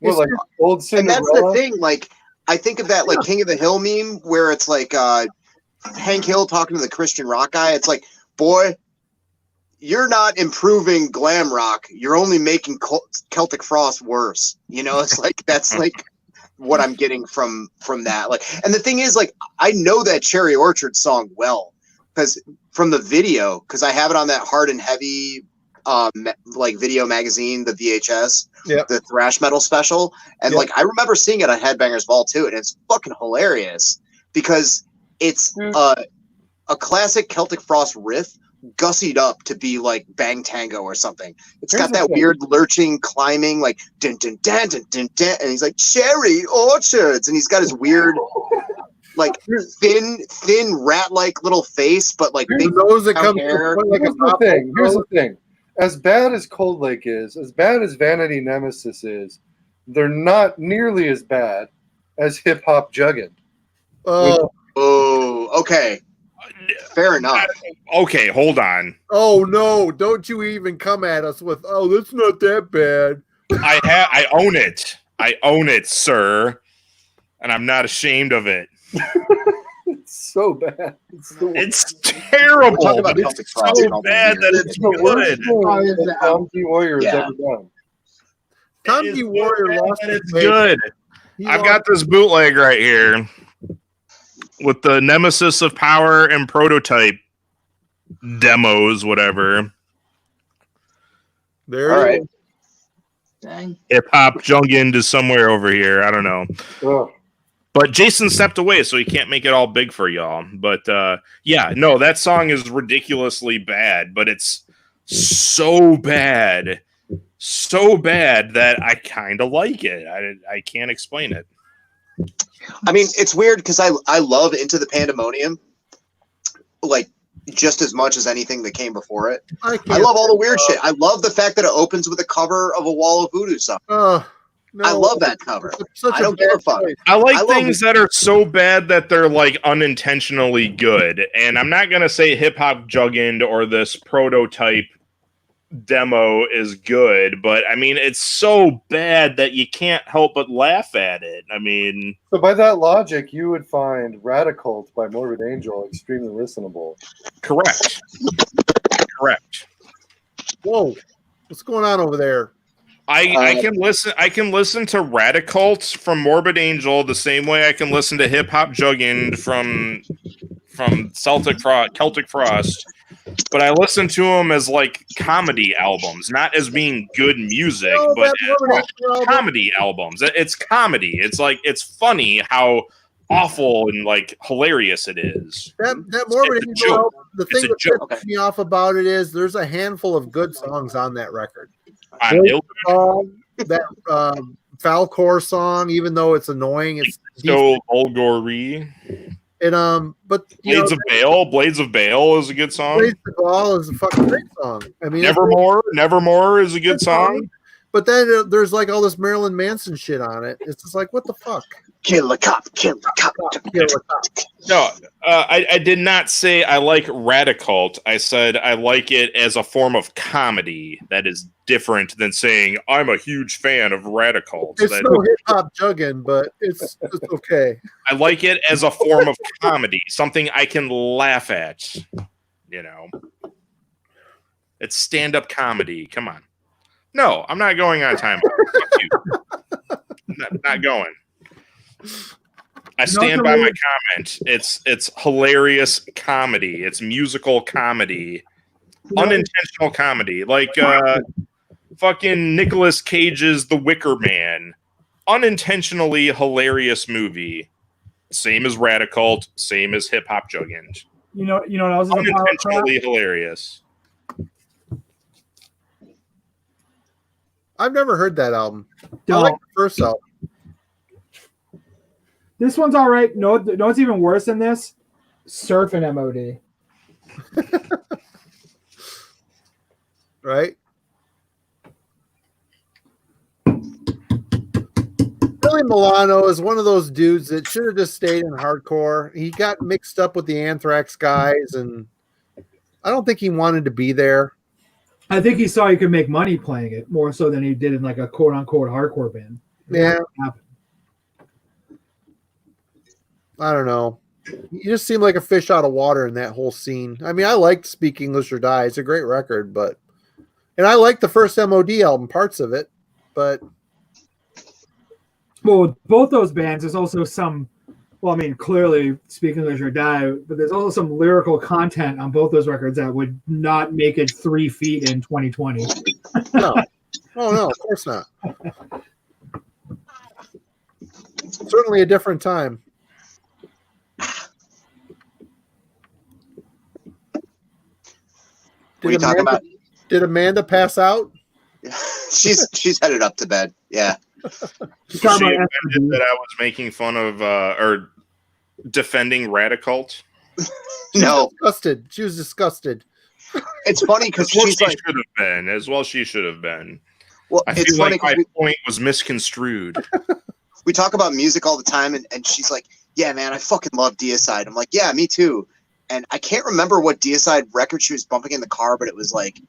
well, like old And Cinderella. that's the thing. Like, I think of that like King of the Hill meme where it's like Hank Hill talking to the Christian rock guy. It's like, boy, you're not improving glam rock. You're only making Celtic Frost worse. You know, it's like that's like what I'm getting from that. Like, and the thing is, like, I know that Cherry Orchard song well because from the video, because I have it on that Hard and Heavy like video magazine, the VHS, Yep. the thrash metal special, and Yep. like I remember seeing it on Headbangers Ball too, and it's fucking hilarious because it's a classic Celtic Frost riff gussied up to be like Bang Tango or something. It's Here's got the that thing. weird lurching climbing like dun dun dun dun dun dun, and he's like Cherry Orchards, and he's got his weird like thin rat like little face, but like big The nose that brown comes hair. like a Here's the thing. Here's the thing. As bad as Cold Lake is, as bad as Vanity Nemesis is, they're not nearly as bad as Hip Hop Juggin. Oh, Okay, fair enough. Okay, hold on. oh no! Don't you even come at us with, "Oh, that's not that bad." I own it. I own it, sir, and I'm not ashamed of it. It's so bad. It's the worst. It's terrible. We're talking about But Celtic it's Frost so and all bad that. that It's it's the worst good. thing that Tom T. Warrior has Yeah. ever done. Tom It D. is so Warrior bad lost that his it's way. good. He I've lost- got this bootleg right here with the Nemesis of Power and Prototype demos, whatever. There. All it right. is. Dang. Hip Hop Jungin is somewhere over here. I don't know. Ugh. But Jason stepped away, so he can't make it all big for y'all. But yeah, no, that song is ridiculously bad, but it's so bad that I kind of like it. I can't explain it. I mean, it's weird because I love Into the Pandemonium, like just as much as anything that came before it. I can't- love all the weird shit. I love the fact that it opens with a cover of a Wall of Voodoo song. No, I love that cover. Such I don't give a bad fuck. choice. I like I love things that are so bad that they're like unintentionally good. And I'm not gonna say Hip Hop Juggin or this Prototype demo is good, but I mean it's so bad that you can't help but laugh at it. I mean, So by that logic, you would find Radicult by Morbid Angel extremely listenable. correct. Correct. Whoa, what's going on over there? I can listen to Radicult from Morbid Angel the same way I can listen to Hip Hop Juggin from Celtic Frost, but I listen to them as like comedy albums, not as being good music, Oh, but that Morbid as Angel album. comedy albums. It's comedy. It's like it's funny how awful and like hilarious it is. That Morbid It's a Angel joke. album, the It's thing a that joke. pisses me off about it is there's a handful of good songs on that record. I'm ill- That Falcor song, even though it's annoying, it's so vulgar-y. and but you know, Blades of Bale is a good song. Blades of Ball is a fucking great song. I mean, it's Nevermore is a good song. But then there's like all this Marilyn Manson shit on it. It's just like, what the fuck? Kill the cop, kill the cop. Yeah, what's up? No, I did not say I like Radicult. I said I like it as a form of comedy that is different than saying I'm a huge fan of Radicult. It's That- no hip hop jugging, but it's okay. I like it as a form of comedy, something I can laugh at. You know, it's stand-up comedy. Come on. No, I'm not going on time. Fuck you. Not going. I stand by my comment. It's hilarious comedy. It's musical comedy, unintentional comedy. Like fucking Nicolas Cage's The Wicker Man. Unintentionally hilarious movie. Same as Radicult, same as Hip Hop Juggins. You know what else is a pile of crap? Unintentionally hilarious. I've never heard that album. I Don't. like the first album. This one's all right. No, it's even worse than this. Surfing MOD. Right? Billy Milano is one of those dudes that should have just stayed in hardcore. He got mixed up with the Anthrax guys, and I don't think he wanted to be there. I think he saw he could make money playing it more so than he did in like a quote unquote hardcore band. Yeah. Happened. I don't know. He just seemed like a fish out of water in that whole scene. I mean, I liked Speak English or Die. It's a great record, and I liked the first MOD album, parts of it, but Well, with both those bands, there's also some. Well, I mean, clearly, Speak English or Die, but there's also some lyrical content on both those records that would not make it 3 feet in 2020. no. Oh, no, of course not. Certainly a different time. What are you talking about? Did Amanda pass out? She's headed up to bed. Yeah. She Talking about offended that I was making fun of or defending Radicult. No, Disgusted. She was disgusted. it's funny because As well she's she like, should have been. As well she should have been. well, I it's feel funny like my because point was misconstrued. we talk about music all the time, and she's like, yeah, man, I fucking love Deicide. I'm like, yeah, me too. And I can't remember what Deicide record she was bumping in the car, but it was like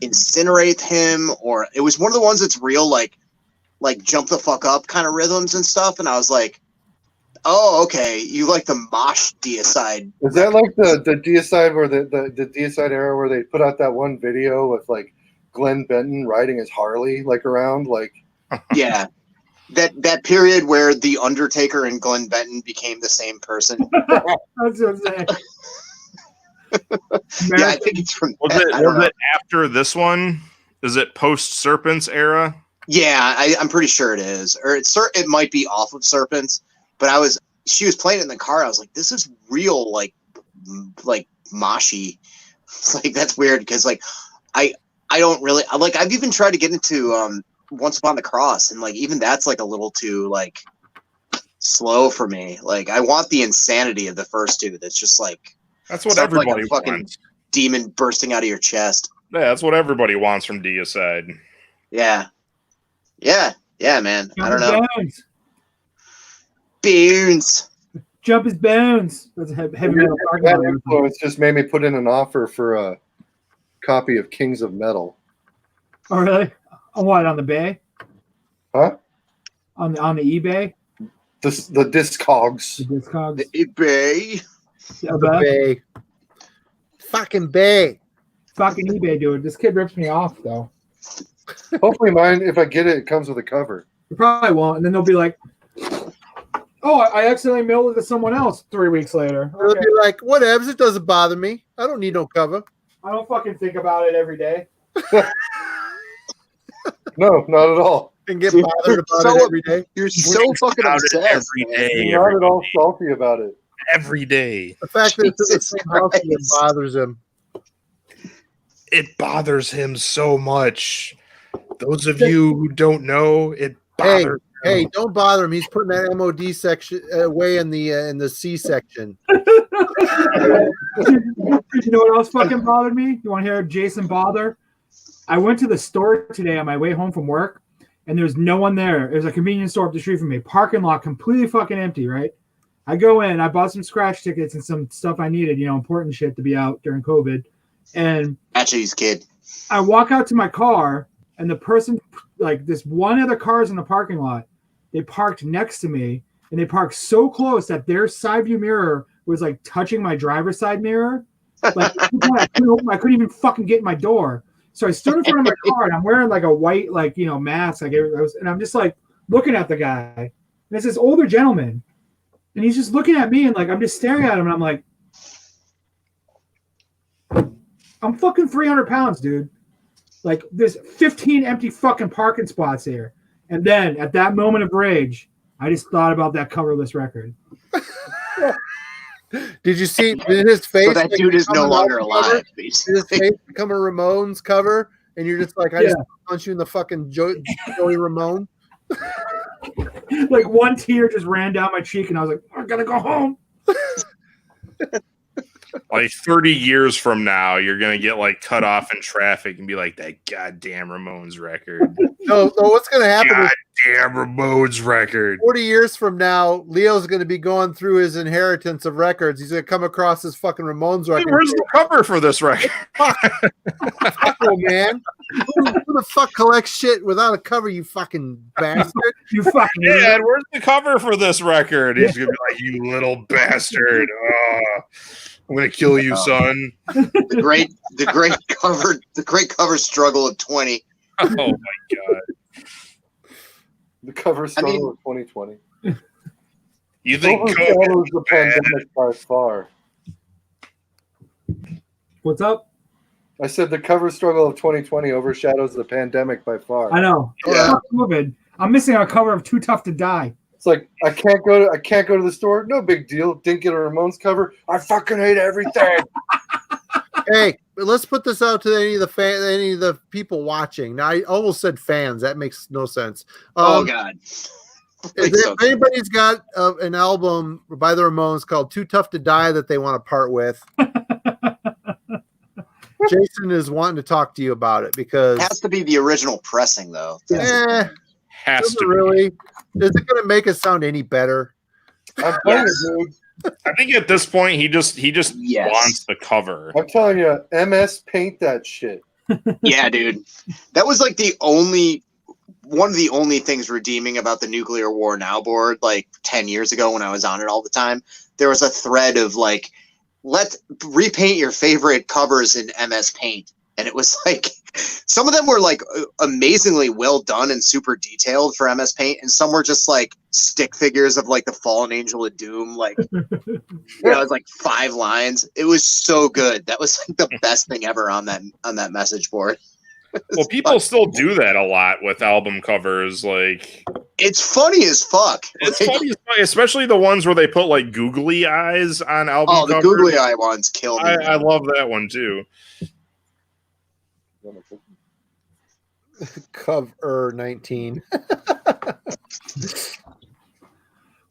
Incinerate Him, or it was one of the ones that's real like jump the fuck up kind of rhythms and stuff. And I was like, oh, okay, you like the mosh Deicide. Is that like the Deicide where the Deicide era where they put out that one video with like Glenn Benton riding his Harley like around like Yeah. That period where The Undertaker and Glenn Benton became the same person. That's what I'm saying. Yeah, I think it's from Was that. I don't know. it after this one? Is it post Serpents era? Yeah, I'm pretty sure it is. Or it might be off of Serpents, but she was playing it in the car. I was like, this is real like moshy. It's like, that's weird because like I don't really like, I've even tried to get into Once Upon the Cross, and like even that's like a little too like slow for me. Like I want the insanity of the first two. That's just like That's what sounds like a everybody fucking wants. demon bursting out of your chest. Yeah, that's what everybody wants from Deicide. Yeah, man. I don't know. Bones. Beans. Jump his bones. That's a heavy metal. that influence just made me put in an offer for a copy of Kings of Metal. Oh, really? On what? On the Bay? Huh? On the eBay? The Discogs. The Discogs? The eBay. Yeah, The Bay. Fucking Bay. fucking eBay, dude. This kid rips me off, though. Hopefully mine, if I get it, it comes with a cover. You probably won't. And then they'll be like, oh, I accidentally mailed it to someone else 3 weeks later. It'll Okay. be like, whatevs, it doesn't bother me. I don't need no cover. I don't fucking think about it every day. No, not at all. And get Dude, bothered about so- it every day. You're so fucking About it obsessed. every man. day. Not at all salty about it. Every day. The fact that it's in the Jesus same house that Christ. bothers him. It bothers him so much. Those of you who don't know, it Hey, bothers hey, don't bother him. He's putting that MOD section away in the C section. You know what else fucking bothered me? You want to hear Jason bother? I went to the store today on my way home from work, and there's no one there. There's a convenience store up the street from me. Parking lot completely fucking empty, right? I go in, I bought some scratch tickets and some stuff I needed, important shit to be out during COVID. And Actually, kid. I walk out to my car, and the person, like this one other cars in the parking lot, they parked next to me, and they parked so close that their side view mirror was like touching my driver's side mirror. Like I couldn't even fucking get in my door. So I stood in front of my car, and I'm wearing like a white, mask. And I'm just like looking at the guy, and it's this older gentleman, and he's just looking at me, and like I'm just staring at him, and I'm like, I'm fucking 300 pounds, dude. Like there's 15 empty fucking parking spots here. And then at that moment of rage, I just thought about that coverless record. Did you see his face? So that dude is no longer alive. Did his face become a Ramones cover? And you're just like, I just punch you in the fucking Joey Ramone. Like one tear just ran down my cheek, and I was like, I gotta go home. Like 30 years from now, you're gonna get like cut off in traffic and be like, that goddamn Ramones record. No, what's gonna happen is Goddamn Ramones record. 40 years from now, Leo's going to be going through his inheritance of records. He's going to come across his fucking Ramones Hey, record. where's the cover for this record? Fuck, man. Who the fuck collects shit without a cover, you fucking bastard? You fucking Dad, where's the cover for this record? He's gonna be like, you little bastard. I'm gonna kill you, son. The great cover struggle of 20. Oh my god. The cover struggle of 2020. You think Overshadows the COVID bad? pandemic by far. What's up? I said the cover struggle of 2020 overshadows the pandemic by far. I know. Yeah. Fuck COVID. I'm missing a cover of Too Tough to Die. It's like I can't go to the store. No big deal. Didn't get a Ramones cover. I fucking hate everything. Hey, but let's put this out to any of the people watching. Now, I almost said fans. That makes no sense. Oh God. If anybody's got an album by the Ramones called Too Tough to Die that they want to part with, Jason is wanting to talk to you about it because It has to be the original pressing though. Has doesn't to really. Is it going to make it sound any better? I'm telling Yes. you, dude. I think at this point he just Yes. wants the cover. I'm telling you, MS Paint that shit. Yeah, dude. That was like one of the only things redeeming about the Nuclear War Now board, like 10 years ago when I was on it all the time. There was a thread of like, let's repaint your favorite covers in MS Paint. And it was like, some of them were like amazingly well done and super detailed for MS Paint. And some were just like stick figures of like the Fallen Angel of Doom. Like, it was like 5 lines. It was so good. That was like the best thing ever on that message board. Well, people still do that a lot with album covers. Like, It's funny as fuck. it's funny, especially the ones where they put like googly eyes on album Oh, the covers. googly eye ones kill me. I love that one too. Cover 19.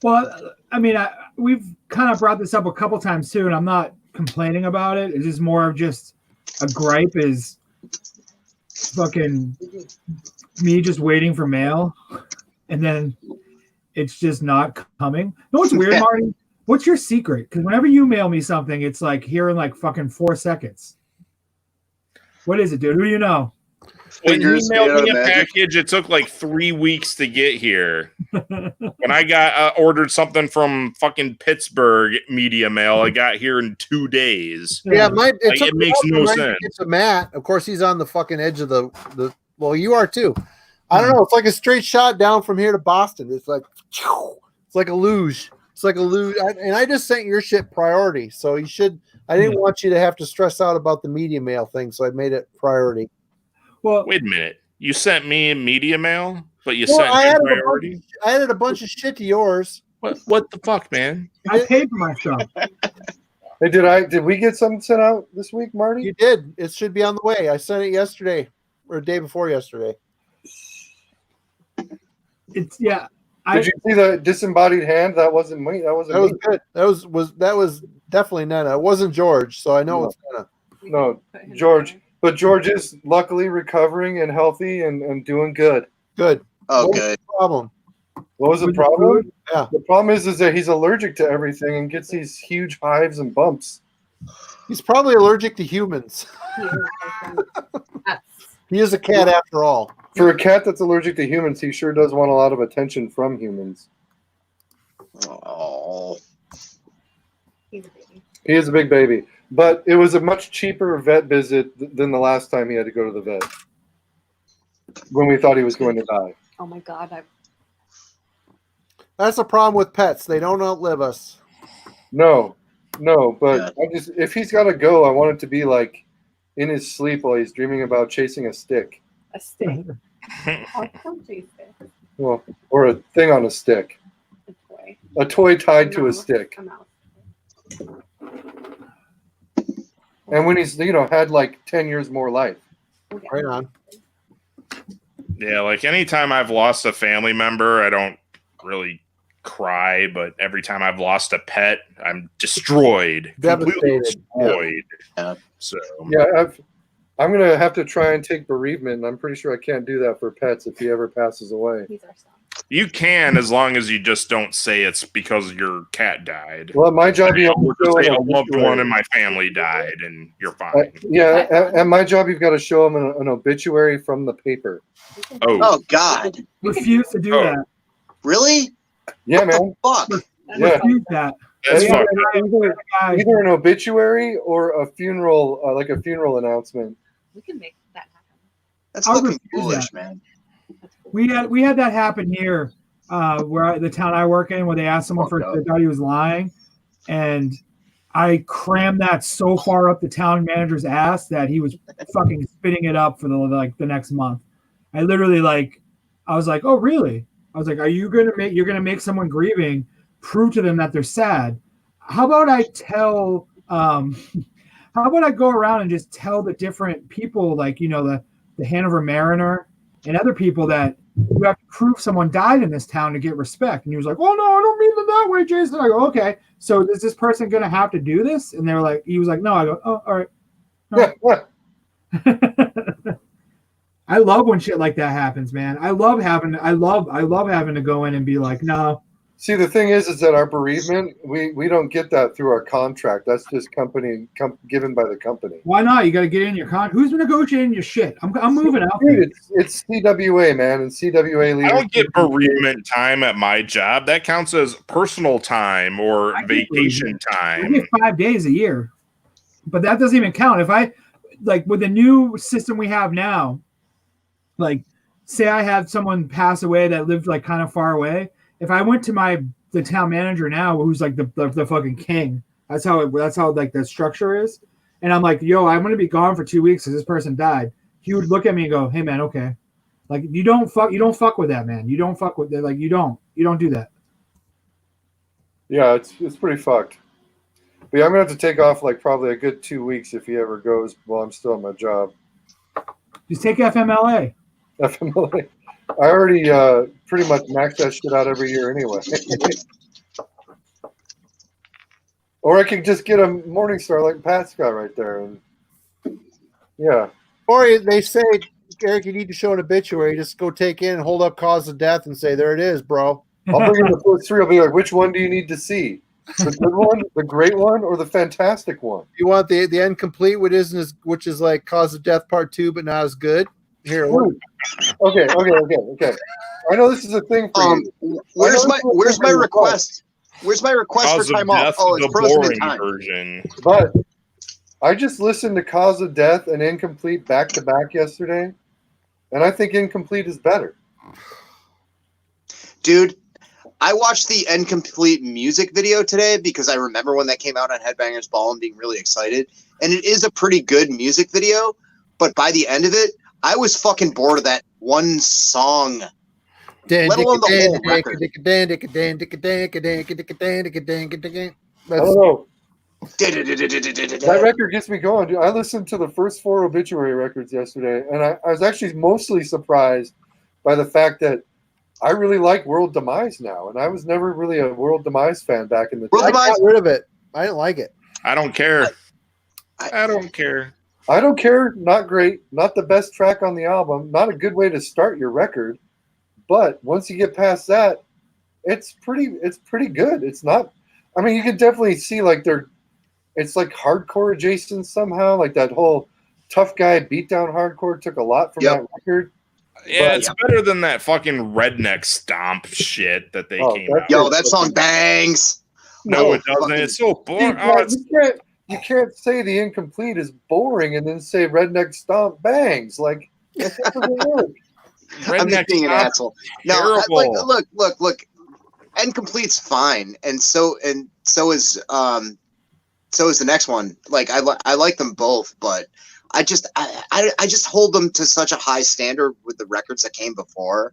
Well, I mean, we've kind of brought this up a couple times too, and I'm not complaining about it. It's just more of just a gripe is fucking me just waiting for mail, and then it's just not coming. No, what's weird, Yeah. Marty? What's your secret? Because whenever you mail me something, it's like here in like fucking 4 seconds. What is it, dude? Who do you know? When you Fingers mailed made me out a of magic. package, it took like 3 weeks to get here. When I got ordered something from fucking Pittsburgh Media Mail, I got here in 2 days. Yeah, it makes no sense. It's a Matt. Of course, he's on the fucking edge of the. Well, you are too. I don't know. It's like a straight shot down from here to Boston. It's like a luge. It's like a luge. And I just sent your shit priority, so you should. I didn't want you to have to stress out about the media mail thing, so I made it priority. Well, Wait a minute. You sent me a media mail, but you Well, sent I me added, priority? I added a bunch of shit to yours. What the fuck, man? I paid for my stuff. Hey, did we get something sent out this week, Marty? You did. It should be on the way. I sent it yesterday or the day before yesterday. It's yeah. Did you see the disembodied hand? That wasn't me. That wasn't That was me. good. That was definitely Nana. It wasn't George, so I know it's Nana. No, George. But George is luckily recovering and healthy and doing good. Good. Oh, What was good. the problem? What was the With the problem? food? Yeah. The problem is that he's allergic to everything and gets these huge hives and bumps. He's probably allergic to humans. He is a cat after all. For a cat that's allergic to humans, he sure does want a lot of attention from humans. Oh, He's a baby. He is a big baby. But it was a much cheaper vet visit than the last time he had to go to the vet. When we thought he was going to die. Oh my god, That's the problem with pets. They don't outlive us. No, but if he's got to go, I want it to be like in his sleep while he's dreaming about chasing a stick. A stick. I'll come chase it. Well, or a thing on a stick. A toy. A toy tied to a Mouse. stick. A mouse. And when he's, had like 10 years more life. Okay. Right on. Yeah, like anytime I've lost a family member, I don't really cry, but every time I've lost a pet, I'm destroyed. Completely Devastated. destroyed. Yeah. So Yeah, I'm going to have to try and take bereavement, and I'm pretty sure I can't do that for pets if he ever passes away. He's our son. you can, as long as you just don't say it's because your cat died. Well, at my job, you Or have to just show say him a an loved obituary. one in my family died, and you're fine. At my job, you've got to show him an obituary from the paper. We can- Oh, Oh God, Refuse to do Oh. that. really? Yeah, man. Fuck. Yeah. Refuse that. that's Either, fucked. Guy, either an obituary or a funeral, like a funeral announcement. We can make that happen. That's I'll fucking refuse foolish, that. man. That's cool. we had that happen here, the town I work in, where they asked someone for Fucked up. they thought he was lying, and I crammed that so far up the town manager's ass that he was fucking spitting it up for the next month. I literally I was like, oh really? I was like, you're gonna make someone grieving prove to them that they're sad? How about I tell how about I go around and just tell the different people, the Hanover Mariner and other people, that you have to prove someone died in this town to get respect. And he was like, oh no, I don't mean it that way, Jason. I go, okay, so is this person gonna have to do this? And they were like, he was like, no. I go, oh, all right. I love when shit like that happens, man. I love having to go in and be like, no. See, the thing is that our bereavement, we don't get that through our contract. That's just given by the company. Why not? You got to get in your Who's negotiating your shit? I'm moving out there. Dude, it's CWA, man, and CWA I leaders. don't get bereavement time at my job. That counts as personal time or I get vacation I time. get 5 days a year, but that doesn't even count. If I with the new system we have now, say I had someone pass away that lived kind of far away. If I went to the town manager now, who's the fucking king, that's how the structure is, and I'm like, yo, I'm gonna be gone for 2 weeks because this person died. He would look at me and go, hey man, okay, you don't fuck with that, man. You don't fuck with that. You don't do that. Yeah, it's pretty fucked. But yeah, I'm gonna have to take off probably a good 2 weeks if he ever goes while I'm still at my job. Just take FMLA. FMLA. I already pretty much max that shit out every year anyway. Or I could just get a Morningstar like Pat's got right there, and yeah. Or they say, Eric, you need to show an obituary. Just go take in, hold up cause of death, and say, there it is, bro. I'll bring in the first three. I'll be like, which one do you need to see? The good one, the great one, or the fantastic one? You want the incomplete, which is like cause of death part 2, but not as good. Here, look. Ooh. Okay. I know this is a thing for you. Where's my request? Where's my request Cause for of time off? death, Oh, it's the frozen in boring time. version. But I just listened to Cause of Death and Incomplete back to back yesterday, and I think Incomplete is better. Dude, I watched the Incomplete music video today because I remember when that came out on Headbangers Ball and being really excited. And it is a pretty good music video, but by the end of it, I was fucking bored of that one song. Let alone the whole record. I don't know. That That record gets me going, dude. I listened to the first 4 obituary records yesterday, and I was actually mostly surprised by the fact that I really like World Demise now, and I was never really a World Demise fan back in the World I day. got rid of it. I didn't like it. I don't care. I don't care. I don't care. Not great. Not the best track on the album. Not a good way to start your record. But once you get past that, it's pretty good. It's not. I mean, you can definitely see it's like hardcore adjacent somehow. Like that whole tough guy beatdown hardcore took a lot from that record. Yeah, But- it's better than that fucking redneck stomp shit that they Oh, came that's- out. Yo, that song bangs. No, Oh, it doesn't. fucking- It's so boring. Dude, Oh, it's you can't say the Incomplete is boring and then say redneck stomp bangs. Like that doesn't work. I'm just redneck being an stomp. asshole. No, terrible. look. Incomplete's fine, and so is the next one. Like I like them both, but I just hold them to such a high standard with the records that came before.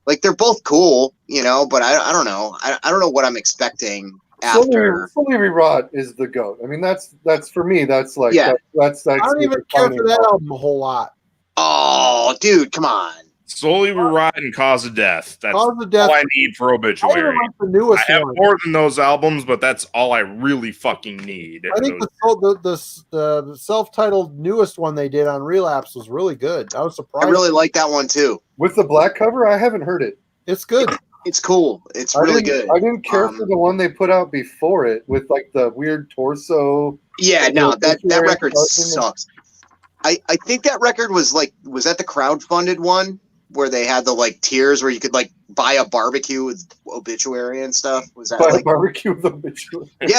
Like they're both cool, but I don't know. I don't know what I'm expecting after. Slowly Rewrought is the GOAT. I mean, that's for me. That's like that's I don't even care for that album a whole lot. Oh, dude, come on. Slowly Rewrought and Cause of Death. That's Cause of Death. all I need for I Obituary. even like the newest I have one. more than those albums, but that's all I really fucking need. I think the self-titled newest one they did on Relapse was really good. I was surprised. I really like that one too. With the black cover, I haven't heard it. It's good. It's cool. It's really good. I didn't care for the one they put out before it with like the weird torso. Yeah, no, that Obituary record starting sucks. I think that record was that the crowdfunded one where they had the like tiers where you could like buy a barbecue with Obituary and stuff? Was that like barbecue with Obituary? Yeah,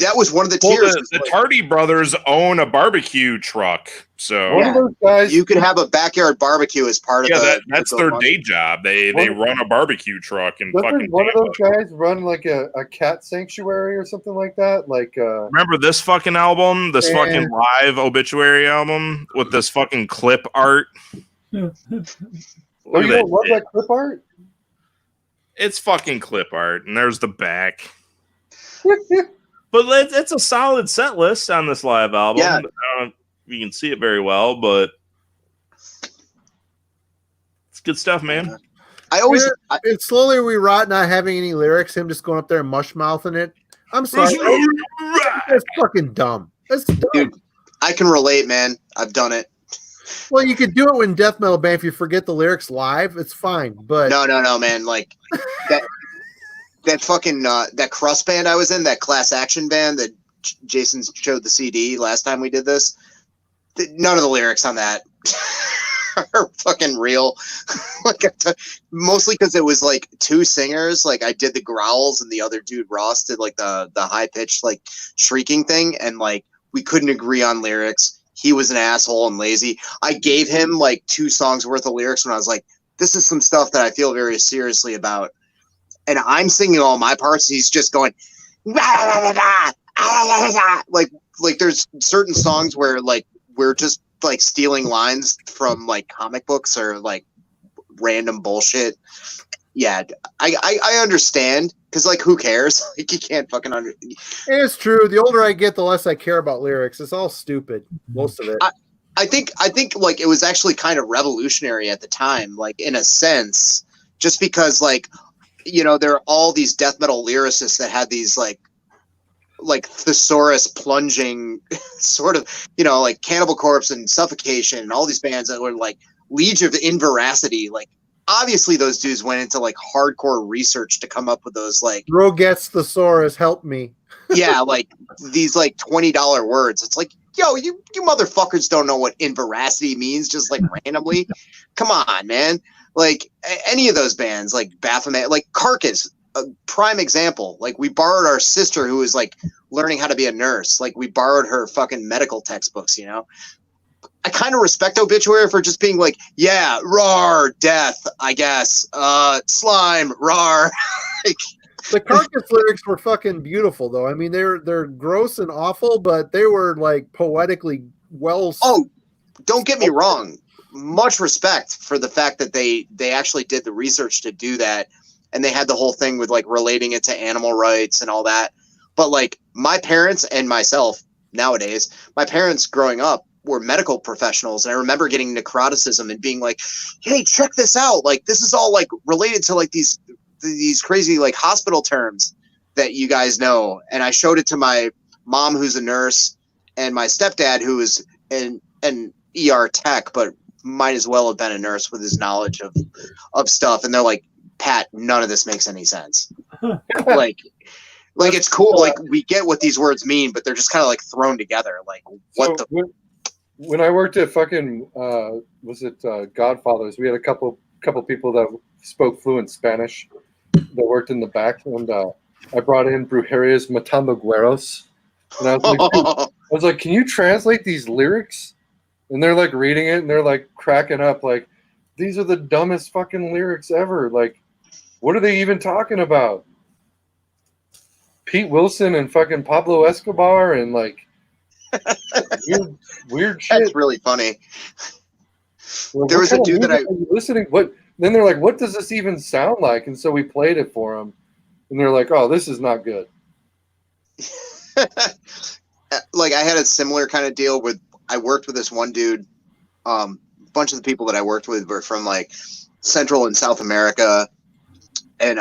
that was one of the Well, tiers. the Tardy brothers own a barbecue truck, so One of those guys. You could have a backyard barbecue as part of that's their day job. They run a barbecue truck and Doesn't fucking. one of those guys run like a cat sanctuary or something like that? Like Remember this fucking album, this fucking live Obituary album with this fucking clip art? Oh, you don't love that clip art? It's fucking clip art, and there's the back. But it's a solid set list on this live album. Yeah. I don't know if you can see it very well, but it's good stuff, man. It's Slowly Rewrought not having any lyrics, him just going up there and mush mouthing it. I'm sorry. That's fucking dumb. That's dumb. Dude, I can relate, man. I've done it. Well, you could do it when death metal band if you forget the lyrics live. It's fine, but No, man. Like that fucking that crust band I was in, that Class Action band that Jason showed the CD last time we did this. None of the lyrics on that are fucking real. Mostly because it was like two singers. Like I did the growls and the other dude Ross did like the high pitched like shrieking thing, and like we couldn't agree on lyrics. He was an asshole and lazy. I gave him like 2 songs worth of lyrics when I was like, this is some stuff that I feel very seriously about. And I'm singing all my parts. He's just going, like there's certain songs where like we're just like stealing lines from like comic books or like random bullshit. Yeah, I understand because like who cares? Like you can't fucking it's true. The older I get, the less I care about lyrics. It's all stupid, most of it. I think like it was actually kind of revolutionary at the time, like in a sense, just because like there are all these death metal lyricists that had these like thesaurus plunging sort of like Cannibal Corpse and Suffocation and all these bands that were like Legion of Inveracity. Like obviously those dudes went into like hardcore research to come up with those like Roget's thesaurus, help me. yeah, like these like $20 words. It's like, yo, you motherfuckers don't know what inveracity means just like randomly. Come on, man. Like any of those bands, like Baphomet, like Carcass, a prime example. Like we borrowed our sister who was like learning how to be a nurse. Like we borrowed her fucking medical textbooks, I kind of respect Obituary for just being like, yeah, rawr, death, I guess. Slime, rawr. Like, the Carcass lyrics were fucking beautiful, though. I mean, they're gross and awful, but they were like poetically well. Oh, don't get me wrong. Much respect for the fact that they actually did the research to do that, and they had the whole thing with like relating it to animal rights and all that. But like my parents and myself nowadays, my parents growing up were medical professionals, and I remember getting necroticism and being like, hey, check this out. Like this is all like related to like these crazy like hospital terms that you guys know. And I showed it to my mom, who's a nurse, and my stepdad, who is an ER tech, but might as well have been a nurse with his knowledge of stuff. And they're like, Pat, none of this makes any sense. like it's cool. Like we get what these words mean, but they're just kind of like thrown together. Like what when I worked at fucking Godfathers, we had a couple people that spoke fluent Spanish that worked in the back, and I brought in Brujerias Matando Gueros, and I was like, can you translate these lyrics? And they're like reading it, and they're like cracking up, like these are the dumbest fucking lyrics ever. Like, what are they even talking about? Pete Wilson and fucking Pablo Escobar and like weird shit. That's really funny. Well, There what was a kind of dude that music are you listening. What? Then they're like, "What does this even sound like?" And so we played it for them, and they're like, "Oh, this is not good." Like I had a similar kind of deal with. I worked with this one dude. A bunch of the people that I worked with were from like Central and South America, and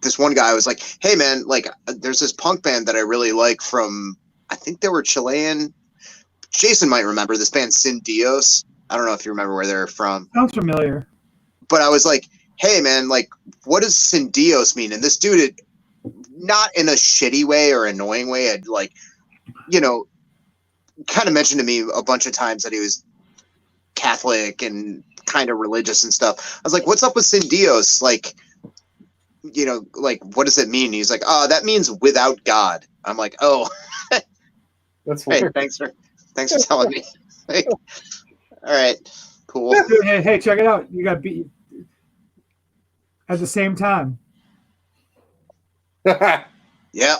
this one guy was like, "Hey man, like there's this punk band that I really like from. I think they were Chilean. Jason might remember this band, Sin Dios. I don't know if you remember where they're from." Sounds familiar. But I was like, "Hey man, like what does Sin Dios mean?" And this dude, not in a shitty way or annoying way, had like, you know, kind of mentioned to me a bunch of times that he was Catholic and kind of religious and stuff. I was like, "What's up with Sin Dios? Like, you know, like what does it mean?" He's like, "Oh, that means without God." I'm like, "Oh, That's hey, weird. thanks for telling me." Like, all right, cool. Dude, hey, check it out. You got beat at the same time. Yep.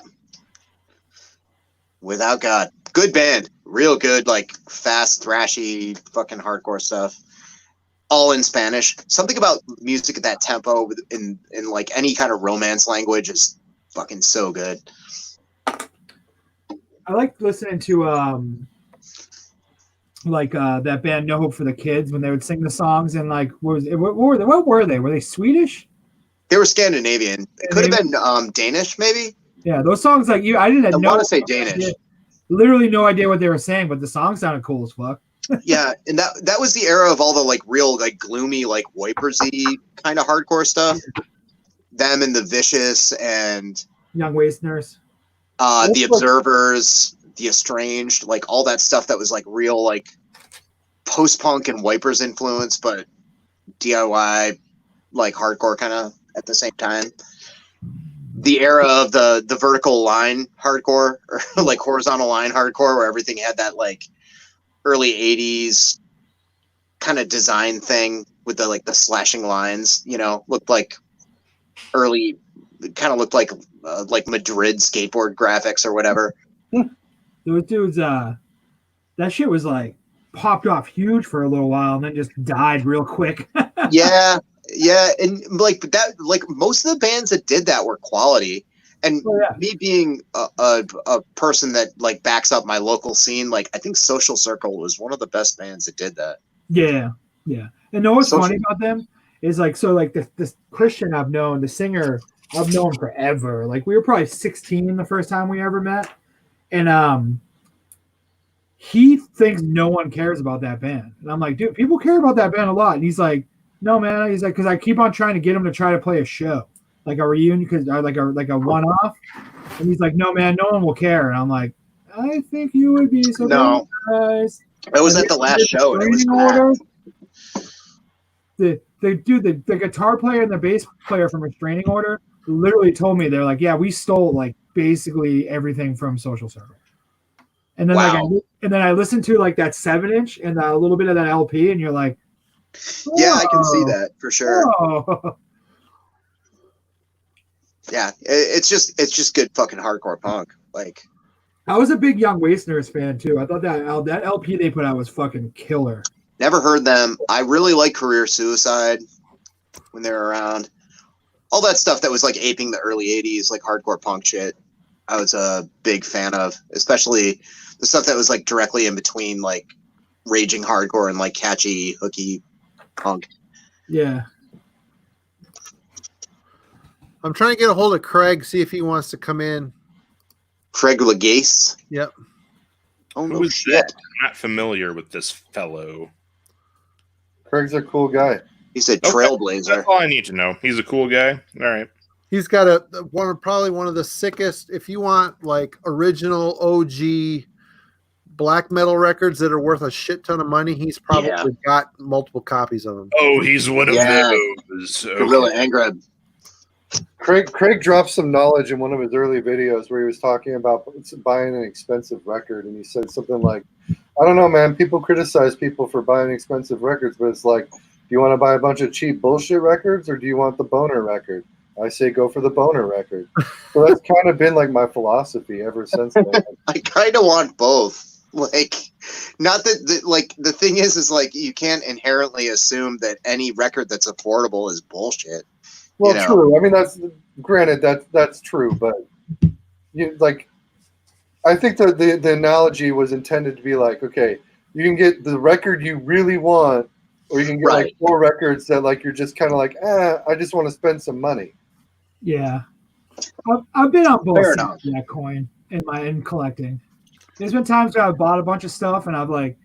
Without God. Good band. Real good, like fast, thrashy, fucking hardcore stuff. All in Spanish. Something about music at that tempo in like any kind of romance language is fucking so good. I like listening to that band No Hope for the Kids when they would sing the songs and like what were they? Were they Swedish? They were Scandinavian. It could have been Danish, maybe. Yeah, those songs like I didn't I know. want to say Danish. Literally no idea what they were saying, but the song sounded cool as fuck. Yeah, and that was the era of all the like real like gloomy like Wipersy kind of hardcore stuff. Them and the Vicious and Young Wasteners. the Observers, the Estranged, like all that stuff that was like real like post-punk and Wipers influence, but DIY like hardcore kind of at the same time. The era of the vertical line hardcore or like horizontal line hardcore where everything had that like early 80s kind of design thing with the like the slashing lines, you know, looked like early kind of looked like Madrid skateboard graphics or whatever. Those dudes that shit was like popped off huge for a little while and then just died real quick. Yeah, and like that, like most of the bands that did that were quality. And me being a person that like backs up my local scene, like I think Social Circle was one of the best bands that did that. Yeah. And know what's funny about them is like this Christian I've known, the singer I've known forever. Like we were probably 16 the first time we ever met, and he thinks no one cares about that band, and I'm like, dude, people care about that band a lot. And he's like, no man, he's like, because I keep on trying to get him to try to play a show, like a reunion, because like a one-off, and he's like, no man, no one will care. And I'm like, I think you would be surprised. It was at the last show. And it was the guitar player and the bass player from Restraining Order literally told me, they're like, yeah, we stole like basically everything from Social Circle. And then I listened to like that 7-inch and a little bit of that LP, and you're like, yeah, I can see that for sure. Oh. Yeah, it's just good fucking hardcore punk. Like, I was a big Young Wasteners fan too. I thought that LP they put out was fucking killer. Never heard them. I really like Career Suicide when they were around. All that stuff that was like aping the early 80s, like hardcore punk shit, I was a big fan of, especially the stuff that was like directly in between like raging hardcore and like catchy, hooky punk. Yeah. I'm trying to get a hold of Craig, see if he wants to come in. Craig Lagace? Yep. Oh, no Who is shit. that? I'm not familiar with this fellow. Craig's a cool guy. He's a Okay. trailblazer. That's all I need to know. He's a cool guy. All right. He's got probably one of the sickest, if you want like original OG black metal records that are worth a shit ton of money, he's probably got multiple copies of them. Oh, he's one of those. Okay. Gorilla Angra. Craig dropped some knowledge in one of his early videos where he was talking about buying an expensive record, and he said something like, I don't know, man, people criticize people for buying expensive records, but it's like, do you want to buy a bunch of cheap bullshit records, or do you want the boner record? I say go for the boner record. So that's kind of been like my philosophy ever since then. I kind of want both. Like, not that like the thing is like you can't inherently assume that any record that's affordable is bullshit. Well, You know? true. I mean, that's granted. That's true, but like, I think the analogy was intended to be like, okay, you can get the record you really want, or you can get like Right. 4 records that like you're just kind of like, I just want to spend some money. Yeah, I've been on both Fair sides enough. of that coin in collecting. There's been times where I've bought a bunch of stuff and I've like,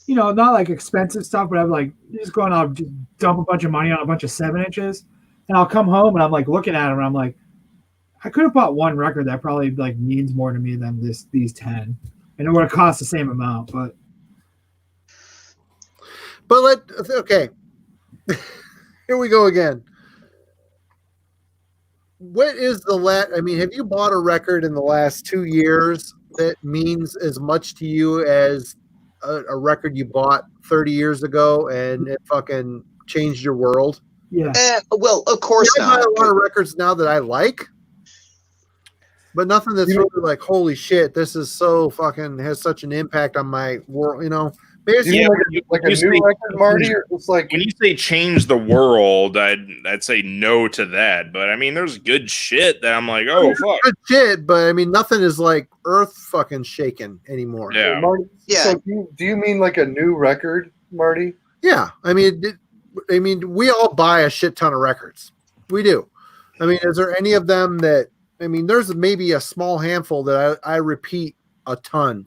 not like expensive stuff, but I've like just going out just dump a bunch of money on a bunch of 7-inches, and I'll come home and I'm like looking at them and I'm like, I could have bought one record that probably like means more to me than these 10, and it would have cost the same amount. But okay, here we go again. What is the I mean, have you bought a record in the last 2 years that means as much to you as a record you bought 30 years ago and it fucking changed your world? yeah, Well, of course I buy not. a lot of records now that I like, but nothing that's really like, holy shit, this is so fucking has such an impact on my world, Do you Yeah, mean like a new record, Marty, or just like when you say change the world, I'd say no to that. But I mean, there's good shit that I'm like, oh fuck. good shit, but I mean, nothing is like earth fucking shaking anymore. Yeah. Marty? Yeah. So do you mean like a new record, Marty? Yeah, I mean, we all buy a shit ton of records. We do. I mean, is there any of them that? I mean, there's maybe a small handful that I repeat a ton.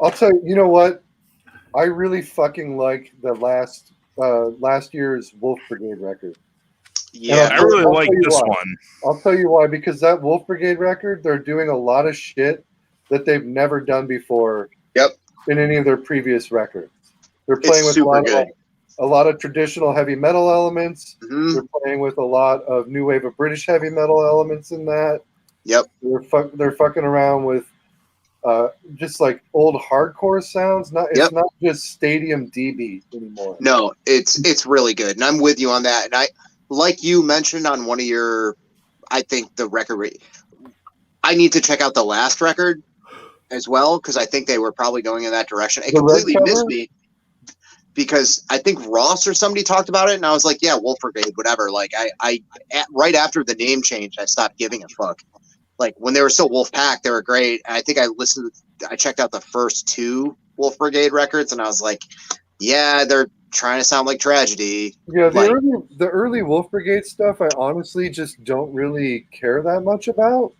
I'll tell you. You know what? I really fucking like the last year's Wolf Brigade record. Yeah. I really I'll like tell you this why. one. I'll tell you why. Because that Wolf Brigade record, they're doing a lot of shit that they've never done before. Yep. In any of their previous records, they're It's playing with super good. a lot of traditional heavy metal elements. Mhm. They're playing with a lot of new wave of British heavy metal elements in that. Yep. They're fucking around with just like old hardcore sounds. It's Yep. not just stadium D beat anymore. No, it's really good, and I'm with you on that. And I, like you mentioned on one of your, I think the record. I need to check out the last record as well because I think they were probably going in that direction. It The red completely cover? missed me because I think Ross or somebody talked about it, and I was like, yeah, Wolf Brigade, whatever. Like right after the name change, I stopped giving a fuck. Like when they were still Wolf Pack, they were great. And I think I checked out the first 2 Wolf Brigade records, and I was like, yeah, they're trying to sound like Tragedy. Yeah, Like- the early Wolf Brigade stuff, I honestly just don't really care that much about.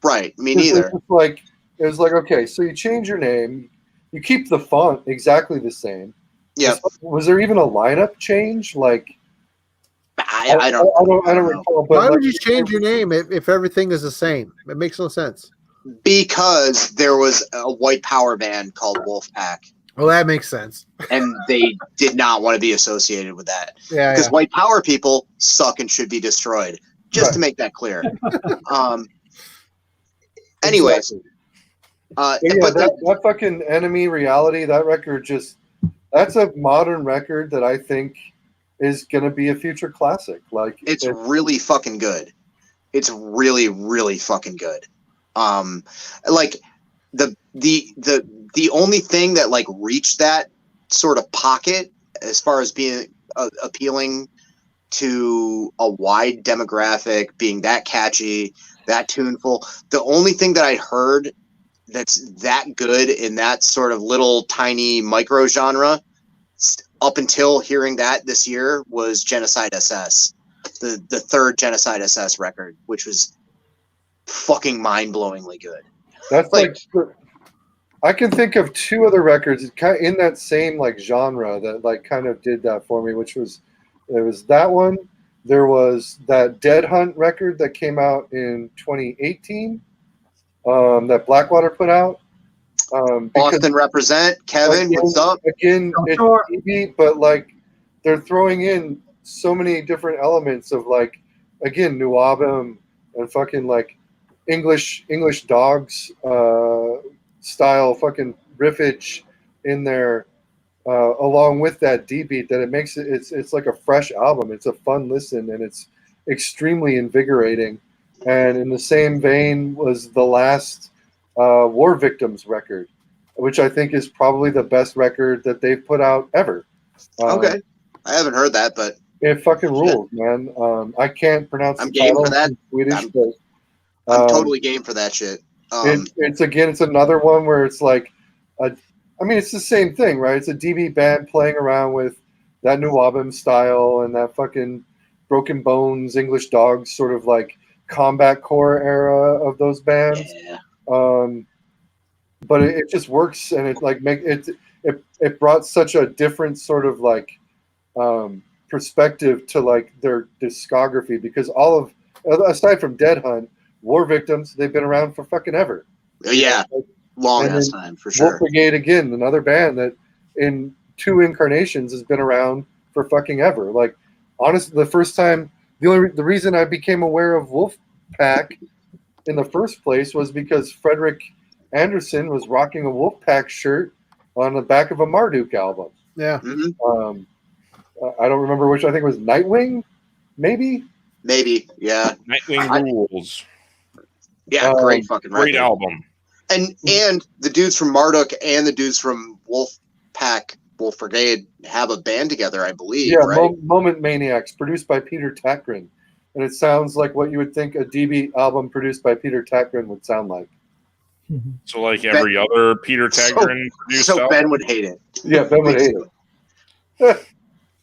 Right, me It's neither. just like it was like, okay, so you change your name, you keep the font exactly the same. Yep. Was there even a lineup change? Like I don't I don't recall. But Why like, would you change your name if everything is the same? It makes no sense. because there was a white power band called Wolfpack, Well, that makes sense. and they did not want to be associated with that Yeah, because yeah. white power people suck and should be destroyed. Just to Right. make that clear. Anyways, exactly. Yeah, but that fucking Enemy Reality, that record that's a modern record that I think is gonna be a future classic. Like it's really fucking good. It's really, really fucking good. Like the only thing that like reached that sort of pocket as far as being appealing to a wide demographic, being that catchy, that tuneful. The only thing that I heard that's that good in that sort of little tiny micro genre up until hearing that this year was Genocide SS, the third Genocide SS record, which was fucking mind-blowingly good. That's like I can think of 2 other records kind of in that same like genre that like kind of did that for me, which was there was that one. There was that Dead Hunt record that came out in 2018 that Blackwater put out. Because Boston represent, Kevin. again, What's up? Again, it's Sure. TV, but like they're throwing in so many different elements of like again New Album and fucking like English dogs style fucking riffage in there along with that D beat that it makes it's like a fresh album. It's a fun listen and it's extremely invigorating. And in the same vein was the last War Victims record which I think is probably the best record that they've put out ever. Okay, I haven't heard that, but It fucking rules, man. I can't pronounce I'm the game title for that. in Swedish, I'm- but I'm totally game for that shit. it's another one where it's like, it's the same thing, right? It's a DB band playing around with that new album style and that fucking Broken Bones, English Dogs sort of like combat core era of those bands. Yeah. But it just works, and it like it brought such a different sort of like perspective to like their discography, because all of, aside from Dead Hunt, War Victims, they've been around for fucking ever. Yeah, long And ass then time for Wolf sure. Brigade, again, another band that in 2 incarnations has been around for fucking ever. Like, honestly, the reason I became aware of Wolfpack in the first place was because Frederick Anderson was rocking a Wolfpack shirt on the back of a Marduk album. Yeah. Mhm. I don't remember which. I think it was Nightwing, maybe. Maybe, yeah, Nightwing Rules. yeah. Great fucking record. Great album. And the dudes from Marduk and the dudes from Wolf Brigade have a band together, I believe. Yeah, right? Moment Maniacs, produced by Peter Tägtgren, and it sounds like what you would think a DB album produced by Peter Tägtgren would sound like. So like every other Peter Tägtgren produced So album. Ben would hate it. Yeah, Ben would hate it.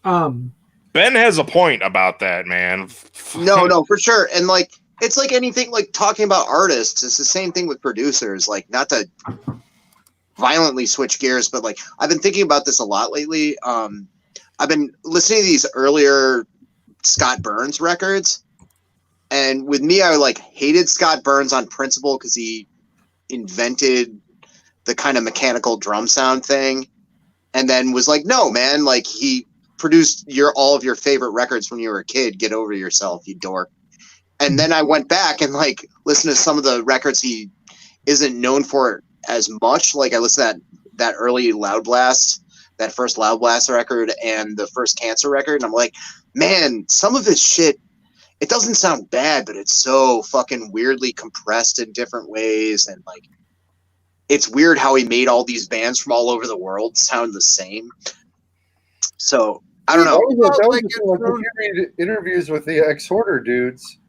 Ben has a point about that, man. No, for sure. And like, it's like anything, like talking about artists. It's the same thing with producers. Like, not to violently switch gears, but like, I've been thinking about this a lot lately. I've been listening to these earlier Scott Burns records, and with me, I like hated Scott Burns on principle because he invented the kind of mechanical drum sound thing, and then was like, no, man, like he produced all of your favorite records when you were a kid. Get over yourself, you dork. And then I went back and like listened to some of the records he isn't known for as much. Like I listened to that early Loud Blast, that first Loud Blast record and the first Cancer record. And I'm like, man, some of his shit, it doesn't sound bad, but it's so fucking weirdly compressed in different ways. And like, it's weird how he made all these bands from all over the world sound the same. So I don't know. That was Like, the thing, like, if you read interviews with the Exhorder dudes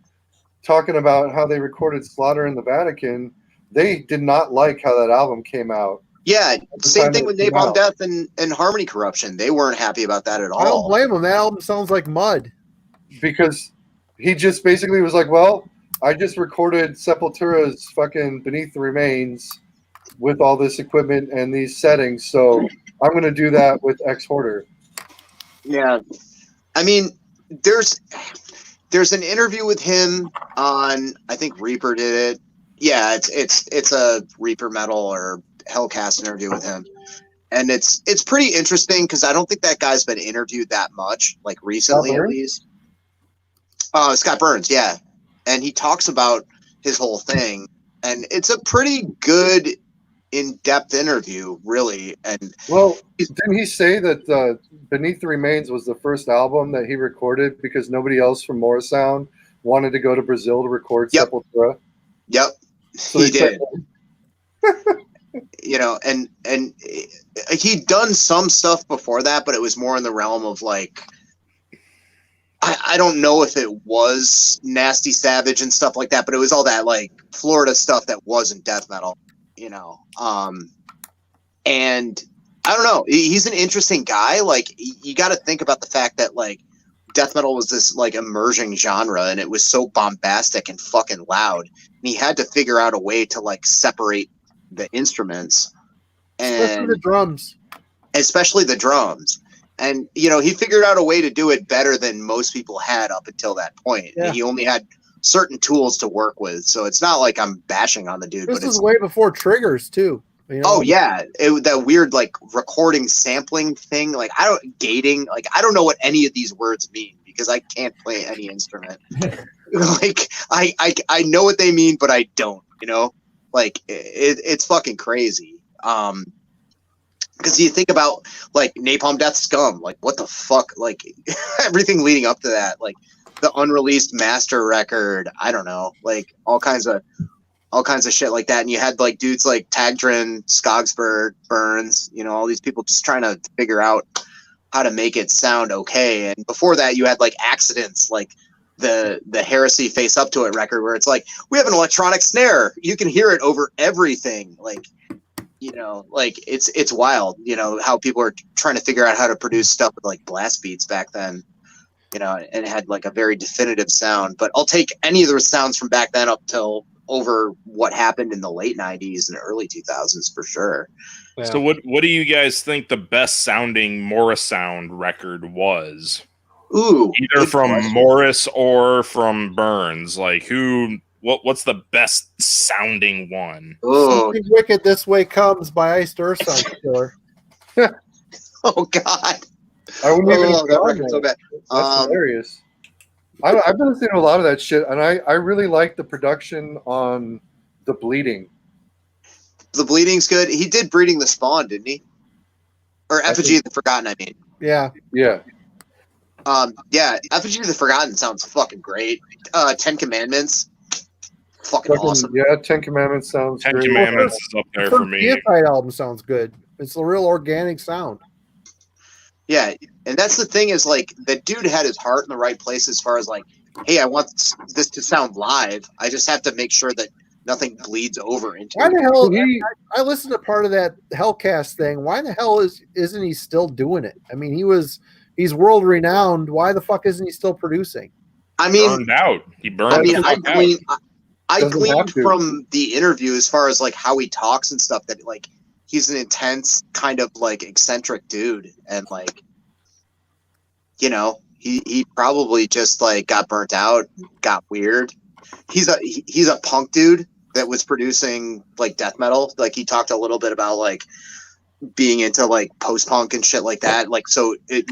talking about how they recorded Slaughter in the Vatican, they did not like how that album came out. Yeah, the same time thing it with came Napalm out. Death and Harmony Corruption. They weren't happy about that at I don't all. blame him. That album sounds like mud. Because he just basically was like, well, I just recorded Sepultura's fucking Beneath the Remains with all this equipment and these settings, so I'm going to do that with Exhorder. Yeah, I mean, there's an interview with him on, I think Reaper did it. Yeah, it's a Reaper Metal or Hellcast interview with him, and it's pretty interesting because I don't think that guy's been interviewed that much, like recently at least. Scott Burns, yeah, and he talks about his whole thing, and it's a pretty good in-depth interview, really. And Well, didn't he say that Beneath the Remains was the first album that he recorded because nobody else from Morrisound wanted to go to Brazil to record Yep. Sepultura? yep, So he they did. said- You know, and he'd done some stuff before that, but it was more in the realm of like, I don't know if it was Nasty Savage and stuff like that, but it was all that like Florida stuff that wasn't death metal, you know. And I don't know, he's an interesting guy. Like, you got to think about the fact that like death metal was this like emerging genre, and it was so bombastic and fucking loud, and he had to figure out a way to like separate the instruments, Especially and the drums. especially the drums. And, you know, he figured out a way to do it better than most people had up until that point. Yeah. He only had certain tools to work with. So it's not like I'm bashing on the dude, This but is it's, way before Triggers too. You know? oh yeah, that weird like recording sampling thing. Like I don't know what any of these words mean because I can't play any instrument. Like I know what they mean, but I don't, you know, like it's fucking crazy. Because you think about like Napalm Death, Scum, like what the fuck, like everything leading up to that, like the unreleased master record, I don't know, like all kinds of all kinds of shit like that. And you had like dudes like Tagdrin, Skogsberg, Burns, you know, all these people just trying to figure out how to make it sound okay. And before that, you had like Accidents, like the Heresy Face Up to It record, where it's like, we have an electronic snare. You can hear it over everything. Like, you know, like it's wild, you know, how people are trying to figure out how to produce stuff with like blast beats back then, you know, and it had like a very definitive sound. But I'll take any of the sounds from back then up till over what happened in the late 90s and early 2000s for sure. Yeah. So what do you guys think the best sounding Morrisound record was? Ooh, Either good from question. Morris or from Burns. Like what's the best sounding one? Oh, Something Wicked This Way Comes by Iced Earth Sound Killer. oh God. I wouldn't even Oh, that have record's so bad. That's hilarious. I've been listening to a lot of that shit, and I really like the production on The Bleeding. The Bleeding's good. He did Breeding the Spawn, didn't he? Or Effigy of the Forgotten, I mean. Yeah. Yeah. Yeah, Effigy of the Forgotten sounds fucking great. 10 Commandments, fucking awesome. Yeah, 10 Commandments sounds Ten great. Commandments is up there The for me. Theophite album sounds good. It's a real organic sound. Yeah, and that's the thing is like the dude had his heart in the right place as far as like, hey, I want this to sound live. I just have to make sure that nothing bleeds over into Why it. the hell? He- I listened to part of that Hellcast thing. Why the hell isn't he still doing it? I mean, he's world renowned. Why the fuck isn't he still producing? I mean, Burned out. He burned I mean, the I fuck out. gleaned, I Doesn't gleaned have to. from the interview as far as like how he talks and stuff that like he's an intense kind of like eccentric dude, and like, you know, he probably just like got burnt out, got weird. He's a punk dude that was producing like death metal. Like he talked a little bit about like being into like post punk and shit like that. Like so it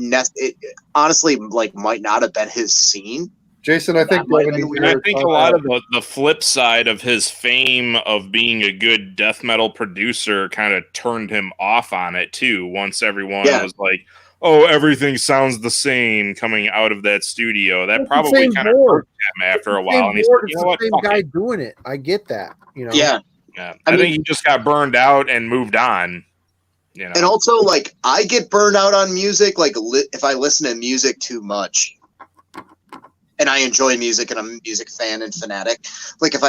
honestly like might not have been his scene. Jason, I think That might have Devin been And I needs to think a talk lot about- of the flip side of his fame of being a good death metal producer kind of turned him off on it too. Once everyone Yeah. was like, "Oh, everything sounds the same" coming out of that studio, that It's the probably same kind of board. hurt him after a Same while. And he's board, like, it's "You know the what? same Fuck guy it." doing it. I get that. You know. Yeah. Yeah. I I mean- think he just got burned out and moved on. You know. And also, like, I get burned out on music. Like, if I listen to music too much, and I enjoy music, and I'm a music fan and fanatic. Like, if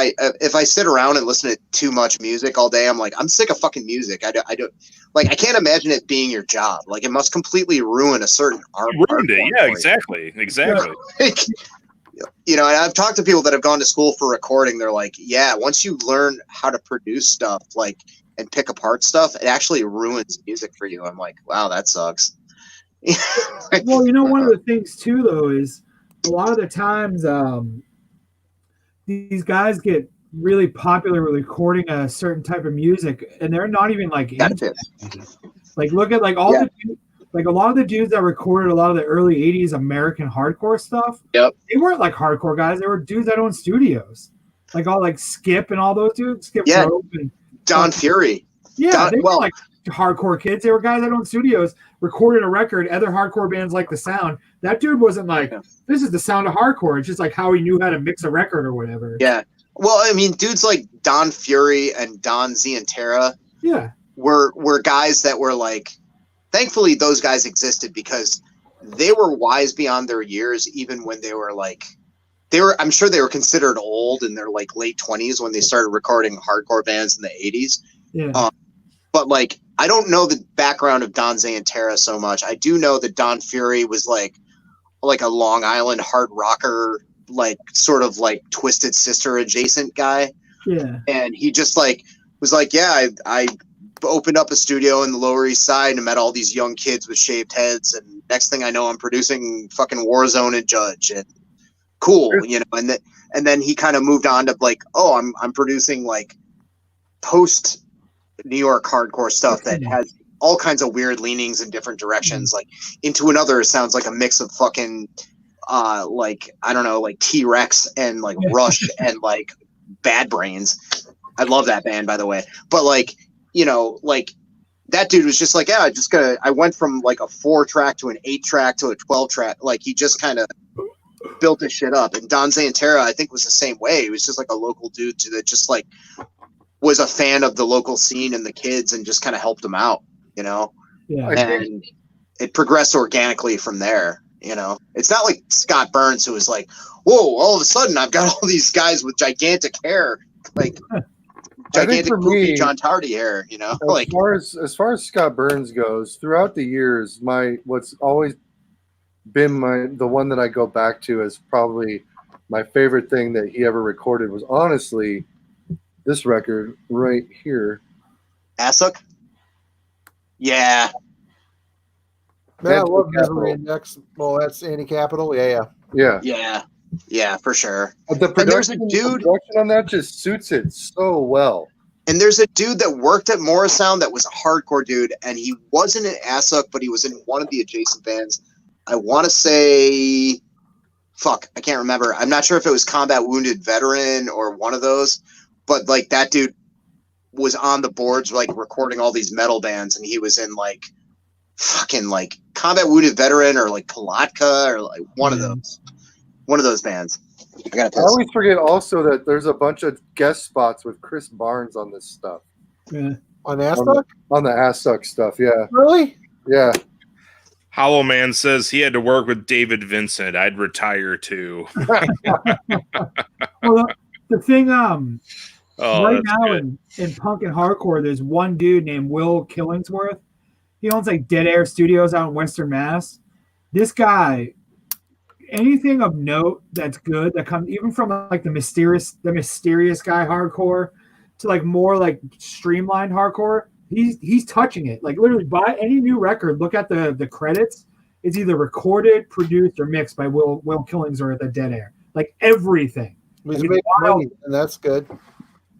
I sit around and listen to too much music all day, I'm like, I'm sick of fucking music. I don't like. I can't imagine it being your job. Like, it must completely ruin a certain art. He ruined art it. form Yeah, for you. exactly. Like, you know, and I've talked to people that have gone to school for recording. They're like, yeah, once you learn how to produce stuff, like, and pick apart stuff, it actually ruins music for you. I'm like, wow, that sucks. Well, you know, one of the things too, though, is a lot of the times these guys get really popular with recording a certain type of music, and they're not even like That's into it. it. Like, look at like all Yeah. like a lot of the dudes that recorded a lot of the early '80s American hardcore stuff. Yep. They weren't like hardcore guys; they were dudes that owned studios, like all like Skip and all those dudes. Skip Yeah. Rope and Don Fury. yeah, Don- they well- were like hardcore kids. They were guys that owned studios, recorded a record. Other hardcore bands like the sound. That dude wasn't like, Yeah. this is the sound of hardcore. It's just like how he knew how to mix a record or whatever. Yeah. Well, I mean, dudes like Don Fury and Don Zientara Yeah. were guys that were like, thankfully those guys existed because they were wise beyond their years, even when they were like, I'm sure they were considered old in their like late 20s when they started recording hardcore bands in the 80s. Yeah. But like, I don't know the background of Don Zientara so much. I do know that Don Fury was like a Long Island hard rocker, like sort of like Twisted Sister adjacent guy. Yeah. And he just like was like, yeah, I opened up a studio in the Lower East Side and met all these young kids with shaved heads, and next thing I know, I'm producing fucking Warzone and Judge, and cool, you know. And then he kind of moved on to like, oh, I'm producing like post New York hardcore stuff that has all kinds of weird leanings in different directions. Like Into Another sounds like a mix of fucking like, I don't know, like T-Rex and like Rush and like Bad Brains. I love that band, by the way. But like, you know, like that dude was just like, yeah, I went from like a 4-track to an 8-track to a 12-track. Like he just kind of built this shit up. And Don Zantera, I think, was the same way. He was just like a local dude that just like was a fan of the local scene and the kids and just kind of helped them out, you know? Yeah. And it progressed organically from there, you know? It's not like Scott Burns, who was like, whoa, all of a sudden I've got all these guys with gigantic hair, like gigantic for poofy me, John Tardy hair, you know? As Like, as far as Scott Burns goes, throughout the years, what's always been the one that I go back to as probably my favorite thing that he ever recorded was honestly this record right here. Assuk? Yeah. Man, I Mental love Misery Capital. Index. Well, that's Anti Capital. Yeah, yeah. Yeah. Yeah. Yeah, for sure. The And there's a production, dude- the production on that just suits it so well. And there's a dude that worked at Morrisound that was a hardcore dude, and he wasn't in Assuk, but he was in one of the adjacent bands. I want to say, fuck, I can't remember. I'm not sure if it was Combat Wounded Veteran or one of those, but like that dude was on the boards, like recording all these metal bands, and he was in like fucking like Combat Wounded Veteran or like Palatka or like one of those bands. I gotta I piss. always forget also that there's a bunch of guest spots with Chris Barnes on this stuff. Yeah. On Astok? On the Assuk stuff, yeah. Really? Yeah. Hollow Man says he had to work with David Vincent. I'd retire too. Well, the thing, Oh, right that's now good. in punk and hardcore, there's one dude named Will Killingsworth. He owns like Dead Air Studios out in Western Mass. This guy, anything of note that's good that comes even from like the mysterious guy hardcore to like more like streamlined hardcore, he's touching it. Like literally, buy any new record, look at the credits. It's either recorded, produced, or mixed by Will Killingsworth at Dead Air. Like everything. He's Like, making it's wild. money, and that's good.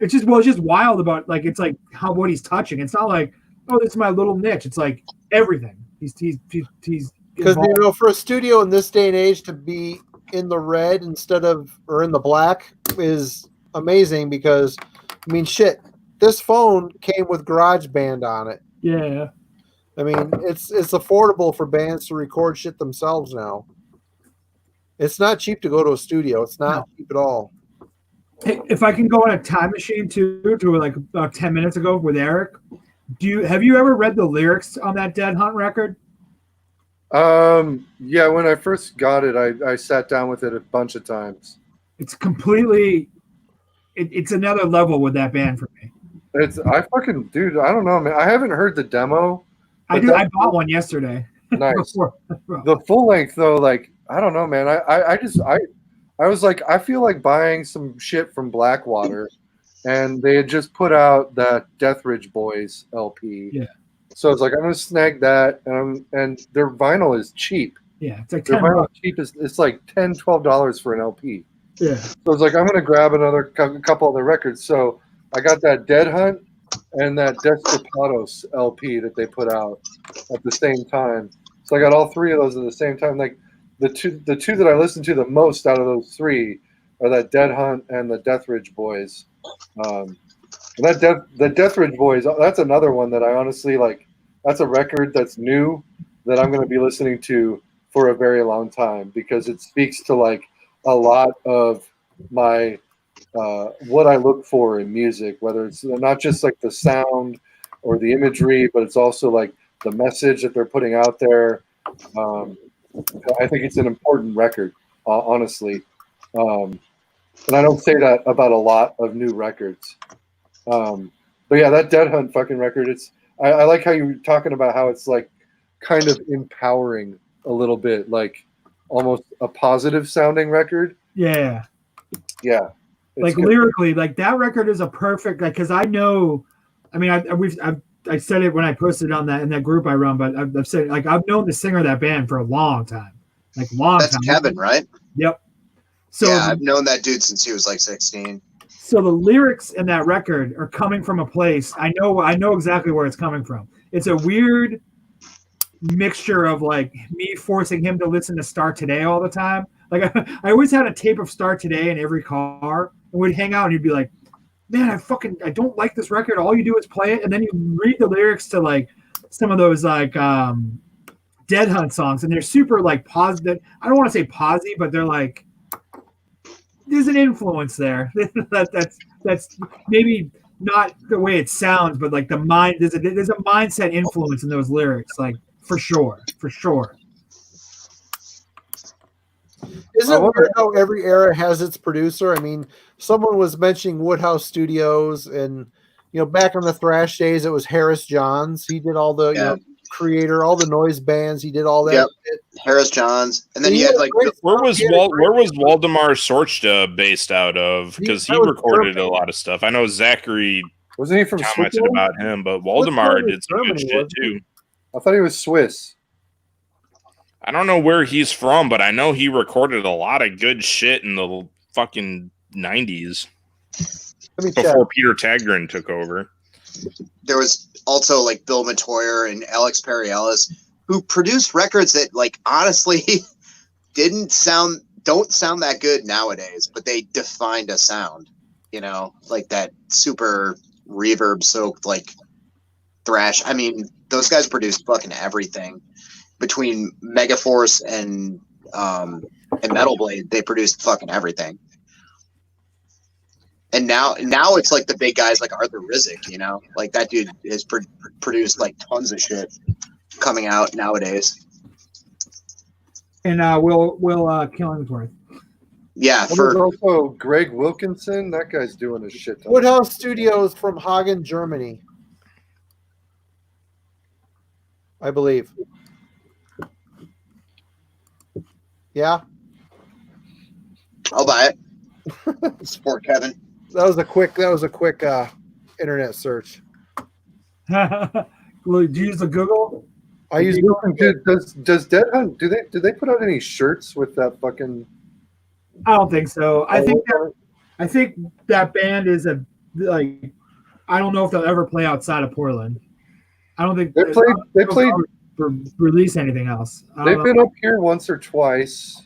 It's just wild about like it's like what he's touching. It's not like, oh, this is my little niche. It's like everything. He's Because you know, for a studio in this day and age to be in the red instead of or in the black is amazing. Because I mean, shit, this phone came with GarageBand on it. yeah. I mean, it's affordable for bands to record shit themselves now. It's not cheap to go to a studio. It's not cheap at all. Hey, if I can go on a time machine to like about 10 minutes ago with Eric, have you ever read the lyrics on that Dead Hunt record? Yeah, when I first got it, I sat down with it a bunch of times. It's completely, it's another level with that band for me. Dude, I don't know, man. I haven't heard the demo. I But I bought one yesterday. Nice. Before. The full length though, like I don't know, man. I was like, I feel like buying some shit from Blackwater, and they had just put out that Deathridge Boys LP. Yeah. So it's like I'm gonna snag that, and their vinyl is cheap. Yeah, it's like Their 10 vinyl bucks. is cheap. It's like $10-12 for an LP. Yeah. So it's like I'm gonna grab another couple other records. So I got that Dead Hunt and that Desperados LP that they put out at the same time. So I got all three of those at the same time. Like the two that I listen to the most out of those three are that Dead Hunt and the Deathridge Boys. And the Deathridge Boys, that's another one that I honestly like. That's a record that's new that I'm going to be listening to for a very long time because it speaks to like a lot of my what I look for in music, whether it's not just like the sound or the imagery, but it's also like the message that they're putting out there. I think it's an important record, honestly. And I don't say that about a lot of new records. But yeah, that Dead Hunt fucking record, I like how you were talking about how it's like kind of empowering a little bit, like almost a positive sounding record. Yeah. Yeah. It's Like good. lyrically, like that record is a perfect, like, cause I know, I mean, I said it when I posted on that in that group I run, but I've said like I've known the singer of that band for a long time, like long That's time. Kevin, right? Yep. So Yeah, I've known that dude since he was like 16. so the lyrics in that record are coming from a place I know exactly where it's coming from. It's a weird mixture of like me forcing him to listen to Start Today all the time. Like I always had a tape of Start Today in every car, and we'd hang out, and he'd be like, "Man, I don't like this record. All you do is play it," and then you read the lyrics to like some of those like Dead Hunt songs, and they're super like positive. I don't want to say posy, but they're like there's an influence there. that's maybe not the way it sounds, but like the mind. There's a mindset influence in those lyrics, like for sure. Isn't it weird how every era has its producer? I mean, someone was mentioning Woodhouse Studios, and back in the thrash days, it was Harris Johns. He did all the creator, all the noise bands. He did all that. Yep. shit. Harris Johns, and then you had like Where was Waldemar Sorchta based out of? Because he recorded a lot of stuff. I know Zachary Wasn't he from commented Switzerland? about him, but Waldemar Switzerland did some good Germany, shit wasn't too. I thought he was Swiss. I don't know where he's from, but I know he recorded a lot of good shit in the fucking 90s Let me check. before Peter Tägtgren took over. there was also like Bill Metoyer and Alex Perry Ellis, who produced records that like honestly don't sound that good nowadays, but they defined a sound, like that super reverb soaked like thrash. I mean, those guys produced fucking everything. Between Megaforce and Metal Blade, they produced fucking everything. And now it's like the big guys like Arthur Rizek, like that dude has produced like tons of shit coming out nowadays. And Will Killingsworth. Yeah, There's for also Greg Wilkinson. That guy's doing a shit ton. Woodhouse Studios from Hagen, Germany, I believe. Yeah, I'll buy it. Support Kevin. that was a quick internet search. Do you use the Google? I used Does Dead Hunt do they put out any shirts with that fucking? I don't think so. I think that band is I don't know if they'll ever play outside of Portland. I don't think They played. release anything else. They've been up here once or twice.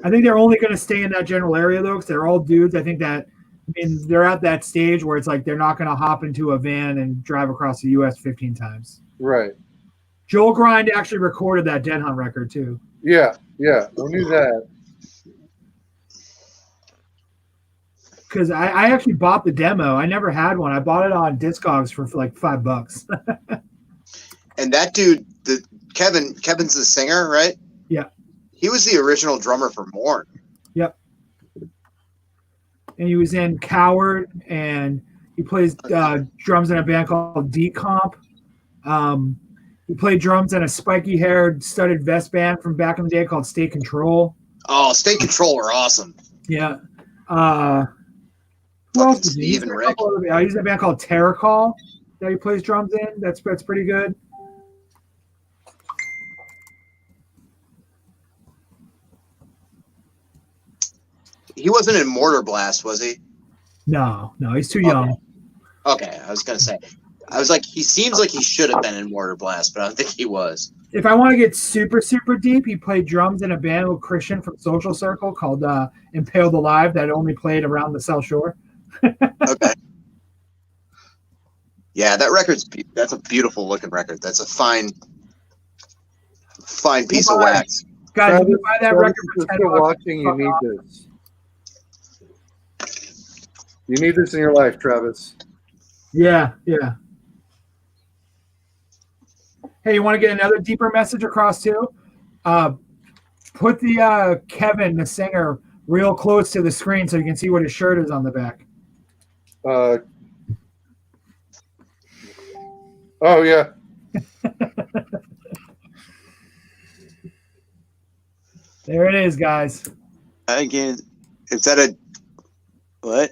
I think they're only going to stay in that general area though, because they're all dudes. I think they're at that stage where it's like they're not going to hop into a van and drive across the U.S. 15 times. Right. Joel Grind actually recorded that Dead Hunt record too. Yeah. I knew that. Because I actually bought the demo. I never had one. I bought it on Discogs for like $5. And that dude, Kevin's the singer, right? Yeah. He was the original drummer for Morn. Yep. And he was in Coward, and he plays drums in a band called Decomp. He played drums in a spiky-haired, studded vest band from back in the day called State Control. Oh, State Control are awesome. Yeah. Who Fucking else is he? Steve and Rick. He's in a band called Terracall that he plays drums in. That's pretty good. He wasn't in Mortar Blast, was he? No, he's too young. Okay, I was gonna say. I was like, he seems like he should have been in Mortar Blast, but I don't think he was. If I want to get super, super deep, he played drums in a band with Christian from Social Circle called Impaled Alive that only played around the South Shore. Okay. Yeah, that's a beautiful looking record. That's a fine piece of wax. Guys, if you buy that record for if you're $10, watching, you need this. You need this in your life, Travis. Yeah. Hey, you want to get another deeper message across too? Put the Kevin, the singer, real close to the screen so you can see what his shirt is on the back. Oh yeah. There it is, guys. Again, is that a what?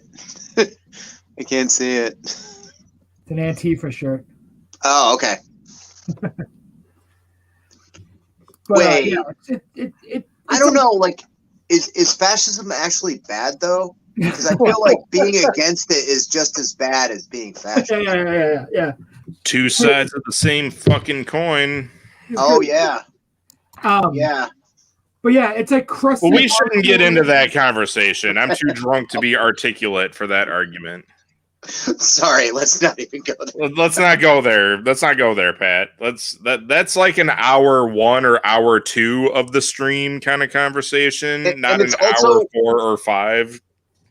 I can't see it. It's an Antifa shirt. Oh, okay. But, Wait. It I don't know. Like, is fascism actually bad though? Because I feel like being against it is just as bad as being fascist. Yeah. Two sides of the same fucking coin. Oh yeah, Yeah. But yeah, it's like crusty. Well, we shouldn't get into that conversation. I'm too drunk to be articulate for that argument. Sorry, let's not even go there. Let's not go there. Let's not go there, Pat. That's like an hour 1 or hour 2 of the stream kind of conversation, not and an it's also, hour 4 or 5.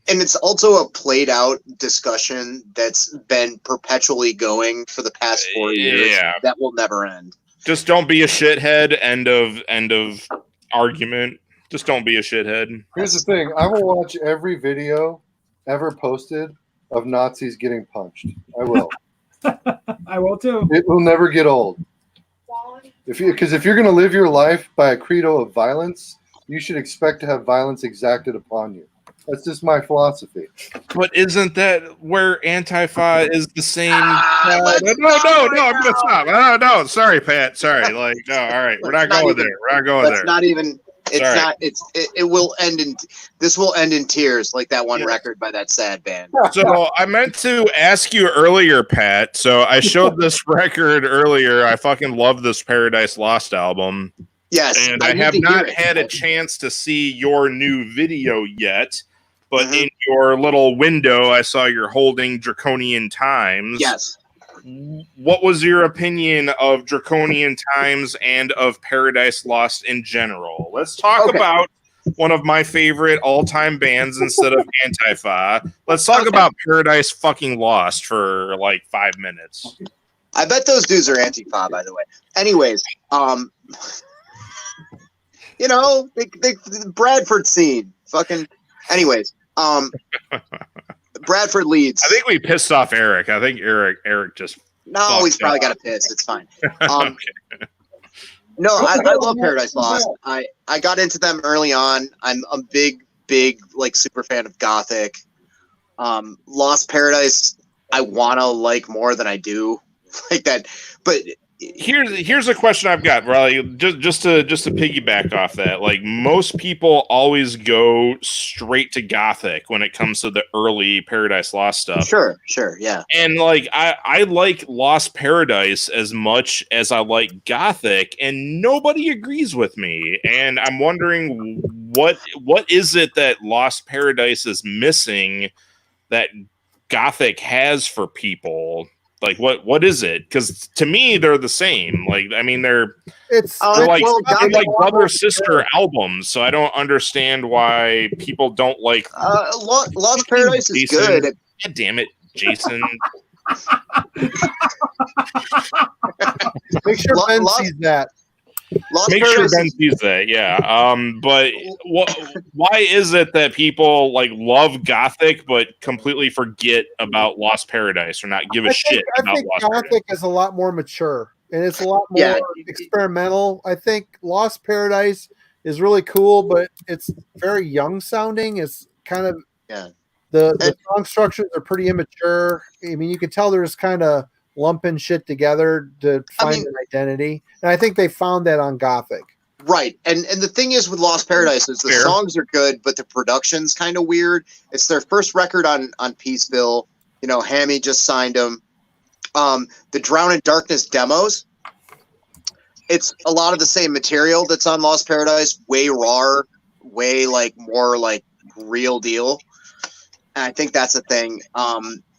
and it's also a played out discussion that's been perpetually going for the past 4 years. Yeah. That will never end. Just don't be a shithead. End of argument. Just don't be a shithead. Here's the thing: I will watch every video ever posted of Nazis getting punched. I will. I will too. It will never get old. Because if you're going to live your life by a credo of violence, you should expect to have violence exacted upon you. That's just my philosophy. But isn't that where Antifa is the same? No, I'm gonna stop. No, sorry, Pat. Sorry. Like, no, all right, we're not going there. We're not going That's there. not even. It's Sorry. not. It will end in. This will end in tears, like that one record by that sad band. So I meant to ask you earlier, Pat. So I showed this record earlier. I fucking love this Paradise Lost album. Yes, And I need have to hear not it. had a chance to see your new video yet. But Mhm. in your little window, I saw you're holding Draconian Times. Yes. What was your opinion of Draconian Times and of Paradise Lost in general? Let's talk Okay. about one of my favorite all-time bands instead of Antifa. Let's talk Okay. about Paradise fucking Lost for like 5 minutes. I bet those dudes are Antifa, by the way. Anyways, you know, the Bradford scene, fucking. Anyways, Bradford leads. I think we pissed off Eric. I think Eric just No, he's fucked probably up. got a piss. It's fine. No, I love Paradise Lost. I got into them early on. I'm a big like super fan of Gothic. Lost Paradise, I wanna like more than I do, like that. But Here's a question I've got, Riley. Just to piggyback off that, like most people always go straight to Gothic when it comes to the early Paradise Lost stuff. sure, yeah. And like I like Lost Paradise as much as I like Gothic, and nobody agrees with me. And I'm wondering what is it that Lost Paradise is missing that Gothic has for people? Like what is it? Because to me they're the same. Like I mean they're It's like well, they're Gothic- like brother sister albums. So I don't understand why people don't like. Lost Paradise is Jason. good. God damn it, Jason. make sure Lo- Ben Lost- sees that. Lost Make sure Paradise Ben is- sees that, yeah. But why is it that people like love Gothic but completely forget about Lost Paradise or not give a I shit think about Lost Paradise? Gothic is a lot more mature and it's a lot more Yeah. experimental. I think Lost Paradise is really cool, but it's very young sounding. It's kind of Yeah. the And- song structures are pretty immature. I mean, you can tell there's kind of lumping shit together to find mean- an identity, and I think they found that on Gothic. Right, and the thing is with Lost Paradise is the Fair. songs are good, but the production's kind of weird. It's their first record on Peaceville. You know, Hammy just signed them. The Drown in Darkness demos. It's a lot of the same material that's on Lost Paradise, way raw, way like more like real deal. And I think that's the thing.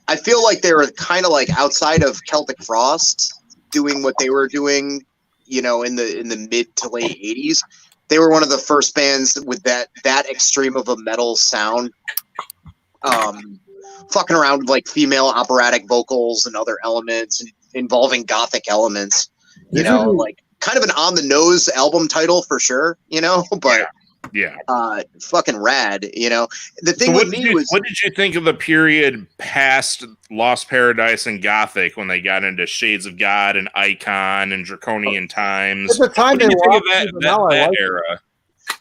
I feel like they were kind of like outside of Celtic Frost, doing what they were doing, you know, in the mid to late 80s. They were one of the first bands with that extreme of a metal sound, fucking around with like female operatic vocals and other elements involving Gothic elements, you know, like kind of an on the nose album title for sure, you know, but Yeah. fucking rad, you know. The thing So with me was, what did you think of the period past Lost Paradise and Gothic when they got into Shades of God and Icon and Draconian Times? At the time, What do they you think of lost that, it, but now I that like it. era?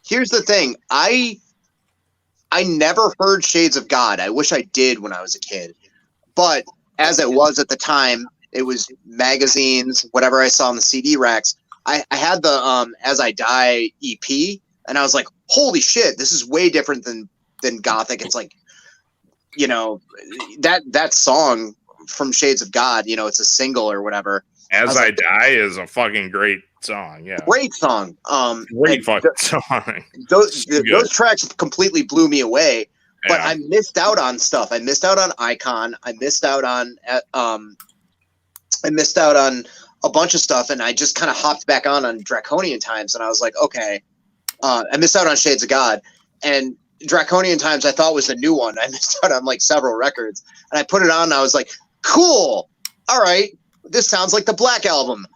here's the thing, I never heard Shades of God. I wish I did when I was a kid, but as it was at the time, it was magazines, whatever I saw on the CD racks. I had the As I Die EP, and I was like, holy shit, this is way different than Gothic. It's like, you know, that song from Shades of God, you know, it's a single or whatever. As was I like- Die is a fucking great song. Yeah. Great song. Great and fucking song. those Good. those tracks completely blew me away. but Yeah. I missed out on stuff. I missed out on Icon. I missed out on a bunch of stuff, and I just kind of hopped back on Draconian Times, and I was like, okay. I missed out on Shades of God, and Draconian Times I thought was the new one. I missed out on like several records, and I put it on, and I was like, cool. All right, this sounds like the Black Album.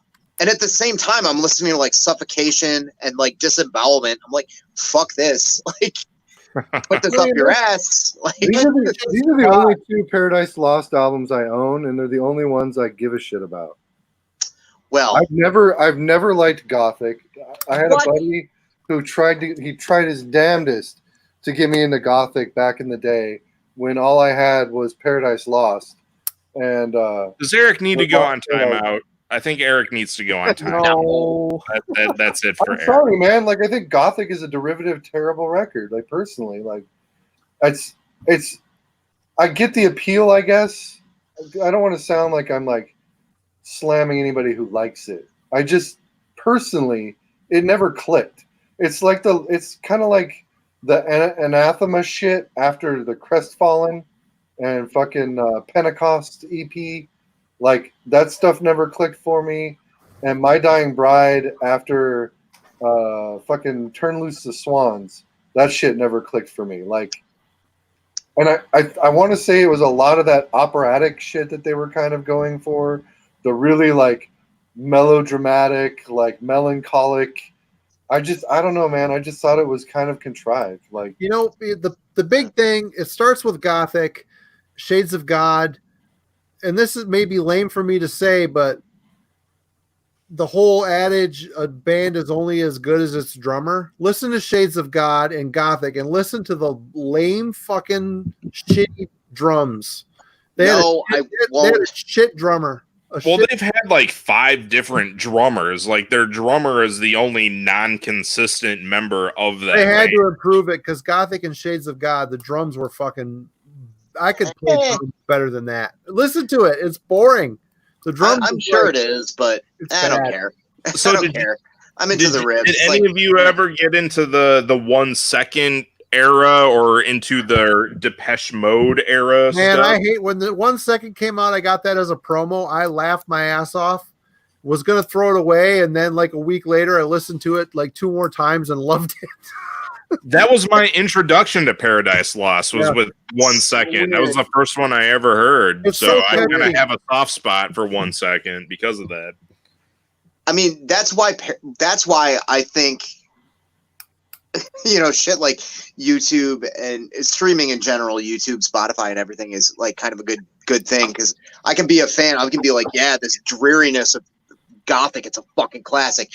And at the same time, I'm listening to like Suffocation and like Disembowelment. I'm like, fuck this. Like, put this up your ass. Like, These are the only two Paradise Lost albums I own, and they're the only ones I give a shit about. well, I've never liked Gothic. I had What? a buddy who tried his damnedest to get me into Gothic back in the day when all I had was Paradise Lost. And Does Eric need to go on you know, timeout? I think Eric needs to go on timeout. No. That's it for I'm Eric. sorry, man. Like, I think Gothic is a derivative, terrible record. Like, personally, like, it's. I get the appeal, I guess. I don't want to sound like I'm like slamming anybody who likes it. I just personally, it never clicked. It's kind of like the Anathema shit after the Crestfallen and fucking Pentecost EP. Like, that stuff never clicked for me. And My Dying Bride after fucking Turn Loose the Swans, that shit never clicked for me. Like, and I want to say it was a lot of that operatic shit that they were kind of going for. The really like melodramatic, like melancholic. I don't know, man. I just thought it was kind of contrived. Like, You know, the big thing, it starts with Gothic, Shades of God, and this is maybe lame for me to say, but the whole adage, a band is only as good as its drummer. Listen to Shades of God and Gothic and listen to the lame fucking shitty drums. They had a shit drummer. Well, they've had like 5 different drummers. Like, their drummer is the only non-consistent member of that. They had band. to improve it because Gothic and Shades of God, the drums were fucking. I could play drums better than that. Listen to it; it's boring. The drums. I'm sure it is, but I don't bad. care. So I don't did you- care. I'm into the riffs. Did any of you ever get into the 1 second era or into the Depeche Mode era? Man, stuff? I hate when the 1 second came out. I got that as a promo. I laughed my ass off. Was gonna throw it away, and then like a week later, I listened to it like 2 more times and loved it. That was my introduction to Paradise Lost. Was Yeah. with 1 second. That was the first one I ever heard. It's So so I'm gonna catchy. have a soft spot for 1 second because of that. I mean, that's why I think, you know, shit like YouTube and streaming in general, YouTube, Spotify, and everything is like kind of a good thing, because I can be a fan. I can be like, yeah, this dreariness of Gothic, it's a fucking classic.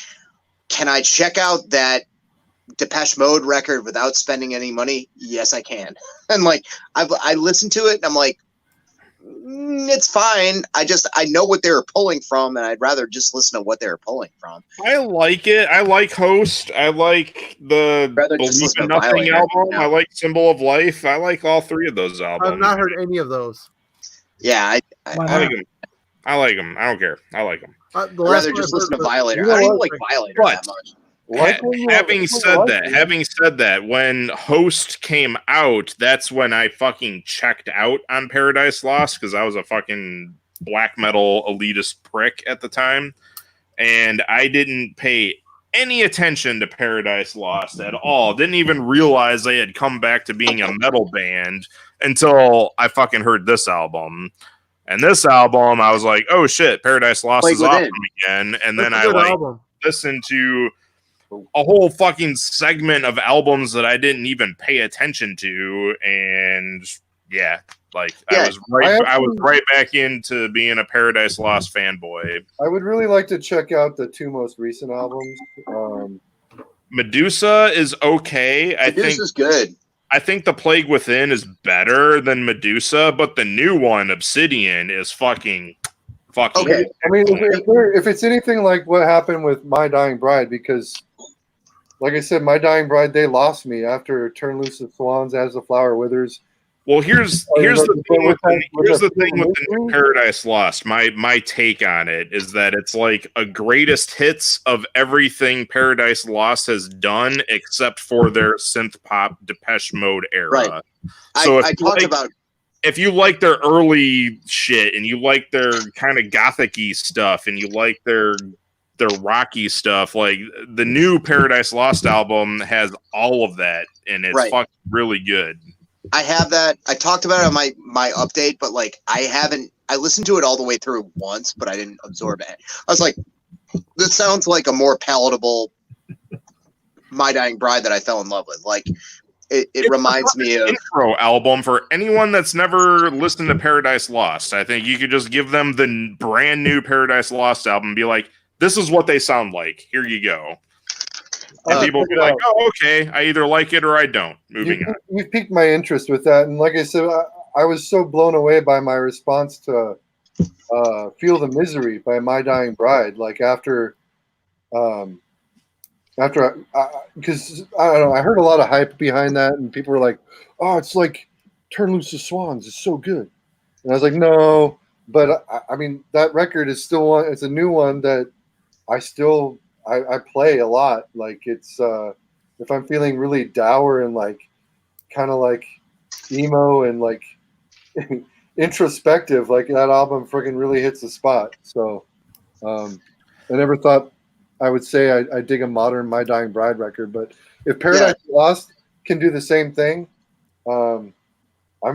Can I check out that Depeche Mode record without spending any money? Yes, I can. And like, I listened to it and I'm like, it's fine. I know what they were pulling from, and I'd rather just listen to what they were pulling from. I like it. I like Host. I like the Rather just Believe listen in to Nothing Violator. album. Yeah. I like Symbol of Life. I like all 3 of those albums. I've not heard any of those. Yeah, Why I like not? them. I like them. I don't care. I like them. The I'd last rather one just I listen heard to was- Violator. You know I don't even what? like Violator But- that much. Having said that, when Host came out, that's when I fucking checked out on Paradise Lost because I was a fucking black metal elitist prick at the time, and I didn't pay any attention to Paradise Lost at all. Didn't even realize they had come back to being a metal band until I fucking heard this album. And this album, I was like, "Oh shit, Paradise Lost Plague is awesome Within. again." And then That's I a good like album. listened to a whole fucking segment of albums that I didn't even pay attention to, and yeah, like Yeah, I was right back into being a Paradise Lost fanboy. I would really like to check out the 2 most recent albums. Medusa is okay. This is good. I think The Plague Within is better than Medusa, but the new one, Obsidian, is fucking. Okay. I mean, if it's anything like what happened with My Dying Bride, because, like I said, My Dying Bride, they lost me after Turn Loose the Swans, As the Flower Withers Well, here's Oh, here's you're the going thing with with that- here's the with that thing with the new mystery? Paradise Lost. My take on it is that it's like a greatest hits of everything Paradise Lost has done, except for their synth pop Depeche Mode era. Right. So I talked about if you like their early shit and you like their kind of gothic-y stuff and you like their rocky stuff, like the new Paradise Lost album has all of that and it's Right. fucking really good. I have that. I talked about it on my update, but like I listened to it all the way through once, but I didn't absorb it. I was like, this sounds like a more palatable My Dying Bride that I fell in love with. Like it reminds me of Intro album for anyone that's never listened to Paradise Lost. I think you could just give them the brand new Paradise Lost album and be like, this is what they sound like. Here you go. And people will be like, oh, okay, I either like it or I don't. Moving on. You've piqued my interest with that, and like I said, I was so blown away by my response to "Feel the Misery" by My Dying Bride. Like after because I don't know, I heard a lot of hype behind that, and people were like, "Oh, it's like Turn Loose the Swans. It's so good," and I was like, "No." But I mean, that record is still one. It's a new one that I still I play a lot. Like it's if I'm feeling really dour and like kind of like emo and like introspective, like that album freaking really hits the spot. So I never thought I would say I dig a modern My Dying Bride record, but if Paradise Lost can do the same thing, I'm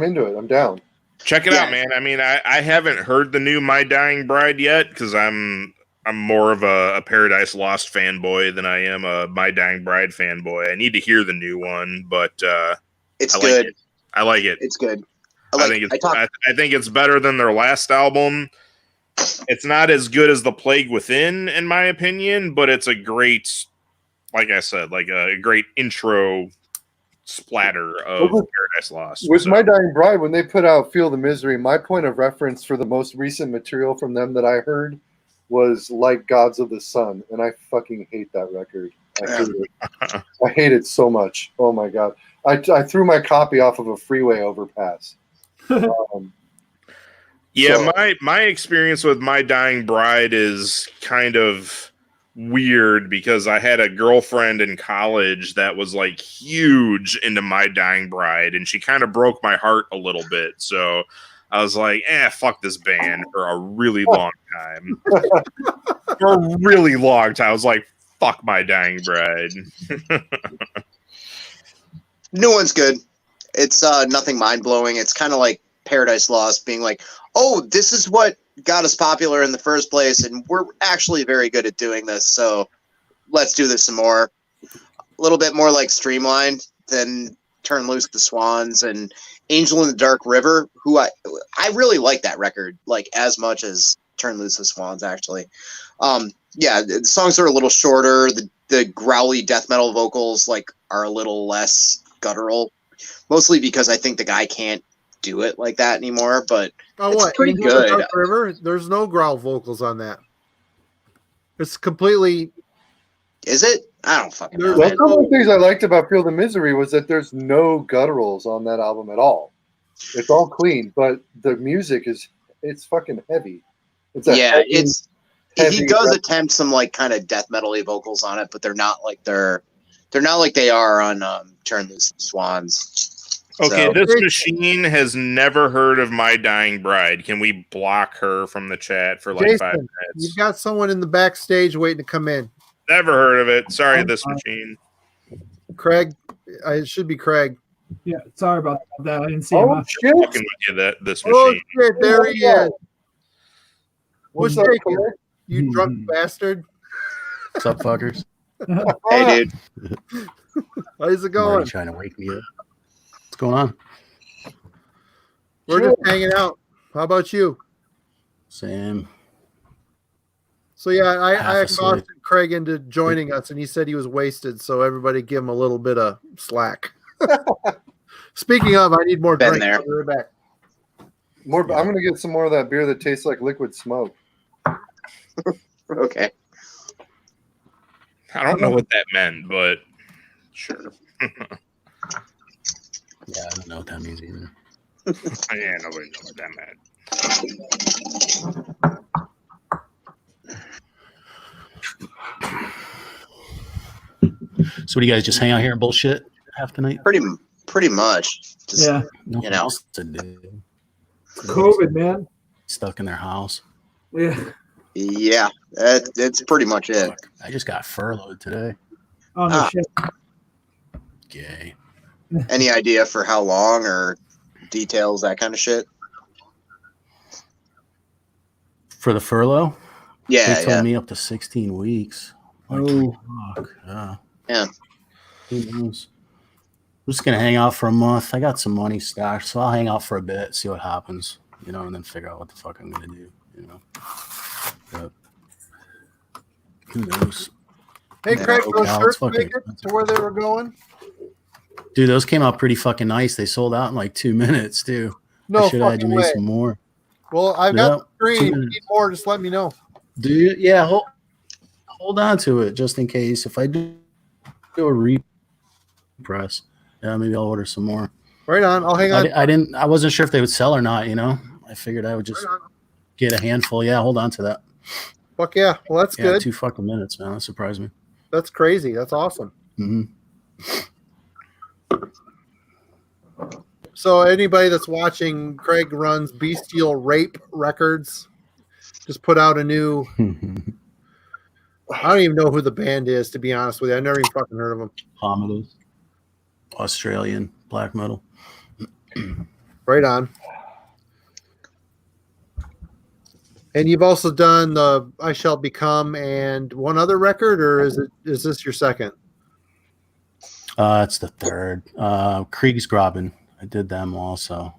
into it. I'm down. Check it out, man. I mean, I haven't heard the new My Dying Bride yet because I'm more of a Paradise Lost fanboy than I am a My Dying Bride fanboy. I need to hear the new one, but it's I good. Like it. I like it. It's good. I think it's better than their last album. It's not as good as The Plague Within, in my opinion, but it's a great, like I said, like a great intro splatter of Paradise Lost. With My Dying Bride, when they put out Feel the Misery, my point of reference for the most recent material from them that I heard was Like Gods of the Sun, and I fucking hate that record. I hate it. I hate it so much. Oh my god. I threw my copy off of a freeway overpass. Yeah, my experience with My Dying Bride is kind of weird because I had a girlfriend in college that was like huge into My Dying Bride, and she kind of broke my heart a little bit. So I was like, fuck this band for a really long time. For a really long time. I was like, fuck My Dying Bride. New one's good. It's nothing mind blowing. It's kind of like Paradise Lost being like, oh, this is what got us popular in the first place, and we're actually very good at doing this, so let's do this some more. A little bit more like streamlined than Turn Loose the Swans and Angel in the Dark River, who I really like that record, like as much as Turn Loose the Swans, actually. The songs are a little shorter. The growly death metal vocals like are a little less guttural, mostly because I think the guy can't do it like that anymore, but it's pretty Angel in the good. Dark River? There's no growl vocals on that. It's completely. Is it? I don't fucking know. Well, a couple of things I liked about Feel the Misery was that there's no gutturals on that album at all. It's all clean, but the music it's fucking heavy. He does attempt some like kind of death metal-y vocals on it, but they're not like they are on Turn Loose the Swans. Okay, So- this machine has never heard of My Dying Bride. Can we block her from the chat for like 5 Jason, minutes? you've got someone in the backstage waiting to come in. Never heard of it. Sorry, this machine. Craig, it should be Craig. Yeah, sorry about that. I didn't see him. shit! Fucking with you, this Oh machine. shit! There he is. What's What's up, shaking? Craig? You drunk bastard! What's up, fuckers? Hey, dude. How's it Marty going? trying to wake me up. What's going on? We're just hanging out. How about you? Same. So yeah, I Half asleep. exhausted Craig into joining us, and he said he was wasted. So everybody give him a little bit of slack. Speaking of, I need more Been drink. there. I'll be right back. I'm gonna get some more of that beer that tastes like liquid smoke. Okay. I don't know what that meant, but sure. Yeah, I don't know what that means either. Yeah, nobody knows that, man. So, what do you guys just hang out here and bullshit half the night? Pretty much. Just, Yeah. Nothing You know. else to do. COVID, man. Stuck in their house. Yeah. Yeah, that's pretty much it. Fuck. I just got furloughed today. Oh no Ah. shit. Gay. Any idea for how long or details, that kind of shit? For the furlough, Yeah, they told me up to 16 weeks. Like, Oh. fuck. Yeah. Yeah. Who knows? I'm just gonna hang out for a month. I got some money stashed, so I'll hang out for a bit, see what happens, and then figure out what the fuck I'm gonna do, But who knows? Hey, Yeah, Craig, okay, those it's shirts fucking make it to where they were going? Dude, those came out pretty fucking nice. They sold out in like 2 minutes, too. No I should have had you fucking made way. some more. Well, I've Yeah, got the screen. 2 If you minutes. need more, just let me know. Do you? Yeah, hold on to it just in case. If I do a repress, yeah, maybe I'll order some more. Right on. I'll hang on. I wasn't sure if they would sell or not, I figured I would just Right on. get a handful. Yeah, hold on to that. Fuck yeah. Well, that's Yeah, good. 2 fucking minutes, man. That surprised me. That's crazy. That's awesome. hmm So anybody that's watching, Craig runs Bestial Rape Records. Just put out a new. I don't even know who the band is, to be honest with you. I never even fucking heard of them. Homidus. Australian black metal. Right on. And you've also done the I Shall Become and one other record, or is this your second? It's the third. Kriegsgraben. I did them also.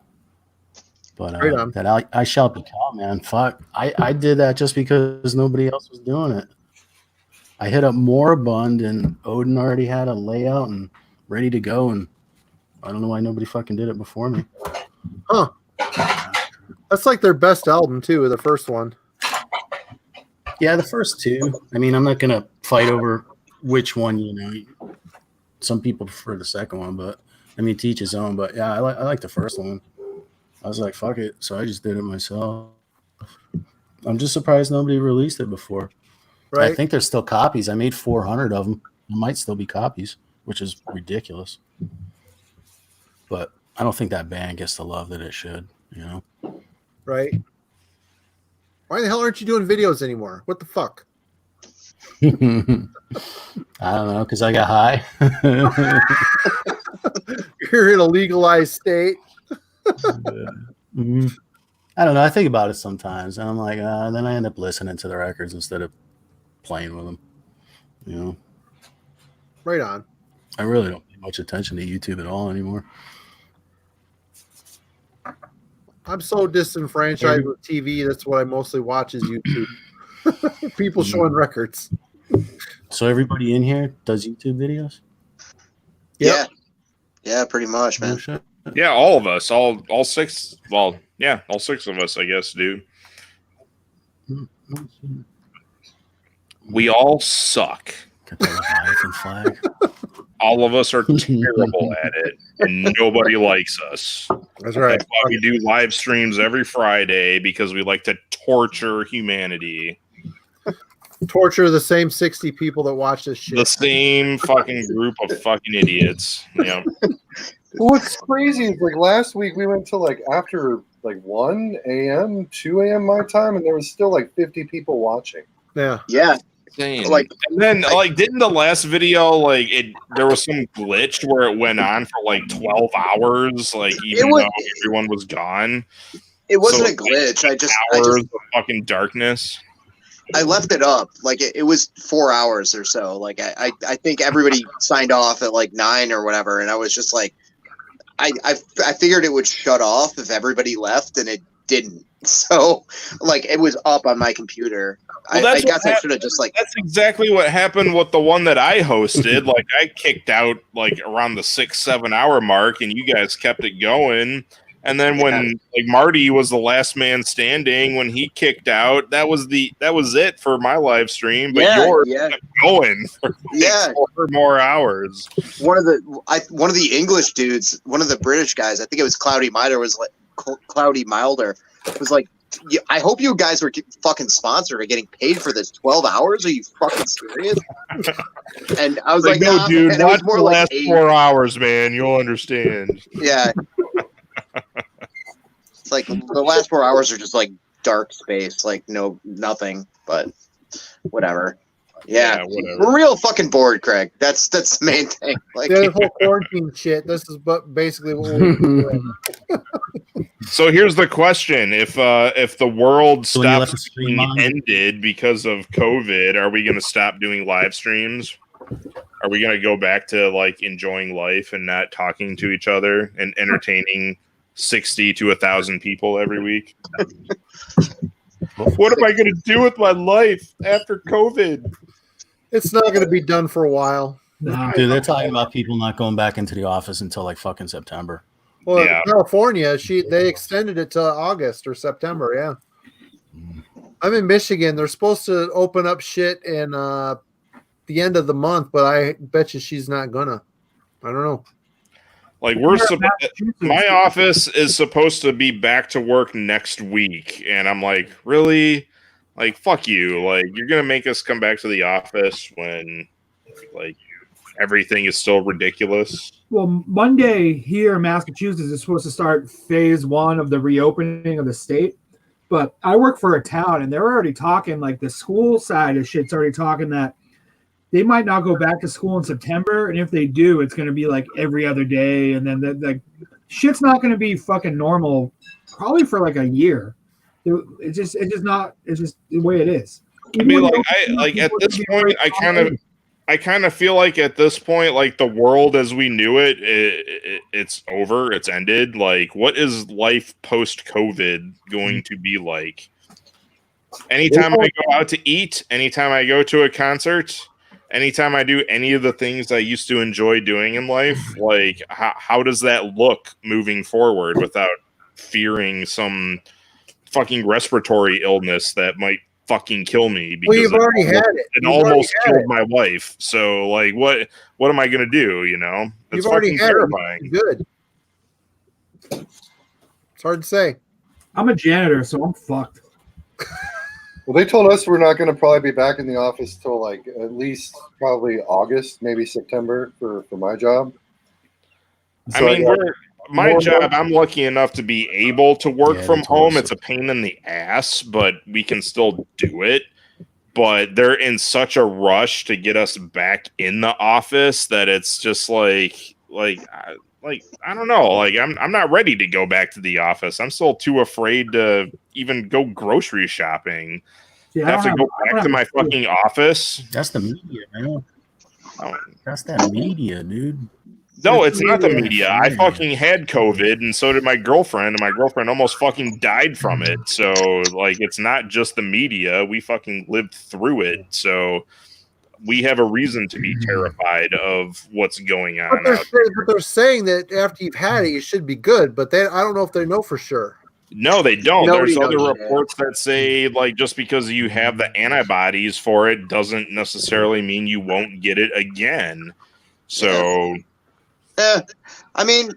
But Right on. that I Shall Become, man. Fuck. I did that just because nobody else was doing it. I hit up Moribund and Odin already had a layout and ready to go, and I don't know why nobody fucking did it before me. Huh. That's like their best album too, the first one. Yeah, the first 2. I mean, I'm not gonna fight over which one, Some people prefer the second one, but I mean, to each his own. But yeah, I like the first one. I was like, fuck it, so I just did it myself. I'm just surprised nobody released it before. Right. I think there's still copies. I made 400 of them. There might still be copies, which is ridiculous. But I don't think that band gets the love that it should, Right. Why the hell aren't you doing videos anymore? What the fuck? I don't know, because I got high. You're in a legalized state. Mhm. I don't know. I think about it sometimes, and I'm like, then I end up listening to the records instead of playing with them. Right on. I really don't pay much attention to YouTube at all anymore. I'm so disenfranchised with TV. That's what I mostly watch is YouTube. People showing records. So everybody in here does YouTube videos? Yep. Yeah, pretty much, No man. shit. Yeah, all of us, all 6. Well, yeah, all 6 of us, I guess, do. We all suck. Got the Leviathan flag. All of us are terrible at it, and nobody likes us. That's right. That's why we do live streams every Friday, because we like to torture humanity. Torture the same 60 people that watch this shit. The same fucking group of fucking idiots. Yeah. What's crazy is like last week we went to like after like 1 a.m., 2 a.m. my time, and there was still like 50 people watching. Yeah. Yeah, like And then, didn't the last video, there was some glitch where it went on for like 12 hours, even was- though everyone was gone? it wasn't So, a glitch. I just Hours of fucking darkness. I left it up. Like it was 4 hours or so. Like I think everybody signed off at like 9 or whatever, and I was just like, I figured it would shut off if everybody left, and it didn't. So like it was up on my computer. Well, I that's guess what I should have just like That's exactly what happened with the one that I hosted. I kicked out around the 6-7 hour mark, and you guys kept it going. And then when like Marty was the last man standing when he kicked out, that was it for my live stream. But yours kept going for like 4 more hours. One of the English dudes, one of the British guys, I think it was Cloudy Milder, was like, I hope you guys were fucking sponsored or getting paid for this 12 hours. Are you fucking serious? And I was like, no, nah, dude, and it was watch more the like last 4 hours, man. You'll understand. Yeah. It's like the last 4 hours are just like dark space, like nothing, but whatever. Yeah, whatever. We're real fucking bored, Craig. That's the main thing. Like The whole quarantine shit. This is basically what we're doing. So here's the question: If the world So when you left stops the stream being on? ended because of COVID, are we going to stop doing live streams? Are we going to go back to like enjoying life and not talking to each other and entertaining 60 to 1,000 people every week? What am I going to do with my life after COVID? It's not going to be done for a while. Nah. Dude, they're talking about people not going back into the office until like fucking September. Well, Yeah. California, they extended it to August or September. Yeah, I'm in Michigan. They're supposed to open up shit in the end of the month, but I bet you she's not gonna. I don't know. Like Massachusetts. my office is supposed to be back to work next week, and I'm like, really? Like, fuck you! Like, you're gonna make us come back to the office when like everything is still ridiculous. Well, Monday here in Massachusetts is supposed to start phase 1 of the reopening of the state. But I work for a town, and they're already talking, like the school side of shit's already talking that they might not go back to school in September. And if they do, it's going to be like every other day. And then the shit's not going to be fucking normal probably for like a year. It's just the way it is. I mean, like at this point, I kind of feel like at this point, like the world as we knew it, it's over. It's ended. Like, what is life post-COVID going to be like? Anytime I go out to eat, anytime I go to a concert, anytime I do any of the things I used to enjoy doing in life, like how does that look moving forward without fearing some fucking respiratory illness that might fucking kill me because You've already had it. It almost killed my wife. So like what am I gonna do? You know? It's You've already fucking had terrifying. it. Good. It's hard to say. I'm a janitor, so I'm fucked. Well, they told us we're not going to probably be back in the office till like at least probably August, maybe September for my job. I So mean, got my more job, months. I'm lucky enough to be able to work Yeah, from that's home. awesome. It's a pain in the ass, but we can still do it. But they're in such a rush to get us back in the office that it's just like I don't know. Like I'm not ready to go back to the office. I'm still too afraid to even go grocery shopping. Yeah, I have to go back to my I don't have- fucking office. That's the media, man. Oh, That's that media, dude. no, it's not the media. media. I fucking had COVID, and so did my girlfriend, and my girlfriend almost fucking died from it. So, like, it's not just the media. We fucking lived through it. So, we have a reason to be terrified of what's going on out there. But they're saying that after you've had it, you should be good. But I don't know if they know for sure. No, they don't. Nobody There's other knows. reports that say, like, just because you have the antibodies for it doesn't necessarily mean you won't get it again. So, I mean,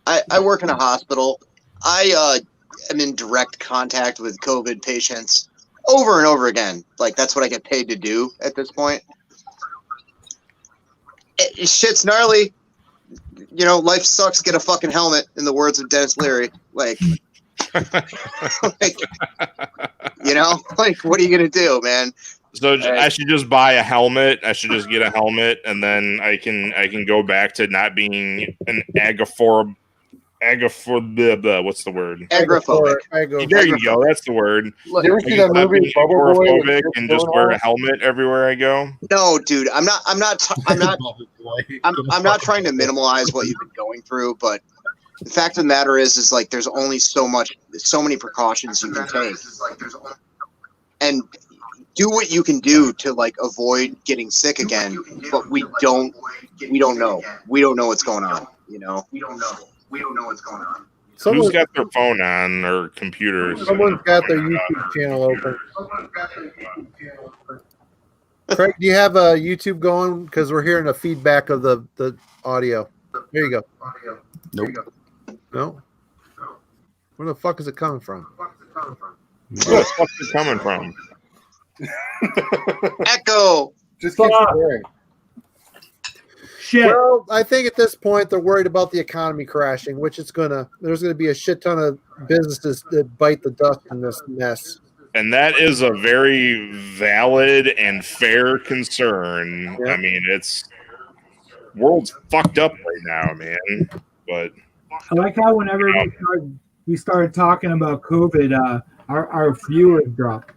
I work in a hospital. I am in direct contact with COVID patients over and over again. Like, that's what I get paid to do at this point. Shit's gnarly. You know, life sucks. Get a fucking helmet, in the words of Dennis Leary. Like, like, you know, like, what are you gonna do, man? So I should just buy a helmet. I should just get a helmet, and then I can go back to not being an agoraphobic. What's the word? Agoraphobic. There you go. That's the word. You ever I see can that stop movie being Bubble Boy? with agoraphobic Chris and just wear a Gyllenhaal? helmet everywhere I go. No, dude, I'm not trying to minimize what you've been going through, but the fact of the matter is like there's only so many precautions you can take, and do what you can do to like avoid getting sick again. But we don't know. We don't know what's going on. You know. We don't know what's going on. Someone's Who's got their phone on or computer? Someone's got their YouTube channel open. Craig, do you have a YouTube going? Because we're hearing a feedback of the audio. There you go. Nope. No. Where the fuck is it coming from? Where the fuck is it coming from? Echo. Just keep Fuck. swearing. Shit. Well, I think at this point they're worried about the economy crashing, which it's there's gonna be a shit ton of businesses that bite the dust in this mess. And that is a very valid and fair concern. Yeah. I mean, world's fucked up right now, man. But I like how whenever we started talking about COVID, our viewers dropped.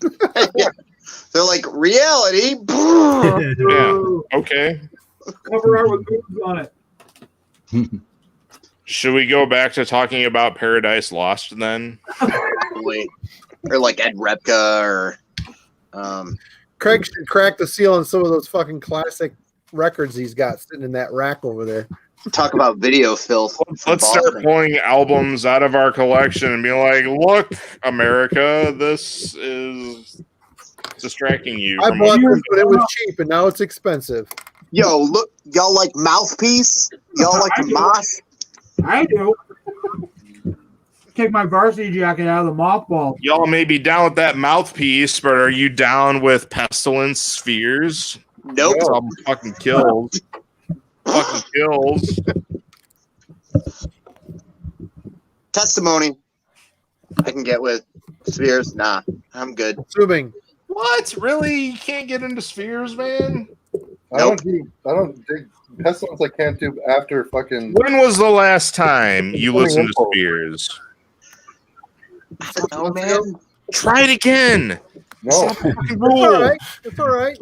They're like, reality. yeah, okay. Cover art with movies on it. Should we go back to talking about Paradise Lost then? Probably. Or like Ed Repka or Craig should crack the seal on some of those fucking classic records he's got sitting in that rack over there. talk about video filth. from Let's start Boston. pulling albums out of our collection and be like, look, America, this is distracting you. I from bought what- this, but it was cheap, and now it's expensive. Yo, look, y'all like Mouthpiece? Y'all like I the do. Moss? I do. Take my varsity jacket out of the mothball. Y'all may be down with that Mouthpiece, but are you down with Pestilence Spheres? Nope. This album fucking kills. Fucking kills. Testimony. I can get with Spheres. Nah, I'm good. Assuming What? Really? You can't get into Spheres, man? I don't dig Pestilence. I can't do after fucking. When was the last time you Coming listened to info. Spheres? I don't know, man. Try it again. No, Fucking it's rule. all right. It's all right.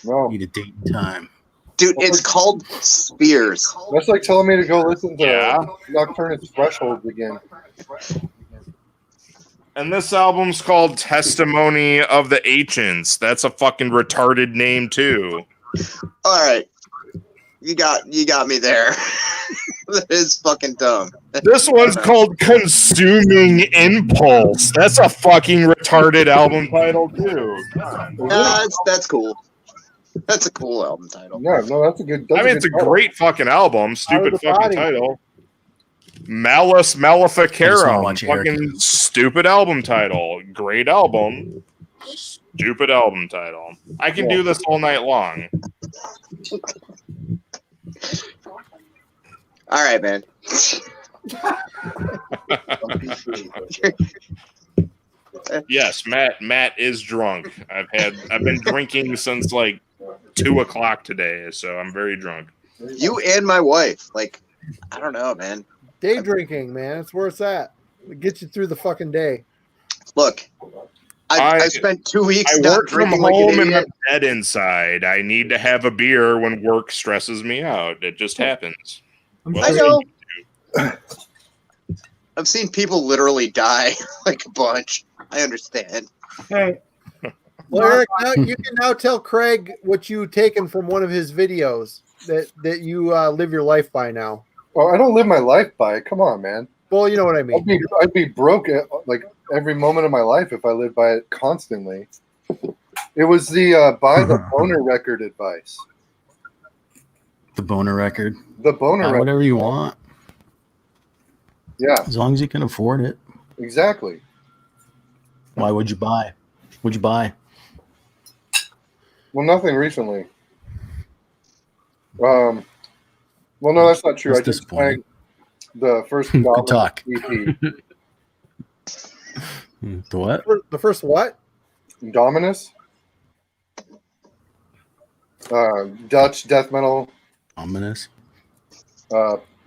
no. Need a date and time. Dude, it's called Spears. That's like telling me to go listen to Yeah. Nocturnus Thresholds again. And this album's called Testimony of the Ancients. That's a fucking retarded name too. All right. You got me there. That is fucking dumb. This one's called Consuming Impulse. That's a fucking retarded album title too. That's cool. That's a cool album title. Yeah, no, that's a good. I mean, it's a great fucking album. Stupid the fucking body. title. Malus I just wanna Maleficarum. watch Eric. Fucking stupid album title. Great album. Stupid album title. I can do this all night long. All right, man. Yes, Matt is drunk. I've been drinking since like 2:00 today, so I'm very drunk. You and my wife. Like, I don't know, man. Day drinking, man. It's where it's at. It gets you through the fucking day. Look, I spent 2 weeks I not work from drinking like home an and idiot. I'm dead inside. I need to have a beer when work stresses me out. It just happens. Well, I know. I've seen people literally die like a bunch. I understand. Hey, Well, Eric, now you can now tell Craig what you taken from one of his videos that you live your life by now. Oh, I don't live my life by it. Come on, man. Well, you know what I mean. I'd be broke like every moment of my life if I lived by it constantly. It was the buy the boner record advice. The boner record. The boner Buy record. whatever you want, Yeah, as long as you can afford it. exactly. Why would you buy? Would you buy? Well, nothing recently. Well, no, that's not true. That's I just disappointing. played the first Good Dominus talk. EP. The what? The first what? Dominus. Dutch death metal, Ominous.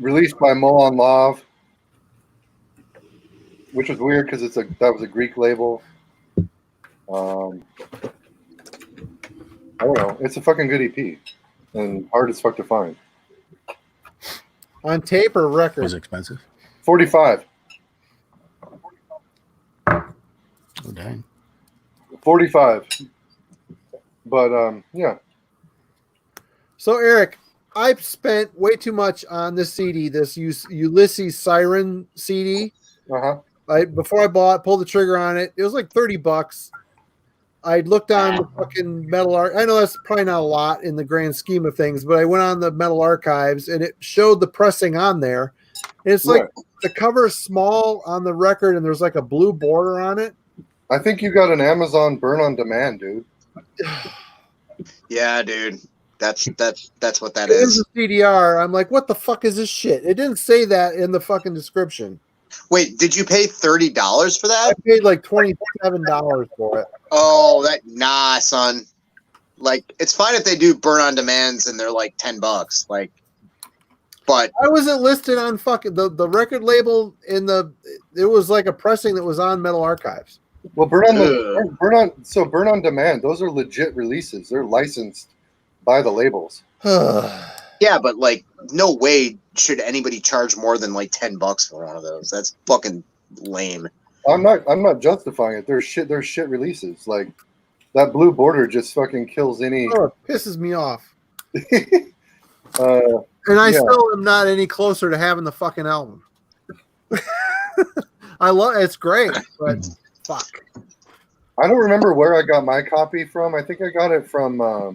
released by Molon Lav, which was weird because that was a Greek label. I don't know. It's a fucking good EP and hard as fuck to find. On tape or record? Was it expensive? 45. Oh, dang. 45. But yeah. So, Eric, I've spent way too much on this CD, this Ulysses Siren CD. Uh-huh. Before I pulled the trigger on it, it was like $30. I looked on the fucking Metal Archives. I know that's probably not a lot in the grand scheme of things, but I went on the Metal Archives and it showed the pressing on there. And it's like the cover is small on the record and there's like a blue border on it. I think you got an Amazon burn on demand, dude. Yeah, dude. That's what that It was is. a CDR. I'm like, what the fuck is this shit? It didn't say that in the fucking description. Wait, did you pay $30 for I that? paid like $27 for it. Oh, nah, son. Like, it's fine if they do burn on demands and they're like $10. Like, but I wasn't listed on fucking the record label it was like a pressing that was on Metal Archives. Well, burn on demand. Those are legit releases. They're licensed by the labels. yeah, but like, no way should anybody charge more than like $10 for one of those. That's fucking lame. I'm not justifying it. They're shit releases. Like that blue border just fucking kills any. Oh, it pisses me off. And I still am not any closer to having the fucking album. I love it's great, but fuck. I don't remember where I got my copy from. I think I got it from a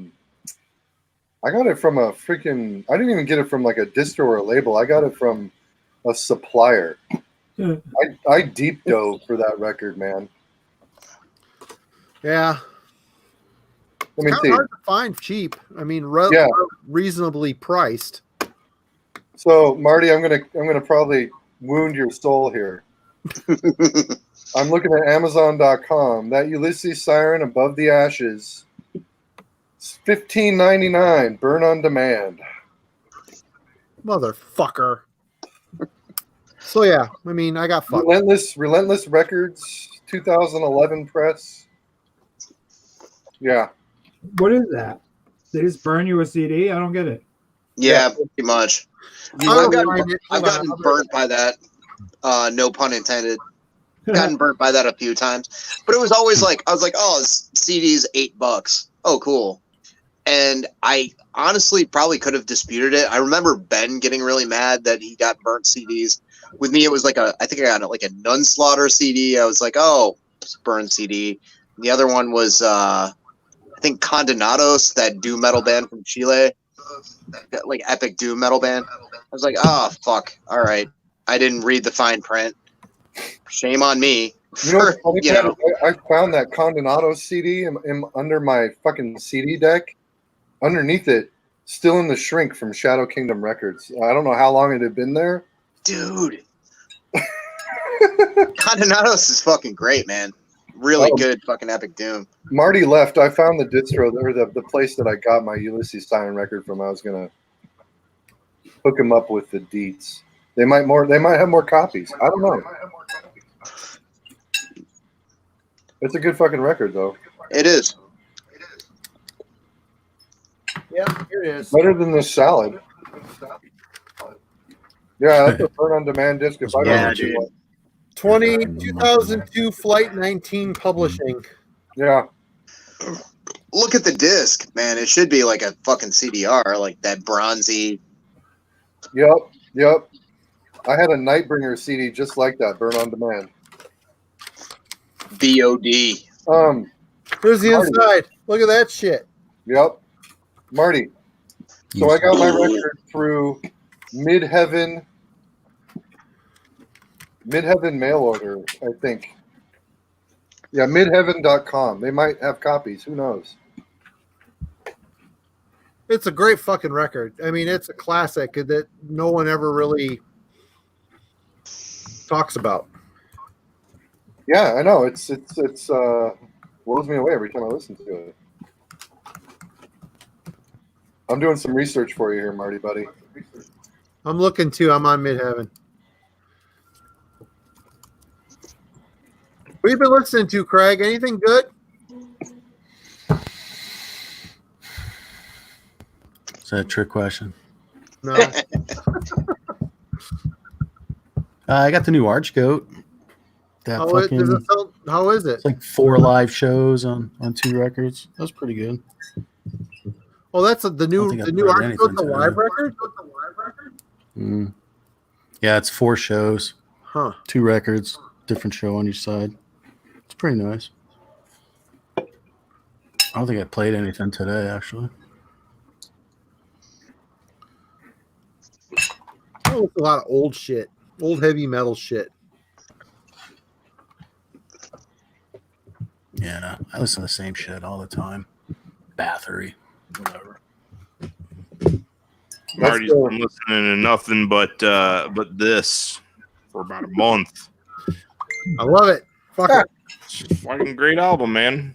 freaking. I didn't even get it from like a distro or a label. I got it from a supplier. I deep dove for that record, man. Yeah. Let me It's see. hard to find cheap. I mean, reasonably priced. So, Marty, I'm gonna probably wound your soul here. I'm looking at Amazon.com. That Ulysses Siren Above the Ashes, it's $15.99. Burn on demand. Motherfucker. So yeah, I mean, I got fucked. Relentless Records, 2011 press. Yeah. What is that? They just burn you a CD? I don't get it. Yeah, pretty much. I'll I've find it. Hold gotten on. burnt by that. No pun intended. Gotten burnt by that a few times, but it was always like I was like, "Oh, this CD's $8. Oh, cool." And I honestly probably could have disputed it. I remember Ben getting really mad that he got burnt CDs. With me, it was like I think I got like a Nunslaughter CD. I was like, "Oh, it's a burnt CD." And the other one was I think Condenados, that doom metal band from Chile, that, like epic doom metal band. I was like, "Oh, fuck! All right, I didn't read the fine print. Shame on me." You know, what's funny, I found that Condenados CD under my fucking CD deck. Underneath it, still in the shrink from Shadow Kingdom Records. I don't know how long it had been there. Dude. Condenados is fucking great, man. Really good fucking epic doom. Marty left. I found the distro or the place that I got my Ulysses Siren record from. I was gonna hook him up with the deets. They might have more copies. I don't know. It's a good fucking record though. It is. Yeah, here it is. Better than this salad. Yeah, that's a burn on demand disc. If I don't dude. 2002 Flight 19 Publishing. Yeah. Look at the disc, man. It should be like a fucking CDR, like that bronzy. Yep. I had a Nightbringer CD just like that, burn on demand. BOD. Here's the Marty. inside. Look at that shit. Yep. Marty. So I got my record through Midheaven mail order, I think. Yeah, midheaven.com. They might have copies. Who knows? It's a great fucking record. I mean, it's a classic that no one ever really talks about. Yeah, I know. It's blows me away every time I listen to it. I'm doing some research for you here, Marty, buddy. I'm looking too. I'm on Midheaven. What have you been listening to, Craig? Anything good? Is that a trick question? No. I got the new Archgoat. That How is it? It's like 4 live shows on 2 records. That was pretty good. Oh, that's the new think I've the new played article, anything the live today. record. Mm. Yeah, it's 4 shows, Huh. 2 records, different show on each side. It's pretty nice. I don't think I played anything today, actually. Oh, it's a lot of old shit, old heavy metal shit. Yeah, I listen to the same shit all the time. Bathory, whatever. Marty's been listening to nothing but this for about a month. I love it. Fuck it. It's a fucking great album, man.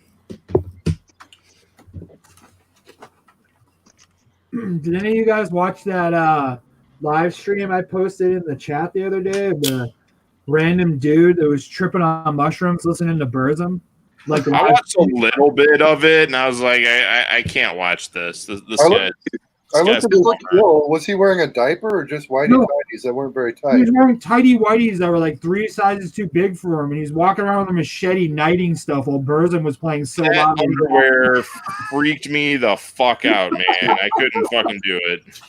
Did any of you guys watch that live stream I posted in the chat the other day of the random dude that was tripping on mushrooms listening to Burzum? Like I watched a little bit of it, and I was like, I can't watch this. This guy. I looked at his still. Was he wearing a diaper or just whitey tighties that weren't very He tight? was wearing tighty whities that were like 3 sizes too big for him, and he's walking around with a machete knighting stuff while Burzum was playing so That loud. underwear freaked me the fuck out, man. I couldn't fucking do it.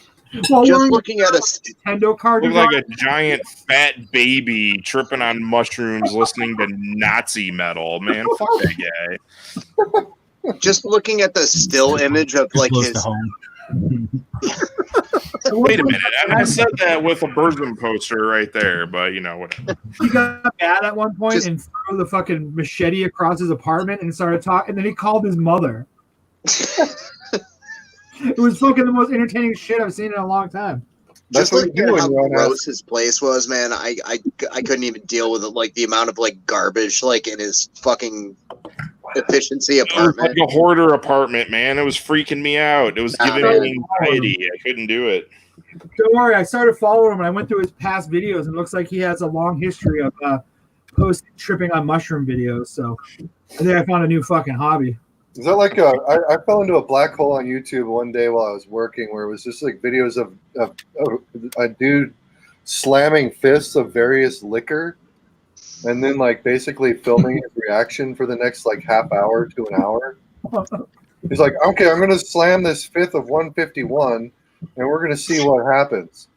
Well, Just wearing looking at a Nintendo card. Looked like a giant fat baby tripping on mushrooms, listening to Nazi metal. Man, fuck that guy. just looking at the still image of like Close his to home. Wait a minute. I said that with a Burzum poster right there, but you know whatever. He got mad at one point Just- and threw the fucking machete across his apartment and started talking. And then he called his mother. It was fucking the most entertaining shit I've seen in a long time. That's just what looking you at do how when you're on gross his place was, man. I couldn't even deal with it. Like the amount of like garbage like in his fucking efficiency It was like apartment. a hoarder apartment, man. It was freaking me out. It was Nah, giving man. me anxiety. I couldn't do it. Don't worry, I started following him and I went through his past videos and it looks like he has a long history of posting tripping on mushroom videos. So I think I found a new fucking hobby. Is that like I fell into a black hole on YouTube one day while I was working where it was just like videos of a dude slamming fists of various liquor and then like basically filming his reaction for the next like half hour to an hour. He's like, okay, I'm going to slam this fifth of 151 and we're going to see what happens.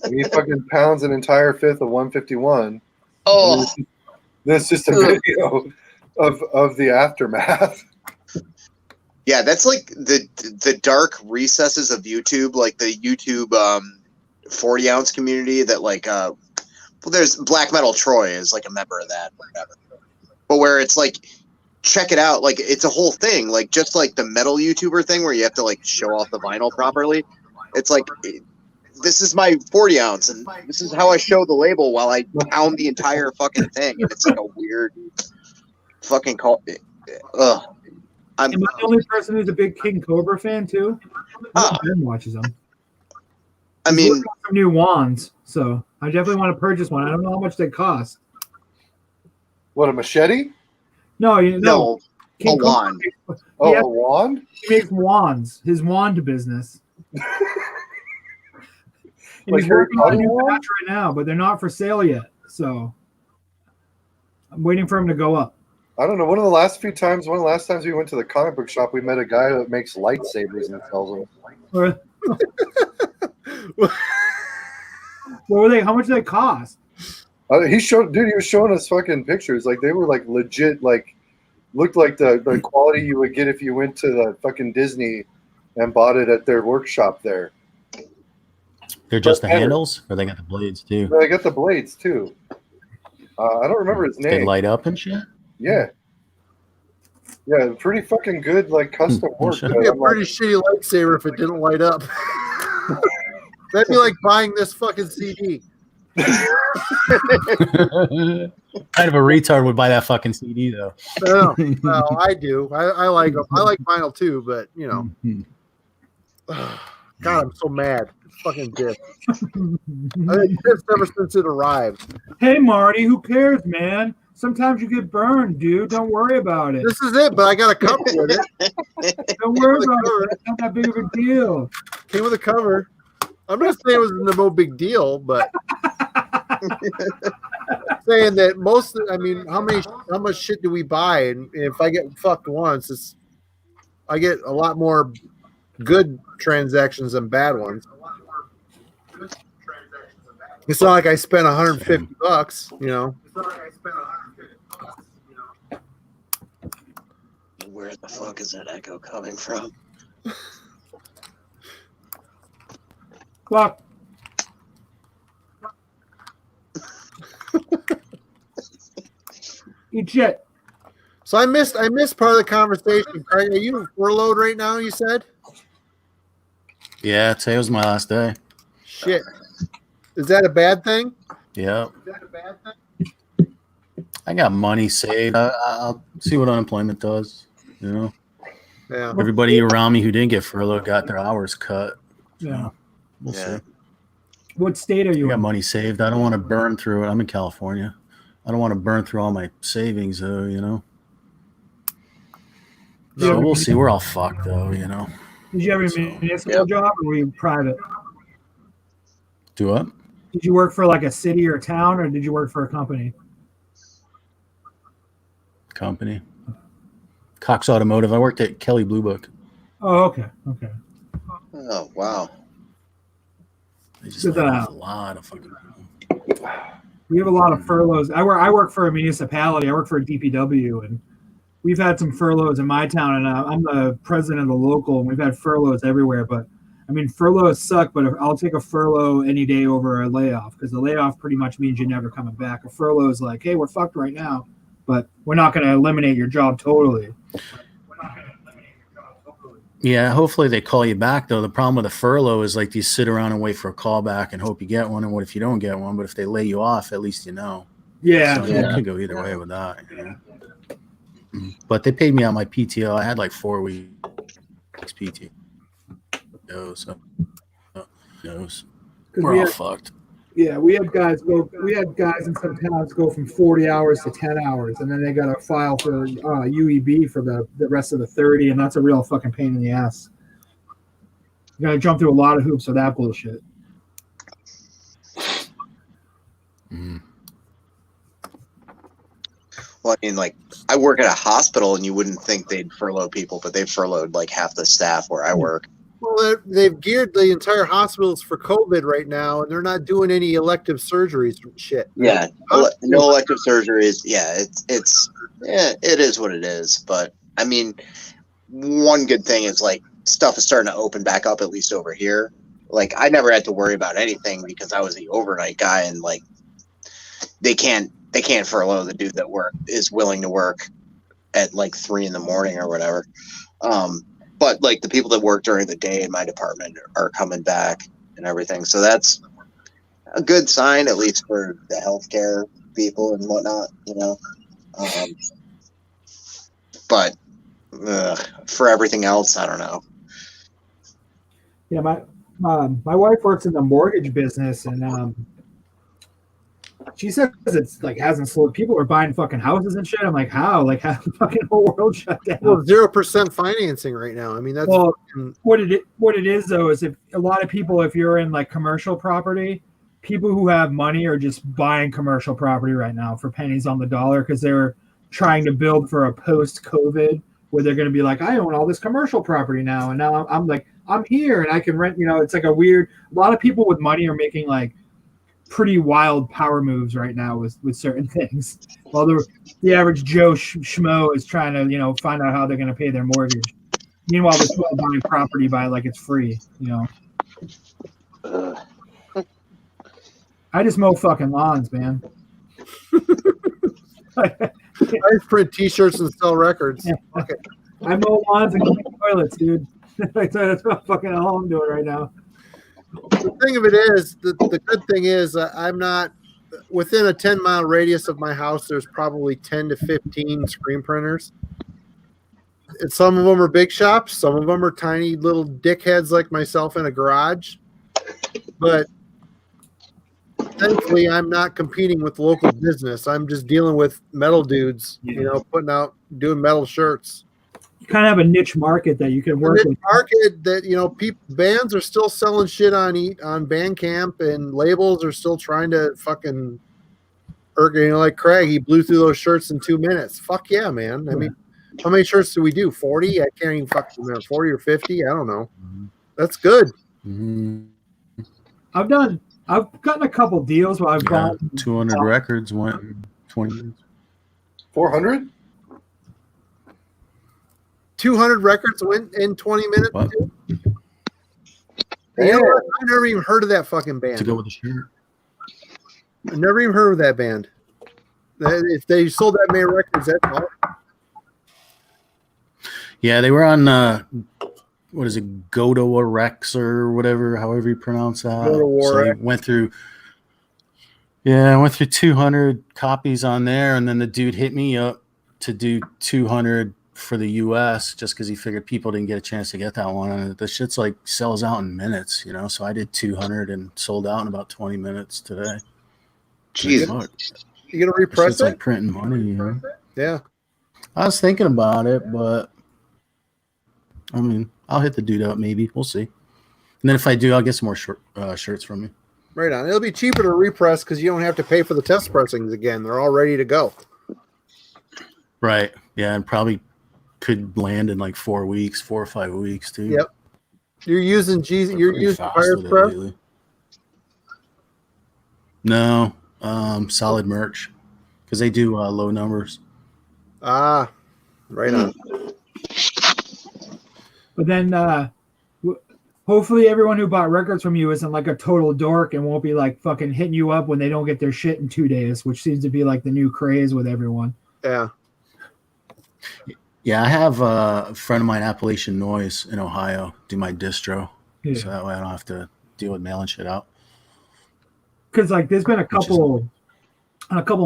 And he fucking pounds an entire fifth of 151. Oh, That's just a video of the aftermath. yeah, that's like the dark recesses of YouTube, like the YouTube 40-ounce community that like well, there's Black Metal Troy is like a member of that, whatever. But where it's like, check it out, like it's a whole thing, like just like the metal YouTuber thing where you have to like show off the vinyl properly. It's like, this is my 40 ounce, and this is how I show the label while I pound the entire fucking thing, and it's like a weird fucking call. Ugh. Am I the only person who's a big King Cobra fan too? Ben watches them. I He's mean, working on some new wands, so I definitely want to purchase one. I don't know how much they cost. What, a machete? No, no, a King Cobra wand. makes- Oh, Yeah. a wand? He makes wands. His wand business. And Like he's Harry working on a Potter new wand? batch right now, but they're not for sale yet. So I'm waiting for him to go up. I don't know. One of the last times we went to the comic book shop, we met a guy that makes lightsabers and sells them. Or- what were they? How much did they cost? He was showing us fucking pictures. Like they were like legit, like looked like the quality you would get if you went to the fucking Disney and bought it at their workshop there. They're just the Better. handles, or they got the blades too? They got the blades too. I don't remember his They name. light up and shit. Yeah. Yeah, pretty fucking good, like custom work. Shit. It'd be a I'm like, pretty shitty lightsaber if it didn't light up. That'd be like buying this fucking CD. Kind of a retard would buy that fucking CD though. No, no, I do. I like them. I like vinyl too, but you know, God, I'm so mad. It's fucking dick. I've been pissed ever since it arrived. Hey, Marty, who cares, man? Sometimes you get burned, dude. Don't worry about it. This is it, but I got a cover with it. Don't worry about it. It's not that big of a deal. Came with a cover. I'm not saying it was no big deal, but saying that most. I mean, how much shit do we buy? And if I get fucked once, I get a lot more good transactions than bad ones. It's not like I spent $150, you know. Where the fuck is that echo coming from? Fuck. Eat shit. So I missed part of the conversation. Craig, are you furloughed right now? You said. Yeah, today was my last day. Shit. Is that a bad thing? Yeah. I got money saved. I'll see what unemployment does. You know, Yeah. everybody around me who didn't get furloughed got their hours cut. Yeah. We'll Yeah. see. What state are I you got in? money saved. I don't want to burn through it. I'm in California. I don't want to burn through all my savings, though. You know. So Yeah. we'll see. We're all fucked, though. You know. Did you have a municipal job or were you private? Do what? Did you work for like a city or a town or did you work for a company? Company. Cox Automotive. I worked at Kelly Blue Book. Oh, okay. Okay. Oh wow. They just Good laid to off know. a lot of fucking. We have a lot of furloughs. I work for a municipality. I work for a DPW, and we've had some furloughs in my town. And I'm the president of the local, and we've had furloughs everywhere. But I mean, furloughs suck. But I'll take a furlough any day over a layoff because the layoff pretty much means you're never coming back. A furlough is like, hey, we're fucked right now, but we're not going to eliminate your job totally. Yeah, hopefully they call you back though. The problem with a furlough is like you sit around and wait for a call back and hope you get one. And what if you don't get one? But if they lay you off, at least you know. Yeah. So, it could go either way with that. You know? But they paid me out my PTO. I had like 4 weeks PTO. So we're all fucked. Yeah, we had guys in some towns go from 40 hours to 10 hours, and then they got to file for UEB for the rest of the 30, and that's a real fucking pain in the ass. You got to jump through a lot of hoops for that bullshit. Mm. Well, I mean, like, I work at a hospital, and you wouldn't think they'd furlough people, but they've furloughed like half the staff where I work. Well, they've geared the entire hospitals for COVID right now, and they're not doing any elective surgeries and shit. Yeah, no elective surgeries. Yeah, it is what it is. But I mean, one good thing is like stuff is starting to open back up, at least over here. Like I never had to worry about anything because I was the overnight guy, and like they can't furlough the dude that is willing to work at like 3 a.m. or whatever. But like the people that work during the day in my department are coming back and everything. So that's a good sign, at least for the healthcare people and whatnot, you know. But for everything else, I don't know. Yeah, my wife works in the mortgage business, and she says it's like hasn't slowed. People are buying fucking houses and shit. I'm like, how? Like, how the fucking whole world shut down? Well, 0% financing right now. I mean, that's Well, what it is though is if a lot of people, if you're in like commercial property, people who have money are just buying commercial property right now for pennies on the dollar because they're trying to build for a post-COVID where they're going to be like, I own all this commercial property now, and now I'm like, I'm here and I can rent. You know, it's like a lot of people with money are making like pretty wild power moves right now with certain things. While the average Joe Schmo is trying to, you know, find out how they're going to pay their mortgage. Meanwhile, they're still buying property by like it's free, you know. I just mow fucking lawns, man. I just print T-shirts and sell records. Yeah. Okay. I mow lawns and clean toilets, dude. That's what fucking all I'm doing right now. The thing of it is, the good thing is, I'm not within a 10-mile radius of my house. There's probably 10 to 15 screen printers. And some of them are big shops. Some of them are tiny little dickheads like myself in a garage. But thankfully, I'm not competing with local business. I'm just dealing with metal dudes, you know, doing metal shirts. You kind of have a niche market that you can work with. Market that, you know, bands are still selling shit on Bandcamp, and labels are still trying to fucking, you know, like Craig, he blew through those shirts in 2 minutes. Fuck yeah, man. I mean, How many shirts do we do? 40? I can't even fucking remember. 40 or 50? I don't know. That's good. Mhm. I've gotten a couple deals where I've Yeah, gone 200 records went in 20 minutes. 400? 200 records went in 20 minutes. What? You know what? I never even heard of that fucking band. To go with the shirt. I never even heard of that band. If they sold that many records, that's all. Yeah, they were on what is it, Godo Rex or whatever, however you pronounce that. So I went through 200 copies on there, and then the dude hit me up to do 200 for the US just because he figured people didn't get a chance to get that one. And the shit's like sells out in minutes, you know. So I did 200 and sold out in about 20 minutes today. Jesus. Fuck. You gonna That repress shit's it? like printing money, you know. Yeah. I was thinking about it, but I mean, I'll hit the dude up maybe. We'll see. And then if I do, I'll get some more shirts from you. Right on. It'll be cheaper to repress because you don't have to pay for the test pressings again. They're all ready to go. Right. Yeah, and probably could land in like 4 weeks, 4 or 5 weeks too. Yep. You're using you're Pretty using fast Fire with it Press? lately. No, Solid Merch because they do low numbers. Ah, right on. But then hopefully everyone who bought records from you isn't like a total dork and won't be like fucking hitting you up when they don't get their shit in 2 days, which seems to be like the new craze with everyone. Yeah. Yeah, I have a friend of mine, Appalachian Noise in Ohio, do my distro. Yeah. So that way I don't have to deal with mailing shit out. Because like there's been a couple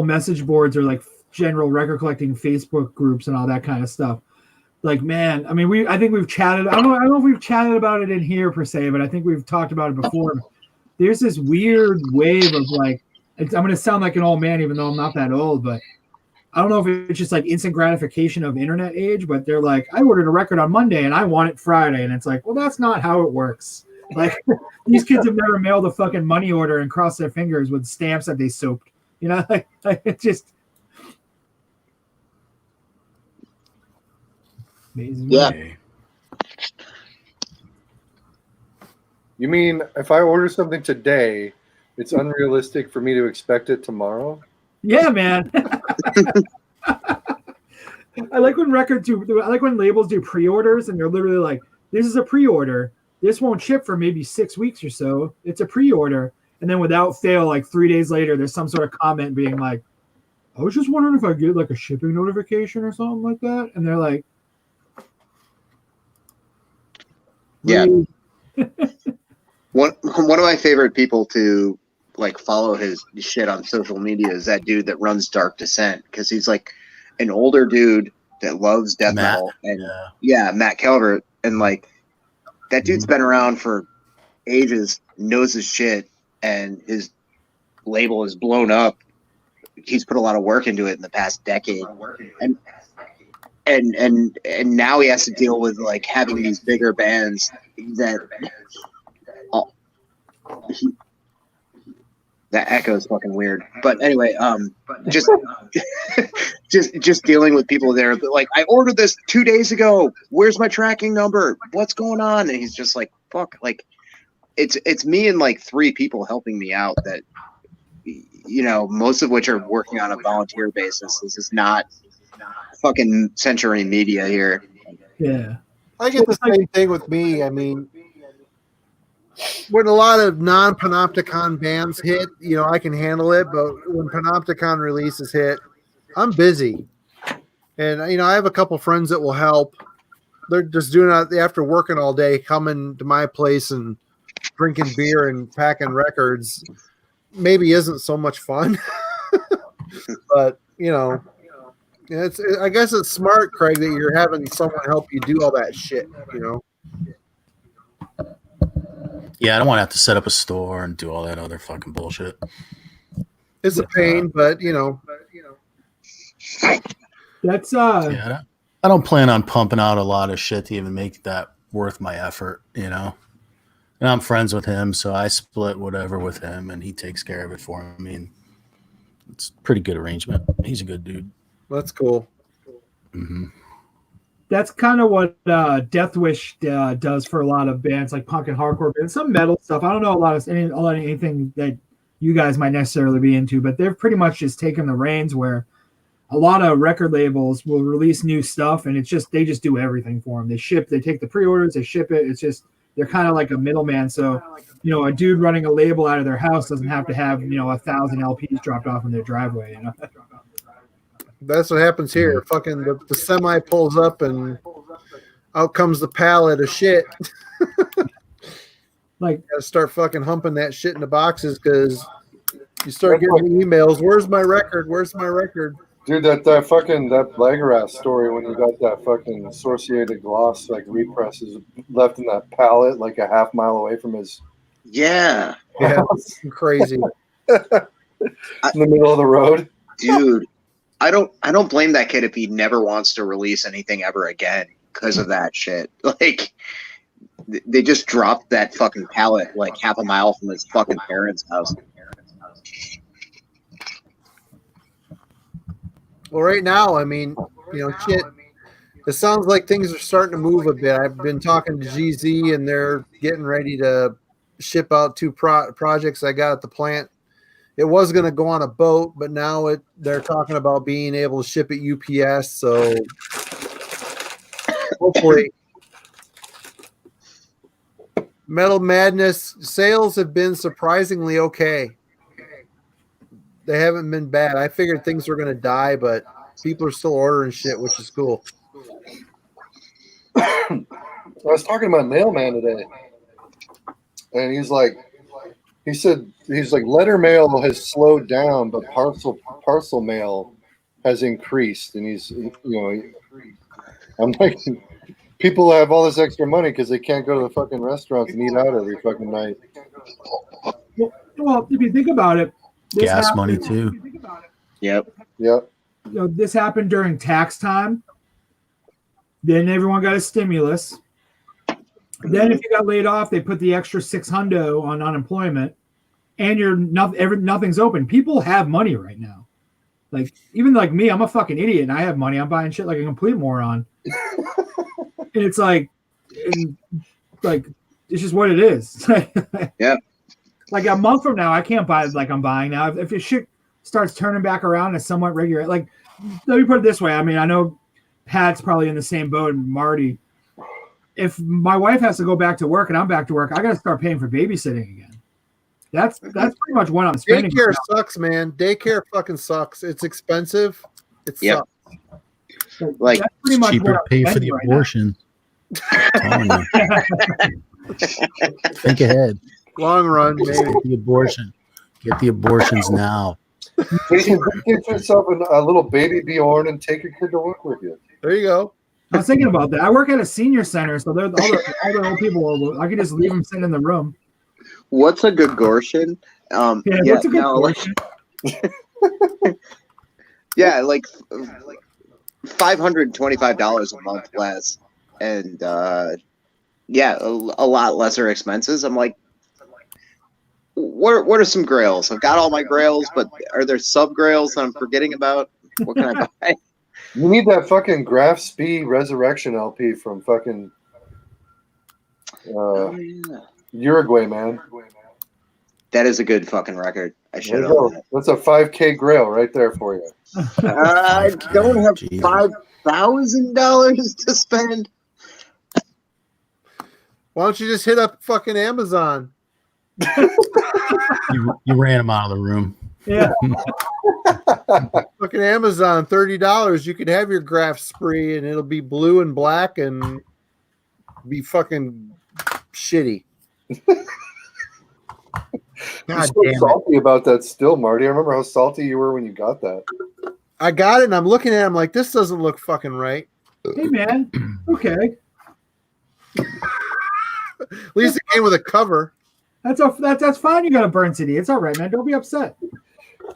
message boards or like general record collecting Facebook groups and all that kind of stuff. Like, man, I mean, I think we've chatted. I don't know if we've chatted about it in here per se, but I think we've talked about it before. There's this weird wave of like, I'm going to sound like an old man, even though I'm not that old, but I don't know if it's just like instant gratification of internet age, but they're like, I ordered a record on Monday and I want it Friday. And it's like, well, that's not how it works. Like these kids have never mailed a fucking money order and crossed their fingers with stamps that they soaked. You know, like it's just amazing. Yeah. You mean if I order something today, it's unrealistic for me to expect it tomorrow? Yeah, man. I like when labels do pre-orders and they're literally like, this is a pre-order. This won't ship for maybe 6 weeks or so. It's a pre-order. And then without fail, like 3 days later, there's some sort of comment being like, I was just wondering if I get like a shipping notification or something like that. And they're like, Yeah. One of my favorite people to like follow his shit on social media is that dude that runs Dark Descent, because he's like an older dude that loves death metal. And yeah, Matt Calvert. And like that dude's been around for ages, knows his shit, and his label is blown up. He's put a lot of work into it in the past decade. And now he has to deal with like having these bigger bands that that echo is fucking weird. But anyway, just dealing with people there. Like, I ordered this 2 days ago. Where's my tracking number? What's going on? And he's just like, fuck. Like, it's me and like 3 people helping me out that, you know, most of which are working on a volunteer basis. This is not fucking Century Media here. yeah. I get the same thing with me. I mean, when a lot of non-Panopticon bands hit, you know, I can handle it. But when Panopticon releases hit, I'm busy. And, you know, I have a couple friends that will help. They're just doing it after working all day, coming to my place and drinking beer and packing records. Maybe isn't so much fun. But, you know, I guess it's smart, Craig, that you're having someone help you do all that shit, you know? Yeah, I don't want to have to set up a store and do all that other fucking bullshit. It's a pain, but you know. That's Yeah, I don't plan on pumping out a lot of shit to even make that worth my effort, you know. And I'm friends with him, so I split whatever with him, and he takes care of it for me. And it's a pretty good arrangement. He's a good dude. That's cool. Mm-hmm. that's kind of what Death Wish does for a lot of bands like punk and hardcore and some metal stuff. I don't know a lot of anything that you guys might necessarily be into, but they've pretty much just taken the reins where a lot of record labels will release new stuff and they just do everything for them. They take the pre-orders, they ship it. It's just they're kind of like a middleman. So a dude running a label out of their house doesn't have to have 1,000 LPs dropped off in their driveway. That's what happens here. Fucking the semi pulls up and out comes the pallet of shit. Like, gotta start fucking humping that shit in the boxes because you start getting emails. Where's my record? Where's my record? Dude, that Lagerath story when you got that fucking Associated Gloss like represses left in that pallet like a half mile away from his Yeah, it's crazy. in the middle of the road. dude. I don't blame that kid if he never wants to release anything ever again because of that shit. Like, they just dropped that fucking pallet like half a mile from his fucking parents' house. Well, right now, I mean, shit. It sounds like things are starting to move a bit. I've been talking to GZ, and they're getting ready to ship out 2 projects I got at the plant. It was going to go on a boat, but now they're talking about being able to ship it UPS. So hopefully, Metal Madness sales have been surprisingly okay. They haven't been bad. I figured things were going to die, but people are still ordering shit, which is cool. I was talking about Mailman today, and he's like, letter mail has slowed down, but parcel mail has increased, and I'm like, people have all this extra money because they can't go to the fucking restaurants and eat out every fucking night. Well, if you think about it, Gas money too. Yep. This happened during tax time. Then everyone got a stimulus. Then if you got laid off, they put the extra $600 on unemployment, and nothing's open. People have money right now. Like, even like me, I'm a fucking idiot and I have money. I'm buying shit like a complete moron. And it's like, it's just what it is. Yeah. Like a month from now, I can't buy like I'm buying now. If your shit starts turning back around as somewhat regular, like, let me put it this way. I mean, I know Pat's probably in the same boat, and Marty. If my wife has to go back to work and I'm back to work, I got to start paying for babysitting again. That's pretty much what I'm spending. Daycare sucks, man. Daycare fucking sucks. It's expensive. It sucks. Like, that's pretty much Cheaper to what I'm pay for spending the right abortion. Telling you. Think ahead. Long run, maybe. Get the abortion. Get the abortions now. Get yourself a little baby Bjorn and take your kid to work with you. There you go. I was thinking about that. I work at a senior center, so all the old people. I could just leave them sitting in the room. what's a Gagortion? What's a Gagortion? Yeah, like $525 a month less, and yeah, a lot lesser expenses. I'm like, what are some grails? I've got all my grails, but are there sub grails that I'm forgetting about? What can I buy? You need that fucking Graf Spee Resurrection LP from fucking Uruguay, man. That is a good fucking record. I should There you own go. it. That's a 5K grail right there for you. I don't have Jesus. $5,000 to spend. Why don't you just hit up fucking Amazon? You ran him out of the room. Yeah. Fucking Amazon, $30. You could have your graph spree and it'll be blue and black and be fucking shitty. You're God so damn it. salty about that still, Marty. I remember how salty you were when you got that. I got it and I'm looking at it. I'm like, this doesn't look fucking right. Hey man. Okay. At least it came with a cover. That's fine. You got a burn CD. It's all right, man. Don't be upset.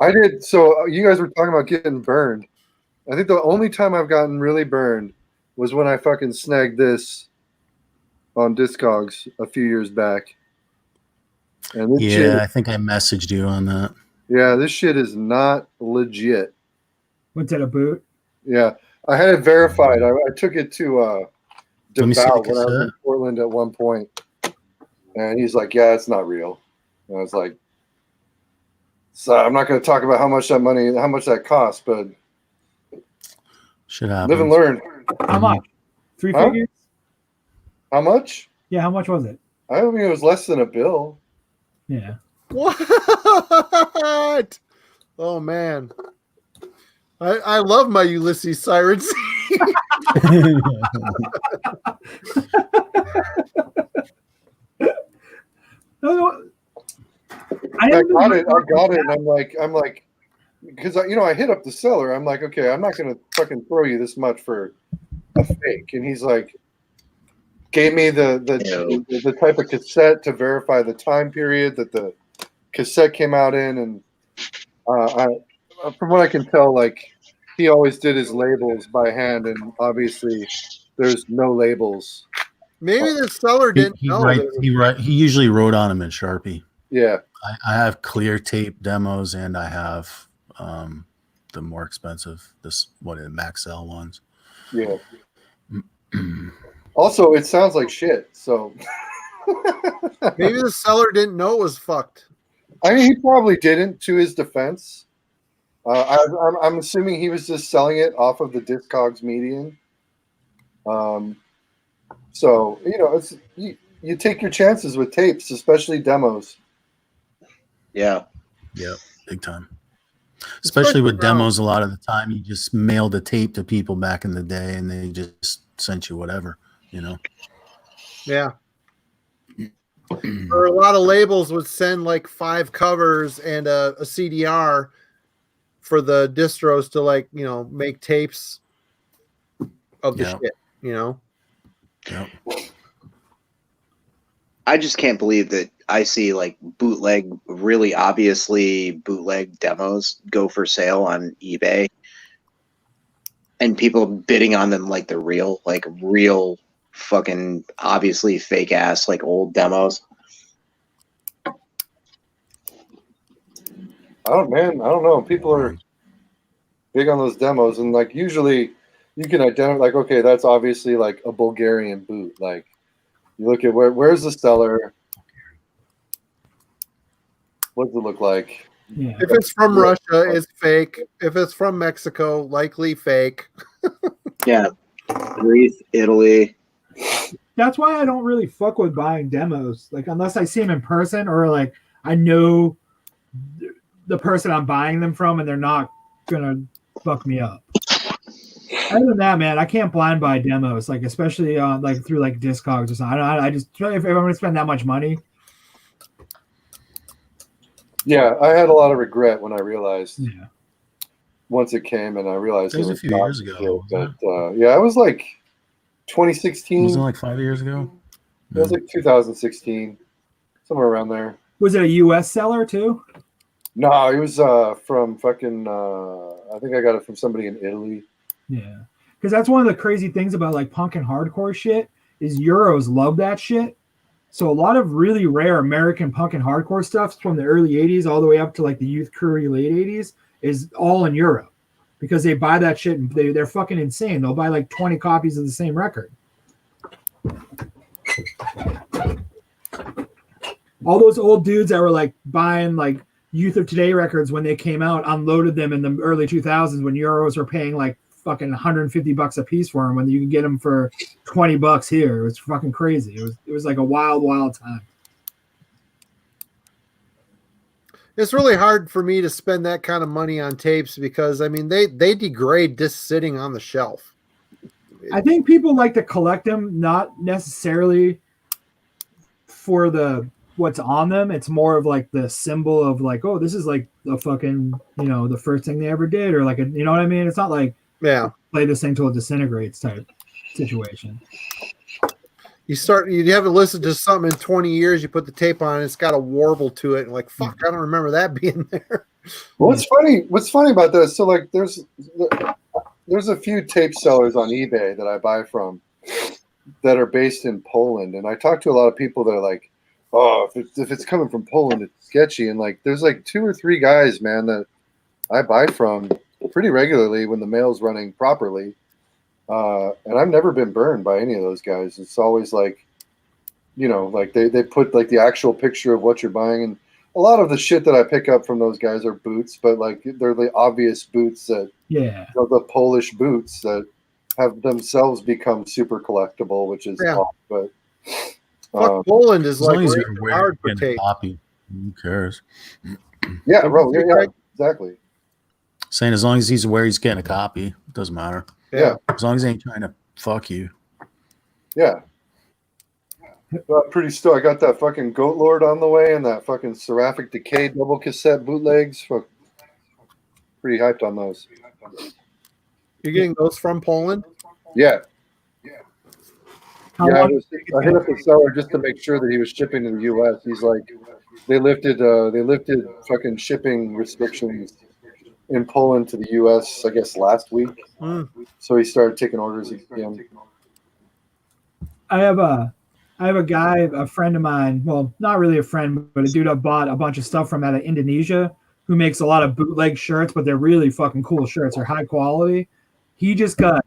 I did. So you guys were talking about getting burned. I think the only time I've gotten really burned was when I fucking snagged this on Discogs a few years back. And this shit, Yeah, I think I messaged you on that. yeah, this shit is not legit. Went to the boot. Yeah, I had it verified. I took it to Let me see the Devout when I was in cassette. Portland at one point, and he's like, "Yeah, it's not real." And I was like, "So I'm not going to talk about how much that cost, but Should live happen. and learn." How much? Three Huh? figures? How much? Yeah, how much was it? I don't think it was less than a bill. Yeah. What? Oh man, I love my Ulysses Sirens. No, I got it. And I'm like, because I hit up the seller. I'm like, okay, I'm not going to fucking throw you this much for a fake. And he's like, gave me the type of cassette to verify the time period that the cassette came out in, and from what I can tell, like he always did his labels by hand, and obviously there's no labels. Maybe the seller He, didn't he, know. write, that he usually wrote on them in Sharpie. Yeah, I have clear tape demos, and I have the more expensive Maxell ones. yeah. Also, it sounds like shit. So Maybe the seller didn't know it was fucked. I mean, he probably didn't. To his defense, I'm assuming he was just selling it off of the Discogs median. So it's you take your chances with tapes, especially demos. Yeah. Yep, big time. Especially with now. demos, a lot of the time you just mailed a tape to people back in the day, and they just sent you whatever, Yeah. Or a lot of labels would send like 5 covers and a CDR for the distros to make tapes of the Yep. shit. Yep. I just can't believe that I see like really obviously bootleg demos go for sale on eBay and people bidding on them like they're real fucking obviously fake ass like old demos. I don't know. People are big on those demos, and like usually you can identify like, okay, that's obviously like a Bulgarian boot. Like you look at where's the seller? What does it look like? Yeah. If it's from Russia, it's fake. If it's from Mexico, likely fake. Yeah. Greece, Italy. That's why I don't really fuck with buying demos. Like unless I see them in person or like I know the person I'm buying them from and they're not gonna fuck me up. Other than that, man, I can't blind buy demos, like especially like through like Discogs or something. I just if I'm gonna spend that much money. Yeah, I had a lot of regret when I realized Yeah. once it came, and I realized It was a few years not ago, good, but yeah, it was like 2016. Wasn't it like 5 years ago? It was like 2016, somewhere around there. Was it a US seller too? No, it was from fucking. I think I got it from somebody in Italy. Yeah. Because that's one of the crazy things about like punk and hardcore shit is Euros love that shit. So a lot of really rare American punk and hardcore stuff from the early 80s all the way up to like the Youth Crew late 80s is all in Europe because they buy that shit and they're fucking insane. They'll buy like 20 copies of the same record. All those old dudes that were like buying like Youth of Today records when they came out unloaded them in the early 2000s when Euros were paying like fucking $150 a piece for them when you could get them for $20 here. It was fucking crazy. It was like a wild time. It's really hard for me to spend that kind of money on tapes because I mean they degrade just sitting on the shelf. I think people like to collect them, not necessarily for the what's on them. It's more of like the symbol of like, oh, this is like the fucking, the first thing they ever did, or like you know what I mean? It's not like play this thing till it disintegrates type situation. You haven't listened to something in 20 years, you put the tape on, it's got a warble to it, and like, fuck, I don't remember that being there. Well, what's funny about this? So like, there's a few tape sellers on eBay that I buy from that are based in Poland, and I talk to a lot of people that are like, oh, if it's coming from Poland, it's sketchy. And like, there's like 2 or 3 guys, man, that I buy from pretty regularly when the mail's running properly. And I've never been burned by any of those guys. It's always like, like they put like the actual picture of what you're buying, and a lot of the shit that I pick up from those guys are boots, but like they're the obvious boots that the Polish boots that have themselves become super collectible, which is odd, but Fuck, Poland is As long like as right you're in aware hard you're for getting a tape. copy, who cares? yeah, bro, yeah, exactly. Saying as long as he's aware he's getting a copy, it doesn't matter. Yeah. As long as he ain't trying to fuck you. Yeah. Pretty still. I got that fucking Goat Lord on the way and that fucking Seraphic Decay double cassette bootlegs. Fuck. Pretty hyped on those. You're getting those from Poland? Yeah. How Yeah, long- I hit up the seller just to make sure that he was shipping to the U.S. He's like, they lifted fucking shipping restrictions in Poland to the U.S. I guess last week. So he started taking orders again. I have a guy, a friend of mine. Well, not really a friend, but a dude I bought a bunch of stuff from out of Indonesia, who makes a lot of bootleg shirts, but they're really fucking cool shirts. They're high quality. He just got.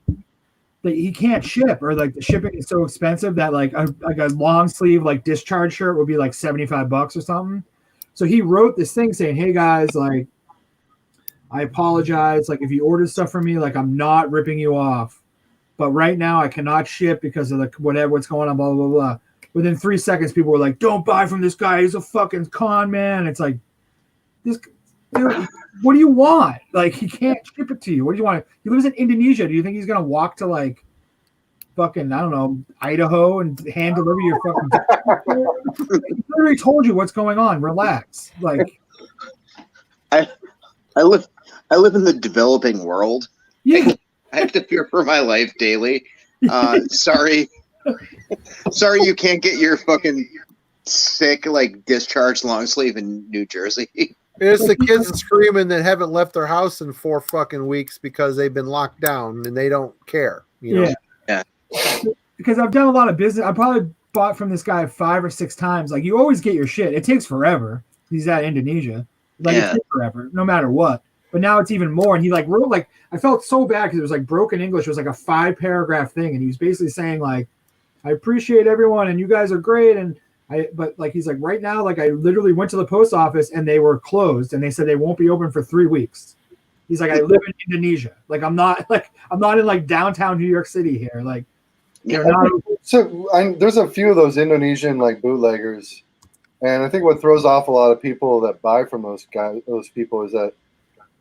He can't ship, or like the shipping is so expensive that like a long sleeve like discharge shirt would be like $75 or something. So he wrote this thing saying, "Hey guys, like I apologize. Like if you ordered stuff from me, like I'm not ripping you off, but right now I cannot ship because of the what's going on, blah blah blah." Within 3 seconds, people were like, "Don't buy from this guy. He's a fucking con man." It's like, this dude, what do you want? Like he can't ship it to you. What do you want? He lives in Indonesia. Do you think he's gonna walk to like fucking, I don't know, Idaho and hand deliver your fucking? He literally told you what's going on. Relax. Like I live in the developing world. yeah. I have to fear for my life daily. Sorry you can't get your fucking sick like discharged long sleeve in New Jersey. It's the kids screaming that haven't left their house in 4 fucking weeks because they've been locked down and they don't care. You know? Yeah. Because I've done a lot of business. I probably bought from this guy 5 or 6 times. Like you always get your shit. It takes forever. He's at Indonesia. Like it takes forever, no matter what. But now it's even more. And he like wrote like, I felt so bad because it was like broken English. It was like a 5-paragraph thing, and he was basically saying like, I appreciate everyone and you guys are great. And but like he's like right now, like I literally went to the post office and they were closed and they said they won't be open for 3 weeks. He's like, I live in Indonesia. Like I'm not in like downtown New York City here. Like they're not open. So there's a few of those Indonesian like bootleggers, and I think what throws off a lot of people that buy from those people is that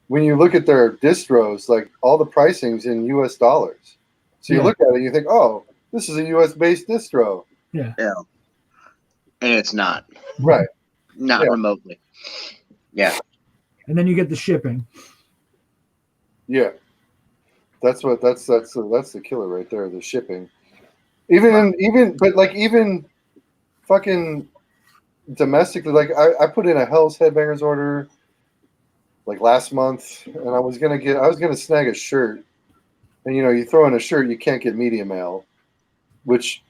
when you look at their distros, like all the pricing's in U.S. dollars. So you look at it and you think, oh, this is a U.S. based distro. Yeah. And it's not. Right. Not remotely. Yeah. And then you get the shipping. Yeah. That's the killer right there, the shipping. Even fucking domestically, like I put in a Hell's Headbangers order like last month, and I was gonna snag a shirt, and you throw in a shirt, you can't get media mail, which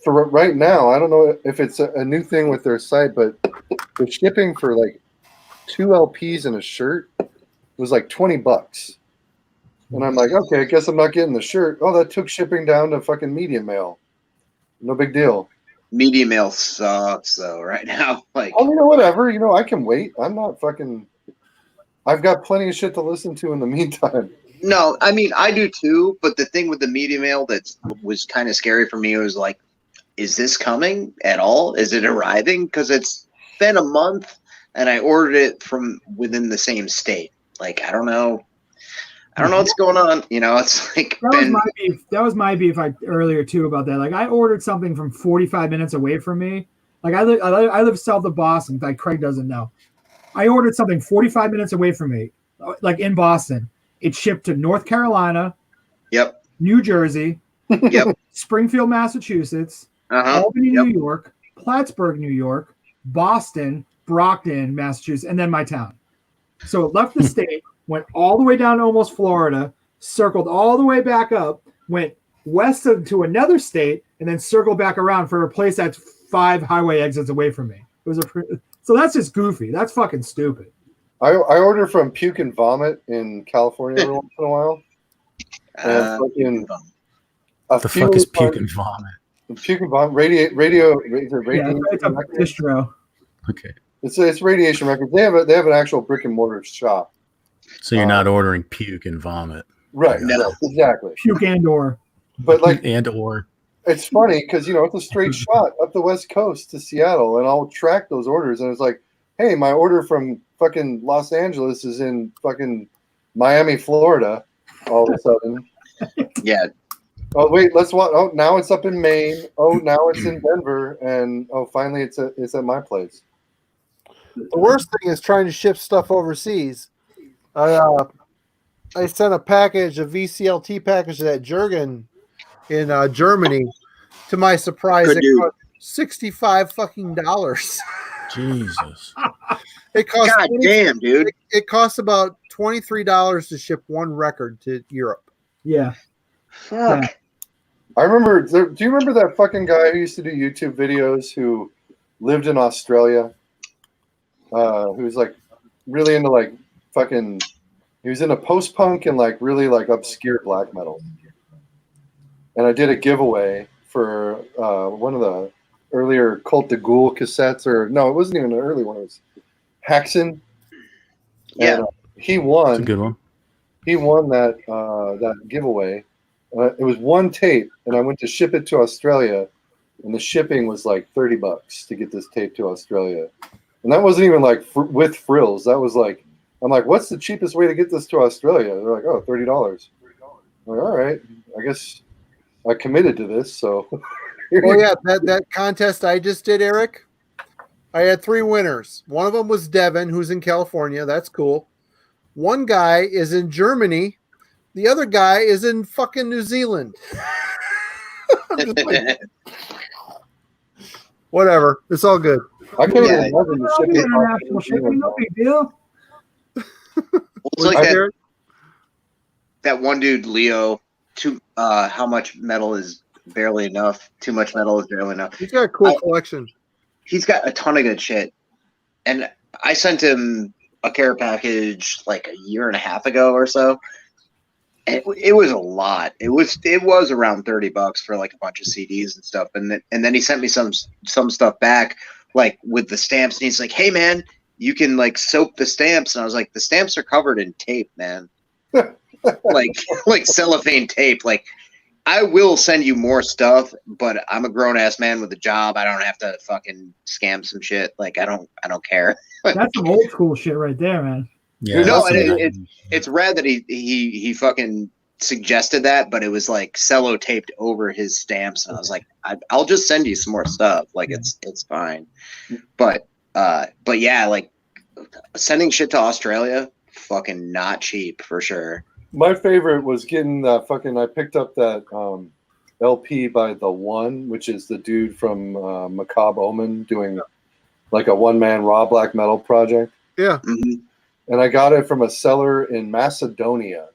for right now, I don't know if it's a new thing with their site, but the shipping for like 2 LPs and a shirt was like $20. And I'm like, okay, I guess I'm not getting the shirt. Oh, that took shipping down to fucking media mail. No big deal. Media mail sucks though right now. Like, oh, whatever. I can wait. I'm not fucking. I've got plenty of shit to listen to in the meantime. No, I mean I do too. But the thing with the media mail that was kind of scary for me was like, is this coming at all? Is it arriving? Because it's been a month and I ordered it from within the same state. Like I don't know what's going on. It's like that was my beef earlier too about that. Like I ordered something from 45 minutes away from me. Like I live south of Boston. Like Craig doesn't know. I ordered something 45 minutes away from me, like in Boston. It shipped to North Carolina. Yep. New Jersey. Yep. Springfield, Massachusetts. Albany, New York. Plattsburgh, New York. Boston, Brockton, Massachusetts, and then my town. So it left the state, went all the way down to almost Florida, circled all the way back up, went west to another state, and then circled back around for a place that's 5 highway exits away from me. So that's just goofy. That's fucking stupid. I order from Puke and Vomit in California every once in a while. And A The fuck is few- puke and vomit? Puke and vomit. Radio. Is it Yeah, radiation it's a records? distro. Okay. It's Radiation Records. They have an actual brick and mortar shop. So you're not ordering puke and vomit. Right. No. right, exactly. Puke and or. But like, And or it's funny because it's a straight shot up the West Coast to Seattle, and I'll track those orders, and it's like, hey, my order from fucking Los Angeles is in fucking Miami, Florida. All of a sudden, Yeah, oh wait, let's watch. Oh, now it's up in Maine. Oh, now it's in Denver, and oh, finally it's at my place. The worst thing is trying to ship stuff overseas. I sent a package, a VCLT package, to that Jurgen in Germany. To my surprise, Good it dude. cost $65 fucking dollars. Jesus. It cost God damn, dude. it costs about $23 to ship one record to Europe. Yeah. Fuck. Yeah. I remember. Do you remember that fucking guy who used to do YouTube videos who lived in Australia? Who's like really into like fucking. He was into post punk and like really like obscure black metal. And I did a giveaway for one of the earlier Cult de Ghoul cassettes, or no, it wasn't even an early one. It was Haxon. Yeah. And, he It's a won. good one. He won that giveaway. It was one tape, and I went to ship it to Australia, and the shipping was like $30 to get this tape to Australia, and that wasn't even like with frills. That was like, I'm like, what's the cheapest way to get this to Australia? They're like, oh, $30. I'm like, all right, I guess I committed to this. So, Oh yeah, that contest I just did, Eric. I had 3 winners. One of them was Devin, who's in California. That's cool. One guy is in Germany. The other guy is in fucking New Zealand. I'm just like, whatever. It's all good. I couldn't Yeah. even imagine the I'll do shipping. international shipping, no big deal. It's like I that, hear- that one dude, Leo. How much metal is barely enough? Too much metal is barely enough. He's got a cool collection. He's got a ton of good shit. And I sent him a care package like a year and a half ago or so. And it was a lot. It was around $30 for like a bunch of CDs and stuff. And then he sent me some stuff back, like with the stamps. And he's like, "Hey man, you can like soak the stamps." And I was like, "The stamps are covered in tape, man." like cellophane tape. Like, I will send you more stuff, but I'm a grown ass man with a job. I don't have to fucking scam some shit. Like, I don't care. That's some old school shit right there, man. Yeah. No, that's and a- It's rad that he fucking suggested that, but it was like cello taped over his stamps, and I was like, I'll just send you some more stuff. Like, it's fine. But yeah, like sending shit to Australia, fucking not cheap for sure. My favorite was getting that fucking. I picked up that LP by The One, which is the dude from Macabre Omen doing like a one-man raw black metal project. Yeah. Mhm. And I got it from a seller in Macedonia.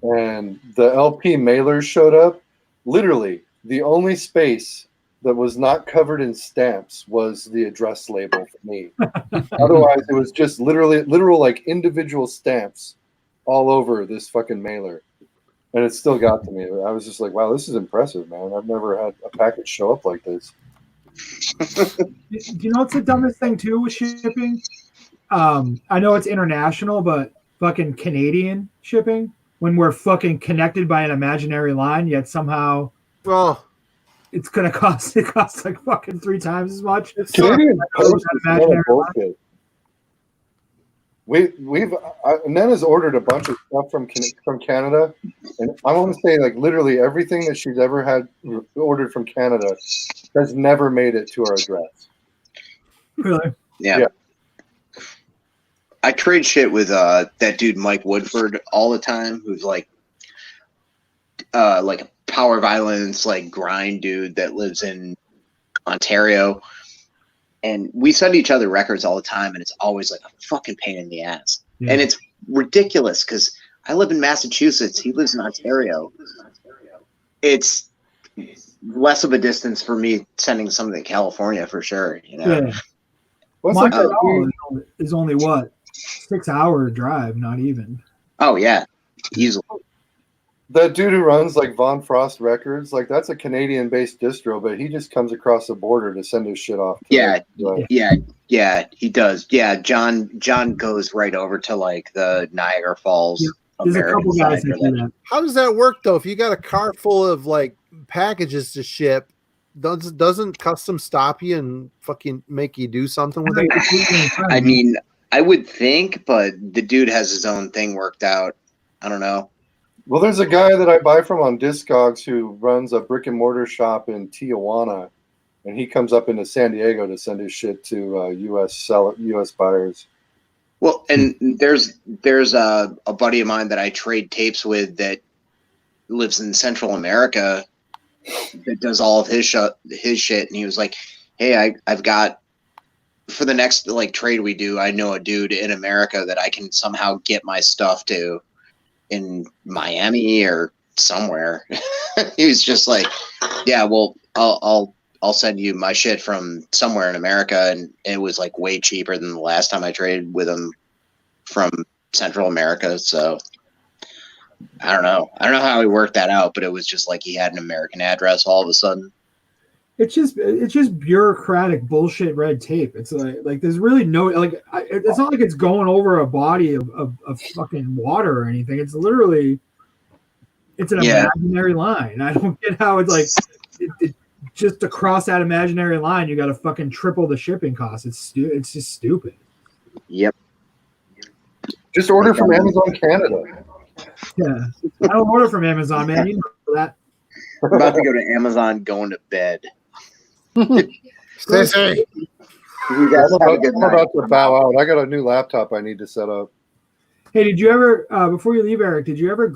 And the LP mailers showed up. Literally, the only space that was not covered in stamps was the address label for me. Otherwise, it was just literal like individual stamps all over this fucking mailer. And it still got to me. I was just like, wow, this is impressive, man. I've never had a package show up like this. Do you know what's the dumbest thing too with shipping? I know it's international, but fucking Canadian shipping, when we're fucking connected by an imaginary line, yet somehow Oh, it's gonna cost like fucking 3 times as much. Canadian Post is Imaginary kind of bullshit. Nana's ordered a bunch of stuff from Canada, and I want to say like literally everything that she's ever had ordered from Canada has never made it to our address. Really? Yeah. Yeah. I trade shit with that dude Mike Woodford all the time, who's like a power violence like grind dude that lives in Ontario. And we send each other records all the time, and it's always like a fucking pain in the ass. Yeah. And it's ridiculous because I live in Massachusetts. He lives in Ontario. It's less of a distance for me sending something to California for sure. You know? Yeah. What's like that Montreal dude- is only what 6-hour drive, not even. Oh yeah, easily. that dude who runs like Von Frost Records, like that's a Canadian-based distro, but he just comes across the border to send his shit off. To, Yeah, like, yeah, he does. Yeah, John goes right over to like the Niagara Falls. Yeah, there's a American couple guys side that for do that. How does that work though? If you got a car full of like packages to ship, doesn't custom stop you and fucking make you do something with it? I mean, I would think, but the dude has his own thing worked out. I don't know. well, there's a guy that I buy from on Discogs who runs a brick and mortar shop in Tijuana, and he comes up into San Diego to send his shit to U.S. buyers. Well, and there's a buddy of mine that I trade tapes with that lives in Central America that does all of his shit, and he was like, "Hey, I've got for the next like trade we do, I know a dude in America that I can somehow get my stuff to in Miami or somewhere." He was just like, "Yeah, well, I'll send you my shit from somewhere in America," and it was like way cheaper than the last time I traded with him from Central America. So I don't know how he worked that out, but it was just like he had an American address all of a sudden. It's just bureaucratic bullshit red tape. It's like there's really no it's not like it's going over a body of fucking water or anything. It's literally an imaginary line. I don't get how it's like it just to cross that imaginary line you got to fucking triple the shipping cost. It's just stupid. Yep. Just order from Amazon Canada. Yeah, I don't order from Amazon, man. You know that. I'm about to go to Amazon, going to bed. Sissy. You guys have a good I'm night. about to bow out. I got a new laptop I need to set up. Hey, did you ever before you leave, Eric? Did you ever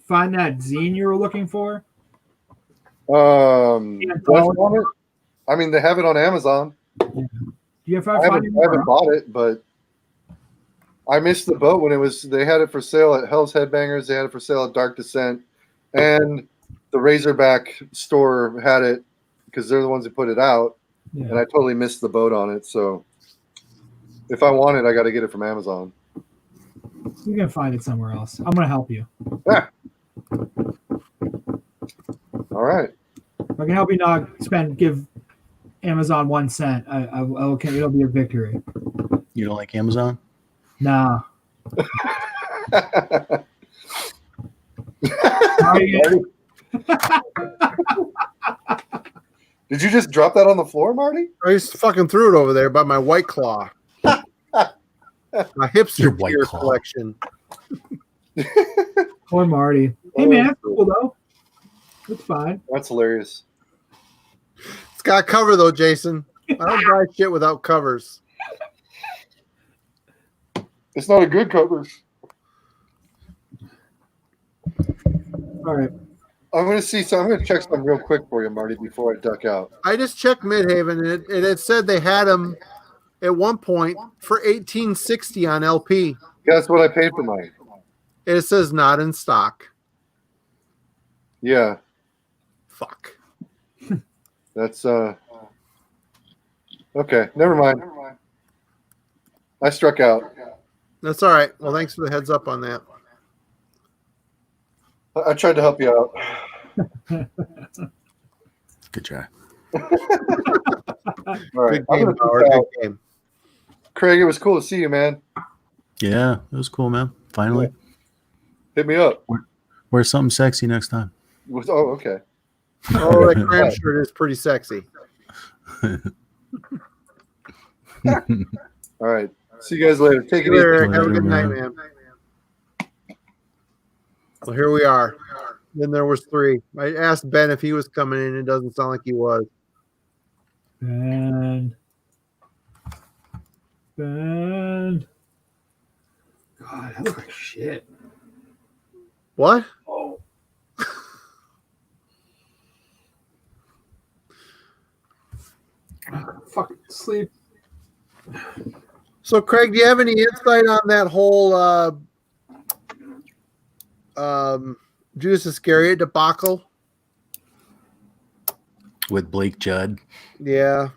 find that zine you were looking for? What's on it? I mean, they have it on Amazon. Do you ever I find haven't bought it, but I missed the boat when they had it for sale at Hell's Headbangers. They had it for sale at Dark Descent, and the Razorback store had it because they're the ones who put it out. Yeah. And I totally missed the boat on it. So if I want it, I got to get it from Amazon. You can find it somewhere else. I'm gonna help you. Yeah. All right. If I can help you not give Amazon 1 cent, okay, it'll be a victory. You don't like Amazon? Nah. Did you just drop that on the floor, Marty? I just fucking threw it over there by my White Claw. My hipster Your White beer Claw. collection. Poor Marty. Hey man, that's cool though. It's fine. That's hilarious. It's got a cover though, Jason. I don't buy shit without covers. It's not a good cover. All right. I'm going to check something real quick for you, Marty, before I duck out. I just checked Midhaven and it said they had them at one point for $18.60 on LP. Guess what I paid for mine? It says not in stock. Yeah, Fuck. that's okay. Never mind. I struck out. That's all right. Well, thanks for the heads up on that. I tried to help you out. Good try. All right. Good I'm game, gonna Howard. peace out. Good game. Craig, it was cool to see you, man. Yeah, it was cool, man. Finally. Hit me up. Wear something sexy next time. Oh, okay. Oh, that cram shirt is pretty sexy. All right. See you guys later. Take it Later, easy. Eric. Have a Later, good night, man. man. Well, here we are. Then there was 3. I asked Ben if he was coming in. It doesn't sound like he was. And God, I look like shit. What? Oh. Fucking sleep. So, Craig, do you have any insight on that whole Judas Iscariot debacle? With Blake Judd. Yeah.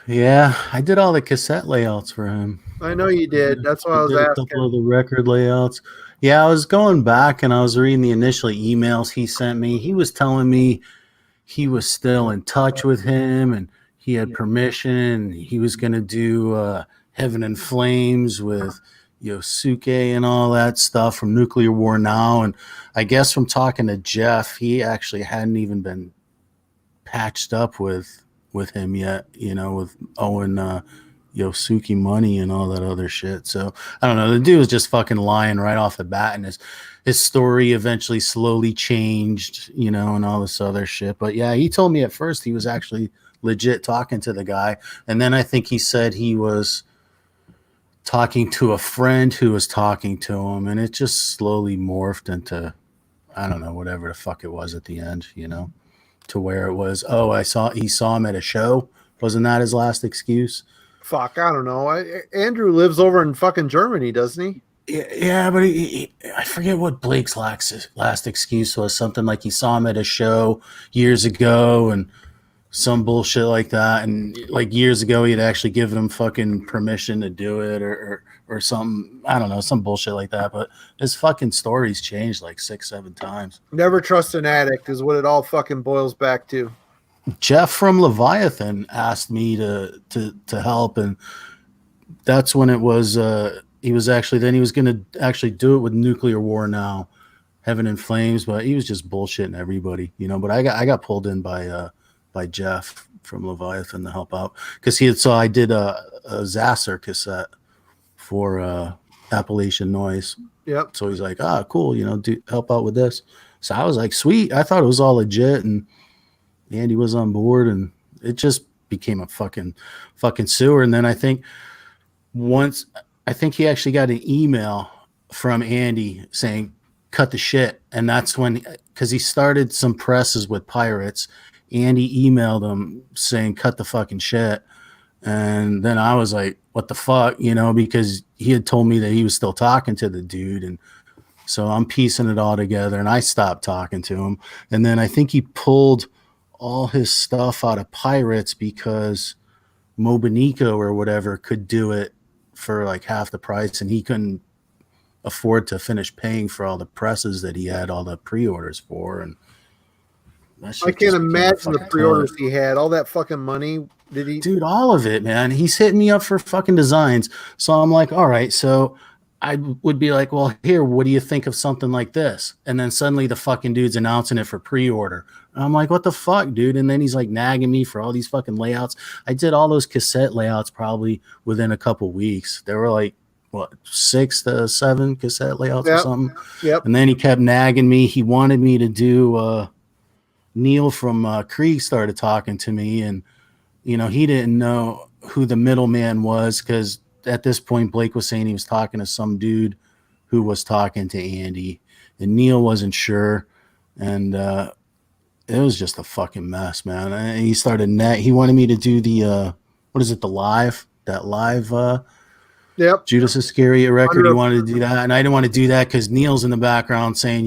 Yeah, I did all the cassette layouts for him. I know you did. That's why I was did a asking. couple of the record layouts. Yeah, I was going back and I was reading the initial emails he sent me. He was telling me he was still in touch with him and he had permission. He was going to do Heaven and Flames with Yosuke and all that stuff from Nuclear War Now. And I guess from talking to Jeff, he actually hadn't even been patched up with him yet, with Owen Yosuke money and all that other shit. So I don't know. The dude was just fucking lying right off the bat, and his story eventually slowly changed, and all this other shit. But yeah, he told me at first he was actually legit talking to the guy, and then I think he said he was talking to a friend who was talking to him, and it just slowly morphed into, I don't know, whatever the fuck it was at the end, to where it was, he saw him at a show. Wasn't that his last excuse? Fuck, I don't know. Andrew lives over in fucking Germany, doesn't he? Yeah, but I forget what Blake's last excuse was. Something like he saw him at a show years ago and some bullshit like that. And like years ago, he had actually given him fucking permission to do it or something. I don't know, some bullshit like that. But his fucking story's changed like 6-7 times. Never trust an addict is what it all fucking boils back to. Jeff from Leviathan asked me to help, and that's when it was. He was going to actually do it with Nuclear War Now, Heaven and Flames, but he was just bullshitting everybody, But I got pulled in by Jeff from Leviathan to help out because I did a Zasser cassette for Appalachian Noise. Yep. So he's like, cool, help out with this. So I was like, sweet. I thought it was all legit, and Andy was on board, and it just became a fucking sewer. And then I think he actually got an email from Andy saying, cut the shit. And that's when, because he started some presses with Pirates, Andy emailed him saying, cut the fucking shit. And then I was like, what the fuck, because he had told me that he was still talking to the dude. And so I'm piecing it all together, and I stopped talking to him. And then I think he pulled all his stuff out of Pirates because Mo Benico or whatever could do it for like half the price, and he couldn't afford to finish paying for all the presses that he had all the pre-orders for. And I can't imagine the pre-orders he had, all that fucking money. Did he? Dude, all of it, man. He's hitting me up for fucking designs. So I'm like, all right, so I would be like, well, here, what do you think of something like this? And then suddenly the fucking dude's announcing it for pre-order. And I'm like, what the fuck, dude? And then he's like nagging me for all these fucking layouts. I did all those cassette layouts probably within a couple weeks. There were like, 6 to 7 cassette layouts or something. Yep. And then he kept nagging me. He wanted me to do, Neil from Krieg started talking to me, and, he didn't know who the middleman was because at this point, Blake was saying he was talking to some dude who was talking to Andy, and Neil wasn't sure. And it was just a fucking mess, man. And he started he wanted me to do the, that live Yep. Judas Iscariot record. He wanted to do that. And I didn't want to do that because Neil's in the background saying,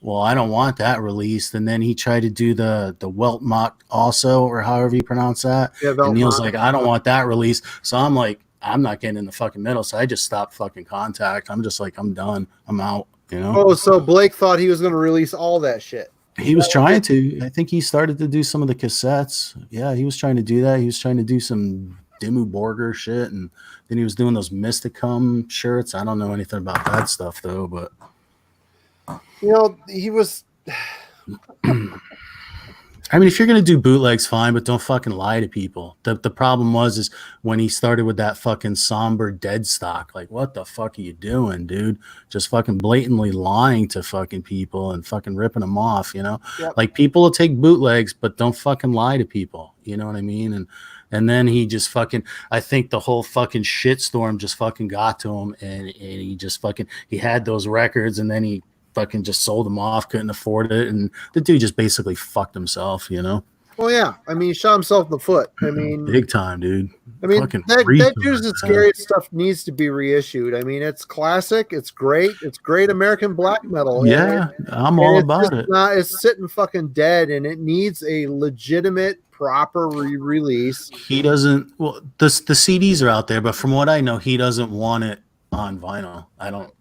well, I don't want that released. And then he tried to do the Weltmock also, or however you pronounce that. Yeah, and Neil's like, I don't want that released. So I'm like, I'm not getting in the fucking middle. So I just stopped fucking contact. I'm just like, I'm done. I'm out, Oh, so Blake thought he was going to release all that shit. He was trying to. I think he started to do some of the cassettes. Yeah, he was trying to do that. He was trying to do some Dimmu Borgir shit. And then he was doing those Mysticum shirts. I don't know anything about that stuff, though. But, he was... I mean, if you're going to do bootlegs, fine, but don't fucking lie to people. The problem is when he started with that fucking somber dead stock, like, what the fuck are you doing, dude? Just fucking blatantly lying to fucking people and fucking ripping them off, Yep. Like, people will take bootlegs, but don't fucking lie to people. You know what I mean? And then he just fucking, I think the whole fucking shitstorm just fucking got to him, and he just fucking, he had those records, and then he fucking just sold them off, couldn't afford it, and the dude just basically fucked himself. Well, yeah. I mean, he shot himself in the foot. I mean, Big time, dude. that retard, Juice and man. Scary stuff needs to be reissued. I mean, it's classic. It's great. It's great American black metal. And Yeah, I'm and all it's about just it. it's sitting fucking dead, and it needs a legitimate, proper re-release. He doesn't. Well, the CDs are out there, but from what I know, he doesn't want it on vinyl. I don't.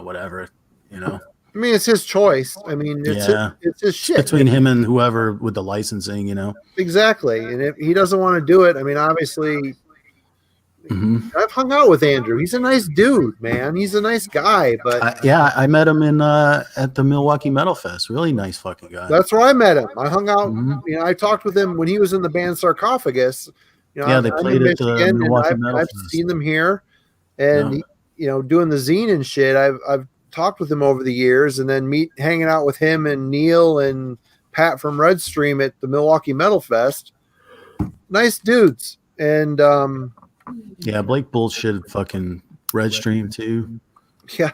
Whatever. I mean, it's his choice. I mean, it's his shit. Between him and whoever with the licensing, Exactly. And if he doesn't want to do it, I mean, obviously, Mhm. I've hung out with Andrew. He's a nice dude, man. He's a nice guy. But I met him at the Milwaukee Metal Fest. Really nice fucking guy. that's where I met him. I hung out. Mhm. I talked with him when he was in the band Sarcophagus. Yeah, they I'm played in at the Michigan, and Milwaukee Metal I've Fest. seen them here, and doing the zine and shit. I've talked with him over the years, and then hanging out with him and Neil and Pat from Redstream at the Milwaukee Metal Fest. Nice dudes, and Yeah, Blake bullshit fucking Redstream too. yeah,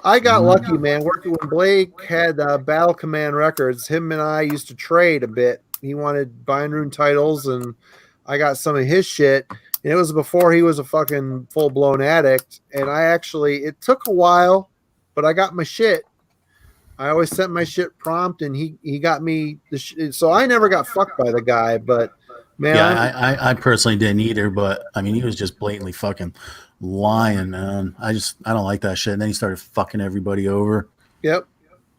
I got lucky, man. Working when Blake had Battle Command Records, him and I used to trade a bit. He wanted Bind Rune titles, and I got some of his shit. And it was before he was a fucking full blown addict. And it took a while, but I got my shit. I always sent my shit prompt, and he got me the shit. So I never got fucked by the guy, but man, Yeah, I personally didn't either, but I mean, he was just blatantly fucking lying, man. I don't like that shit. And then he started fucking everybody over. yep.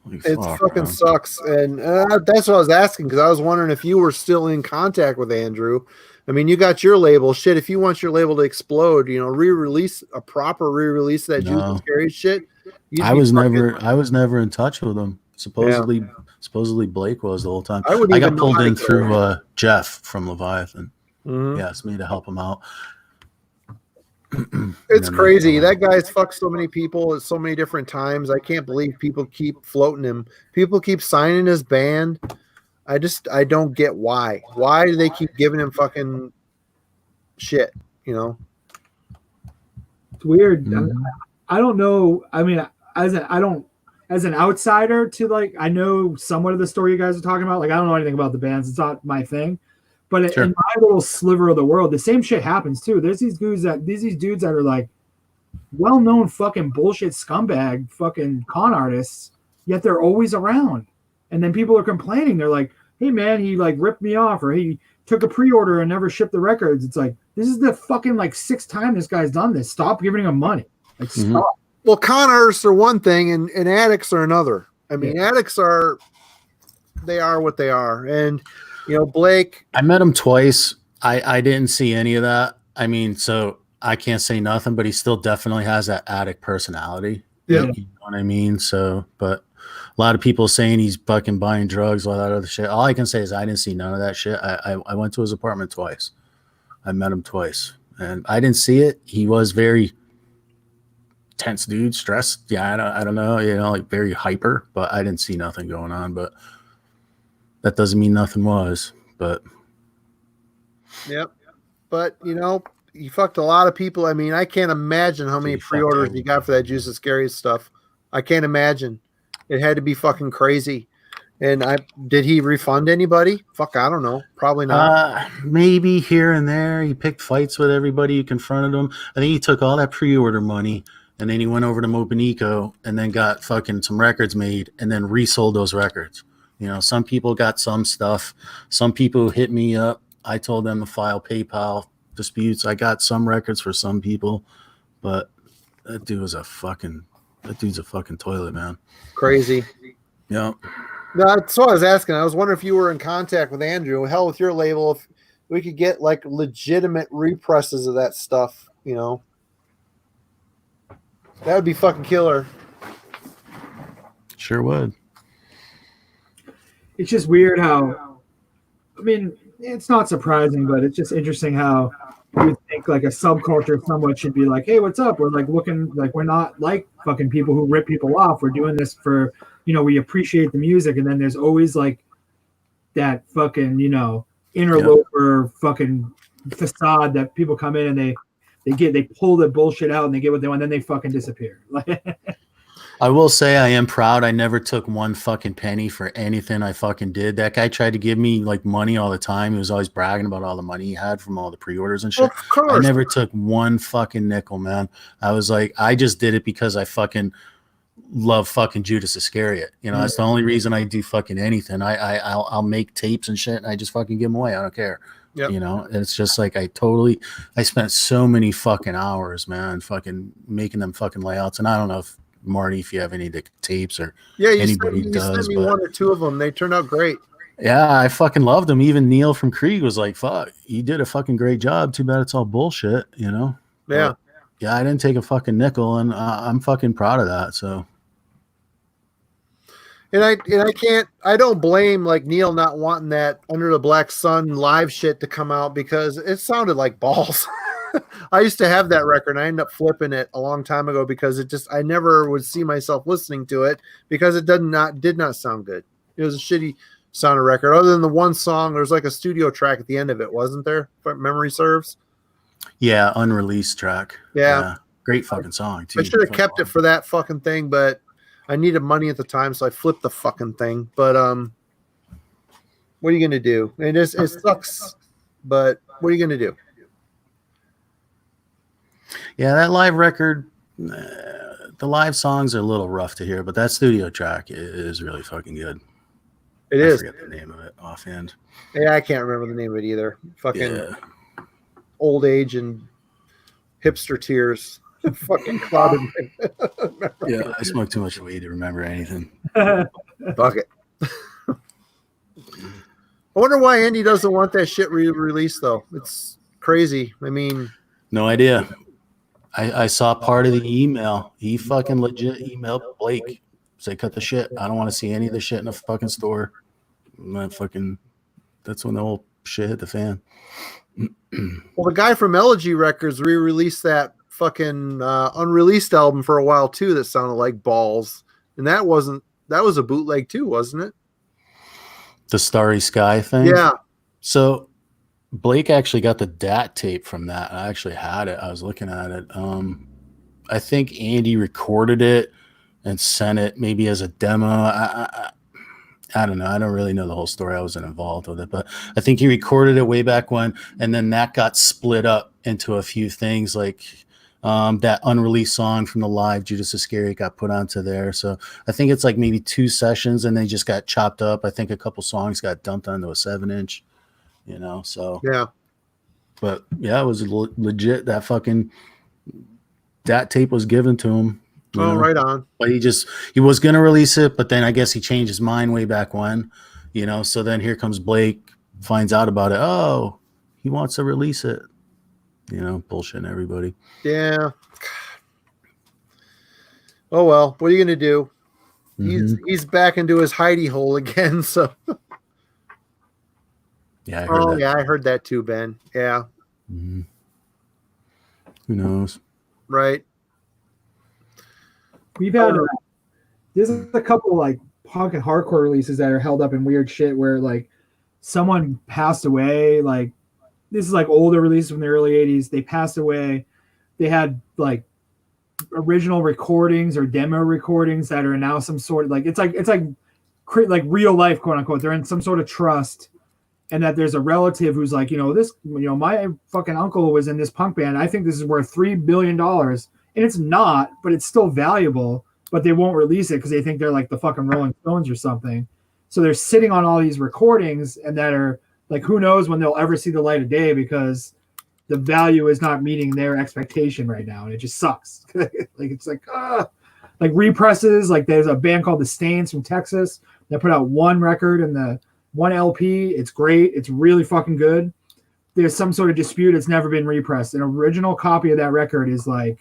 Like, It fuck, fucking man. sucks, and that's what I was asking, because I was wondering if you were still in contact with Andrew. I mean, you got your label. Shit, if you want your label to explode, re-release a proper re-release of that Juice and Scary shit. I was never in touch with him. Supposedly Blake was the whole time. I wouldn't I even got pulled know how in to through Jeff from Leviathan. Mhm. He asked me to help him out. It's And then crazy. That guy's fucked so many people at so many different times. I can't believe people keep floating him. People keep signing his band. I don't get why. Why do they keep giving him fucking shit? It's weird. Mhm. I don't know. I mean, as an outsider to I know somewhat of the story you guys are talking about. I don't know anything about the bands. It's not my thing. But Sure. in my little sliver of the world, the same shit happens too. There's these dudes that are well-known fucking bullshit scumbag fucking con artists, yet they're always around. And then people are complaining. They're like, "Hey man, he ripped me off, or he took a pre-order and never shipped the records." It's like, this is the fucking sixth time this guy's done this. Stop giving him money. Mhm. Stop. Well, con artists are one thing, and addicts are another. I mean, addicts are what they are, and Blake. I met him twice. I didn't see any of that. I mean, so I can't say nothing, but he still definitely has that addict personality. Yeah. You know what I mean? So, but a lot of people saying he's fucking buying drugs, all that other shit. All I can say is I didn't see none of that shit. I went to his apartment twice. I met him twice, and I didn't see it. He was very tense dude, stressed. Yeah, I don't know, very hyper, but I didn't see nothing going on. But that doesn't mean nothing was. But Yep. But you fucked a lot of people. I mean, I can't imagine how many He fucked pre-orders you everybody. got for that Juice and Scary stuff. I can't imagine. It had to be fucking crazy. And did he refund anybody? Fuck, I don't know. Probably not. Maybe here and there. He picked fights with everybody who confronted him. I think he took all that pre-order money and then he went over to Mobinico and then got fucking some records made and then resold those records. Some people got some stuff. Some people hit me up. I told them to file PayPal disputes. I got some records for some people, but that dude's a fucking toilet, man. Crazy. Yeah. No, that's what I was asking. I was wondering if you were in contact with Andrew. Hell, with your label, if we could get legitimate represses of that stuff, that would be fucking killer. Sure would. It's just weird how, I mean, it's not surprising, but it's just interesting how you would think a subculture somewhat should be hey, what's up? We're looking we're not like fucking people who rip people off. We're doing this for, we appreciate the music. And then there's always that fucking, interloper fucking facade that people come in and they pull the bullshit out and they get what they want, and then they fucking disappear. I will say I am proud. I never took one fucking penny for anything I fucking did. That guy tried to give me like money all the time. He was always bragging about all the money he had from all the pre-orders and shit. Of course. I never took one fucking nickel, man. I was like, I just did it because I fucking love fucking Judas Iscariot. You know, that's the only reason I do fucking anything. I'll make tapes and shit and I just fucking give them away. I don't care. Yep. You know, it's just like I spent so many fucking hours, man, fucking making them fucking layouts. And I don't know if Marty, if you have any of the tapes or Yeah, you anybody sent does, me but one or two of them. They turned out great. yeah, I fucking loved them. Even Neil from Krieg was like, fuck, you did a fucking great job. Too bad it's all bullshit, you know? Yeah. But, yeah, I didn't take a fucking nickel, and I'm fucking proud of that. So, And I don't blame like Neil not wanting that Under the Black Sun live shit to come out because it sounded like balls. I used to have that record and I ended up flipping it a long time ago because I never would see myself listening to it because it did not sound good. It was a shitty sounding record. Other than the one song, there's like a studio track at the end of it, wasn't there? If memory serves. yeah, unreleased track. Yeah. Great fucking song, too. I should have kept it for that fucking thing, but I needed money at the time, so I flipped the fucking thing. But what are you gonna do? And it sucks, but what are you gonna do? Yeah, that live record, the live songs are a little rough to hear, but that studio track is really fucking good. It I is. forget the name of it offhand. Yeah, I can't remember the name of it either. Fucking Yeah. old age and hipster tears. Fucking clouded. Yeah, I smoked too much weed to remember anything. Fuck it. I wonder why Andy doesn't want that shit re-released though. It's crazy. I mean, No idea. I saw part of the email. He fucking legit emailed Blake. Say, cut the shit. I don't want to see any of the shit in the fucking store. That's when the whole shit hit the fan. well, the guy from Elegy Records re-released that fucking unreleased album for a while too that sounded like balls. And that was a bootleg too, wasn't it? The Starry Sky thing? Yeah. So Blake actually got the DAT tape from that. I actually had it. I was looking at it. I think Andy recorded it and sent it maybe as a demo. I don't know. I don't really know the whole story. I wasn't involved with it, but I think he recorded it way back when, and then that got split up into a few things like that unreleased song from the live Judas Iscariot got put onto there. So I think it's like maybe 2 sessions and they just got chopped up. I think a couple songs got dumped onto a 7-inch, you know? So, Yeah. but yeah, it was legit. That tape was given to him. you Oh, know? right on. But he was going to release it, but then I guess he changed his mind way back when, you know? So then here comes Blake, finds out about it. Oh, he wants to release it. You know, bullshitting everybody. Yeah. Oh well, what are you gonna do? He's back into his hidey hole again. So. Yeah, I heard that. Yeah, I heard that too, Ben. Yeah. Mhm. Who knows? Right. We've had there's a couple like punk and hardcore releases that are held up in weird shit where like someone passed away. Like this is like older releases from the early 80s. They passed away. They had like original recordings or demo recordings that are now some sort of like it's like real life, quote unquote. They're in some sort of trust. And that there's a relative who's like, my fucking uncle was in this punk band. I think this is worth $3 billion. And it's not, but it's still valuable. But they won't release it because they think they're like the fucking Rolling Stones or something. So they're sitting on all these recordings and that are like, who knows when they'll ever see the light of day because the value is not meeting their expectation right now. And it just sucks. It's like represses. Like there's a band called The Stains from Texas that put out one record and the one LP. It's great. It's really fucking good. There's some sort of dispute. It's never been repressed. An original copy of that record is like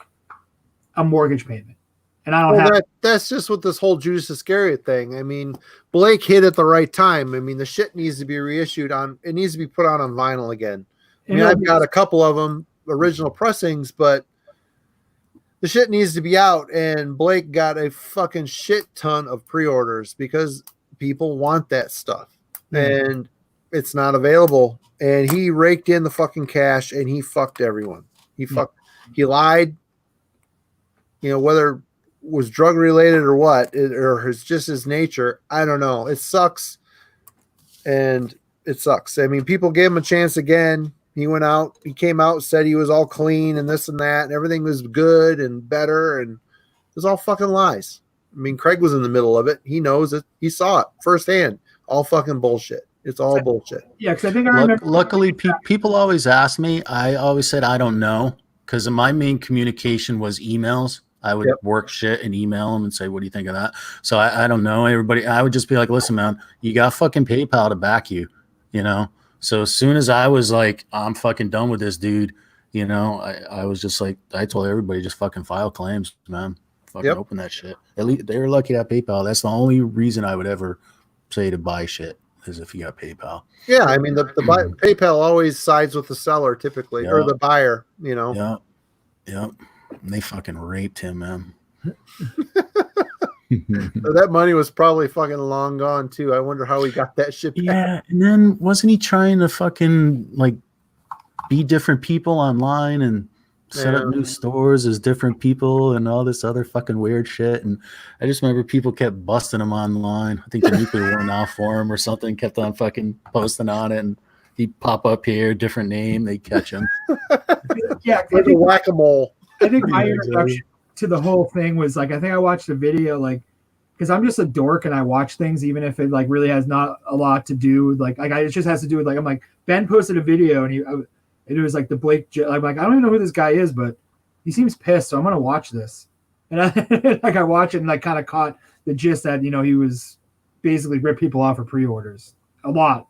a mortgage payment. And I don't have that's just with this whole Judas Iscariot thing. I mean, Blake hit at the right time. I mean, the shit needs to be reissued it needs to be put out on vinyl again. I mean, I've got a couple of them, original pressings, but the shit needs to be out. And Blake got a fucking shit ton of pre-orders because people want that stuff. And it's not available. And he raked in the fucking cash and he fucked everyone. He lied. Whether was drug related or what, or it's just his nature. I don't know. It sucks. And it sucks. I mean, people gave him a chance again. He came out, said he was all clean and this and that, and everything was good and better. And it was all fucking lies. I mean, Craig was in the middle of it. He knows it. He saw it firsthand. All fucking bullshit. It's all bullshit. Yeah, because I think I remember. Luckily, people always ask me. I always said I don't know because my main communication was emails. I would work shit and email them and say, "What do you think of that?" So I don't know. Everybody, I would just be like, "Listen, man, you got fucking PayPal to back you, you know." So as soon as I was like, "I'm fucking done with this dude," you know, I was just like, I told everybody, just fucking file claims, man. Fucking open that shit. At least they're lucky to have PayPal. That's the only reason I would ever say to buy shit is if you got PayPal. Yeah, I mean the PayPal always sides with the seller typically, or the buyer. You know. Yeah. And they fucking raped him, man. So that money was probably fucking long gone too. I wonder how he got that shit back. Yeah, and then wasn't he trying to fucking like be different people online and set up new stores as different people and all this other fucking weird shit? And I just remember people kept busting him online. I think the Nuclear War Now forum or something kept on fucking posting on it, and he'd pop up here, different name, they'd catch him. Yeah, Like a whack-a-mole. I think my introduction to the whole thing was like, I think I watched a video, like, because I'm just a dork and I watch things even if it like really has not a lot to do with like it just has to do with like, I'm like, Ben posted a video and it was like the Blake. I'm like, I don't even know who this guy is, but he seems pissed, so I'm gonna watch this. And I watch it and I kind of caught the gist that he was basically ripped people off for pre-orders, a lot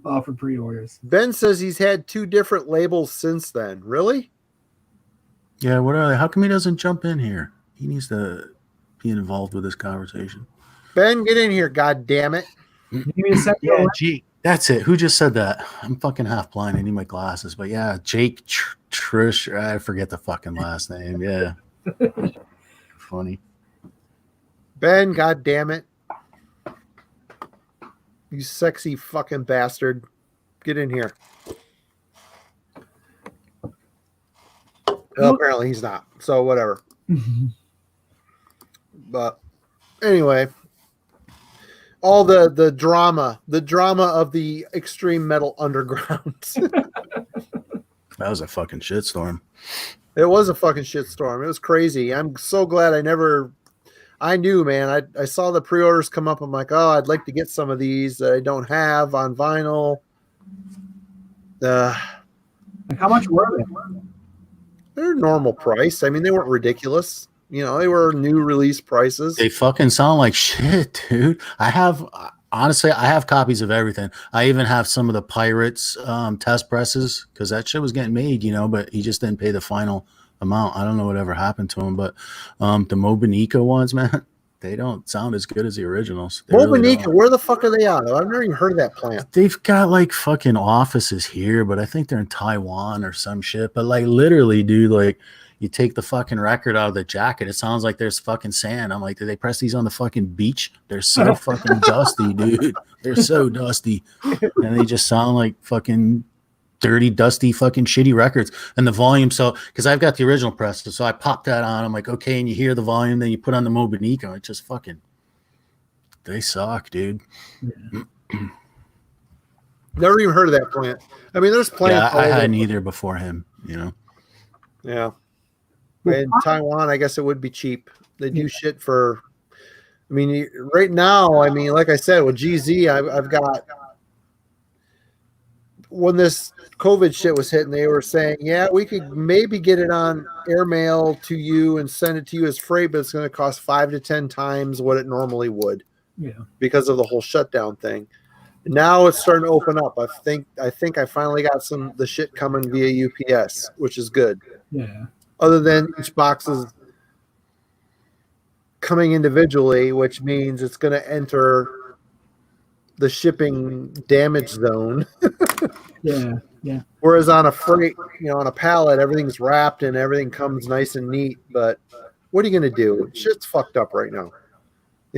off for pre-orders. Ben says he's had 2 different labels since then. Really? Yeah, what are they? How come he doesn't jump in here? He needs to be involved with this conversation. Ben, get in here, god damn it. Yeah, Jake. That's it. Who just said that? I'm fucking half blind. I need my glasses. But yeah, Jake Trish. I forget the fucking last name. Yeah. Funny. Ben, god damn it. You sexy fucking bastard. Get in here. Well, apparently he's not. So whatever. But anyway, all the drama of the extreme metal underground. That was a fucking shitstorm. It was a fucking shitstorm. It was crazy. I'm so glad I knew, man. I saw the pre-orders come up. I'm like, oh, I'd like to get some of these that I don't have on vinyl. How much were they? They're normal price. I mean, they weren't ridiculous. They were new release prices. They fucking sound like shit, dude. I have copies of everything. I even have some of the Pirates test presses because that shit was getting made, but he just didn't pay the final amount. I don't know whatever happened to him, but the Mobenica ones, man, they don't sound as good as the originals. Mobenica, where the fuck are they out of? I've never even heard of that plant. They've got like fucking offices here, but I think they're in Taiwan or some shit. But like literally, dude, like you take the fucking record out of the jacket, it sounds like there's fucking sand. I'm like, did they press these on the fucking beach? They're so fucking dusty, dude. They're so dusty. And they just sound like fucking dirty, dusty, fucking shitty records. And the volume, so because I've got the original press, so I pop that on. I'm like, okay, and you hear the volume, then you put on the Mobenica. It's just fucking, they suck, dude. Never even heard of that plant. I mean, there's plenty. Yeah, I hadn't either before him. Yeah. In Taiwan, I guess it would be cheap. They do shit for. I mean, right now, I mean, like I said, with GZ, I've got. When this COVID shit was hitting, they were saying, yeah, we could maybe get it on airmail to you and send it to you as freight, but it's going to cost 5 to 10 times what it normally would. Yeah. Because of the whole shutdown thing. Now it's starting to open up. I think I finally got the shit coming via UPS, which is good. Yeah. Other than each box is coming individually, which means it's going to enter the shipping damage zone. Yeah. Whereas on a freight, on a pallet, everything's wrapped and everything comes nice and neat. But what are you going to do? Shit's fucked up right now.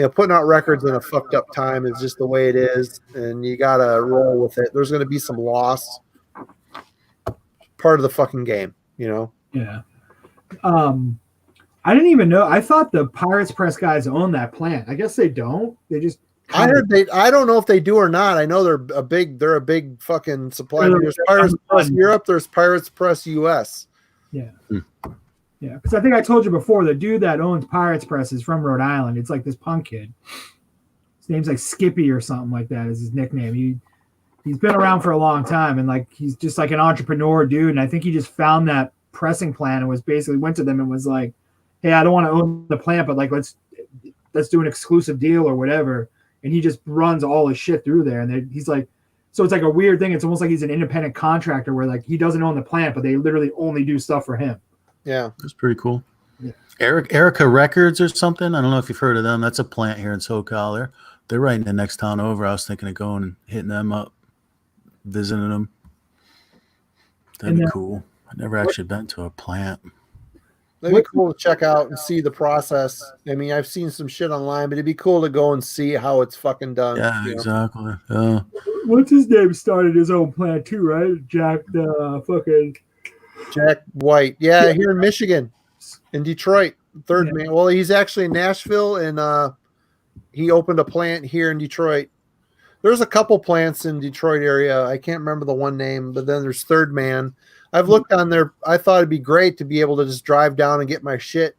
Putting out records in a fucked up time is just the way it is, and you got to roll with it. There's going to be some loss. Part of the fucking game, Yeah. I didn't even know. I thought the Pirates Press guys own that plant. I guess they don't. They just. I heard they. I don't know if they do or not. I know they're a big. They're a big fucking supplier. They're- There's Pirates Press Europe. There's Pirates Press US. Yeah. Yeah, because I think I told you before, the dude that owns Pirates Press is from Rhode Island. It's like this punk kid. His name's like Skippy or something like that is his nickname. He's been around for a long time, and like he's just like an entrepreneur dude. And I think he just found that pressing plant and was basically went to them and was like, "Hey, I don't want to own the plant, but like let's do an exclusive deal or whatever." And he just runs all his shit through there. And he's like, so it's like a weird thing. It's almost like he's an independent contractor where like he doesn't own the plant, but they literally only do stuff for him. Yeah, That's pretty cool. Yeah. Erica Records or something. I don't know if you've heard of them. That's a plant here in SoCal. They're right in the next town over. I was thinking of going and hitting them up, visiting them. That'd And be then- cool. I've never actually been to a plant. it'd be cool to check out and see the process. I mean, I've seen some shit online, but it'd be cool to go and see how it's fucking done. Yeah, you know? exactly. Yeah. What's his name started his own plant too, right? Jack the fucking Jack White. Yeah, here in Michigan, in Detroit. Third Yeah. man. Well, he's actually in Nashville, and he opened a plant here in Detroit. There's a couple plants in Detroit area. I can't remember the one name, but then there's Third Man. I've looked on there. I thought it'd be great to be able to just drive down and get my shit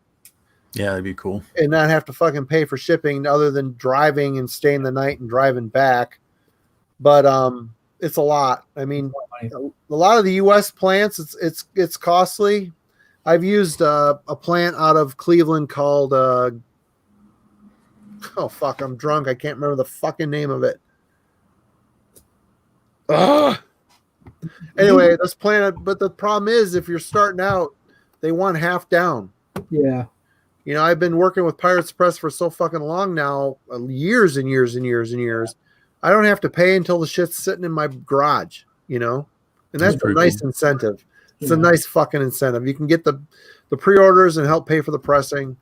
Yeah, that'd be cool. and not have to fucking pay for shipping other than driving and staying the night and driving back. But it's a lot. I mean, a lot of the US plants, it's costly. I've used a plant out of Cleveland called oh fuck, I'm drunk. I can't remember the fucking name of it. Ugh. Anyway, this plant, but the problem is if you're starting out, they want half down. yeah. You know, I've been working with Pirates Press for so fucking long now, years and years and years and years. I don't have to pay until the shit's sitting in my garage, you know? And that's a pretty nice cool. incentive. It's a Yeah. nice fucking incentive. You can get the pre-orders and help pay for the pressing.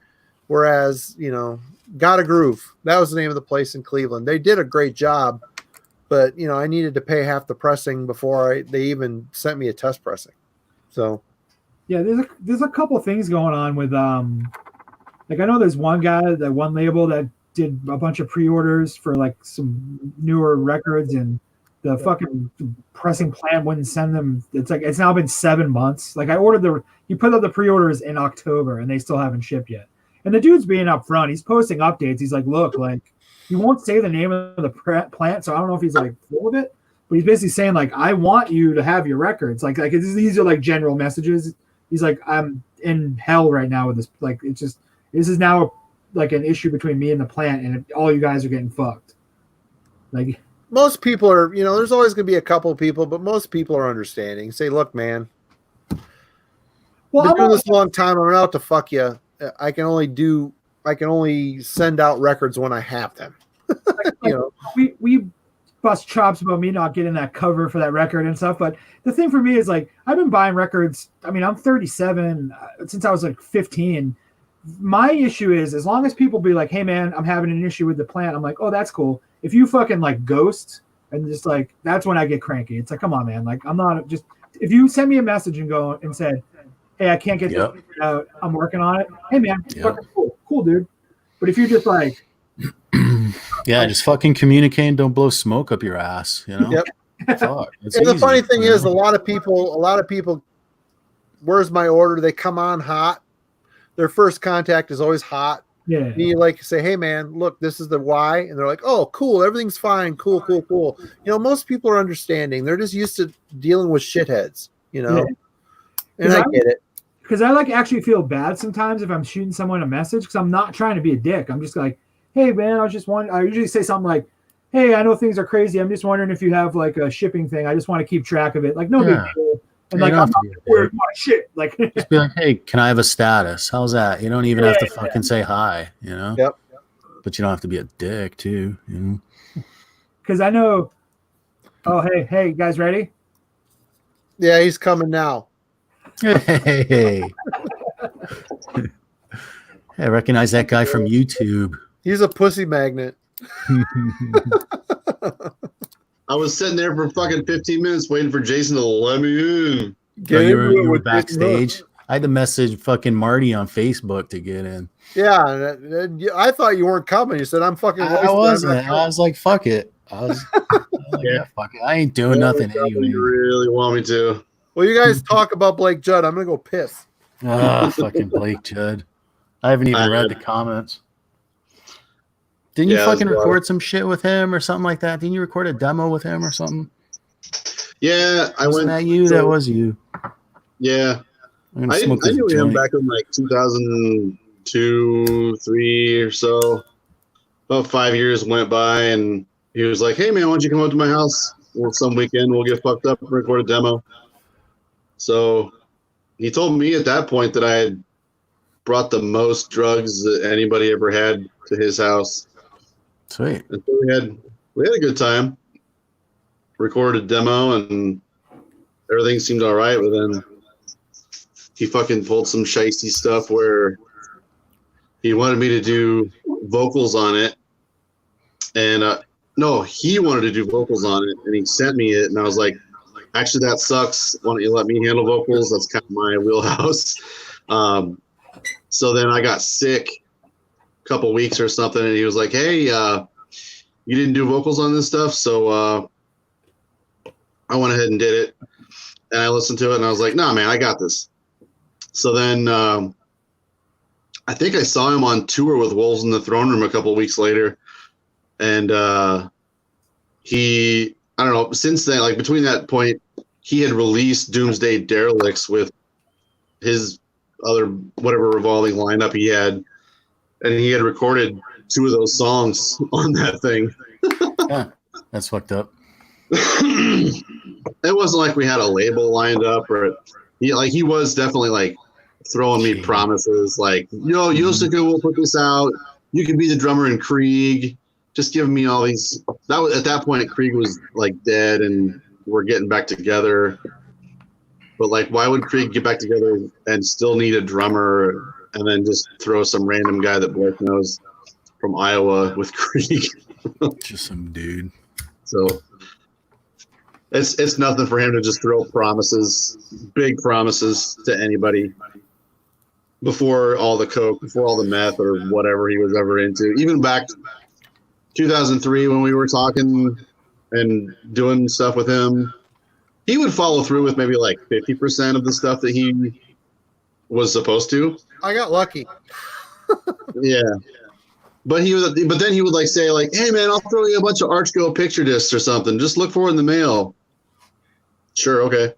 Whereas, you know, Gotta Groove, that was the name of the place in Cleveland. They did a great job, but you know, I needed to pay half the pressing before they even sent me a test pressing. So Yeah, there's a couple things going on with like I know there's one guy, that one label that did a bunch of pre-orders for like some newer records, and the fucking pressing plant wouldn't send them. It's like it's now been 7 months. Like I ordered you put up the pre-orders in October and they still haven't shipped yet. And the dude's being upfront. He's posting updates. He's like, look, like he won't say the name of the plant, so I don't know if he's like full of it, but he's basically saying like, I want you to have your records. Like these are like general messages. He's like, I'm in hell right now with this. Like it's just this is now like an issue between me and the plant, and all you guys are getting fucked. Like most people are, you know, there's always going to be a couple of people, but most people are understanding. Say, look, man, well, been I'm doing not- this a long time. I'm not out to fuck you. I can only send out records when I have them. You know, we bust chops about me not getting that cover for that record and stuff, but the thing for me is like I've been buying records. I mean, I'm 37 since I was like 15. My issue is as long as people be like, hey man, I'm having an issue with the plant, I'm like, oh, that's cool. If you fucking like ghost and just like that's when I get cranky. It's like, come on, man. Like I'm not just if you send me a message and go and said, hey, I can't get Yep. this figured out, I'm working on it. Hey man, Yep. fucking cool, dude. But if you're just like, Yeah, just fucking communicate and don't blow smoke up your ass, you know? Yep. Fuck, it's and the easy, funny thing you is, a know? lot of people, where's my order? They come on hot. Their first contact is always hot. yeah, And you like say, hey man, look, this is the why, and they're like, oh, cool, everything's fine, cool. You know, most people are understanding. They're just used to dealing with shitheads, you know. Yeah. And I get it. because I like actually feel bad sometimes if I'm shooting someone a message because I'm not trying to be a dick. I'm just like, hey man, I usually say something like, hey, I know things are crazy. I'm just wondering if you have like a shipping thing. I just want to keep track of it. Like no Yeah. big deal. And You like don't I'm have not to be a worried dick. about shit. Like Just be like, hey, can I have a status? How's that? You don't even have to fucking say hi, you know? Yep. But you don't have to be a dick too, you know? because I know. Oh hey, you guys ready? Yeah, he's coming now. Hey. I recognize that guy from YouTube. He's a pussy magnet. I was sitting there for fucking 15 minutes waiting for Jason to let me in. Oh, you Gabriel were with Dick backstage. I had to message fucking Marty on Facebook to get in. Yeah, I thought you weren't coming. You said I'm fucking. I wasted. I'm wasn't. not I was like, fuck it. I was like, yeah, fuck it. I ain't doing nothing anyway. You really want me to? Well, you guys talk about Blake Judd. I'm gonna go piss. Ah, fucking Blake Judd. I haven't even read the comments. Didn't you fucking record some shit with him or something like that? Didn't you record a demo with him or something? Yeah, Wasn't that you? That was you. Yeah. I'm I gonna smoke this knew him joint. back in like 2002, 3 or so. About 5 years went by, and he was like, "Hey man, why don't you come up to my house? Well, some weekend we'll get fucked up and record a demo." So he told me at that point that I had brought the most drugs that anybody ever had to his house. Sweet. And so we had a good time. Recorded a demo and everything seemed all right, but then he fucking pulled some shysty stuff where he wanted me to do vocals on it. And no, he wanted to do vocals on it, and he sent me it, and I was like, actually, that sucks. Why don't you let me handle vocals? That's kind of my wheelhouse. So then I got sick a couple weeks or something, and he was like, hey, you didn't do vocals on this stuff, so I went ahead and did it. And I listened to it, and I was like, nah, man, I got this. So then I think I saw him on tour with Wolves in the Throne Room a couple weeks later. And he, I don't know, since then, like between that point, he had released Doomsday Derelicts with his other, whatever revolving lineup he had. And he had recorded 2 of those songs on that thing. Yeah, that's fucked up. It wasn't like we had a label lined up, or he was definitely like throwing me promises like, yo, Yosuke will put this out. You can be the drummer in Krieg. Just giving me all these. That was at that point, Krieg was like dead, and we're getting back together. But like, why would Krieg get back together and still need a drummer, and then just throw some random guy that Blake knows from Iowa with Krieg? Just some dude. So it's nothing for him to just throw promises, big promises to anybody before all the coke, before all the meth or whatever he was ever into. Even back 2003 when we were talking and doing stuff with him, he would follow through with maybe like 50% of the stuff that he was supposed to. I got lucky. Yeah. But then he would like say like, hey man, I'll throw you a bunch of Archgo picture discs or something. Just look for it in the mail. Sure, okay.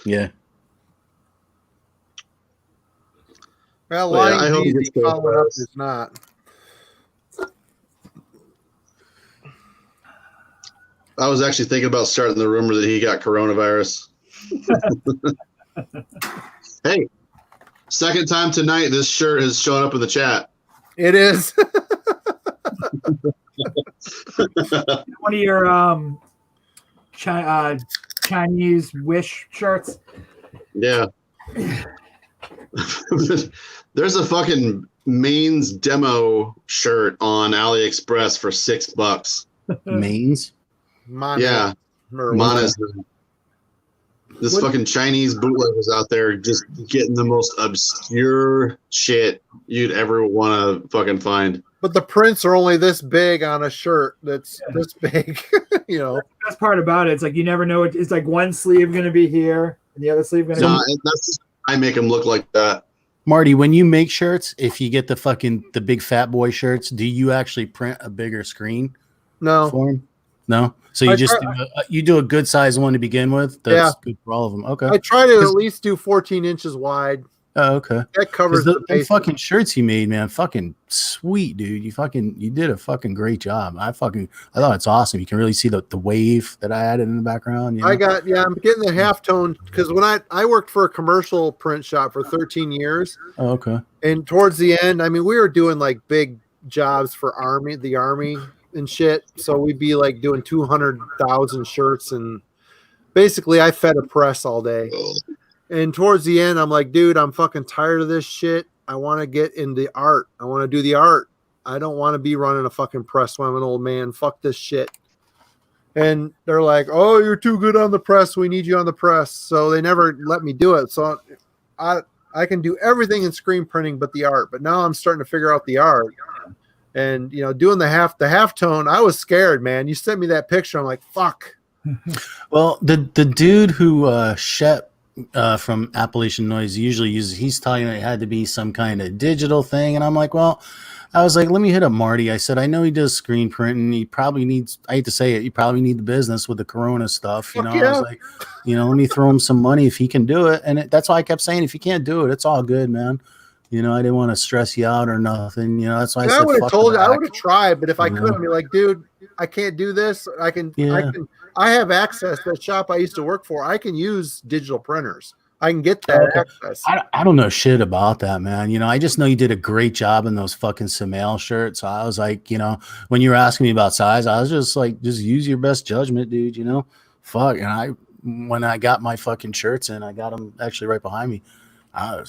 Yeah. Well, Well, yeah, lying I hope he easy, gets those following up files. is not. I was actually thinking about starting the rumor that he got coronavirus. Hey, second time tonight this shirt has shown up in the chat. It is. One of your Chinese wish shirts. Yeah. There's a fucking Maine's demo shirt on AliExpress for $6. Mains? Mono, Yeah. or Mona's. This fucking Chinese bootleggers out there just getting the most obscure shit you'd ever want to fucking find. But the prints are only this big on a shirt that's this big, you know. The best part about it, it's like you never know. It's like one sleeve going to be here and the other sleeve going to Nah, be. that's just, I make them look like that. Marty, when you make shirts, if you get the big fat boy shirts, do you actually print a bigger screen No, for them? No. So you I just try- you do a good size one to begin with. That's good for all of them. Okay. I try to at least do 14 inches wide. Oh, okay. That covers The the them base. fucking shirts you made, man, fucking sweet, dude. You did a fucking great job. I thought it's awesome. You can really see the wave that I added in the background. You know? I'm getting the halftone because when I worked for a commercial print shop for 13 years, Oh, okay. and towards the end, I mean, we were doing like big jobs for the army and shit. So we'd be like doing 200,000 shirts, and basically I fed a press all day. And towards the end, I'm like, dude, I'm fucking tired of this shit. I want to get into art. I want to do the art. I don't want to be running a fucking press when I'm an old man. Fuck this shit. And they're like, oh, you're too good on the press. We need you on the press. So they never let me do it. So I can do everything in screen printing but the art. But now I'm starting to figure out the art. And doing the half tone, I was scared, man. You sent me that picture. I'm like, fuck. Well, the dude who Shep from Appalachian Noise usually uses, he's telling me it had to be some kind of digital thing, and I'm like, well, I was like, let me hit up Marty. I said, I know he does screen printing. He probably needs, I hate to say it, you probably need the business with the Corona stuff. I was like, let me throw him some money if he can do it. And that's why I kept saying, if you can't do it, it's all good, man. I didn't want to stress you out or nothing. That's why I said, would have told you, I would have tried, but if I could, I'd be like, dude, I can't do this. I have access to that shop I used to work for. I can use digital printers. I can get that access. I don't know shit about that, man. I just know you did a great job in those fucking Samael shirts. So I was like, when you were asking me about size, I was just like, just use your best judgment, dude. Fuck. And when I got my fucking shirts in, I got them actually right behind me.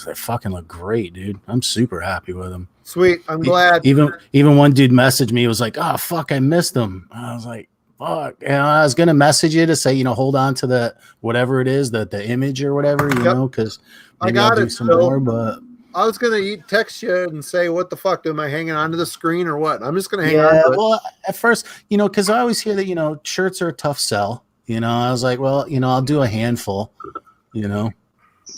They fucking look great, dude. I'm super happy with them. Sweet. I'm glad. Even one dude messaged me. It was like, oh fuck, I missed them. I was like, fuck. And I was gonna message you to say, hold on to the whatever it is, the image or whatever, because I got I'll it. do some more. But I was gonna text you and say, what the fuck? Am I hanging on to the screen or what? I'm just gonna hang on to it. Well, at first, because I always hear that shirts are a tough sell. I was like, well, I'll do a handful.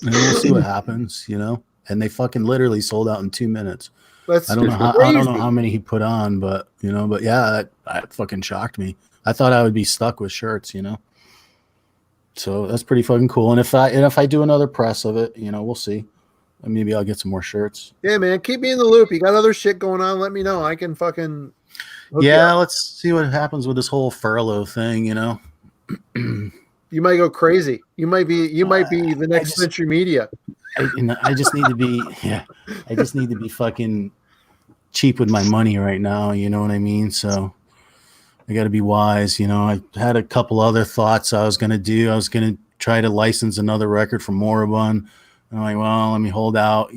And we'll see what happens, And they fucking literally sold out in 2 minutes. I don't know how many he put on, but yeah, that fucking shocked me. I thought I would be stuck with shirts, So that's pretty fucking cool. And if I do another press of it, we'll see. Maybe I'll get some more shirts. Yeah, man, keep me in the loop. You got other shit going on? Let me know. I can fucking. Let's see what happens with this whole furlough thing. You might go crazy. You might be the next Century Media. I just need to be I just need to be fucking cheap with my money right now, you know what I mean? So I got to be wise, I had a couple other thoughts I was going to do. I was going to try to license another record from Moribund. I'm like, well, let me hold out,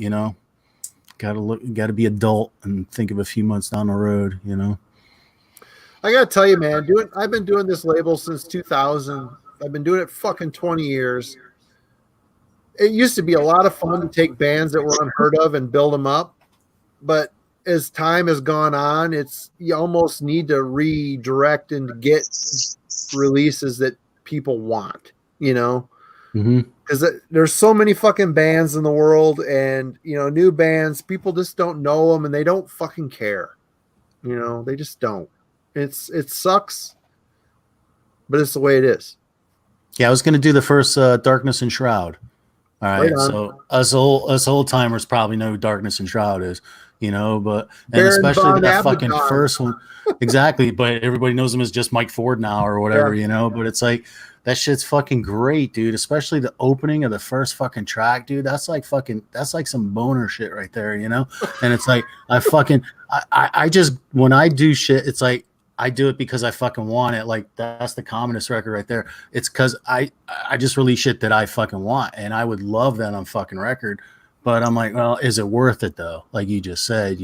got to be adult and think of a few months down the road, I got to tell you, man, I've been doing this label since 2000. I've been doing it fucking 20 years. It used to be a lot of fun to take bands that were unheard of and build them up. But as time has gone on, you almost need to redirect and get releases that people want, because there's so many fucking bands in the world, and new bands, people just don't know them and they don't fucking care. They just don't. It sucks, but it's the way it is. Yeah, I was going to do the first Darkness and Shroud. All right, so us old timers probably know who Darkness and Shroud is, but and especially that fucking first one, exactly. But everybody knows him as just Mike Ford now or whatever, But it's like that shit's fucking great, dude. Especially the opening of the first fucking track, dude. That's like some boner shit right there, And it's like I just when I do shit, it's like. I do it because I fucking want it. Like that's the communist record right there. It's because I just release shit that I fucking want, and I would love that on fucking record. But I'm like, well, is it worth it though? Like you just said,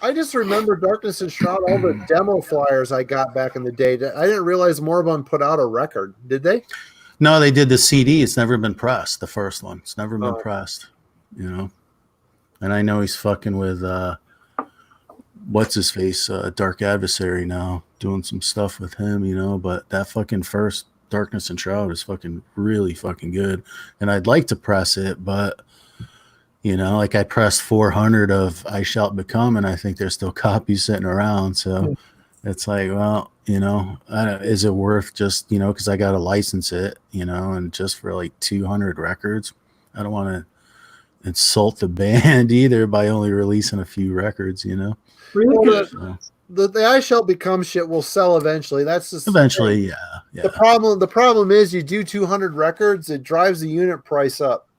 I just remember Darkness and Shroud, all the demo flyers I got back in the day. I didn't realize Moribund put out a record. Did they? No, they did the CD. It's never been pressed. The first one. It's never been pressed. And I know he's fucking with. What's his face, Dark Adversary now, doing some stuff with him, but that fucking first Darkness and Shroud is fucking really fucking good. And I'd like to press it, but like I pressed 400 of I Shall Become, and I think there's still copies sitting around. So it's like, well, is it worth just, because I got to license it, and just for like 200 records, I don't want to insult the band either by only releasing a few records, Really? The I Shall Become shit will sell eventually. That's just eventually, yeah. The problem is you do 200 records, it drives the unit price up.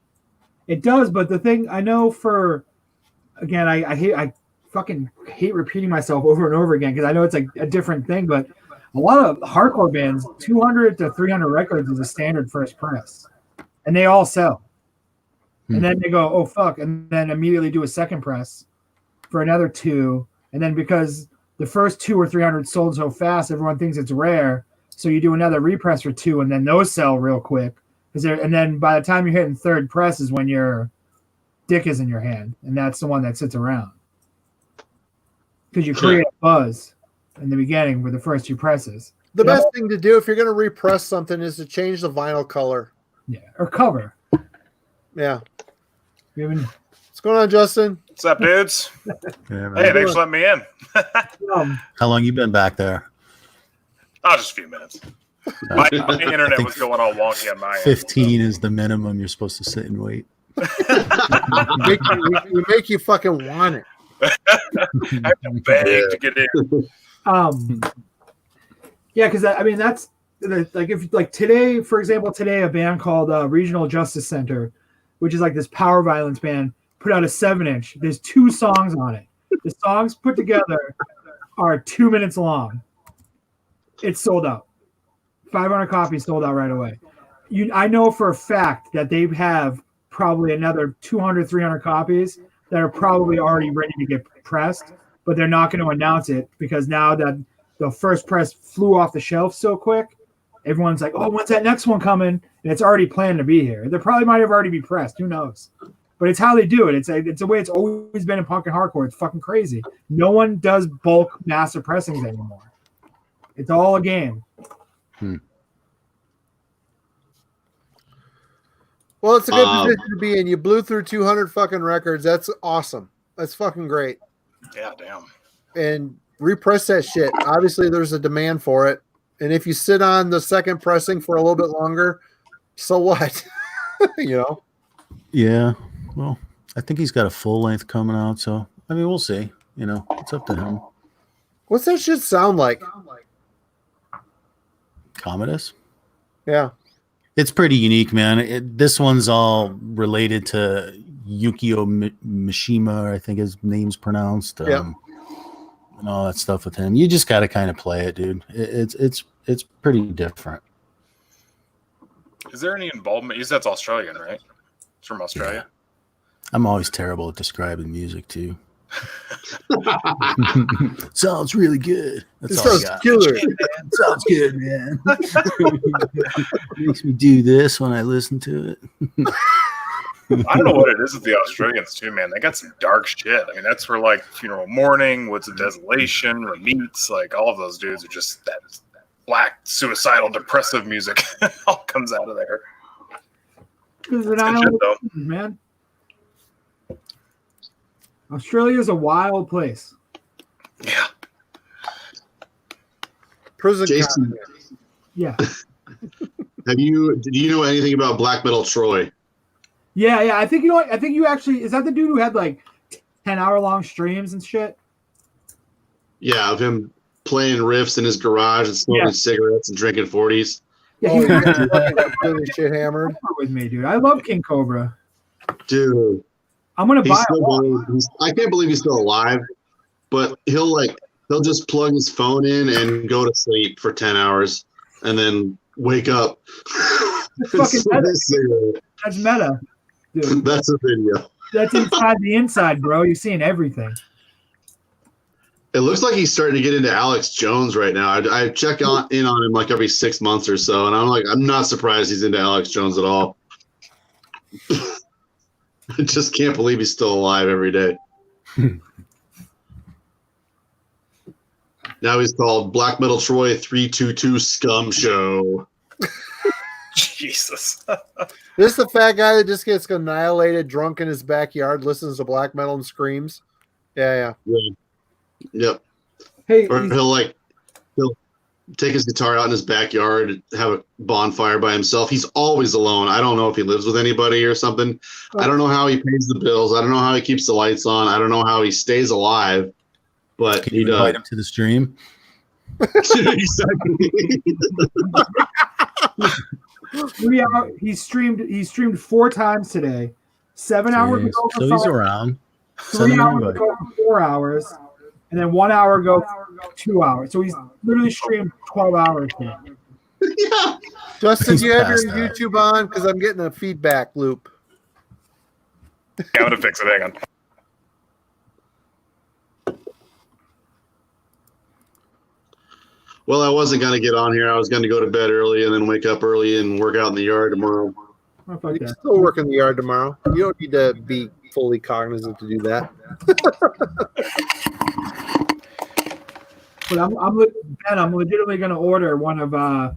It does, but the thing I know again, I fucking hate repeating myself over and over again because I know it's a different thing, but a lot of hardcore bands, 200 to 300 records is a standard first press, and they all sell. And then they go, oh fuck, and then immediately do a second press for another 2. And then because the first 2 or 300 sold so fast, everyone thinks it's rare. So you do another repress for 2, and then those sell real quick. And then by the time you're hitting third press is when you're dick is in your hand, and that's the one that sits around. Because you create a buzz in the beginning with the first two presses. The best thing to do if you're going to repress something is to change the vinyl color. Yeah, or cover. Yeah. We haven't, What's going on, Justin? What's up, dudes? Yeah, Hey, thanks for letting me in. How long you been back there? Oh, just a few minutes. My internet was going all wonky on my end. 15 is the minimum you're supposed to sit and wait. we make you fucking want it. I have to beg to get in. Yeah, because I mean that's like if like today, for example, today a band called Regional Justice Center, which is like this power violence band, put out a 7-inch. There's 2 songs on it. The songs put together are 2 minutes long. It's sold out. 500 copies sold out right away. I know for a fact that they have probably another 200, 300 copies that are probably already ready to get pressed, but they're not going to announce it because now that the first press flew off the shelf so quick, everyone's like, oh, when's that next one coming? And it's already planned to be here. They probably might have already be pressed. Who knows? But it's how they do it. It's a way it's always been in punk and hardcore. It's fucking crazy. No one does bulk massive pressings anymore. It's all a game. Well, it's a good position to be in. You blew through 200 fucking records. That's awesome. That's fucking great. Yeah, damn. And repress that shit. Obviously, there's a demand for it. And if you sit on the second pressing for a little bit longer, so what? You know? Yeah. Well, I think he's got a full length coming out. So, I mean, we'll see. You know, it's up to him. What's that shit sound like? Commodus? Yeah. It's pretty unique, man. This one's all related to Yukio Mishima, I think his name's pronounced. And all that stuff with him. You just got to kind of play it, dude. It's pretty different. Is there any involvement? You said it's Australian, right? It's from Australia. Yeah. I'm always terrible at describing music too. Sounds really good. That's all I got. Killer. Sounds good, man. Makes me do this when I listen to it. I don't know what it is with the Australians too, man. They got some dark shit. I mean, that's where like Funeral Mourning, Woods of Desolation, Rameets, like all of those dudes are just that black, suicidal, depressive music all comes out of there. Because an island, man. Australia is a wild place. Yeah. Prison. Jason, Yeah. did you know anything about Black Metal Troy? Yeah. I think I think you actually is that the dude who had like 10-hour-long streams and shit? Yeah, of him playing riffs in his garage and smoking cigarettes and drinking 40s. Yeah, he really shit hammered with me, dude. I love King Cobra. Dude. I'm gonna buy I can't believe he's still alive, but he'll just plug his phone in and go to sleep for 10 hours and then wake up. That's meta. Dude. That's a video. That's inside the inside, bro. You're seeing everything. It looks like he's starting to get into Alex Jones right now. I check in on him like every 6 months or so, and I'm not surprised he's into Alex Jones at all. I just can't believe he's still alive every day. Now he's called Black Metal Troy 322 Scum Show. Jesus. This is the fat guy that just gets annihilated drunk in his backyard, listens to black metal and screams. Yeah. Yep. Hey, or he'll take his guitar out in his backyard, have a bonfire by himself. He's always alone. I don't know if he lives with anybody or something. I don't know how he pays the bills. I don't know how he keeps the lights on. I don't know how he stays alive, but Can he you does. invite him to the stream? Exactly. He streamed 4 times today. 7 hours Jeez. ago. So he's around. 3 hours ago for 4 hours. And then 1 hour ago, 2 hours. So he's literally streamed 12 hours today. Yeah. Justin, He's do you have your past that. YouTube on? Because I'm getting a feedback loop. Yeah, I'm gonna fix it. Hang on. Well, I wasn't going to get on here. I was going to go to bed early and then wake up early and work out in the yard tomorrow. Oh, fuck You can that. still work in the yard tomorrow. You don't need to be fully cognizant to do that. But I'm legitimately going to order one of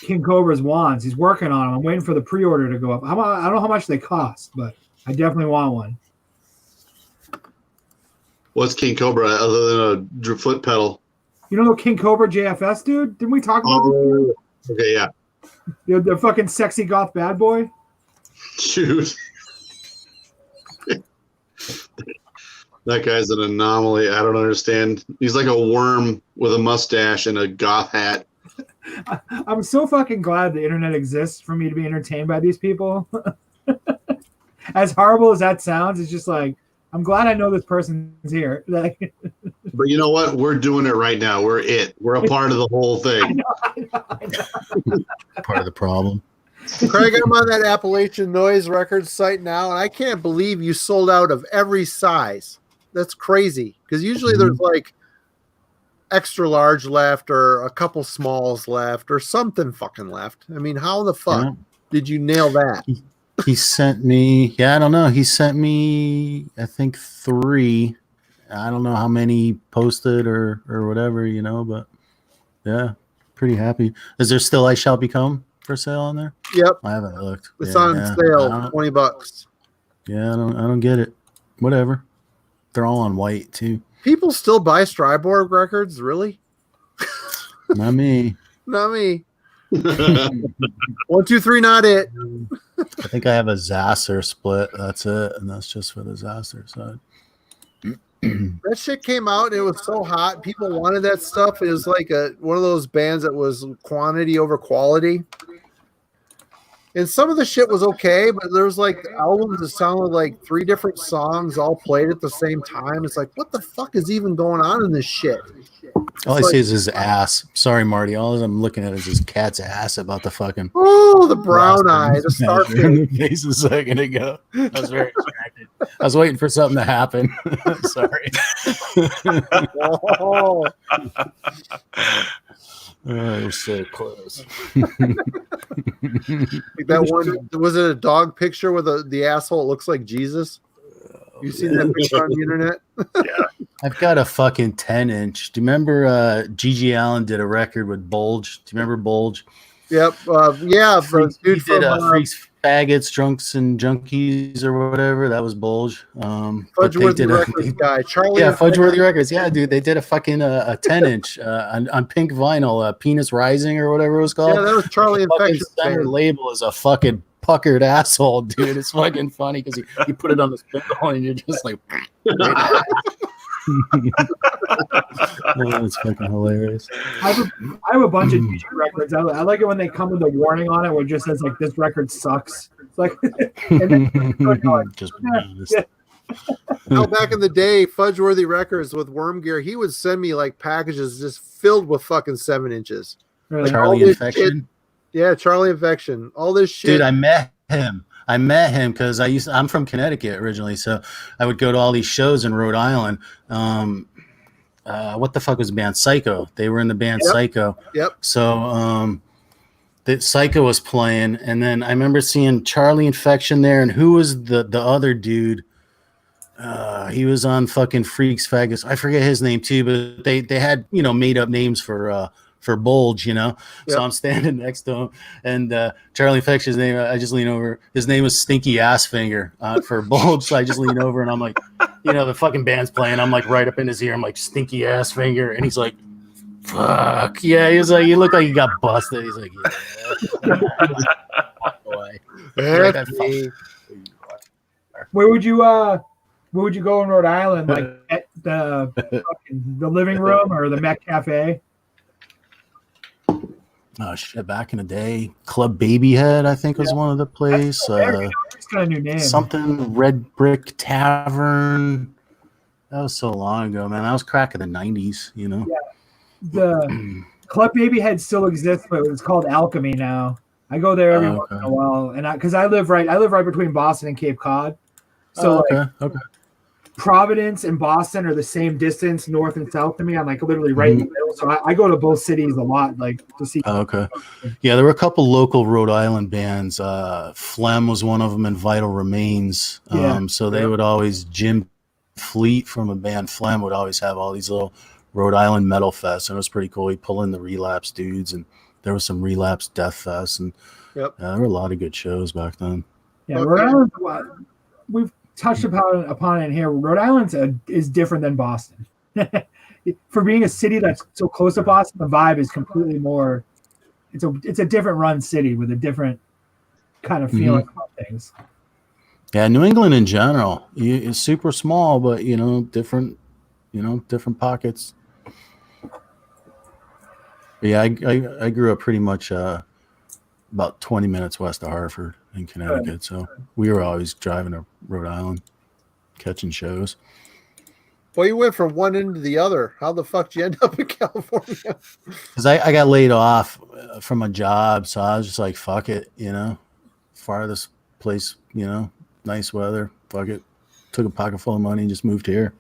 King Cobra's wands. He's working on them. I'm waiting for the pre-order to go up. I don't know how much they cost, but I definitely want one. What's King Cobra other than a foot pedal? You don't know King Cobra JFS, dude? Didn't we talk about this? Okay, yeah. The fucking sexy goth bad boy? Shoot. That guy's an anomaly. I don't understand. He's like a worm with a mustache and a goth hat. I'm so fucking glad the internet exists for me to be entertained by these people. As horrible as that sounds, it's just like, I'm glad I know this person's here. Like, But you know what? We're doing it right now. We're it. We're a part of the whole thing. I know. Part of the problem. Craig, I'm on that Appalachian Noise Records site now, and I can't believe you sold out of every size. That's crazy. Because usually there's like extra large left or a couple smalls left or something fucking left. I mean, how the fuck did you nail that? He sent me, I don't know. He sent me, I think 3. I don't know how many posted or whatever, but yeah, pretty happy. Is there still I Shall Become for sale on there? Yep. I haven't looked. It's on sale, $20. Yeah, I don't get it. Whatever. They're all on white too. People still buy Stryborg records, really? Not me. Not me. 1, 2, 3, not it. I think I have a Zasser split. That's it, and that's just for the Zasser side. That shit came out and it was so hot. People wanted that stuff. It was like one of those bands that was quantity over quality. And some of the shit was okay, but there was like albums that sounded like 3 different songs all played at the same time. It's like, what the fuck is even going on in this shit? All I see is his ass. Sorry, Marty. All I'm looking at is his cat's ass about the fucking. Oh, the brown eye, the star in the face a second ago. I was very distracted. I was waiting for something to happen. Sorry. Oh. It was so close. Like that one, was it a dog picture with the asshole? It looks like Jesus. You seen that picture on the internet? Yeah. I've got a fucking 10-inch. Do you remember Gigi Allen did a record with Bulge? Do you remember Bulge? Yep. Yeah. Freaks, Dude he did from, Freaks, Faggots, Drunks, and Junkies or whatever. That was Bulge. But they Fudgeworthy did Records guy. Charlie. Yeah, Fudgeworthy Records. Yeah, dude, they did a fucking a 10-inch on pink vinyl, Penis Rising or whatever it was called. Yeah, that was Charlie The fucking Infection. center label is a fucking puckered asshole, dude. It's fucking funny because you put it on the spindle and you're just like. It's fucking hilarious. I have a bunch of DJ records. I like it when they come with a warning on it where it just says like this record sucks. It's like Just be honest. Now, back in the day, Fudgeworthy Records with Worm Gear, he would send me like packages just filled with fucking 7-inches. Really? Like, Charlie all this Infection. shit- yeah, Charlie Infection. All this shit. Dude, I met him because I'm from Connecticut originally, so I would go to all these shows in Rhode Island. What the fuck was the band? Psycho. They were in the band Yep. Psycho. Yep. So that Psycho was playing, and then I remember seeing Charlie Infection there, and who was the other dude? He was on fucking Freaks, Faggots. I forget his name too, but they had made up names for Bulge, Yep. So I'm standing next to him, and Charlie Infection's name, I just lean over. His name was Stinky Ass Finger for Bulge, so I just lean over and I'm like, the fucking band's playing. I'm like right up in his ear. I'm like, Stinky Ass Finger, and he's like, fuck yeah. He was like, you look like you got busted. He's like, yeah. Walk away. Like, I fucking- Where would you go in Rhode Island? Like at the living room or the Met Cafe? Oh shit! Back in the day, Club Babyhead, I think was one of the place. It's got a new name. Something Red Brick Tavern. That was so long ago, man. That was crack of the '90s. The Club Babyhead still exists, but it's called Alchemy now. I go there every once in a while, and because I live right between Boston and Cape Cod, so okay. Providence and Boston are the same distance, north and south to me. I'm like literally right in the middle. So I go to both cities a lot, like to see. Oh, okay. Yeah, there were a couple local Rhode Island bands. Phlegm was one of them, and Vital Remains. Yeah. So they would always, Jim Fleet from a band Phlegm would always have all these little Rhode Island metal fests, and it was pretty cool. He'd pull in the Relapse dudes, and there was some Relapse death fests, and there were a lot of good shows back then. Yeah, Rhode Island. We've touched upon it here. Rhode Island is different than Boston. For being a city that's so close to Boston, the vibe is completely more. It's a different run city with a different kind of feeling about things. Yeah, New England in general is super small, but different pockets. But yeah, I grew up pretty much about 20 minutes west of Hartford in Connecticut, so we were always driving to Rhode Island, catching shows. Well, you went from one end to the other. How the fuck did you end up in California? Because I got laid off from a job, so I was just like, fuck it, farthest place, nice weather, fuck it. Took a pocket full of money and just moved here.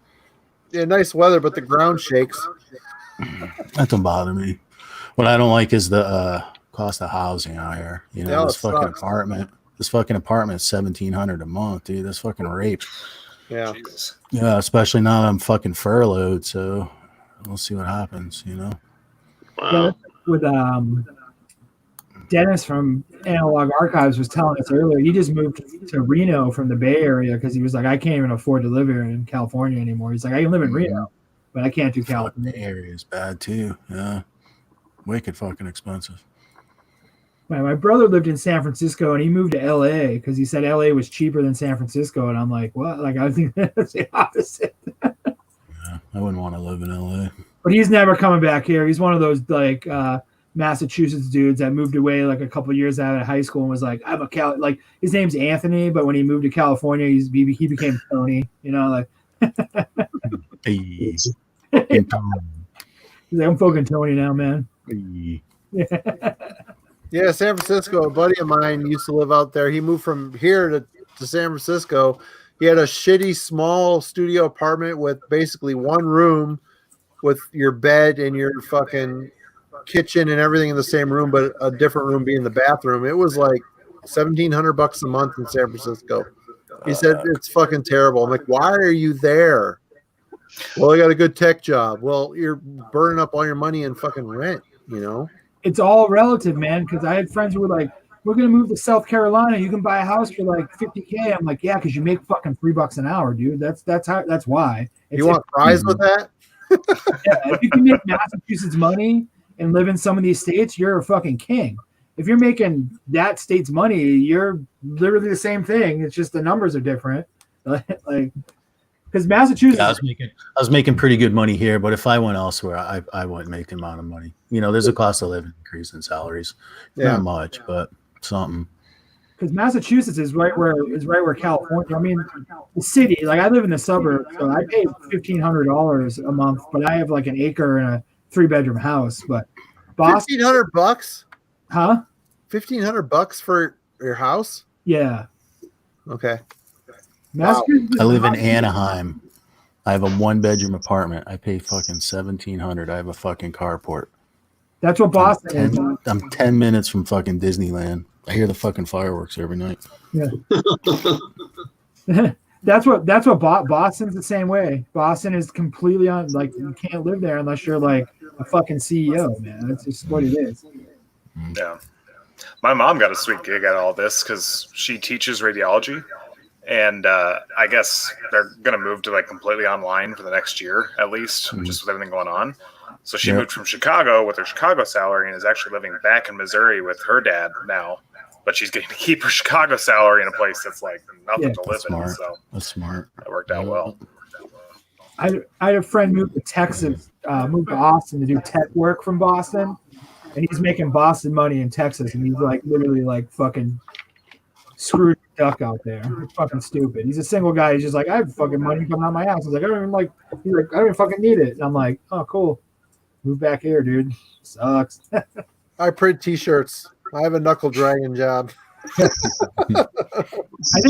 Yeah, nice weather, but the ground shakes. That don't bother me. What I don't like is the cost of housing out here. This fucking apartment. This fucking apartment is $1,700 a month, dude. That's fucking rape. Yeah. Jesus. Yeah, especially now that I'm fucking furloughed, so we'll see what happens, Wow. Yeah, with Dennis from Analog Archives was telling us earlier, he just moved to Reno from the Bay Area because he was like, I can't even afford to live here in California anymore. He's like, I can live in Reno, but I can't do California. The area is bad too. Yeah, wicked fucking expensive. My brother lived in San Francisco and he moved to LA because he said LA was cheaper than San Francisco. And I'm like, what? Like, I think that's the opposite. Yeah, I wouldn't want to live in LA. But he's never coming back here. He's one of those like Massachusetts dudes that moved away like a couple years out of high school and was like, I'm a like his name's Anthony, but when he moved to California, he became Tony. Like Hey, he's like, I'm fucking Tony now, man. hey. Yeah, San Francisco. A buddy of mine used to live out there. He moved from here to San Francisco. He had a shitty small studio apartment with basically one room with your bed and your fucking kitchen and everything in the same room, but a different room being the bathroom. It was like $1,700 a month in San Francisco. He said it's fucking terrible. I'm like, why are you there? Well, I got a good tech job. Well, you're burning up all your money in fucking rent, It's all relative, man. Because I had friends who were like, "We're gonna move to South Carolina. You can buy a house for like $50K." I'm like, "Yeah, because you make fucking $3 an hour, dude. That's why." You want fries with that? Yeah, if you can make Massachusetts money and live in some of these states, you're a fucking king. If you're making that state's money, you're literally the same thing. It's just the numbers are different. Like, because Massachusetts, Yeah, I was making pretty good money here, but if I went elsewhere, I wouldn't make the amount of money. There's a cost of living increase in salaries. Yeah. Not much, but something. because Massachusetts is right where California. I mean, the city. Like I live in the suburbs, so I pay $1,500 a month, but I have like an acre and a 3-bedroom house. But Boston, $1,500? huh? $1,500 for your house? Yeah, Okay. Massachusetts. I live in Anaheim. I have a 1-bedroom apartment. I pay fucking $1,700. I have a fucking carport. That's what Boston is. I'm 10 minutes from fucking Disneyland. I hear the fucking fireworks every night. That's what Boston's the same way. Boston is completely on, like, you can't live there unless you're like a fucking CEO, man. That's just what it is. Yeah. My mom got a sweet gig at all this because she teaches radiology. And I guess they're going to move to like completely online for the next year, at least, just with everything going on. So she moved from Chicago with her Chicago salary and is actually living back in Missouri with her dad now. But she's getting to keep her Chicago salary in a place that's like nothing to live in. So that's smart. That worked out well. I had a friend move to Texas, moved to Austin to do tech work from Boston. And he's making Boston money in Texas. And he's like literally like fucking screwed duck out there. It's fucking stupid. He's a single guy. He's just like, I have fucking money coming out of my house. He's like, I don't even fucking need it. And I'm like, oh, cool. Move back here, dude. Sucks. I print T-shirts. I have a knuckle dragon job. I think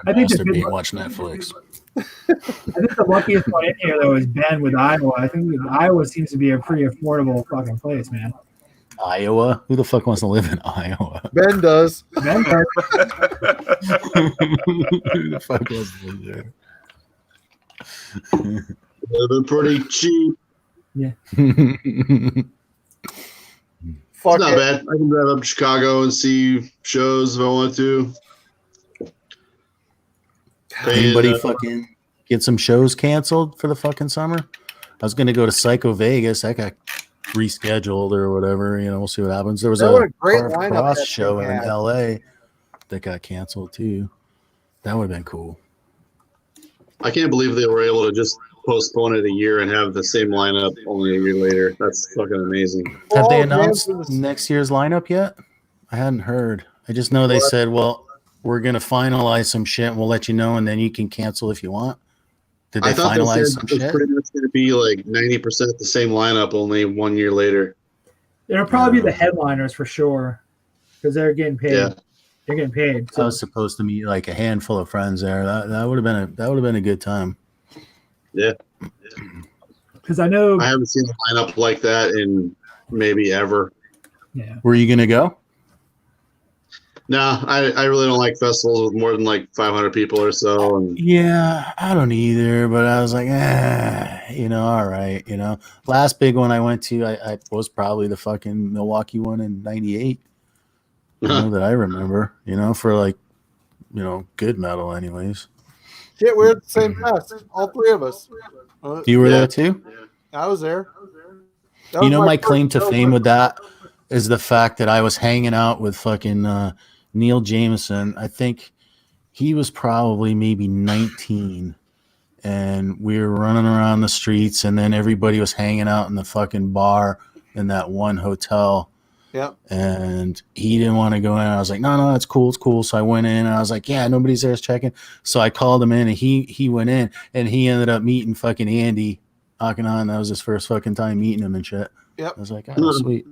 Monster being watch Netflix. I think the luckiest one in here though is Ben with Iowa. I think Iowa seems to be a pretty affordable fucking place, man. Iowa? Who the fuck wants to live in Iowa? Ben does. Ben, Who the fuck wants to live there? They're pretty cheap. Fuck It's not it. bad. I can drive up to Chicago and see shows if I want to. Anybody fucking get some shows canceled for the fucking summer? I was gonna go to Psycho Vegas. That got rescheduled or whatever. You know, we'll see what happens. There was What a a great Carl lineup Frost that show thing in had. LA that got canceled too. That would have been cool. I can't believe they were able to just postpone it a year and have the same lineup only a year later. That's fucking amazing. Have they Oh, announced man, next year's lineup yet? I hadn't heard. I just know they said, well, we're going to finalize some shit and we'll let you know, and then you can cancel if you want. Did they I thought they finalize said some it was shit? pretty much going to be like 90% the same lineup, only 1 year later. it'll probably be the headliners for sure because they're getting paid. Yeah. They're getting paid. I So was supposed to meet like a handful of friends there. That would have been a good time. Yeah. because I know, I haven't seen a lineup like that in maybe ever. yeah, Were you going to go? No, I really don't like festivals with more than like 500 people or so. And Yeah, I don't either, but I was like, all right, Last big one I went to, I was probably the fucking Milwaukee one in '98. That I remember, for like, good metal, anyways. Shit, we're at the same fest. All three of us. You were Yeah. there too? I was there. That was My first claim to show. fame with that is the fact that I was hanging out with fucking Neil Jameson. I think he was probably maybe 19, and we were running around the streets, and then everybody was hanging out in the fucking bar in that one hotel. Yep. And he didn't want to go in. I was like, no, it's cool. So I went in and I was like, yeah, nobody's there checking. So I called him in and he went in and he ended up meeting fucking Andy Akhenaten. That was his first fucking time meeting him and shit. Yep. I was like, oh, sweet.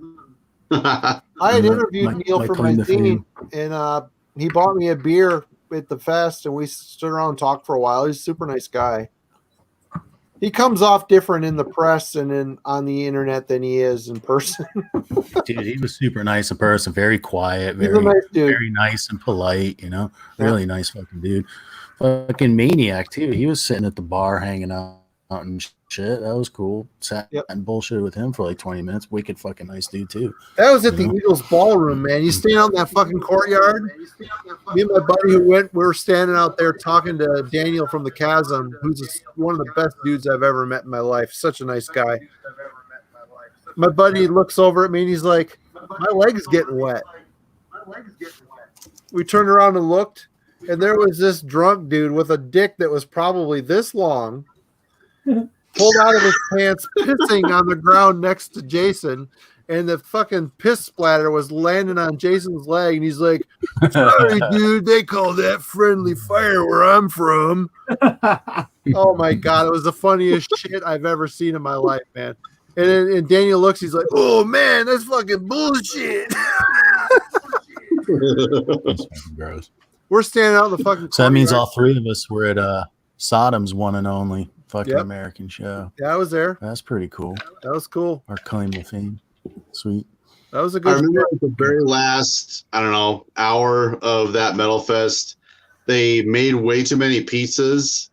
I had interviewed Neil for my claim to zine, fame. and he bought me a beer at the fest, and we stood around and talked for a while. He's a super nice guy. He comes off different in the press and on the internet than he is in person. Dude, he was super nice in person, very quiet, He's a very, nice dude. very nice and polite, really nice fucking dude. Fucking maniac too. He was sitting at the bar hanging out and shit. That was cool. Sat and bullshitted with him for like 20 minutes. Wicked fucking nice dude too. That was at the Eagles ballroom, man. You stand out in that fucking courtyard. Me and my buddy who went, we were standing out there talking to Daniel from the Chasm, who's one of the best dudes I've ever met in my life. Such a nice guy. My buddy looks over at me and he's like, my leg's getting wet. We turned around and looked, and there was this drunk dude with a dick that was probably this long, pulled out of his pants, pissing on the ground next to Jason, and the fucking piss splatter was landing on Jason's leg, and he's like, sorry, dude, they call that friendly fire where I'm from. Oh my god, it was the funniest shit I've ever seen in my life, man. And Daniel looks, he's like, oh man, that's fucking bullshit. That's fucking gross. We're standing out in the fucking So that means courtyard. all three of us were at Sodom's one and only fucking Yep. American show. Yeah, I was there. That's pretty cool. That was cool. Our claim to fame. Sweet. That was a I good remember at the very last, hour of that Metal Fest, they made way too many pizzas.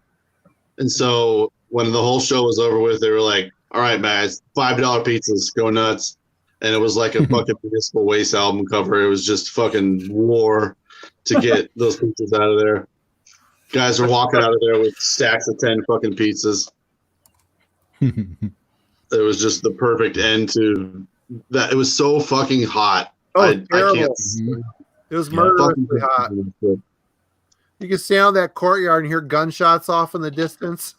And so when the whole show was over with, they were like, all right, guys, $5 pizzas, go nuts. And it was like a fucking Municipal Waste album cover. It was just fucking war to get those pizzas out of there. Guys are walking out of there with stacks of 10 fucking pizzas. It was just the perfect end to that. It was so fucking hot. Oh, I terrible. can't. It was Yeah, murderously fucking- hot. You can stand on that courtyard and hear gunshots off in the distance.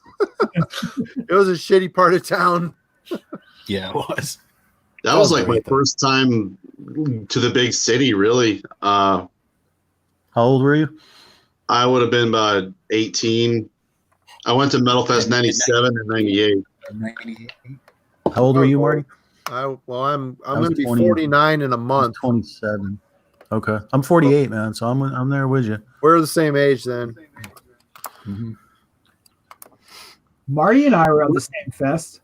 It was a shitty part of town. Yeah, it was. That was like my first time to the big city, really. How old were you? I would have been about 18. I went to Metal Fest 97 and 98. How old were you, Marty? I'm was going to be 20. 49 in a month. 27. Okay. I'm 48, man. So I'm there with you. We're the same age then. Mm-hmm. Marty and I were at the same fest.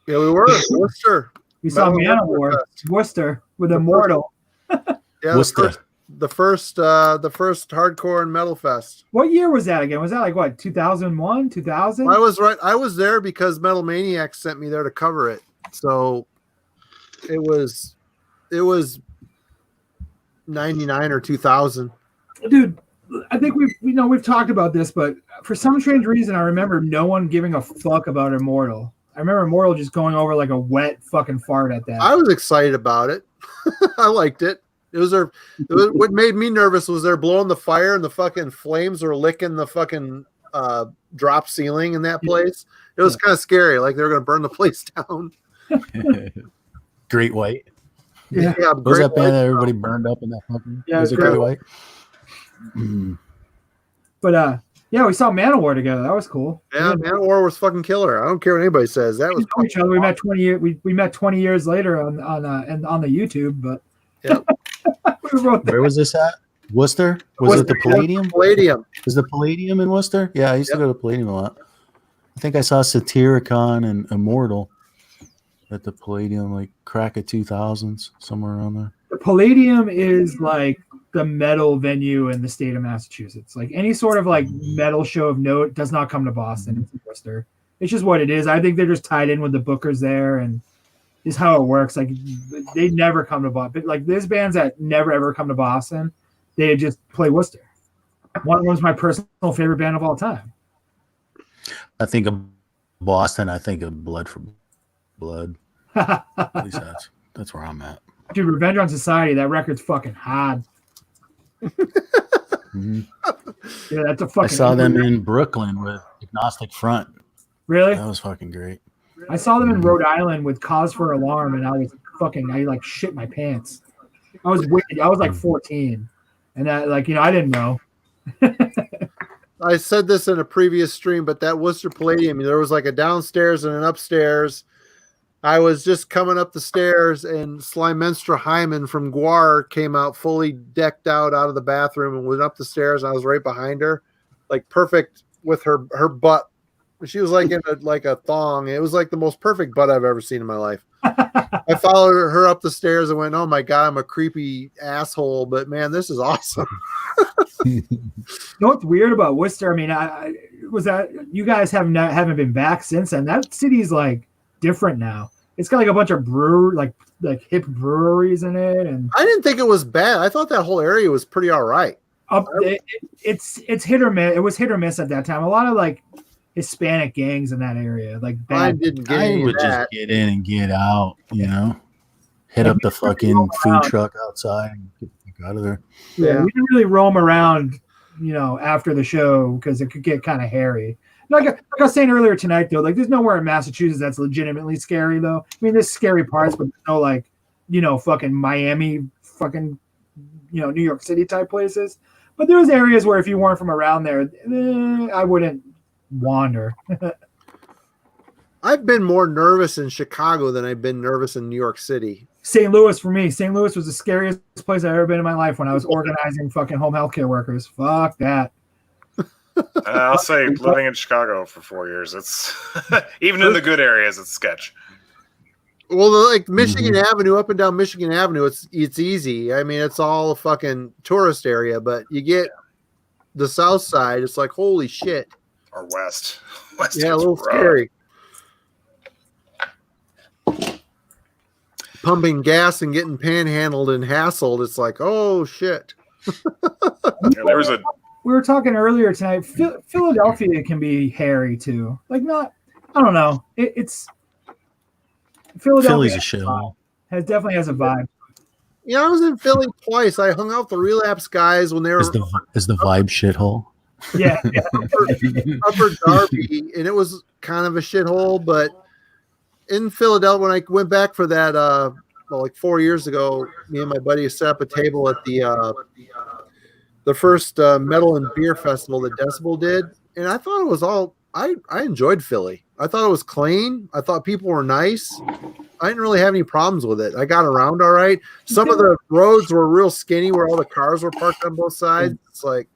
Yeah, we were. Worcester. We saw Metal Manowar, Fest. Worcester with Immortal. Yeah, Worcester. the first hardcore and metal fest. What year was that again? Was that like what, 2001, 2000? I was right. I was there because Metal Maniacs sent me there to cover it. So it was 99 or 2000. Dude, I think we've talked about this, but for some strange reason, I remember no one giving a fuck about Immortal. I remember Immortal just going over like a wet fucking fart at that. I was excited about it. I liked it. What made me nervous was they're blowing the fire and the fucking flames were licking the fucking drop ceiling in that place. It was kind of scary, like they were going to burn the place down. Great White. Yeah. What was that band that everybody burned up in that fucking? Yeah, was it Great Great White? Mm. But yeah, we saw Manowar together. That was cool. Yeah, Manowar was fucking killer. I don't care what anybody says. That We was know each other. We met 20 years. We met 20 years later on the YouTube. But Yep. we were both there. Where was this at? Worcester? Was it the Palladium? Palladium. Was the Palladium in Worcester? Yeah, I used to go to Palladium a lot. I think I saw Satyricon and Immortal at the Palladium, like crack of 2000s, somewhere around there. The Palladium is like the metal venue in the state of Massachusetts. Like any sort of like metal show of note does not come to Boston. It's in Worcester. It's just what it is. I think they're just tied in with the bookers there, and is how it works. Like they never come to Boston. Like there's bands that never ever come to Boston. They just play Worcester. One of them was my personal favorite band of all time. I think of Boston. I think of Blood for Blood. At least that's where I'm at. Dude, Revenge on Society, that record's fucking hard. Mm-hmm. Yeah, that's a fucking. I saw them in Brooklyn with Agnostic Front. Really? That was fucking great. I saw them in Rhode Island with Cause for Alarm, and I like shit my pants. I was like 14, and that I didn't know. I said this in a previous stream, but that Worcester Palladium, there was like a downstairs and an upstairs. I was just coming up the stairs, and Slimenstra Hyman from Guar came out fully decked out of the bathroom and went up the stairs. And I was right behind her, like perfect with her butt. She was like in a thong. It was like the most perfect butt I've ever seen in my life. I followed her up the stairs and went, "Oh my god, I'm a creepy asshole, but man, this is awesome." You know what's weird about Worcester? I mean, I was that you guys haven't been back since then. That city's like different now. It's got like a bunch of like hip breweries in it, and I didn't think it was bad. I thought that whole area was pretty all right. It's hit or miss. It was hit or miss at that time. A lot of like Hispanic gangs in that area, like I bad. didn't get I any of would that. just get in and get out, you know. Hit up the fucking food truck outside and get the fuck out of there. Yeah, we didn't really roam around, after the show because it could get kind of hairy. Like I was saying earlier tonight, though, like there's nowhere in Massachusetts that's legitimately scary, though. I mean, there's scary parts, but there's no fucking Miami, fucking, New York City type places. But there's areas where if you weren't from around there, I wouldn't wander. I've been more nervous in Chicago than I've been nervous in New York City. St. Louis for me. St. Louis was the scariest place I've ever been in my life when I was organizing fucking home healthcare workers. Fuck that. I'll say living in Chicago for 4 years, it's even in the good areas, it's sketch. Well, like Michigan Avenue, up and down Michigan Avenue, it's easy. I mean, it's all a fucking tourist area, but you get the south side, it's like holy shit. Or west. Yeah, a little scary. Pumping gas and getting panhandled and hassled, it's like, oh shit. There was We were talking earlier tonight. Philadelphia can be hairy too. Like I don't know. It's Philadelphia. Philly's a shithole. Definitely has a vibe. Yeah, I was in Philly twice. I hung out with the Relapse guys when they were Is the vibe shithole? Yeah. Upper Darby, and it was kind of a shithole. But in Philadelphia, when I went back for that, like 4 years ago, me and my buddy set up a table at the first metal and beer festival that Decibel did, and I thought it was all. I enjoyed Philly. I thought it was clean. I thought people were nice. I didn't really have any problems with it. I got around all right. Some of the roads were real skinny where all the cars were parked on both sides. It's like,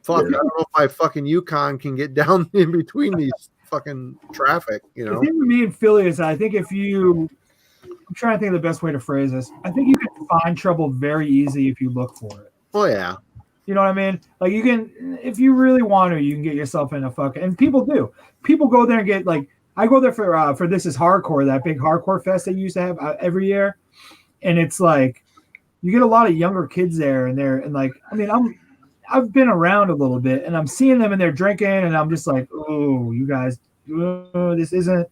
fuck, I don't know if my fucking Yukon can get down in between these fucking traffic. You The know. thing with me in Philly is I think I'm trying to think of the best way to phrase this. I think you can find trouble very easy if you look for it. Oh yeah. You know what I mean? Like you can, if you really want to, you can get yourself in a fucking. And people do. People go there and get like. I go there for This Is Hardcore, that big hardcore fest they used to have every year, and it's like you get a lot of younger kids there, and like I mean I've been around a little bit, and I'm seeing them and they're drinking, and I'm just like, oh, you guys, this isn't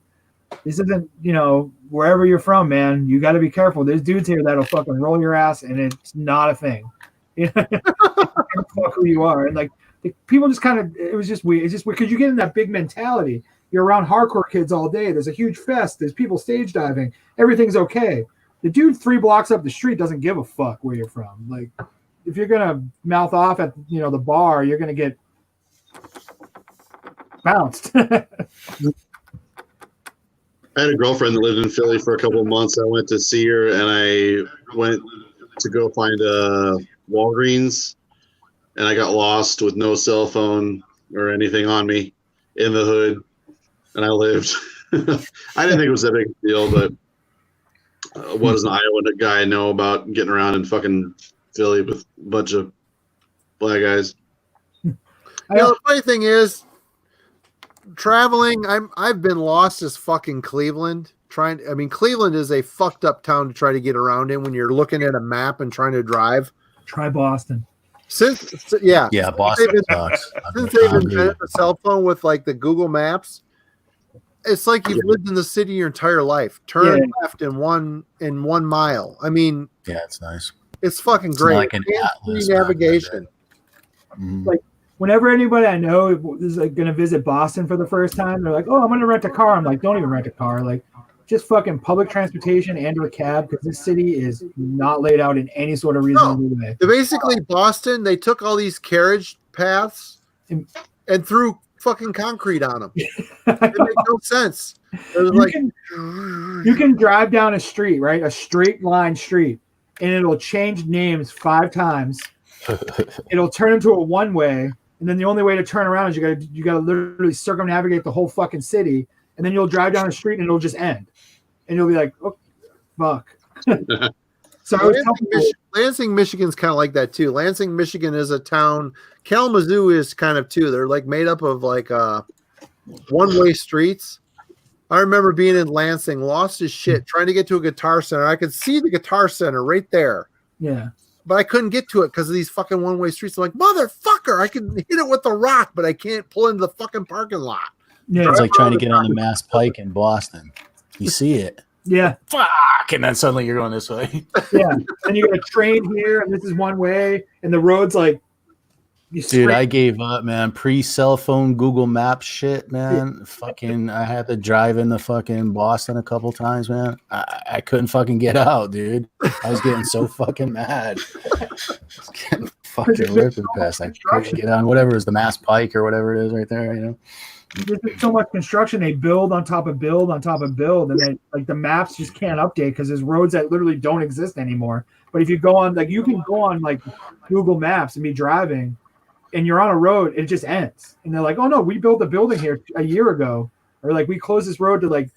wherever you're from, man. You got to be careful. There's dudes here that'll fucking roll your ass, and it's not a thing. You know, fuck who you are, and like people just kind of, it was just weird. It's just weird because you get in that big mentality. You're around hardcore kids all day. There's a huge fest. There's people stage diving. Everything's okay. The dude 3 blocks up the street doesn't give a fuck where you're from. Like, if you're gonna mouth off at the bar, you're gonna get bounced. I had a girlfriend that lived in Philly for a couple of months. I went to see her, and I went to go find a Walgreens, and I got lost with no cell phone or anything on me in the hood, and I lived. I didn't think it was that big a deal, but what does an Iowa guy know about getting around in fucking Philly with a bunch of black guys? The funny thing is, traveling. I've been lost as fucking Cleveland. Cleveland is a fucked up town to try to get around in when you're looking at a map and trying to drive. Try Boston. Yeah, Boston sucks. Since they've invented the cell phone with like the Google Maps, it's like you've lived in the city your entire life. Turn left in 1 mile. I mean, yeah, it's nice. It's fucking It's great. like an atlas navigation. Like whenever anybody I know is like going to visit Boston for the first time, they're like, "Oh, I'm going to rent a car." I'm like, "Don't even rent a car. Like, just fucking public transportation and/or cab, because this city is not laid out in any sort of reasonable way." Basically, Boston, they took all these carriage paths and threw fucking concrete on them. It makes no sense. It was You can drive down a street, right? A straight line street, and it'll change names 5 times. It'll turn into a one-way, and then the only way to turn around is you gotta literally circumnavigate the whole fucking city, and then you'll drive down the street and it'll just end, and you'll be like, "Oh, fuck." So Lansing, Michigan's kind of like that too. Lansing, Michigan is a town. Kalamazoo is kind of too. They're like made up of like one-way streets. I remember being in Lansing, lost his shit, trying to get to a Guitar Center. I could see the Guitar Center right there. Yeah. But I couldn't get to it because of these fucking one-way streets. I'm like, motherfucker, I can hit it with a rock, but I can't pull into the fucking parking lot. Yeah. It's like trying to get on the Mass Pike in Boston. You see it. Yeah. Fuck. And then suddenly you're going this way. Yeah. And you got a train here, and this is one way, and the road's like. Dude, I gave up, man. Pre-cell phone Google Maps shit, man. Yeah. Fucking, I had to drive into fucking Boston a couple times, man. I couldn't fucking get out, dude. I was getting so fucking mad. I was getting fucking ripping past. I couldn't get on whatever is the Mass Pike or whatever it is right there, you know. There's so much construction. They build on top of build on top of build, and then like the maps just can't update because there's roads that literally don't exist anymore. But if you go on, like, you can go on like Google Maps and be driving, and you're on a road, it just ends. And they're like, "Oh no, we built a building here a year ago," or like, "We closed this road to like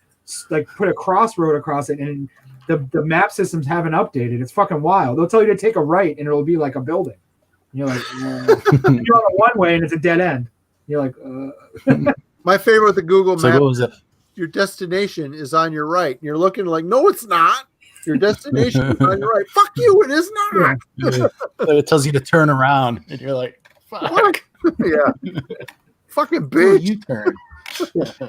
put a crossroad across it," and the map systems haven't updated. It's fucking wild. They'll tell you to take a right, and it'll be like a building. And you're like, you're on a one way, and it's a dead end. You're like, My favorite with the Google Maps. So what was it? Your destination is on your right. And you're looking like, no, it's not. Your destination is on your right. Fuck you, it is not. Yeah. It tells you to turn around, and you're like, fuck. Yeah. Fucking bitch. You turn.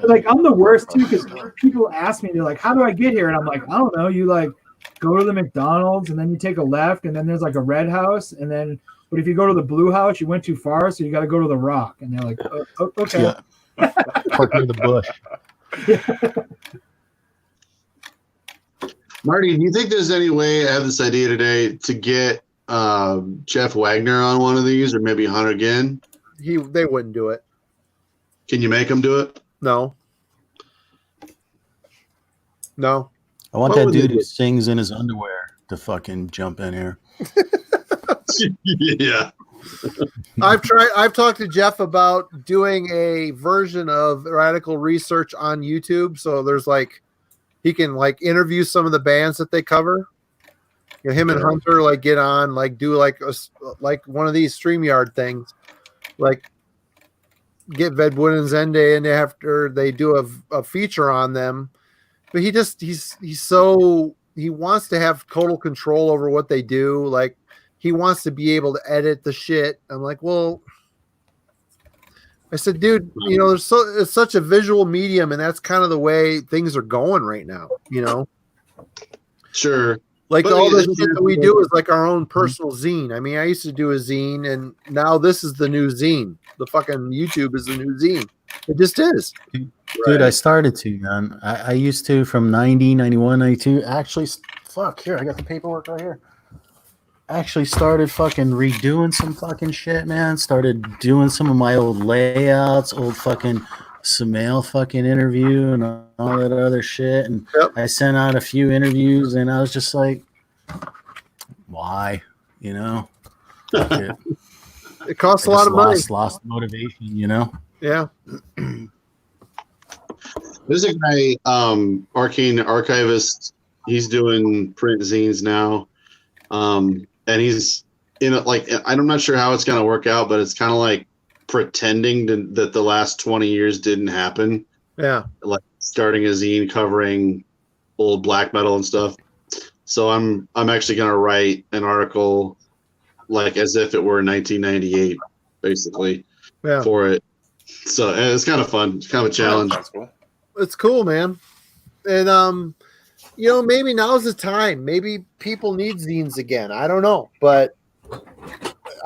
Like, I'm the worst too, because people ask me, they're like, "How do I get here?" And I'm like, "I don't know. You like go to the McDonald's, and then you take a left, and then there's like a red house, and then but if you go to the blue house, you went too far, so you got to go to the Rock." And they're like, "Oh, okay." Yeah. Park near the bush. Marty, do you think there's any way, I have this idea today, to get Jeff Wagner on one of these, or maybe Hunter again? They wouldn't do it. Can you make them do it? No. I want that dude who sings in his underwear to fucking jump in here. Yeah. I've talked to Jeff about doing a version of Radical Research on YouTube. So there's like, he can like interview some of the bands that they cover. You know, him and Hunter like get on, like do like one of these StreamYard things, like get Vedwood and Zende, and after they do a feature on them. But he wants to have total control over what they do. Like, he wants to be able to edit the shit. I'm like, well, I said, dude, you know, it's such a visual medium, and that's kind of the way things are going right now, you know? Sure. Like, But all the it's- shit that we do is like our own personal zine. I mean, I used to do a zine, and now this is the new zine. The fucking YouTube is the new zine. It just is. Dude, I started to, man. I used to from 90, 91, 92. Actually, fuck, here, I got the paperwork right here. Actually started fucking redoing some fucking shit, man. Started doing some of my old layouts, old fucking Sumail fucking interview and all that other shit. And I sent out a few interviews, and I was just like, why? You know? Fuck it. It costs a I lot just of money. lost motivation, you know? Yeah. There's a guy, Arcane Archivist. He's doing print zines now. And he's in it, like, I'm not sure how it's going to work out, but it's kind of like pretending that the last 20 years didn't happen. Yeah. Like starting a zine covering old black metal and stuff. So I'm actually going to write an article like as if it were 1998, basically, for it. So it's kind of fun. It's kind of a challenge. That's cool. It's cool, man. And you know, maybe now's the time. Maybe people need zines again. I don't know, but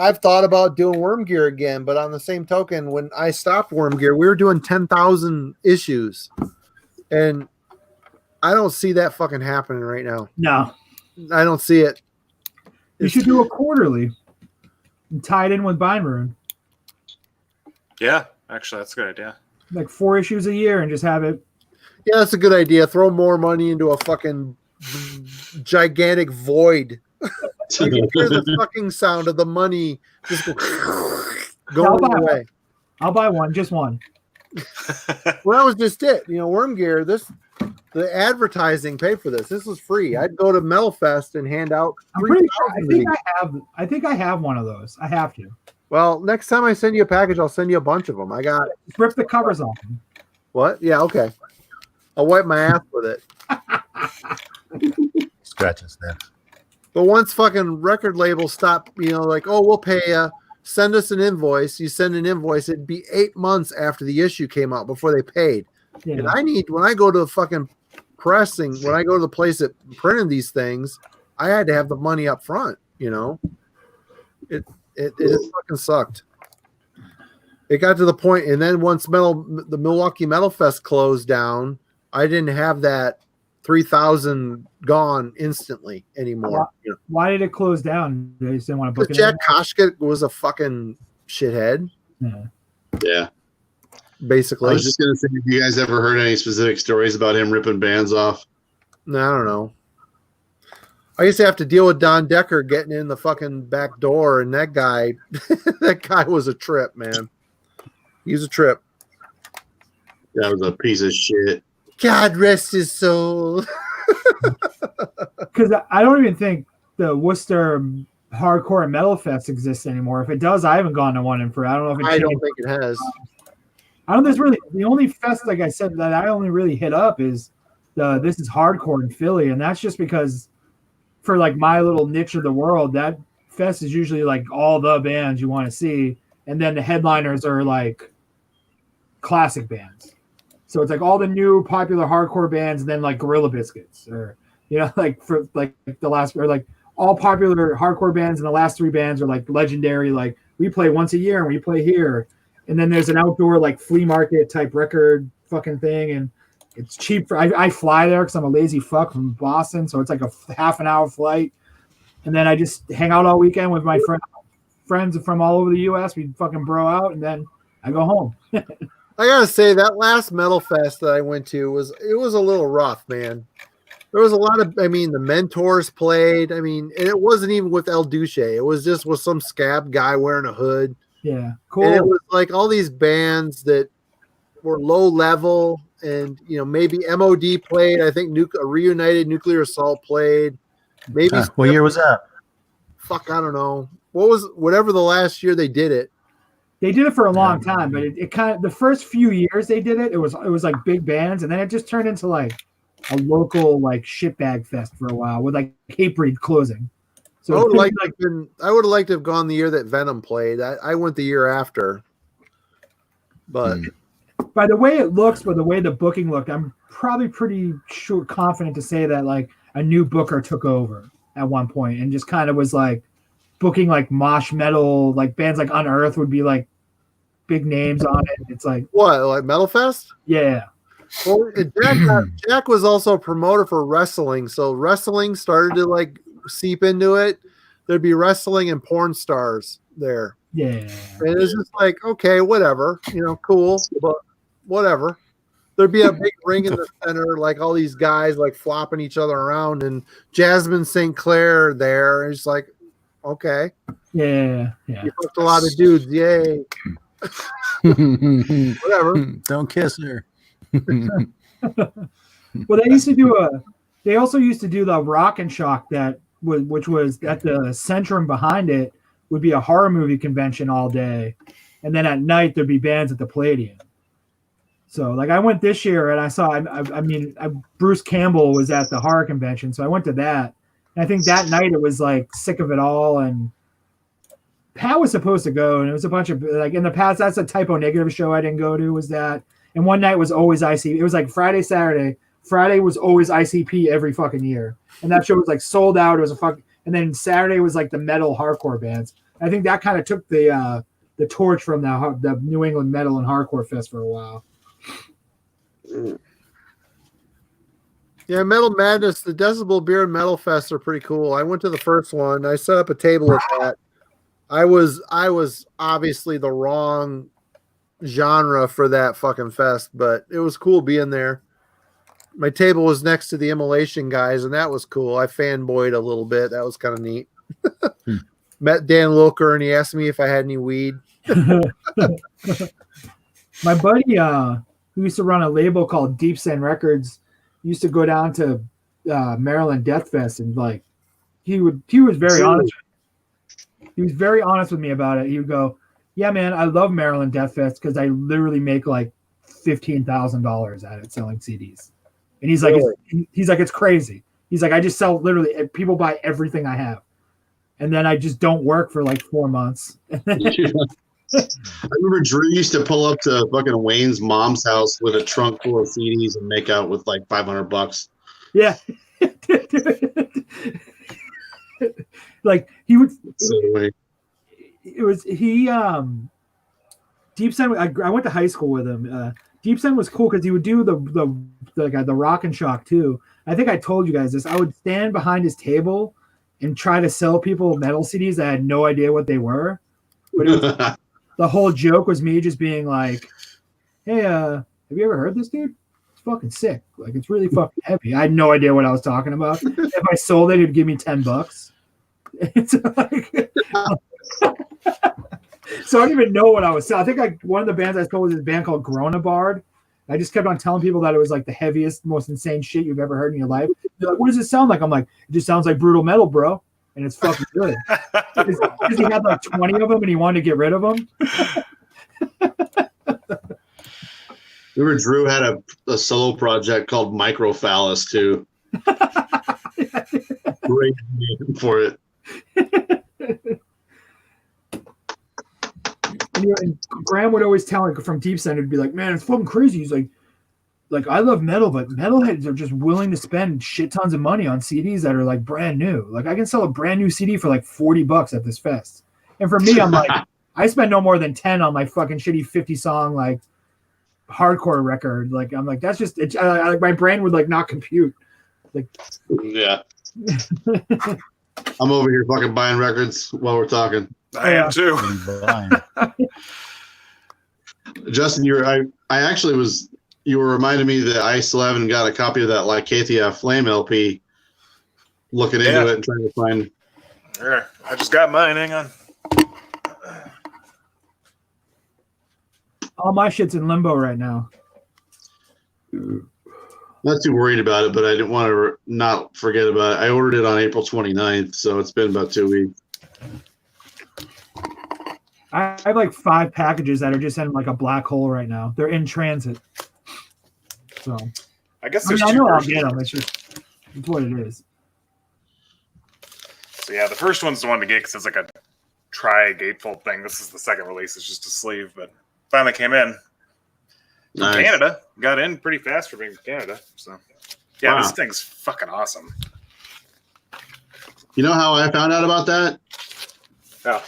I've thought about doing Worm Gear again. But on the same token, when I stopped Worm Gear, we were doing 10,000 issues, and I don't see that fucking happening right now. No, I don't see it. you should do a quarterly and tie it in with Bind Rune. Yeah, actually, that's a good idea. Like 4 issues a year and just have it. Yeah, that's a good idea. Throw more money into a fucking gigantic void. You can hear the fucking sound of the money just going away. I'll buy one, just one. Well, that was just it. You know, Worm Gear, the advertising paid for this. This was free. I'd go to Metal Fest and hand out I'm pretty sure. 3,000 I think I have one of those. I have to. Well, next time I send you a package, I'll send you a bunch of them. I got Just rip the covers off. what? Yeah, okay. I'll wipe my ass with it. Scratching sniff. But once fucking record labels stop, you know, like, oh, we'll pay you. Send us an invoice. You send an invoice. It'd be 8 months after the issue came out before they paid. Yeah. And when I go to the fucking pressing, when I go to the place that printed these things, I had to have the money up front, you know. It fucking sucked. It got to the point, and then once the Milwaukee Metal Fest closed down, I didn't have that 3,000 gone instantly anymore. You know? Why did it close down? They just didn't want to book it. Jack Koshka was a fucking shithead. Yeah. Basically. I was just going to say, have you guys ever heard any specific stories about him ripping bands off? No, I don't know. I used to have to deal with Don Decker getting in the fucking back door, and that guy was a trip, man. He was a trip. That was a piece of shit. God rest his soul. Because I don't even think the Worcester Hardcore Metal Fest exists anymore. If it does, I haven't gone to one in for. I don't know if it I don't changed. think it has. I don't. There's really the only fest, like I said, that I only really hit up is This Is Hardcore in Philly, and that's just because for like my little niche of the world, that fest is usually like all the bands you want to see, and then the headliners are like classic bands. So it's like all the new popular hardcore bands, and then like Gorilla Biscuits, or like for like the last, or like all popular hardcore bands, and the last 3 bands are like legendary. Like we play once a year, and we play here, and then there's an outdoor like flea market type record fucking thing, and it's cheap. I fly there because I'm a lazy fuck from Boston, so it's like a half an hour flight, and then I just hang out all weekend with my friends from all over the U.S. We fucking bro out, and then I go home. I gotta say that last Metal Fest that I went to was a little rough, man. There was a lot of, I mean, the Mentors played. I mean, and it wasn't even with El Duce. It was just with some scab guy wearing a hood. Yeah, cool. And it was like all these bands that were low level, and maybe MOD played. I think a reunited Nuclear Assault played. Maybe What year was that? Fuck, I don't know. Whatever the last year they did it. They did it for a long time, but it kind of the first few years they did it. It was like big bands, and then it just turned into like a local like shitbag fest for a while with like Hatebreed closing. So I would have liked to have gone the year that Venom played. I went the year after, but by the way it looks, by the way the booking looked, I'm probably pretty confident to say that like a new booker took over at one point and just kind of was like booking like mosh metal, like bands like Unearth would be like big names on it. It's like what, like Metal Fest? Yeah. Well, Jack was also a promoter for wrestling, so wrestling started to like seep into it. There'd be wrestling and porn stars there. Yeah. And it's just like, okay, whatever, cool, but whatever. There'd be a big ring in the center, like all these guys like flopping each other around, and Jasmine St. Clair there. And it's like, okay. Yeah. You fucked a lot of dudes, yay. Whatever. Don't kiss her. Well, they also used to do the Rock and Shock which was at the Centrum behind it would be a horror movie convention all day, and then at night there'd be bands at the Palladium. So like I went this year and I saw Bruce Campbell was at the horror convention, so I went to that, and I think that night it was like Sick of It All, and Pat was supposed to go, and it was a bunch of like in the past. That's a Typo Negative show I didn't go to. Was that? And one night was always ICP. It was like Friday, Saturday. Friday was always ICP every fucking year, and that show was like sold out. It was and then Saturday was like the metal hardcore bands. I think that kind of took the torch from the New England Metal and Hardcore Fest for a while. Yeah, Metal Madness, the Decibel Beer and Metal Fest are pretty cool. I went to the first one. I set up a table at that. I was obviously the wrong genre for that fucking fest, but it was cool being there. My table was next to the Immolation guys, and that was cool. I fanboyed a little bit. That was kind of neat. Met Dan Lilker, and he asked me if I had any weed. My buddy, who used to run a label called Deep Send Records, used to go down to Maryland Death Fest, and like he was very honest. He was very honest with me about it. He would go, "Yeah, man, I love Maryland Death Fest because I literally make like $15,000 at it selling CDs." And he's like, it's crazy. He's like, I just sell literally. People buy everything I have, and then I just don't work for like 4 months. I remember Drew used to pull up to fucking Wayne's mom's house with a trunk full of CDs and make out with like $500. Yeah. Like he would. Deep Send. I went to high school with him. Deep Send was cool because he would do the Rock and Shock too. I think I told you guys this. I would stand behind his table and try to sell people metal CDs. I had no idea what they were, but it was, the whole joke was me just being like, "Hey, have you ever heard this dude? It's fucking sick. Like it's really fucking heavy." I had no idea what I was talking about. If I sold it, he'd give me $10. It's like, so I don't even know what I was selling. I think one of the bands I sold was this band called Gronabard. I just kept on telling people that it was like the heaviest, most insane shit you've ever heard in your life. They're like, "What does it sound like?" I'm like, "It just sounds like brutal metal, bro." And it's fucking good. Because he had like 20 of them and he wanted to get rid of them. Remember Drew had a solo project called Microphallus too. Great name for it. And Graham would always tell, like, from Deep Send, he'd be like, "Man, it's fucking crazy." He's like, I love metal, but metalheads are just willing to spend shit tons of money on CDs that are like brand new. Like I can sell a brand new CD for like $40 at this fest. And for me, I'm like, I spend no more than 10 on my fucking shitty 50 song like hardcore record. Like I'm like, that's just my brain would like not compute. Like, yeah. I'm over here fucking buying records while we're talking. I am too. Justin, I actually was you were reminding me that I still haven't got a copy of that Lycathia Flame LP. Looking into Yeah. it and trying to find. Here, I just got mine. Hang on. All my shit's in limbo right now. Not too worried about it, but I didn't want to not forget about it. I ordered it on April 29th, so it's been about 2 weeks. I have like 5 packages that are just in like a black hole right now. They're in transit. So I guess I mean, there's I two know I'll versions. get them. It's what it is. So yeah, the first one's the one to get because it's like a tri-gatefold thing. This is the second release. It's just a sleeve, but finally came in from Nice. Canada. Got in pretty fast for being from Canada. So yeah, Wow. this thing's fucking awesome. You know how I found out about that? Yeah.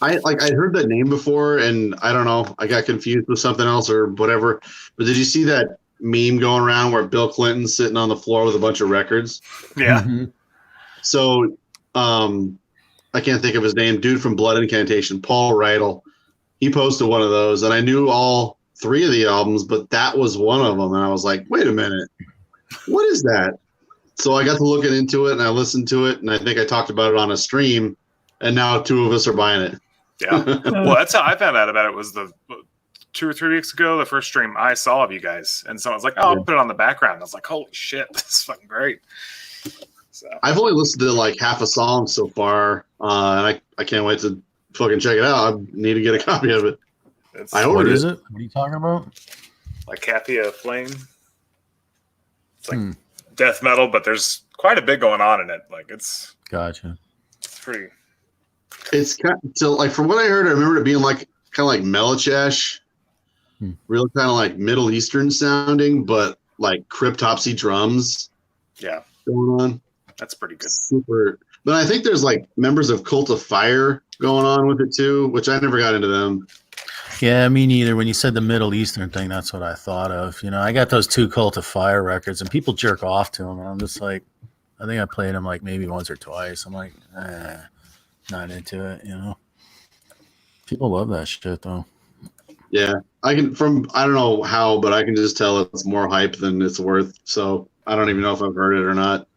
I'd heard that name before, and I don't know. I got confused with something else or whatever. But did you see that meme going around where Bill Clinton's sitting on the floor with a bunch of records? Yeah. So, I can't think of his name. Dude from Blood Incantation, Paul Riedel. He posted one of those, and I knew all 3 of the albums, but that was one of them. And I was like, wait a minute, what is that? So I got to looking into it, and I listened to it, and I think I talked about it on a stream, and now 2 of us are buying it. Yeah. Well, that's how I found out about it. Was the 2 or 3 weeks ago, the first stream I saw of you guys, and someone was like, "Oh, I'll put it on the background." I was like, "Holy shit, this is fucking great!" So I've only listened to like half a song so far, and I can't wait to fucking check it out. I need to get a copy of it. it's I What ordered is it. it? What are you talking about? like Kathia Flame. It's like Hmm. death metal, but there's quite a bit going on in it. Like it's Gotcha. pretty. It's kind so like from what I heard, I remember it being like kind of like Melichesh, real kind of like Middle Eastern sounding, but like cryptopsy drums Yeah, going on. that's pretty good. Super. But I think there's like members of Cult of Fire going on with it too, which I never got into them. Yeah, me neither. When you said the Middle Eastern thing, that's what I thought of. You know, I got those 2 Cult of Fire records, and people jerk off to them, and I'm just like, I think I played them like maybe once or twice. I'm like, not into it. You know, people love that shit though. Yeah, I don't know how, but I can just tell it's more hype than it's worth. So I don't even know if I've heard it or not.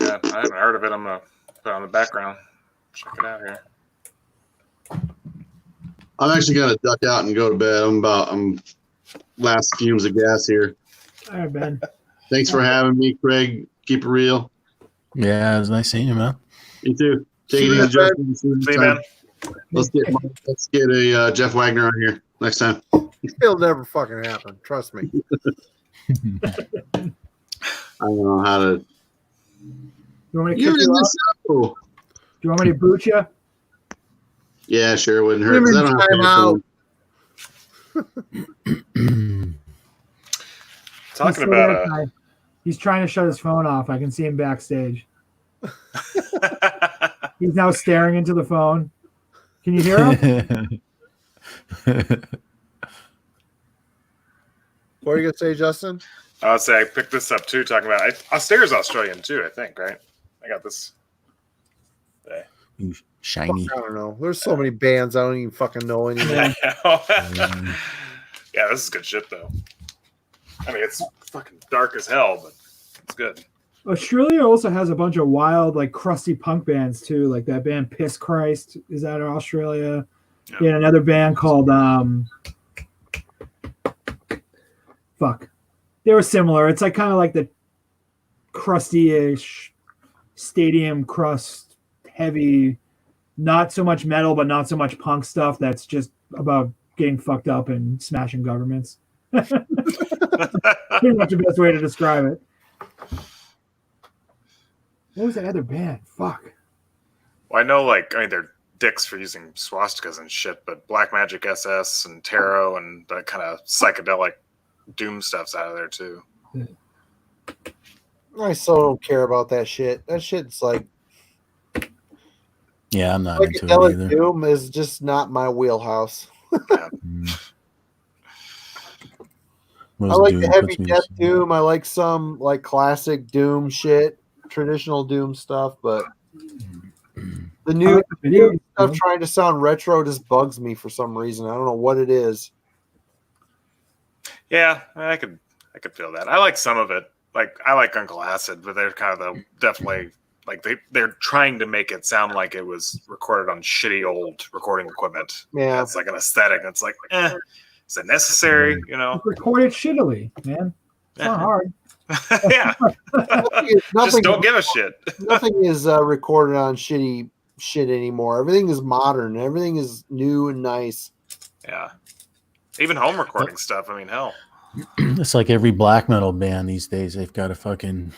Yeah, I haven't heard of it. I'm gonna put it on the background. Check it out here. I'm actually gonna duck out and go to bed. I'm last fumes of gas here. All right, Ben. Thanks for having me, Craig. Keep it real. Yeah, it was nice seeing you, man. You too. Take See it you, easy, Justin. See you See you, next man. time. Let's get a Jeff Wagner on here next time. It'll never fucking happen. Trust me. I don't know how to. You want me to You're kick in you the off? show. Do you want me to boot you? Yeah, sure. Wouldn't hurt. 'Cause I don't have Women to time Talking He's about still there, Ty. He's trying to shut his phone off. I can see him backstage. He's now staring into the phone. Can you hear him? What are you gonna say, Justin? I would say I picked this up too. Talking about Auster's Australian too. I think right. I got this. You shiny. I don't know. There's so many bands I don't even fucking know anymore. Yeah, this is good shit though. I mean, it's fucking dark as hell, but it's good. Australia also has a bunch of wild, like crusty punk bands too. Like that band Piss Christ is out of Australia. Yeah, another band called fuck. They were similar. It's like kind of like the crusty-ish stadium crust, heavy, not so much metal, but not so much punk stuff. That's just about getting fucked up and smashing governments. Pretty much the best way to describe it. What was that other band? Fuck. Well, I know, like, I mean, they're dicks for using swastikas and shit, but Black Magic SS and Tarot and that kind of psychedelic doom stuff's out of there too. I so don't care about that shit. That shit's like Yeah, I'm not into it psychedelic either. doom is just not my wheelhouse. I Most like doom the heavy puts me to death sleep. doom. I like some like classic doom shit, traditional doom stuff, but the I new like the video stuff game. trying to sound retro just bugs me for some reason. I don't know what it is. Yeah, I could feel that. I like some of it. Like I like Uncle Acid, but they're kind of definitely like they're trying to make it sound like it was recorded on shitty old recording equipment. Yeah. It's like an aesthetic. It's like, is it necessary? You know? It's recorded shittily, man. It's not hard. Yeah. Just Nothing, don't give a shit. nothing is recorded on shitty shit anymore. Everything is modern. Everything is new and nice. Yeah. Even home recording stuff. I mean, hell. It's like every black metal band these days. They've got to fucking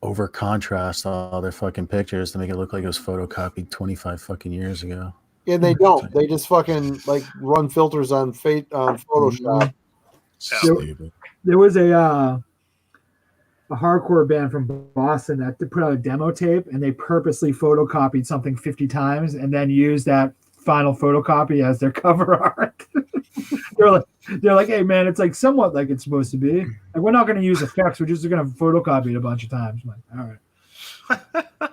over contrast all their fucking pictures to make it look like it was photocopied 25 fucking years ago. And they don't. They just fucking like run filters on Photoshop. Stupid. There was a hardcore band from Boston that put out a demo tape, and they purposely photocopied something 50 times and then used that final photocopy as their cover art. they're like, hey man, it's like somewhat like it's supposed to be. Like we're not going to use effects. We're just going to photocopy it a bunch of times. I'm like, all right.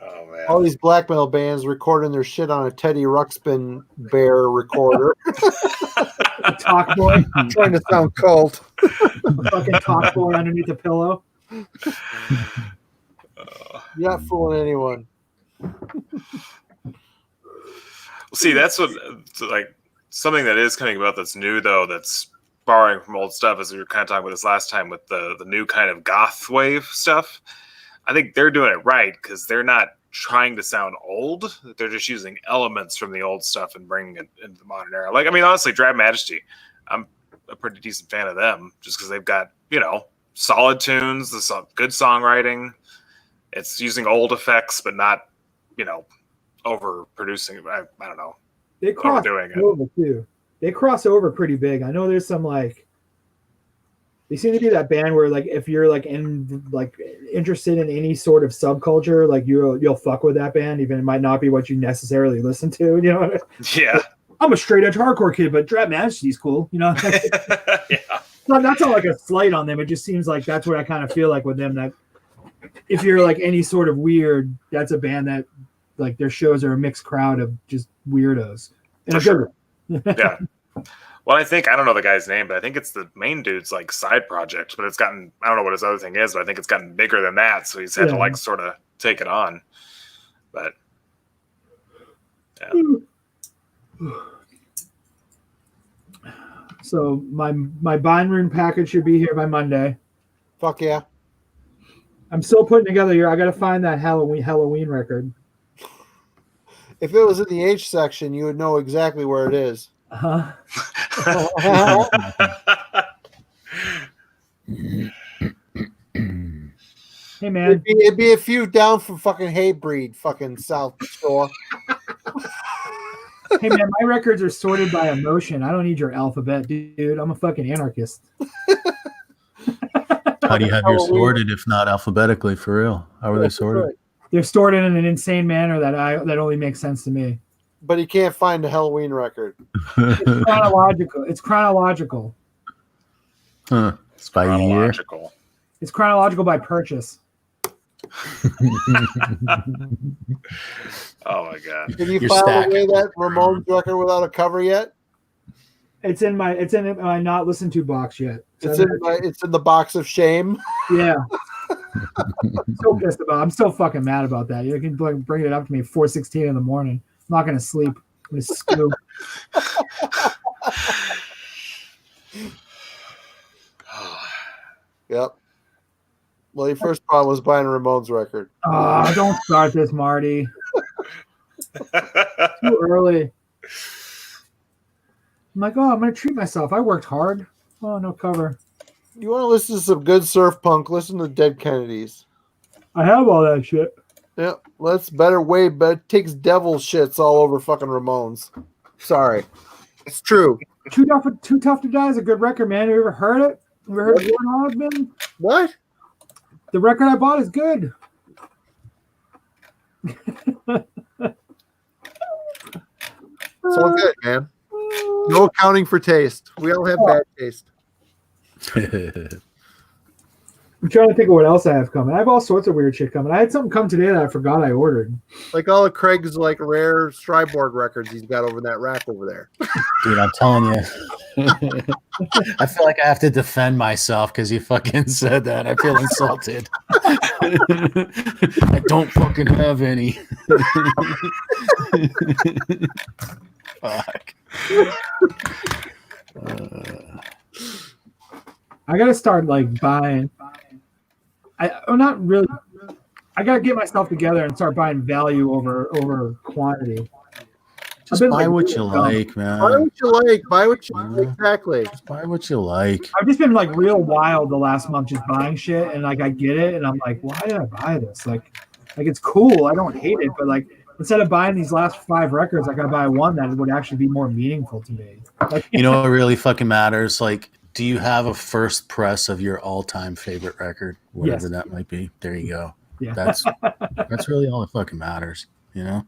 Oh man. All these black metal bands recording their shit on a Teddy Ruxpin Bear recorder. Talk boy, Trying to sound cult. fucking talk boy underneath the pillow. You're not fooling anyone. See, that's what like something that is coming about that's new though. That's borrowing from old stuff, as we were kind of talking about this last time with the new kind of goth wave stuff. I think they're doing it right because they're not trying to sound old. They're just using elements from the old stuff and bringing it into the modern era. Like, I mean, honestly, Drab Majesty, I'm a pretty decent fan of them just because they've got, you know, solid tunes, good songwriting. It's using old effects, but not, you know, overproducing. I don't know. They cross Overdoing it. over too. They cross over pretty big. I know there's some like they seem to be that band where like if you're like interested in any sort of subculture, like you'll fuck with that band, even it might not be what you necessarily listen to. You know, Yeah. I'm a straight edge hardcore kid, but Drab Majesty's cool. You know, Yeah. that's not like a slight on them. It just seems like that's what I kind of feel like with them. That if you're like any sort of weird, that's a band that like their shows are a mixed crowd of just weirdos. For sure. Yeah. Well, I don't know the guy's name, but I think it's the main dude's like side project, but it's gotten, I don't know what his other thing is, but I think it's gotten bigger than that. So he's had to like sort of take it on. But yeah. So my Bind Rune package should be here by Monday. Fuck yeah. I'm still putting together here. I got to find that Halloween record. If it was in the H section, you would know exactly where it is. Uh-huh. Hey man, It'd be a few down from fucking Haybreed, fucking South Shore. hey man, my records are sorted by emotion. I don't need your alphabet, dude. I'm a fucking anarchist. How do you have yours sorted if not alphabetically for real? How are they sorted? They're sorted in an insane manner that only makes sense to me. But he can't find the Halloween record. It's chronological. It's chronological. Huh. It's By year? chronological. It's chronological by purchase. Oh my god. Can you You're file stacked. away that Ramones record without a cover yet? It's in my not listened to box yet. It's in the box of shame. Yeah. So pissed about it. I'm so fucking mad about that. You can bring it up to me at 4:16 in the morning. I'm not gonna sleep. I'm gonna scoop. Yep. Well, your first problem was buying a Ramones record. Oh, don't start this, Marty. Too early. I'm like, I'm gonna treat myself. I worked hard. Oh, no cover. You want to listen to some good surf punk? Listen to Dead Kennedys. I have all that shit. Yep. That's better, way better. Takes devil shits all over fucking Ramones. Sorry. It's true. Too Tough to Die is a good record, man. Have you ever heard it? You ever heard Warthog, man? What? The record I bought is good. It's all good, man. No accounting for taste. We all have bad taste. I'm trying to think of what else I have coming. I have all sorts of weird shit coming. I had something come today that I forgot I ordered. Like all of Craig's like rare Stryborg records he's got over in that rack over there. Dude, I'm telling you. I feel like I have to defend myself because you fucking said that. I feel insulted. I don't fucking have any. Fuck. I gotta start like buying. I'm not really. I gotta get myself together and start buying value over quantity. Just buy what you like, man. Buy what you like. Buy what you exactly. Just buy what you like. I've just been like real wild the last month, just buying shit, and like I get it, and I'm like, why did I buy this? Like it's cool. I don't hate it, but like instead of buying these last 5 records, I gotta buy one that would actually be more meaningful to me. Like, You know what really fucking matters? Like, do you have a first press of your all-time favorite record, whatever Yes. that might be? There you go. Yeah. That's really all that fucking matters. You know,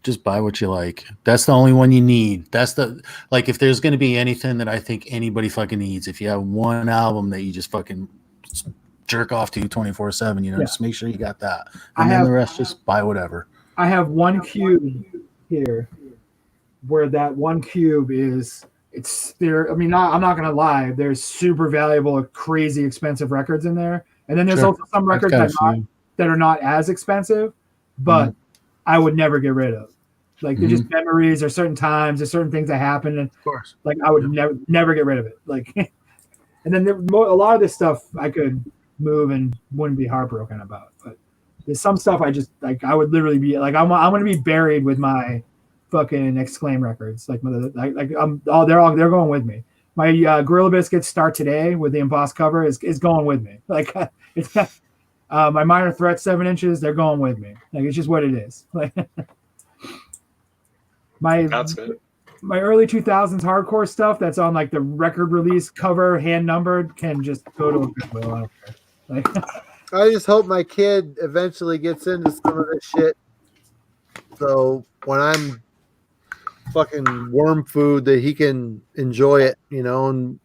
just buy what you like. That's the only one you need. That's the like. If there's going to be anything that I think anybody fucking needs, if you have one album that you just fucking jerk off to 24/7, you know, just make sure you got that, and then the rest just buy whatever. I have one cube here, where that one cube is. It's there. I mean, I'm not gonna lie. There's super valuable, crazy expensive records in there, and then there's Sure. also some I've records got a that are not as expensive, but I would never get rid of. Like they're just memories, or certain times, or certain things that happen, and Of course, like I would never get rid of it. Like, and then a lot of this stuff I could move and wouldn't be heartbroken about, but there's some stuff I just like. I would literally be like, I'm going to be buried with my fucking Exclaim records. Like they're going with me. My Gorilla Biscuits Start Today with the embossed cover is going with me. Like it's my Minor Threat 7 inches, they're going with me. Like it's just what it is. Like That's good. my early 2000s hardcore stuff that's on like the record release cover, hand numbered, can just go to a Goodwill. I don't care. Like, I just hope my kid eventually gets into some of this shit. So when I'm fucking worm food, that he can enjoy it, you know. And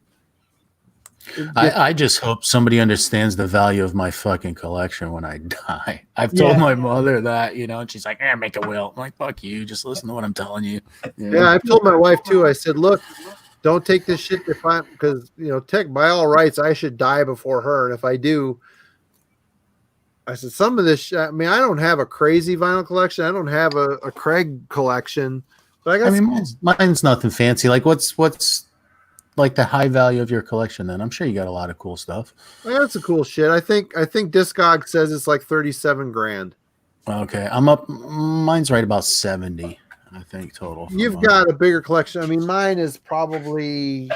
I just hope somebody understands the value of my fucking collection when I die. I've told my mother that, you know, and she's like, make a will. I'm like, fuck you. Just listen to what I'm telling you. yeah, I've told my wife too. I said, look, don't take this shit to find, because you know, by all rights, I should die before her, and if I do, I said some of this. I mean, I don't have a crazy vinyl collection. I don't have a Craig collection, but I got. I mean, mine's nothing fancy. Like, what's like the high value of your collection? Then I'm sure you got a lot of cool stuff. I got some cool shit. I think Discog says it's like 37 grand. Okay, I'm up. Mine's right about 70, I think, total. You've got a bigger collection. I mean, mine is probably a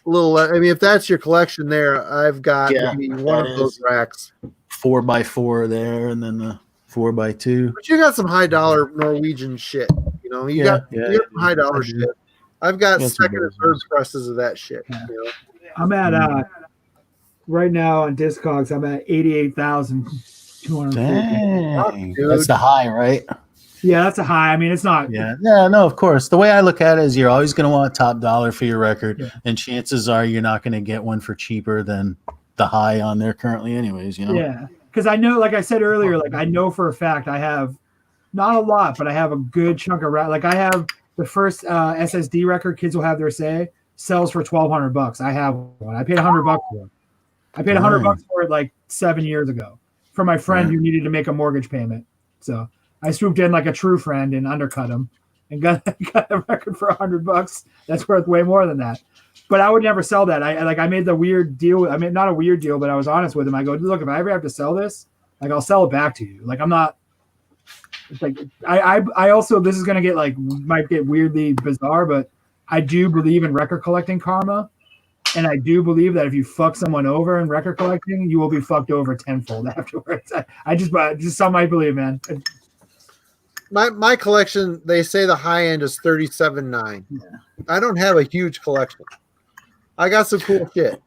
little. I mean, if that's your collection, there, I've got maybe one of those racks. 4x4 there, and then the 4x2. But you got some high dollar Norwegian shit. You know, you got some high dollar shit. I've got second and third presses of that shit. You know? I'm at right now on Discogs. I'm at 88,250. Dang, that's the high, right? Yeah, that's a high. I mean, it's not. Yeah, no, of course. The way I look at it is, you're always going to want top dollar for your record, and chances are you're not going to get one for cheaper than the high on there currently, anyways. You know. Yeah, because I know, like I said earlier, like I know for a fact I have not a lot, but I have a good chunk of like I have the first SSD record, Kids Will Have Their Say, sells for $1,200. I have one. I paid $100 for it. I paid $100 for it like 7 years ago for my friend who needed to make a mortgage payment. So I swooped in like a true friend and undercut him and got a record for $100. That's worth way more than that. But I would never sell that. I made the weird deal. I mean, not a weird deal, but I was honest with him. I go, look, if I ever have to sell this, like I'll sell it back to you. Like I'm not. It's like I also, this is gonna get like, might get weirdly bizarre, but I do believe in record collecting karma, and I do believe that if you fuck someone over in record collecting, you will be fucked over tenfold afterwards. I just something I believe, man. My collection, they say the high end is 37.9. I don't have a huge collection. I got some cool shit.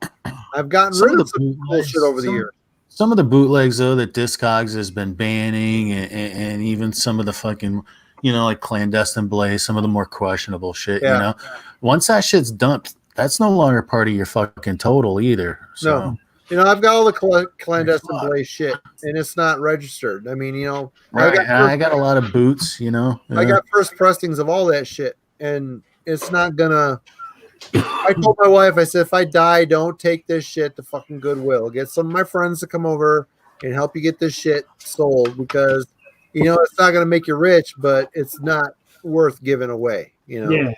I've gotten rid of some cool shit over the years. Some of the bootlegs, though, that Discogs has been banning, and even some of the fucking, you know, like Clandestine Blaze, some of the more questionable shit, you know. Once that shit's dumped, that's no longer part of your fucking total either. So, You know, I've got all the clandestine Blaze shit, and it's not registered. I mean, you know, Right. I got a lot of boots, you know. I got first pressings of all that shit, and it's not gonna. I told my wife, I said, if I die, don't take this shit to fucking Goodwill. Get some of my friends to come over and help you get this shit sold, because you know it's not gonna make you rich, but it's not worth giving away. You know. Yeah.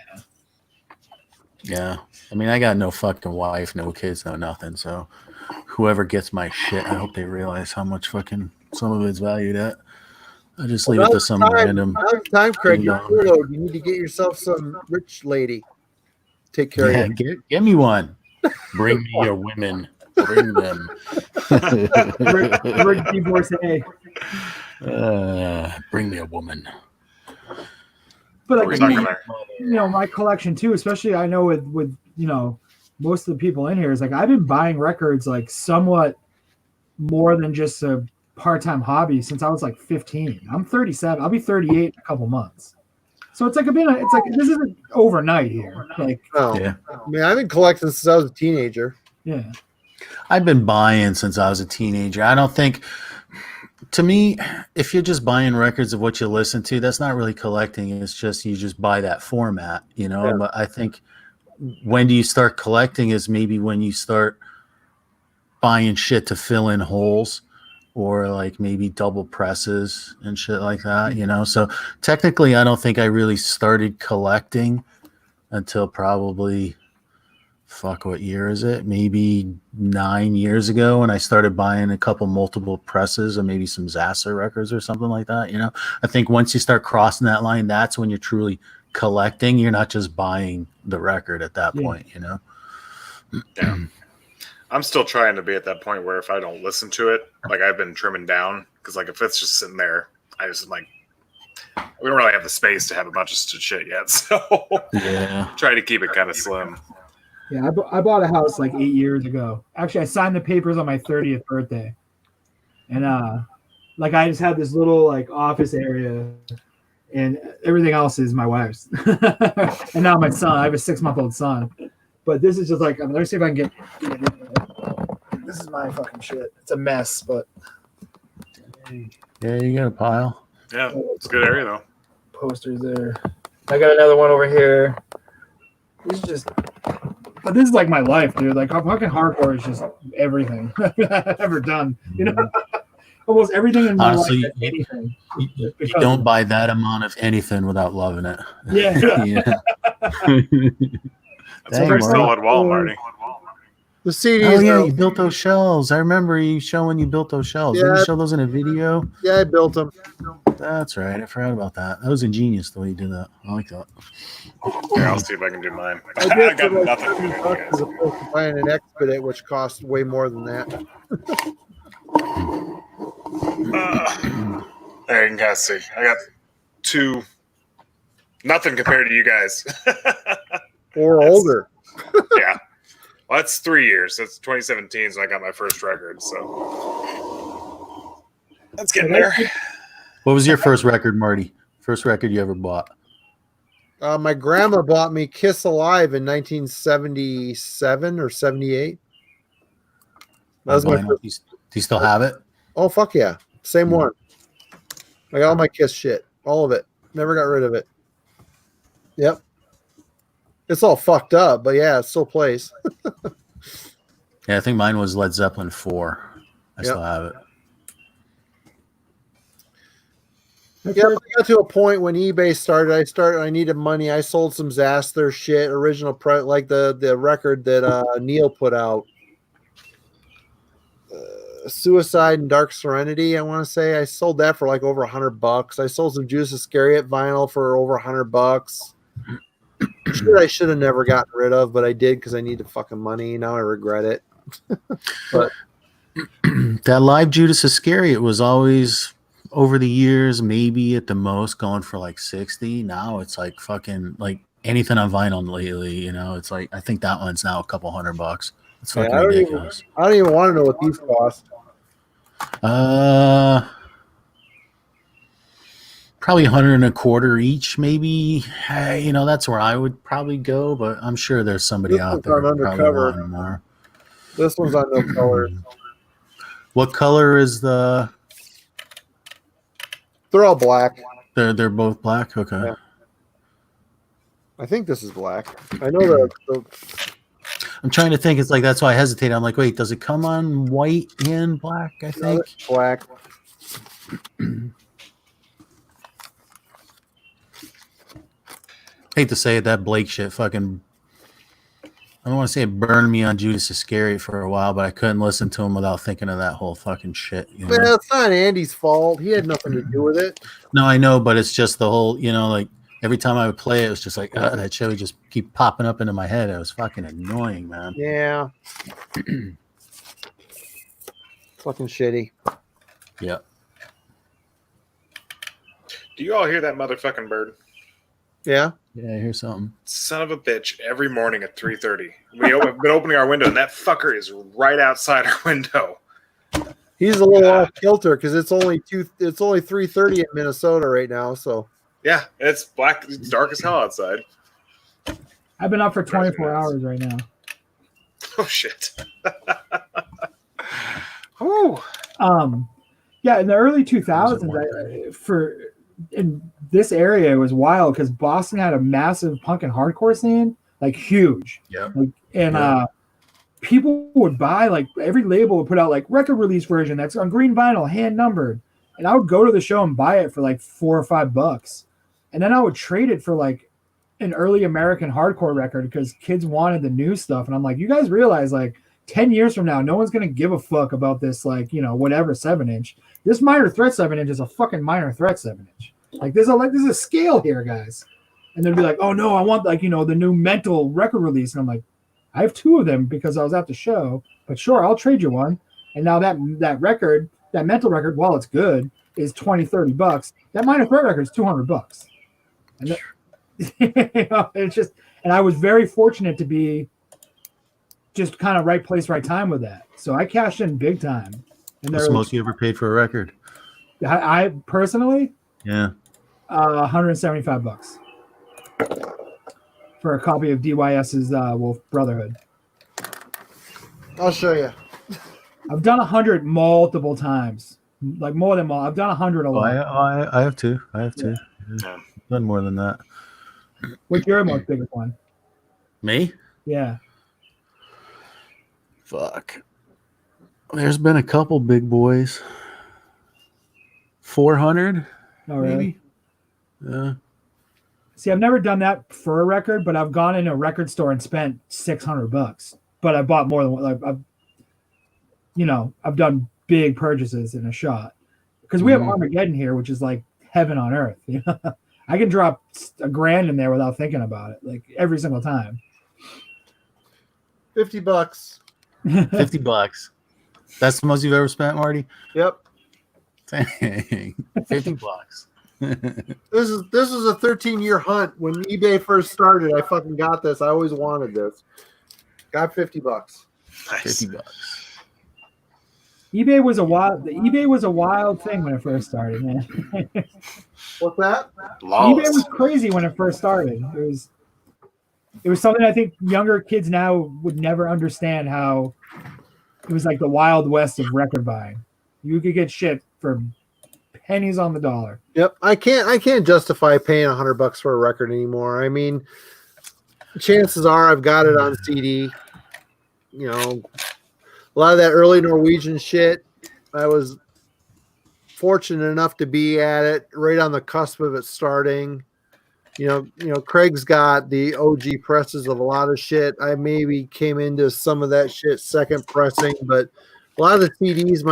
Yeah. I mean, I got no fucking wife, no kids, no nothing. So whoever gets my shit, I hope they realize how much fucking some of it's valued at. I just leave it to some random. Time, Craig. You're ding-dong. widowed. You need to get yourself some rich lady. Take care Yeah, of you. get me one. Bring me your women. Bring them. Rick divorcee. Bring me a woman. But We're like, not gonna- you know, my collection too, especially I know with you know, most of the people in here is like I've been buying records like somewhat more than just a part-time hobby since I was like 15. I'm 37. I'll be 38 in a couple months. So it's like it's like this isn't overnight here. Like No. Yeah. I mean, I've been collecting since I was a teenager. yeah. I've been buying since I was a teenager. I don't think, to me, if you're just buying records of what you listen to, that's not really collecting. It's just you just buy that format, you know. Yeah. But I think when do you start collecting is maybe when you start buying shit to fill in holes, or like maybe double presses and shit like that, you know. So technically, I don't think I really started collecting until probably, fuck, what year is it? Maybe 9 years ago, when I started buying a couple multiple presses and maybe some Zasser records or something like that. You know, I think once you start crossing that line, that's when you're truly collecting. You're not just buying the record at that Yeah. point, you know. Yeah. I'm still trying to be at that point where if I don't listen to it, like I've been trimming down, because like if it's just sitting there, I just like we don't really have the space to have a bunch of shit yet, so Yeah. try to keep it kind of slim. Yeah, I bought a house like 8 years ago. Actually, I signed the papers on my 30th birthday, and like I just had this little like office area, and everything else is my wife's. And now my son. I have a 6-month-old son, but this is just like let me see if I can get it in here. This is my fucking shit. It's a mess, but Yeah, you got a pile. Yeah, it's a good area though. posters there. I got another one over here. These are just. But this is like my life, dude. Like fucking hardcore is just everything I've ever done. You know, almost everything in my Honestly, life. Anything. You don't buy that amount of anything without loving it. Yeah. Yeah. That's Dang, a very Marty. solid wall, Marty. The CDs. Oh yeah, though, you built those shells. I remember you showing you built those shells. Didn't Yeah. you show those in a video? yeah, I built them. That's right. I forgot about that. That was ingenious the way you did that. I like that. Here, I'll see if I can do mine. I I did got for like nothing to 30 do, bucks guys. as opposed to buying an Expedite, which costs way more than that. There you can kind of see. I got two. Nothing compared to you guys. Or older. Yeah. Well, that's 3 years. That's 2017 is when I got my first record. So that's getting there. What was your first record, Marty? First record you ever bought? My grandma bought me Kiss Alive in 1977 or 78. That was my Do first. you still have it? Oh, fuck yeah. Same one. I got all my Kiss shit. All of it. Never got rid of it. Yep. It's all fucked up, but yeah, it still plays. Yeah, I think mine was Led Zeppelin 4. I Yep. still have it. Yeah, I got to a point when eBay started. I needed money. I sold some Zaster shit, original like the record that Neil put out. Suicide and Dark Serenity, I want to say. I sold that for like over $100. I sold some Judas Iscariot vinyl for over $100. Shit I should have never gotten rid of, but I did because I needed fucking money. Now I regret it. But That live Judas Iscariot was always, over the years, maybe at the most going for like 60. Now it's like fucking like anything on vinyl lately, you know. It's like I think that one's now a couple $100. It's yeah, fucking I don't ridiculous. even want to know what these cost. Probably 125 each, maybe. Hey, you know, that's where I would probably go, but I'm sure there's somebody This out one's there on who probably undercover. want more. This one's on no color. What color is the? They're all black. They're both black. Okay. Yeah. I think this is black. I know the I'm trying to think. It's like that's why I hesitate. I'm like, wait, does it come on white and black? I think black. Hate to say it, that Blake shit fucking. I don't want to say it burned me on Judas Iscariot for a while, but I couldn't listen to him without thinking of that whole fucking shit. You know? Well, it's not Andy's fault. He had nothing to do with it. No, I know, but it's just the whole, like every time I would play it, it was just like that shit would just keep popping up into my head. It was fucking annoying, man. Yeah. Fucking shitty. Yeah. Do you all hear that motherfucking bird? Yeah. Yeah, I hear something. Son of a bitch! Every morning at 3:30, have been opening our window, and that fucker is right outside our window. He's a little off kilter because it's only 3:30 in Minnesota right now. So Yeah, it's black. It's dark as hell outside. I've been up for 24 hours right now. Oh shit! Woo. Yeah, in the early 2000s, in this area it was wild because Boston had a massive punk and hardcore scene, like huge. Yeah. People would buy, like, every label would put out like record release version that's on green vinyl, hand numbered, and I would go to the show and buy it for like $4 or $5, and then I would trade it for like an early American hardcore record because kids wanted the new stuff, and I'm like, you guys realize like 10 years from now, no one's going to give a fuck about this, like, whatever 7-inch. This Minor Threat 7-inch is a fucking Minor Threat 7-inch. Like, there's a scale here, guys. And they'd be like, oh, no, I want, like, the new Mental record release. And I'm like, I have 2 of them because I was at the show. But sure, I'll trade you one. And now that record, that Mental record, while it's good, is $20-$30. That Minor Threat record is $200. And it's just, and I was very fortunate to be just kind of right place, right time with that. So I cashed in big time. And What's the most you ever paid for a record? I personally, Yeah. $175 for a copy of DYS's Wolf Brotherhood. I'll show you. I've done 100 multiple times, like more than I've done 100 a lot. I have 2. Yeah. Yeah. Done more than that. What's your most biggest one? Me? Yeah. Fuck. There's been a couple big boys. 400, Oh, really? maybe. Yeah. See, I've never done that for a record, but I've gone in a record store and spent $600. But I bought more than one. Like, I've done big purchases in a shot because we have Armageddon here, which is like heaven on earth. I can drop $1,000 in there without thinking about it, like every single time. $50. $50. That's the most you've ever spent, Marty? Yep. Dang. $50. This is a 13-year hunt. When eBay first started, I fucking got this. I always wanted this. Got $50. Nice. $50. eBay was a wild thing when it first started, man. What's that? eBay was crazy when it first started. It was something I think younger kids now would never understand, how it was like the Wild West of record buying. You could get shit for pennies on the dollar. Yep. I can't justify paying $100 for a record anymore. I mean, chances are I've got it on CD. A lot of that early Norwegian shit, I was fortunate enough to be at it right on the cusp of it starting. Craig's got the OG presses of a lot of shit. I maybe came into some of that shit second pressing, but a lot of the CDs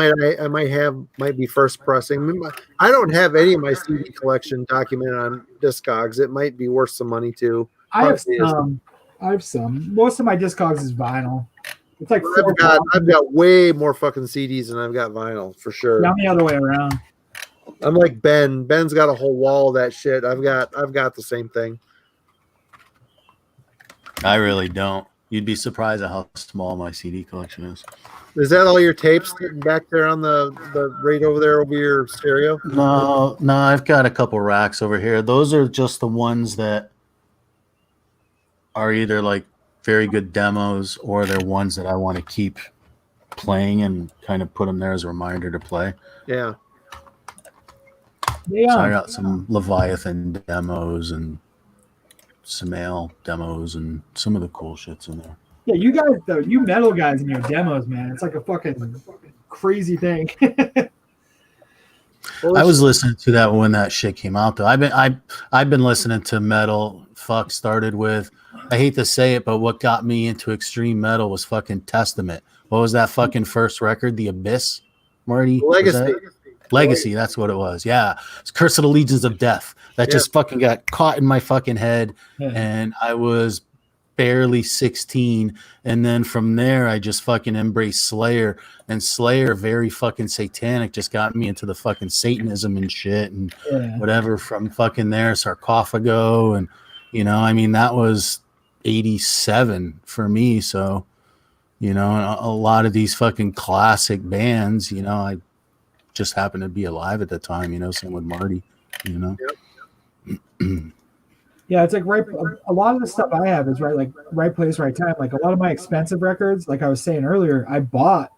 might be first pressing. I don't have any of my CD collection documented on Discogs. It might be worth some money too. I have some. Most of my Discogs is vinyl. It's like I've got way more fucking CDs than I've got vinyl for sure. Down the other way around. I'm like Ben. Ben's got a whole wall of that shit. I've got the same thing. I really don't. You'd be surprised at how small my CD collection is. Is that all your tapes sitting back there on the right over there over your stereo? No, I've got a couple racks over here. Those are just the ones that are either like very good demos, or they're ones that I want to keep playing and kind of put them there as a reminder to play. Yeah. Yeah. So I got some Leviathan demos and Samael demos and some of the cool shits in there. Yeah, you guys, though, you metal guys in your demos, man, it's like a fucking crazy thing. I was listening to that when that shit came out, though. I've been listening to metal. Fuck, started with, I hate to say it, but what got me into extreme metal was fucking Testament. What was that fucking first record? The Abyss, Marty? Legacy. Legacy, that's what it was. Yeah, it's Curse of the Legions of Death. That just fucking got caught in my fucking head, and I was barely 16, and then from there I just fucking embraced Slayer, and Slayer, very fucking satanic, just got me into the fucking Satanism and shit and whatever. From fucking there, Sarcophago, and you know, I mean, that was 87 for me. So, you know, a lot of these fucking classic bands, you know, I just happened to be alive at the time, you know, same with Marty, you know. Yeah, it's like a lot of the stuff I have is right place, right time. Like a lot of my expensive records, like I was saying earlier, I bought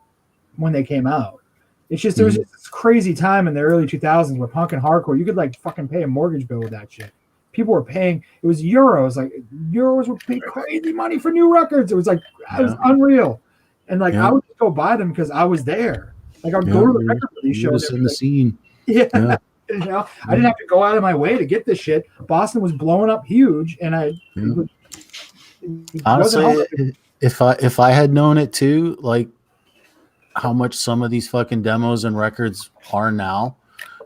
when they came out. It's just there was just this crazy time in the early 2000s where punk and hardcore, you could like fucking pay a mortgage bill with that shit. People were paying, it was euros, like euros would pay crazy money for new records. It was like, it was unreal. And like I would just go buy them because I was there. Like I would go to the record release shows. In the scene. Yeah. You know, I didn't have to go out of my way to get this shit. Boston was blowing up huge, and honestly, if I had known it too, like how much some of these fucking demos and records are now,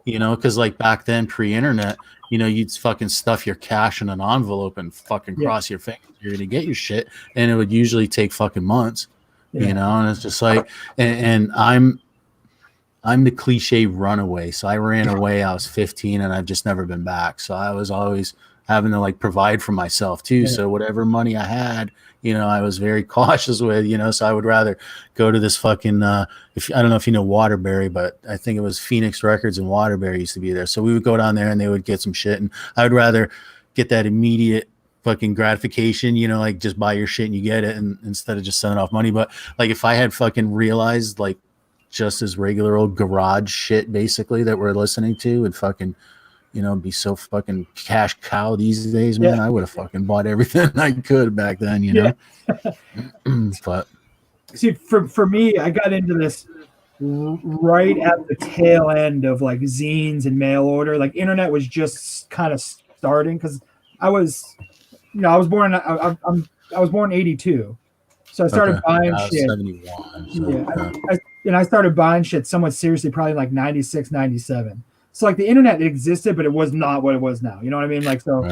you know, because like back then, pre-internet, you know, you'd fucking stuff your cash in an envelope and fucking cross your fingers you're gonna get your shit, and it would usually take fucking months, you know, and it's just like, and I'm the cliche runaway. So I ran away. I was 15 and I've just never been back. So I was always having to like provide for myself too. So whatever money I had, you know, I was very cautious with, you know, so I would rather go to this fucking, I don't know if you know Waterbury, but I think it was Phoenix Records and Waterbury used to be there. So we would go down there and they would get some shit. And I would rather get that immediate fucking gratification, you know, like just buy your shit and you get it, and instead of just sending off money. But like if I had fucking realized like, just as regular old garage shit basically that we're listening to and fucking, you know, be so fucking cash cow these days, man. I would have fucking bought everything I could back then, you know. But see, for me, I got into this right at the tail end of like zines and mail order. Like internet was just kind of starting because I was born in 82. So I started buying shit. 71, so. I started buying shit somewhat seriously, probably like 96, 97. So like the internet existed, but it was not what it was now. You know what I mean? Like, so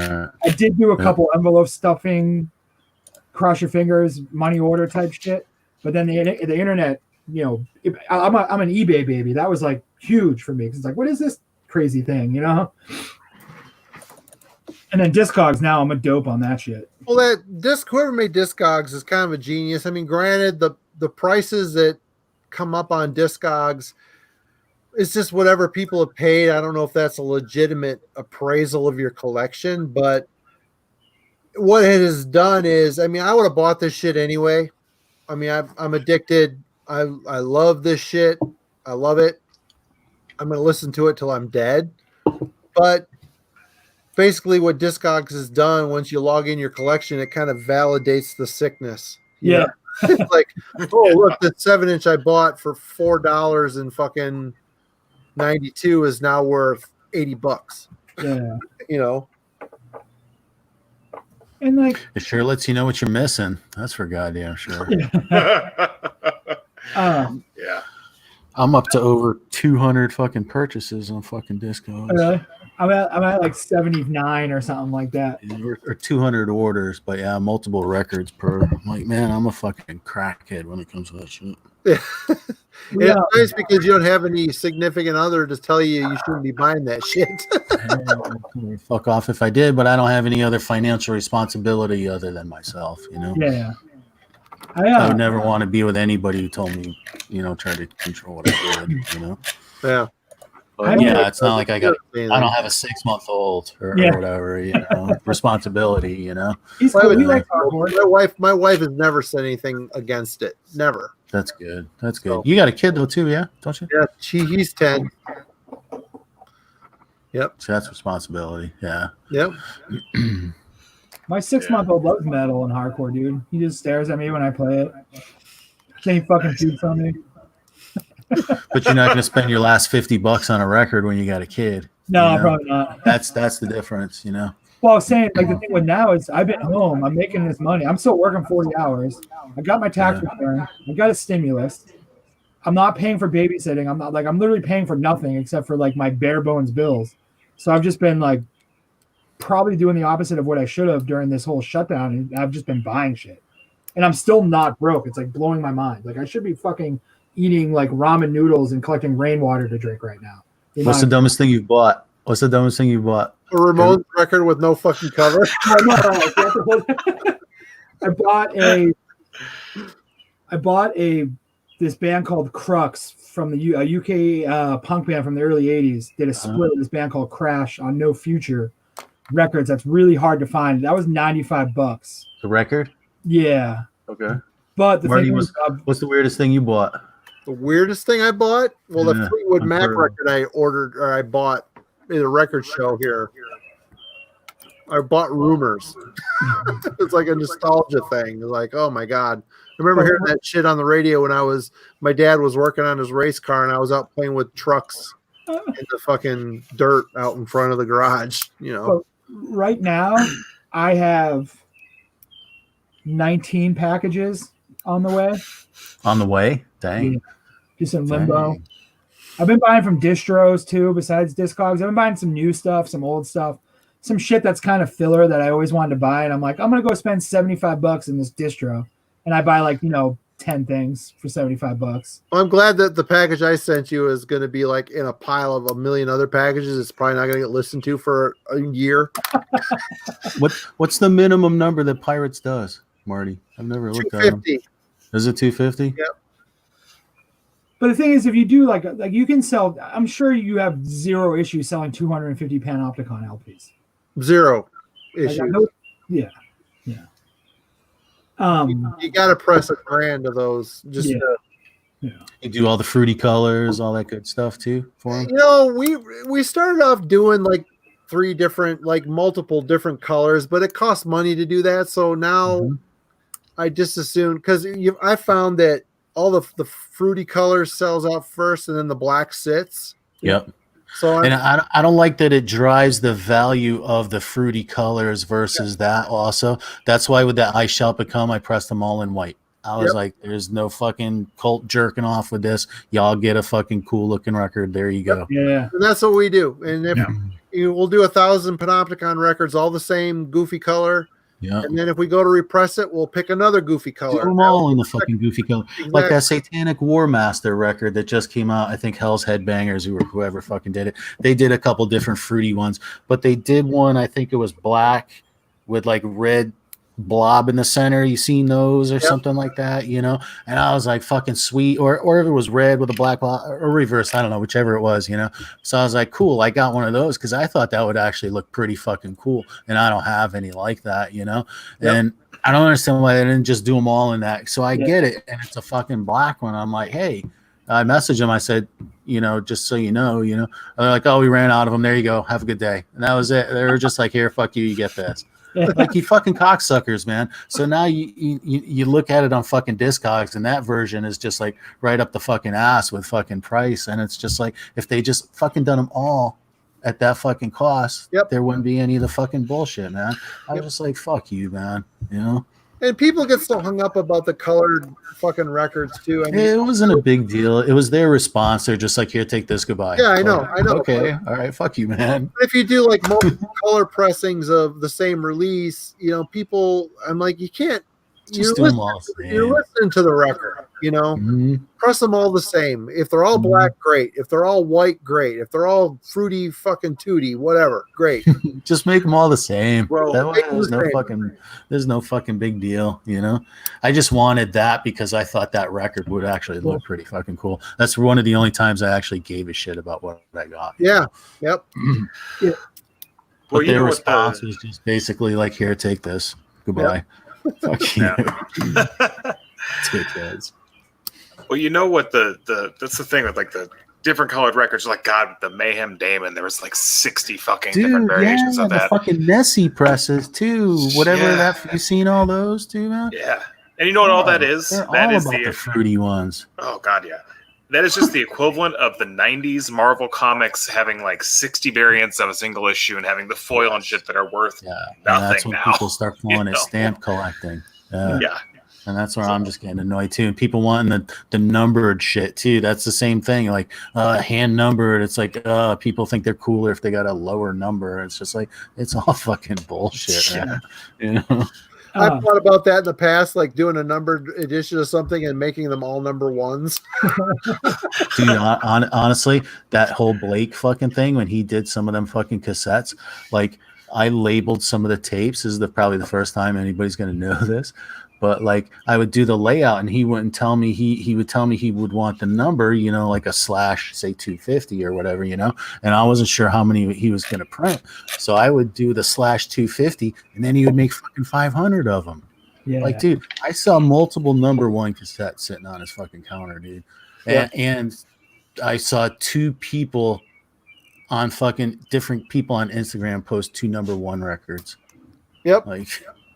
I did do a couple envelope stuffing, cross your fingers, money order type shit. But then the internet, you know, I'm an eBay baby. That was like huge for me because it's like, what is this crazy thing? You know? And then Discogs, now I'm a dope on that shit. Well, whoever made Discogs is kind of a genius. I mean, granted, the prices that come up on Discogs, it's just whatever people have paid. I don't know if that's a legitimate appraisal of your collection, but what it has done is, I mean, I would have bought this shit anyway. I mean, I'm addicted. I love this shit. I love it. I'm going to listen to it till I'm dead. But basically what Discogs has done, once you log in your collection, it kind of validates the sickness. Yeah. It's like, oh, look, that 7-inch I bought for $4 in fucking 92 is now worth $80. Yeah. You know? And like, it sure lets you know what you're missing. That's for goddamn sure. Yeah. I'm up to over 200 fucking purchases on fucking Discogs. Really? I'm at like 79 or something like that. Or 200 orders, but yeah, multiple records per. I'm like, man, I'm a fucking crackhead when it comes to that shit. It's nice because you don't have any significant other to tell you shouldn't be buying that shit. Fuck off if I did, but I don't have any other financial responsibility other than myself, you know? Yeah. I would never want to be with anybody who told me, you know, try to control what I did, you know? Yeah. But Yeah, it's not like I don't anything. have a 6-month-old or Yeah. whatever, responsibility, He's Why cool. would He you- likes hardcore. My wife has never said anything against it. Never. That's good. That's good. So- You got a kid though too, yeah? Don't you? Yeah, he's 10. Yep. So that's responsibility. Yeah. Yep. My 6-month-old loves metal and hardcore, dude. He just stares at me when I play it. Then he fucking shoots on me. But you're not going to spend your last $50 on a record when you got a kid. No, you know? probably not. That's the difference, Well, I was saying, like, the thing with now is I've been home. I'm making this money. I'm still working 40 hours. I got my tax return. I got a stimulus. I'm not paying for babysitting. I'm literally paying for nothing except for like my bare bones bills. So I've just been like probably doing the opposite of what I should have during this whole shutdown. And I've just been buying shit. And I'm still not broke. It's like blowing my mind. Like I should be fucking eating like ramen noodles and collecting rainwater to drink right now. What's the dumbest thing you've bought? What's the dumbest thing you bought? A Ramones record with no fucking cover. I bought this band called Crux from a UK punk band from the early 80s. Did a split with this band called Crash on No Future Records. That's really hard to find. That was $95. The record? Yeah. Okay. But the Marty, thing was, what's the weirdest thing you bought? The weirdest thing I bought? Well, Yeah, the Fleetwood I've Mac heard. record I bought at a record show here. I bought Rumors. It's like a nostalgia thing. Like, oh my God. I remember hearing that shit on the radio when my dad was working on his race car and I was out playing with trucks in the fucking dirt out in front of the garage, right now, I have 19 packages on the way. On the way? Dang. Yeah. Just in limbo. Dang. I've been buying from distros too, besides Discogs. I've been buying some new stuff, some old stuff, some shit that's kind of filler that I always wanted to buy. And I'm like, I'm going to go spend $75 in this distro. And I buy 10 things for $75. Well, I'm glad that the package I sent you is going to be like in a pile of a million other packages. It's probably not going to get listened to for a year. What's the minimum number that Pirates does, Marty? I've never looked at them. 250. Is it 250? Yep. But the thing is, if you do like you can sell, I'm sure you have zero issue selling 250 Panopticon LPs. Zero Like, issue. yeah. You got to press a grand of those. Just You do all the fruity colors, all that good stuff too for them? we started off doing like 3 different, like multiple different colors, but it costs money to do that. So now I just assume, because I found that all the fruity colors sells out first and then the black sits. Yep. So And I don't like that it drives the value of the fruity colors versus that also. That's why with that I Shall Become, I pressed them all in white. I was like, there's no fucking cult jerking off with this. Y'all get a fucking cool looking record. There you go. Yeah. And that's what we do. And if we'll do 1,000 Panopticon records, all the same goofy color. Yeah. And then if we go to repress it, we'll pick another goofy Do color. them all in the fucking goofy color. Like Exactly. that Satanic War Master record that just came out. I think Hell's Headbangers or whoever fucking did it. They did a couple different fruity ones, but they did one, I think it was black with like red blob in the center. You seen those or something like that, And I was like, fucking sweet. Or if it was red with a black blob or reverse, I don't know, whichever it was, So I was like, cool, I got one of those because I thought that would actually look pretty fucking cool. And I don't have any like that, And I don't understand why they didn't just do them all in that. So I get it. And it's a fucking black one. I'm like, hey, I messaged them. I said, just so you know, and they're like, oh, we ran out of them. There you go. Have a good day. And that was it. They were just like, here, fuck you. You get this. Like you fucking cocksuckers, man. So now you look at it on fucking Discogs, and that version is just like right up the fucking ass with fucking price. And it's just like, if they just fucking done them all at that fucking cost, there wouldn't be any of the fucking bullshit, man. I was just like, fuck you, man. And people get so hung up about the colored fucking records too. I mean, It wasn't a big deal. It was their response. They're just like, here, take this, goodbye. Yeah, I know. Okay, all right, fuck you, man. if you do like multiple color pressings of the same release, people, I'm like, you can't. Just do them all the same. You're listening to the record. You know, Mhm. press them all the same. If they're all black, great. If they're all white, great. If they're all fruity, fucking tooty, whatever, great. Just make them all the same. Bro, That way make 'em there's the no same. fucking big deal, you know. I just wanted that because I thought that record would actually look pretty fucking cool. That's one of the only times I actually gave a shit about what I got. Yeah. Yep. But Well, you their know what response was just basically like, "Here, take this. Goodbye." Fuck you, dickheads. Well, you know what that's the thing with like the different colored records. Like God, the Mayhem Damon, there was like 60 fucking different Dude, variations yeah, of the that. fucking Nessie presses too. Whatever Yeah. that you seen all those too, man. Yeah, and you know what all that is? They're That all is about the fruity ones. oh God, yeah. That is just the equivalent of the 90s Marvel comics having like 60 variants of a single issue and having the foil and shit that are worth And nothing that's when now. people start calling You it know? stamp collecting. Yeah. And that's where I'm just getting annoyed too. And people wanting the numbered shit too. That's the same thing. Like hand numbered. It's like people think they're cooler if they got a lower number. It's just like it's all fucking bullshit, man. You know? I've thought about that in the past, like doing a numbered edition of something and making them all number ones. Dude, honestly, that whole Blake fucking thing when he did some of them fucking cassettes, like I labeled some of the tapes. This is probably the first time anybody's gonna know this. But like I would do the layout and he wouldn't tell me he would tell me he would want the number, you know, like a slash, say 250 or whatever, you know, and I wasn't sure how many he was going to print. So I would do the slash 250 and then he would make fucking 500 of them. Yeah. Like, dude, I saw multiple number one cassettes sitting on his fucking counter, dude. Yeah. And I saw two people on fucking different people on Instagram post 2 number one records. Yep. Like,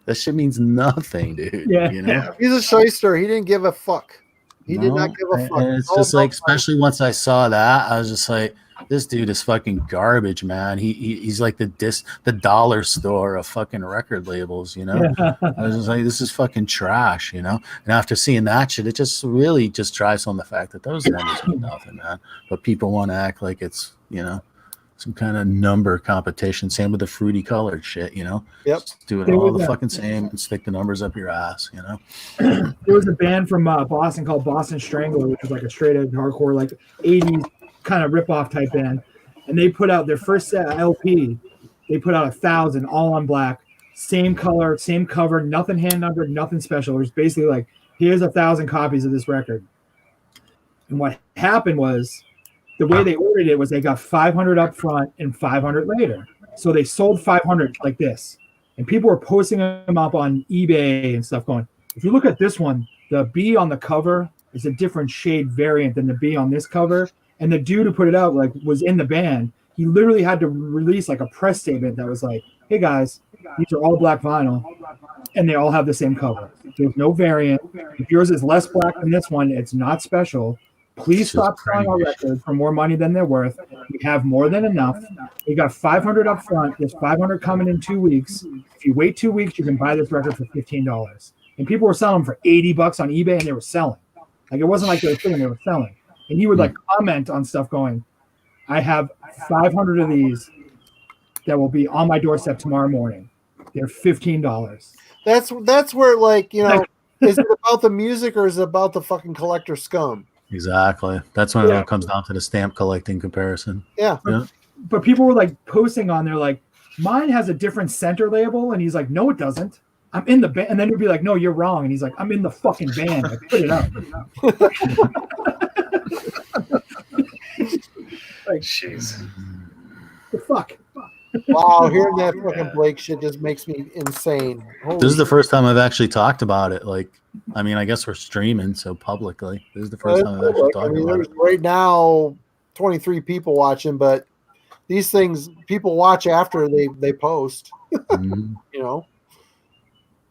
that shit means nothing, dude. Yeah. You know? He's a shyster. He didn't give a fuck. He did not give a fuck. And it's All just about like, especially once I saw that, I was just like, this dude is fucking garbage, man. He's like the dollar store of fucking record labels, you know. I was just like, this is fucking trash, you know. And after seeing that shit, it just really just drives home the fact that those numbers mean nothing, man. But people want to act like it's, you know, some kind of number competition. Same with the fruity colored shit, you know. Yep. Just do it There all was the a- fucking same and stick the numbers up your ass, you know. There was a band from Boston called Boston Strangler, which was like a straight edge hardcore, like 80s kind of rip off type band. And they put out their first LP. They put out 1,000 all on black, same color, same cover, nothing hand numbered, nothing special. It was basically like, here's 1,000 copies of this record. And what happened was, the way they ordered it was they got 500 up front and 500 later. So they sold 500 like this. And people were posting them up on eBay and stuff going, if you look at this one, the B on the cover is a different shade variant than the B on this cover. And the dude who put it out like was in the band. He literally had to release like a press statement that was like, hey guys, these are all black vinyl and they all have the same cover. There's no variant. If yours is less black than this one, it's not special. Please stop selling our record for more money than they're worth. We have more than enough. We got 500 up front. There's 500 coming in 2 weeks. If you wait 2 weeks, you can buy this record for $15. And people were selling them for $80 on eBay, and they were selling. Like, it wasn't like they were selling, they were selling. And he would like comment on stuff going, I have 500 of these that will be on my doorstep tomorrow morning. They're $15. That's where, like, you know, is it about the music or is it about the fucking collector scum? Exactly. That's when it all comes down to the stamp collecting comparison. Yeah. But people were like posting on there like, mine has a different center label, and he's like, no, it doesn't. I'm in the band, and then he'd be like, no, you're wrong, and he's like, I'm in the fucking band. Like, put it up. Like, jeez, the fuck. Wow, hearing that fucking Blake shit just makes me insane. Holy This is the first time I've actually talked about it. Like, I mean, I guess we're streaming, so publicly. This is the first time I've actually talked about there's it. right now 23 people watching, but these things people watch after they post. Mhm. You know.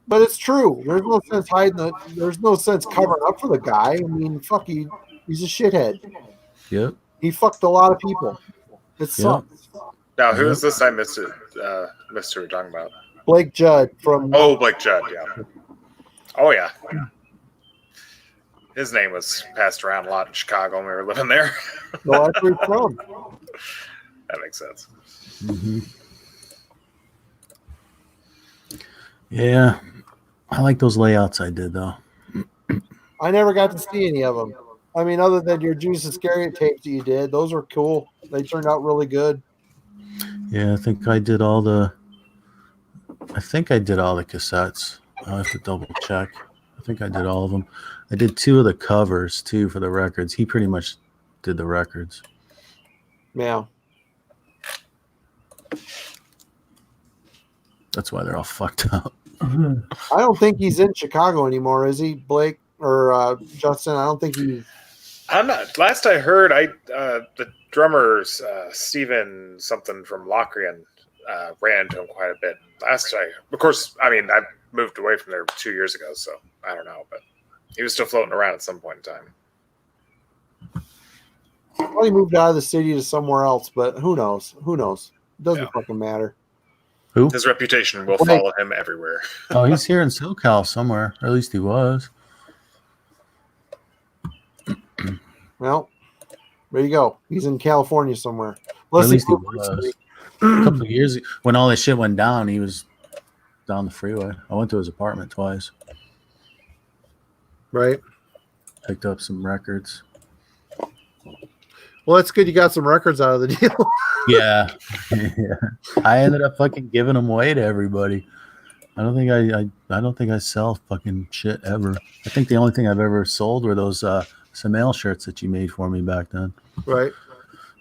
But it's true. There's no sense hiding there's no sense covering up for the guy. I mean, fuck, he's a shithead. Yep. He fucked a lot of people. It sucks. Now, who is this? I missed it. Missed who we're talking about. Blake Judd from Blake Judd, yeah. Oh, yeah. His name was passed around a lot in Chicago when we were living there. No, that's where he's from. That makes sense. Mhm. Yeah. I like those layouts I did, though. I never got to see any of them. I mean, other than your Judas Iscariot tapes that you did, those were cool. They turned out really good. Yeah, I think I did all the cassettes. I'll have to double check. I think I did all of them. I did 2 of the covers too for the records. He pretty much did the records. Yeah. That's why they're all fucked up. I don't think he's in Chicago anymore, is he, Blake or Justin? I don't think he. I'm not. Last I heard, the drummers Steven something from Locrian ran into him quite a bit. Of course, I mean, I moved away from there 2 years ago, so I don't know, but he was still floating around at some point in time. Probably moved out of the city to somewhere else, but who knows? Who knows? It doesn't fucking matter. Who? His reputation will follow him everywhere. Oh, he's here in SoCal somewhere, or at least he was. Well, there you go. He's in California somewhere. Or at least he was. A couple of years when all this shit went down, he was down the freeway. I went to his apartment twice. Right. Picked up some records. Well, it's good you got some records out of the deal. Yeah. Yeah. I ended up fucking giving them away to everybody. I don't think I sell fucking shit ever. I think the only thing I've ever sold were those Samael shirts that you made for me back then. Right.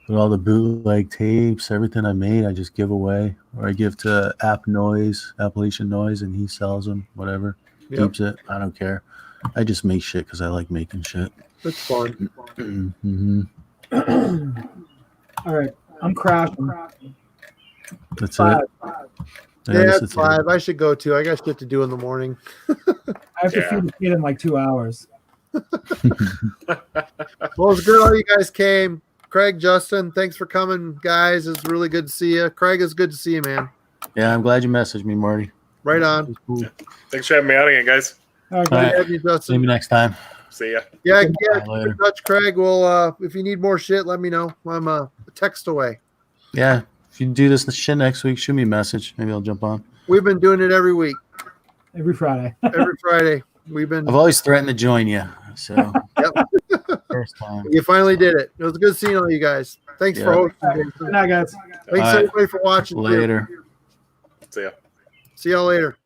But all the bootleg tapes, everything I made, I just give away, or I give to Appalachian Noise, and he sells them, whatever. Yep. Keeps it. I don't care. I just make shit because I like making shit. It's fun. Mm-hmm. All right, I'm crashing. That's 5. it. Yeah, it's 5. I should go too. I got shit to do in the morning. I have to feed the kid in like 2 hours. Well, it's good all you guys came. Craig, Justin, thanks for coming, guys. It's really good to see you. Craig, it's good to see you, man. Yeah, I'm glad you messaged me, Marty. Right on. Cool. Thanks for having me out again, guys. All right, All right. Have you, Justin. See you next time. See ya. Yeah, Bye, keep later. in touch, Craig. Well, if you need more shit, let me know. I'm a text away. Yeah, if you do this shit next week, shoot me a message. Maybe I'll jump on. We've been doing it every week, every Friday. every Friday. We've been. I've always threatened to join you, so Yep. first time. You finally did it. It was good seeing all you guys. Thanks for Yeah. hosting. Good night, guys. Thanks All right. everybody for watching. too. Later. See ya. See y'all later.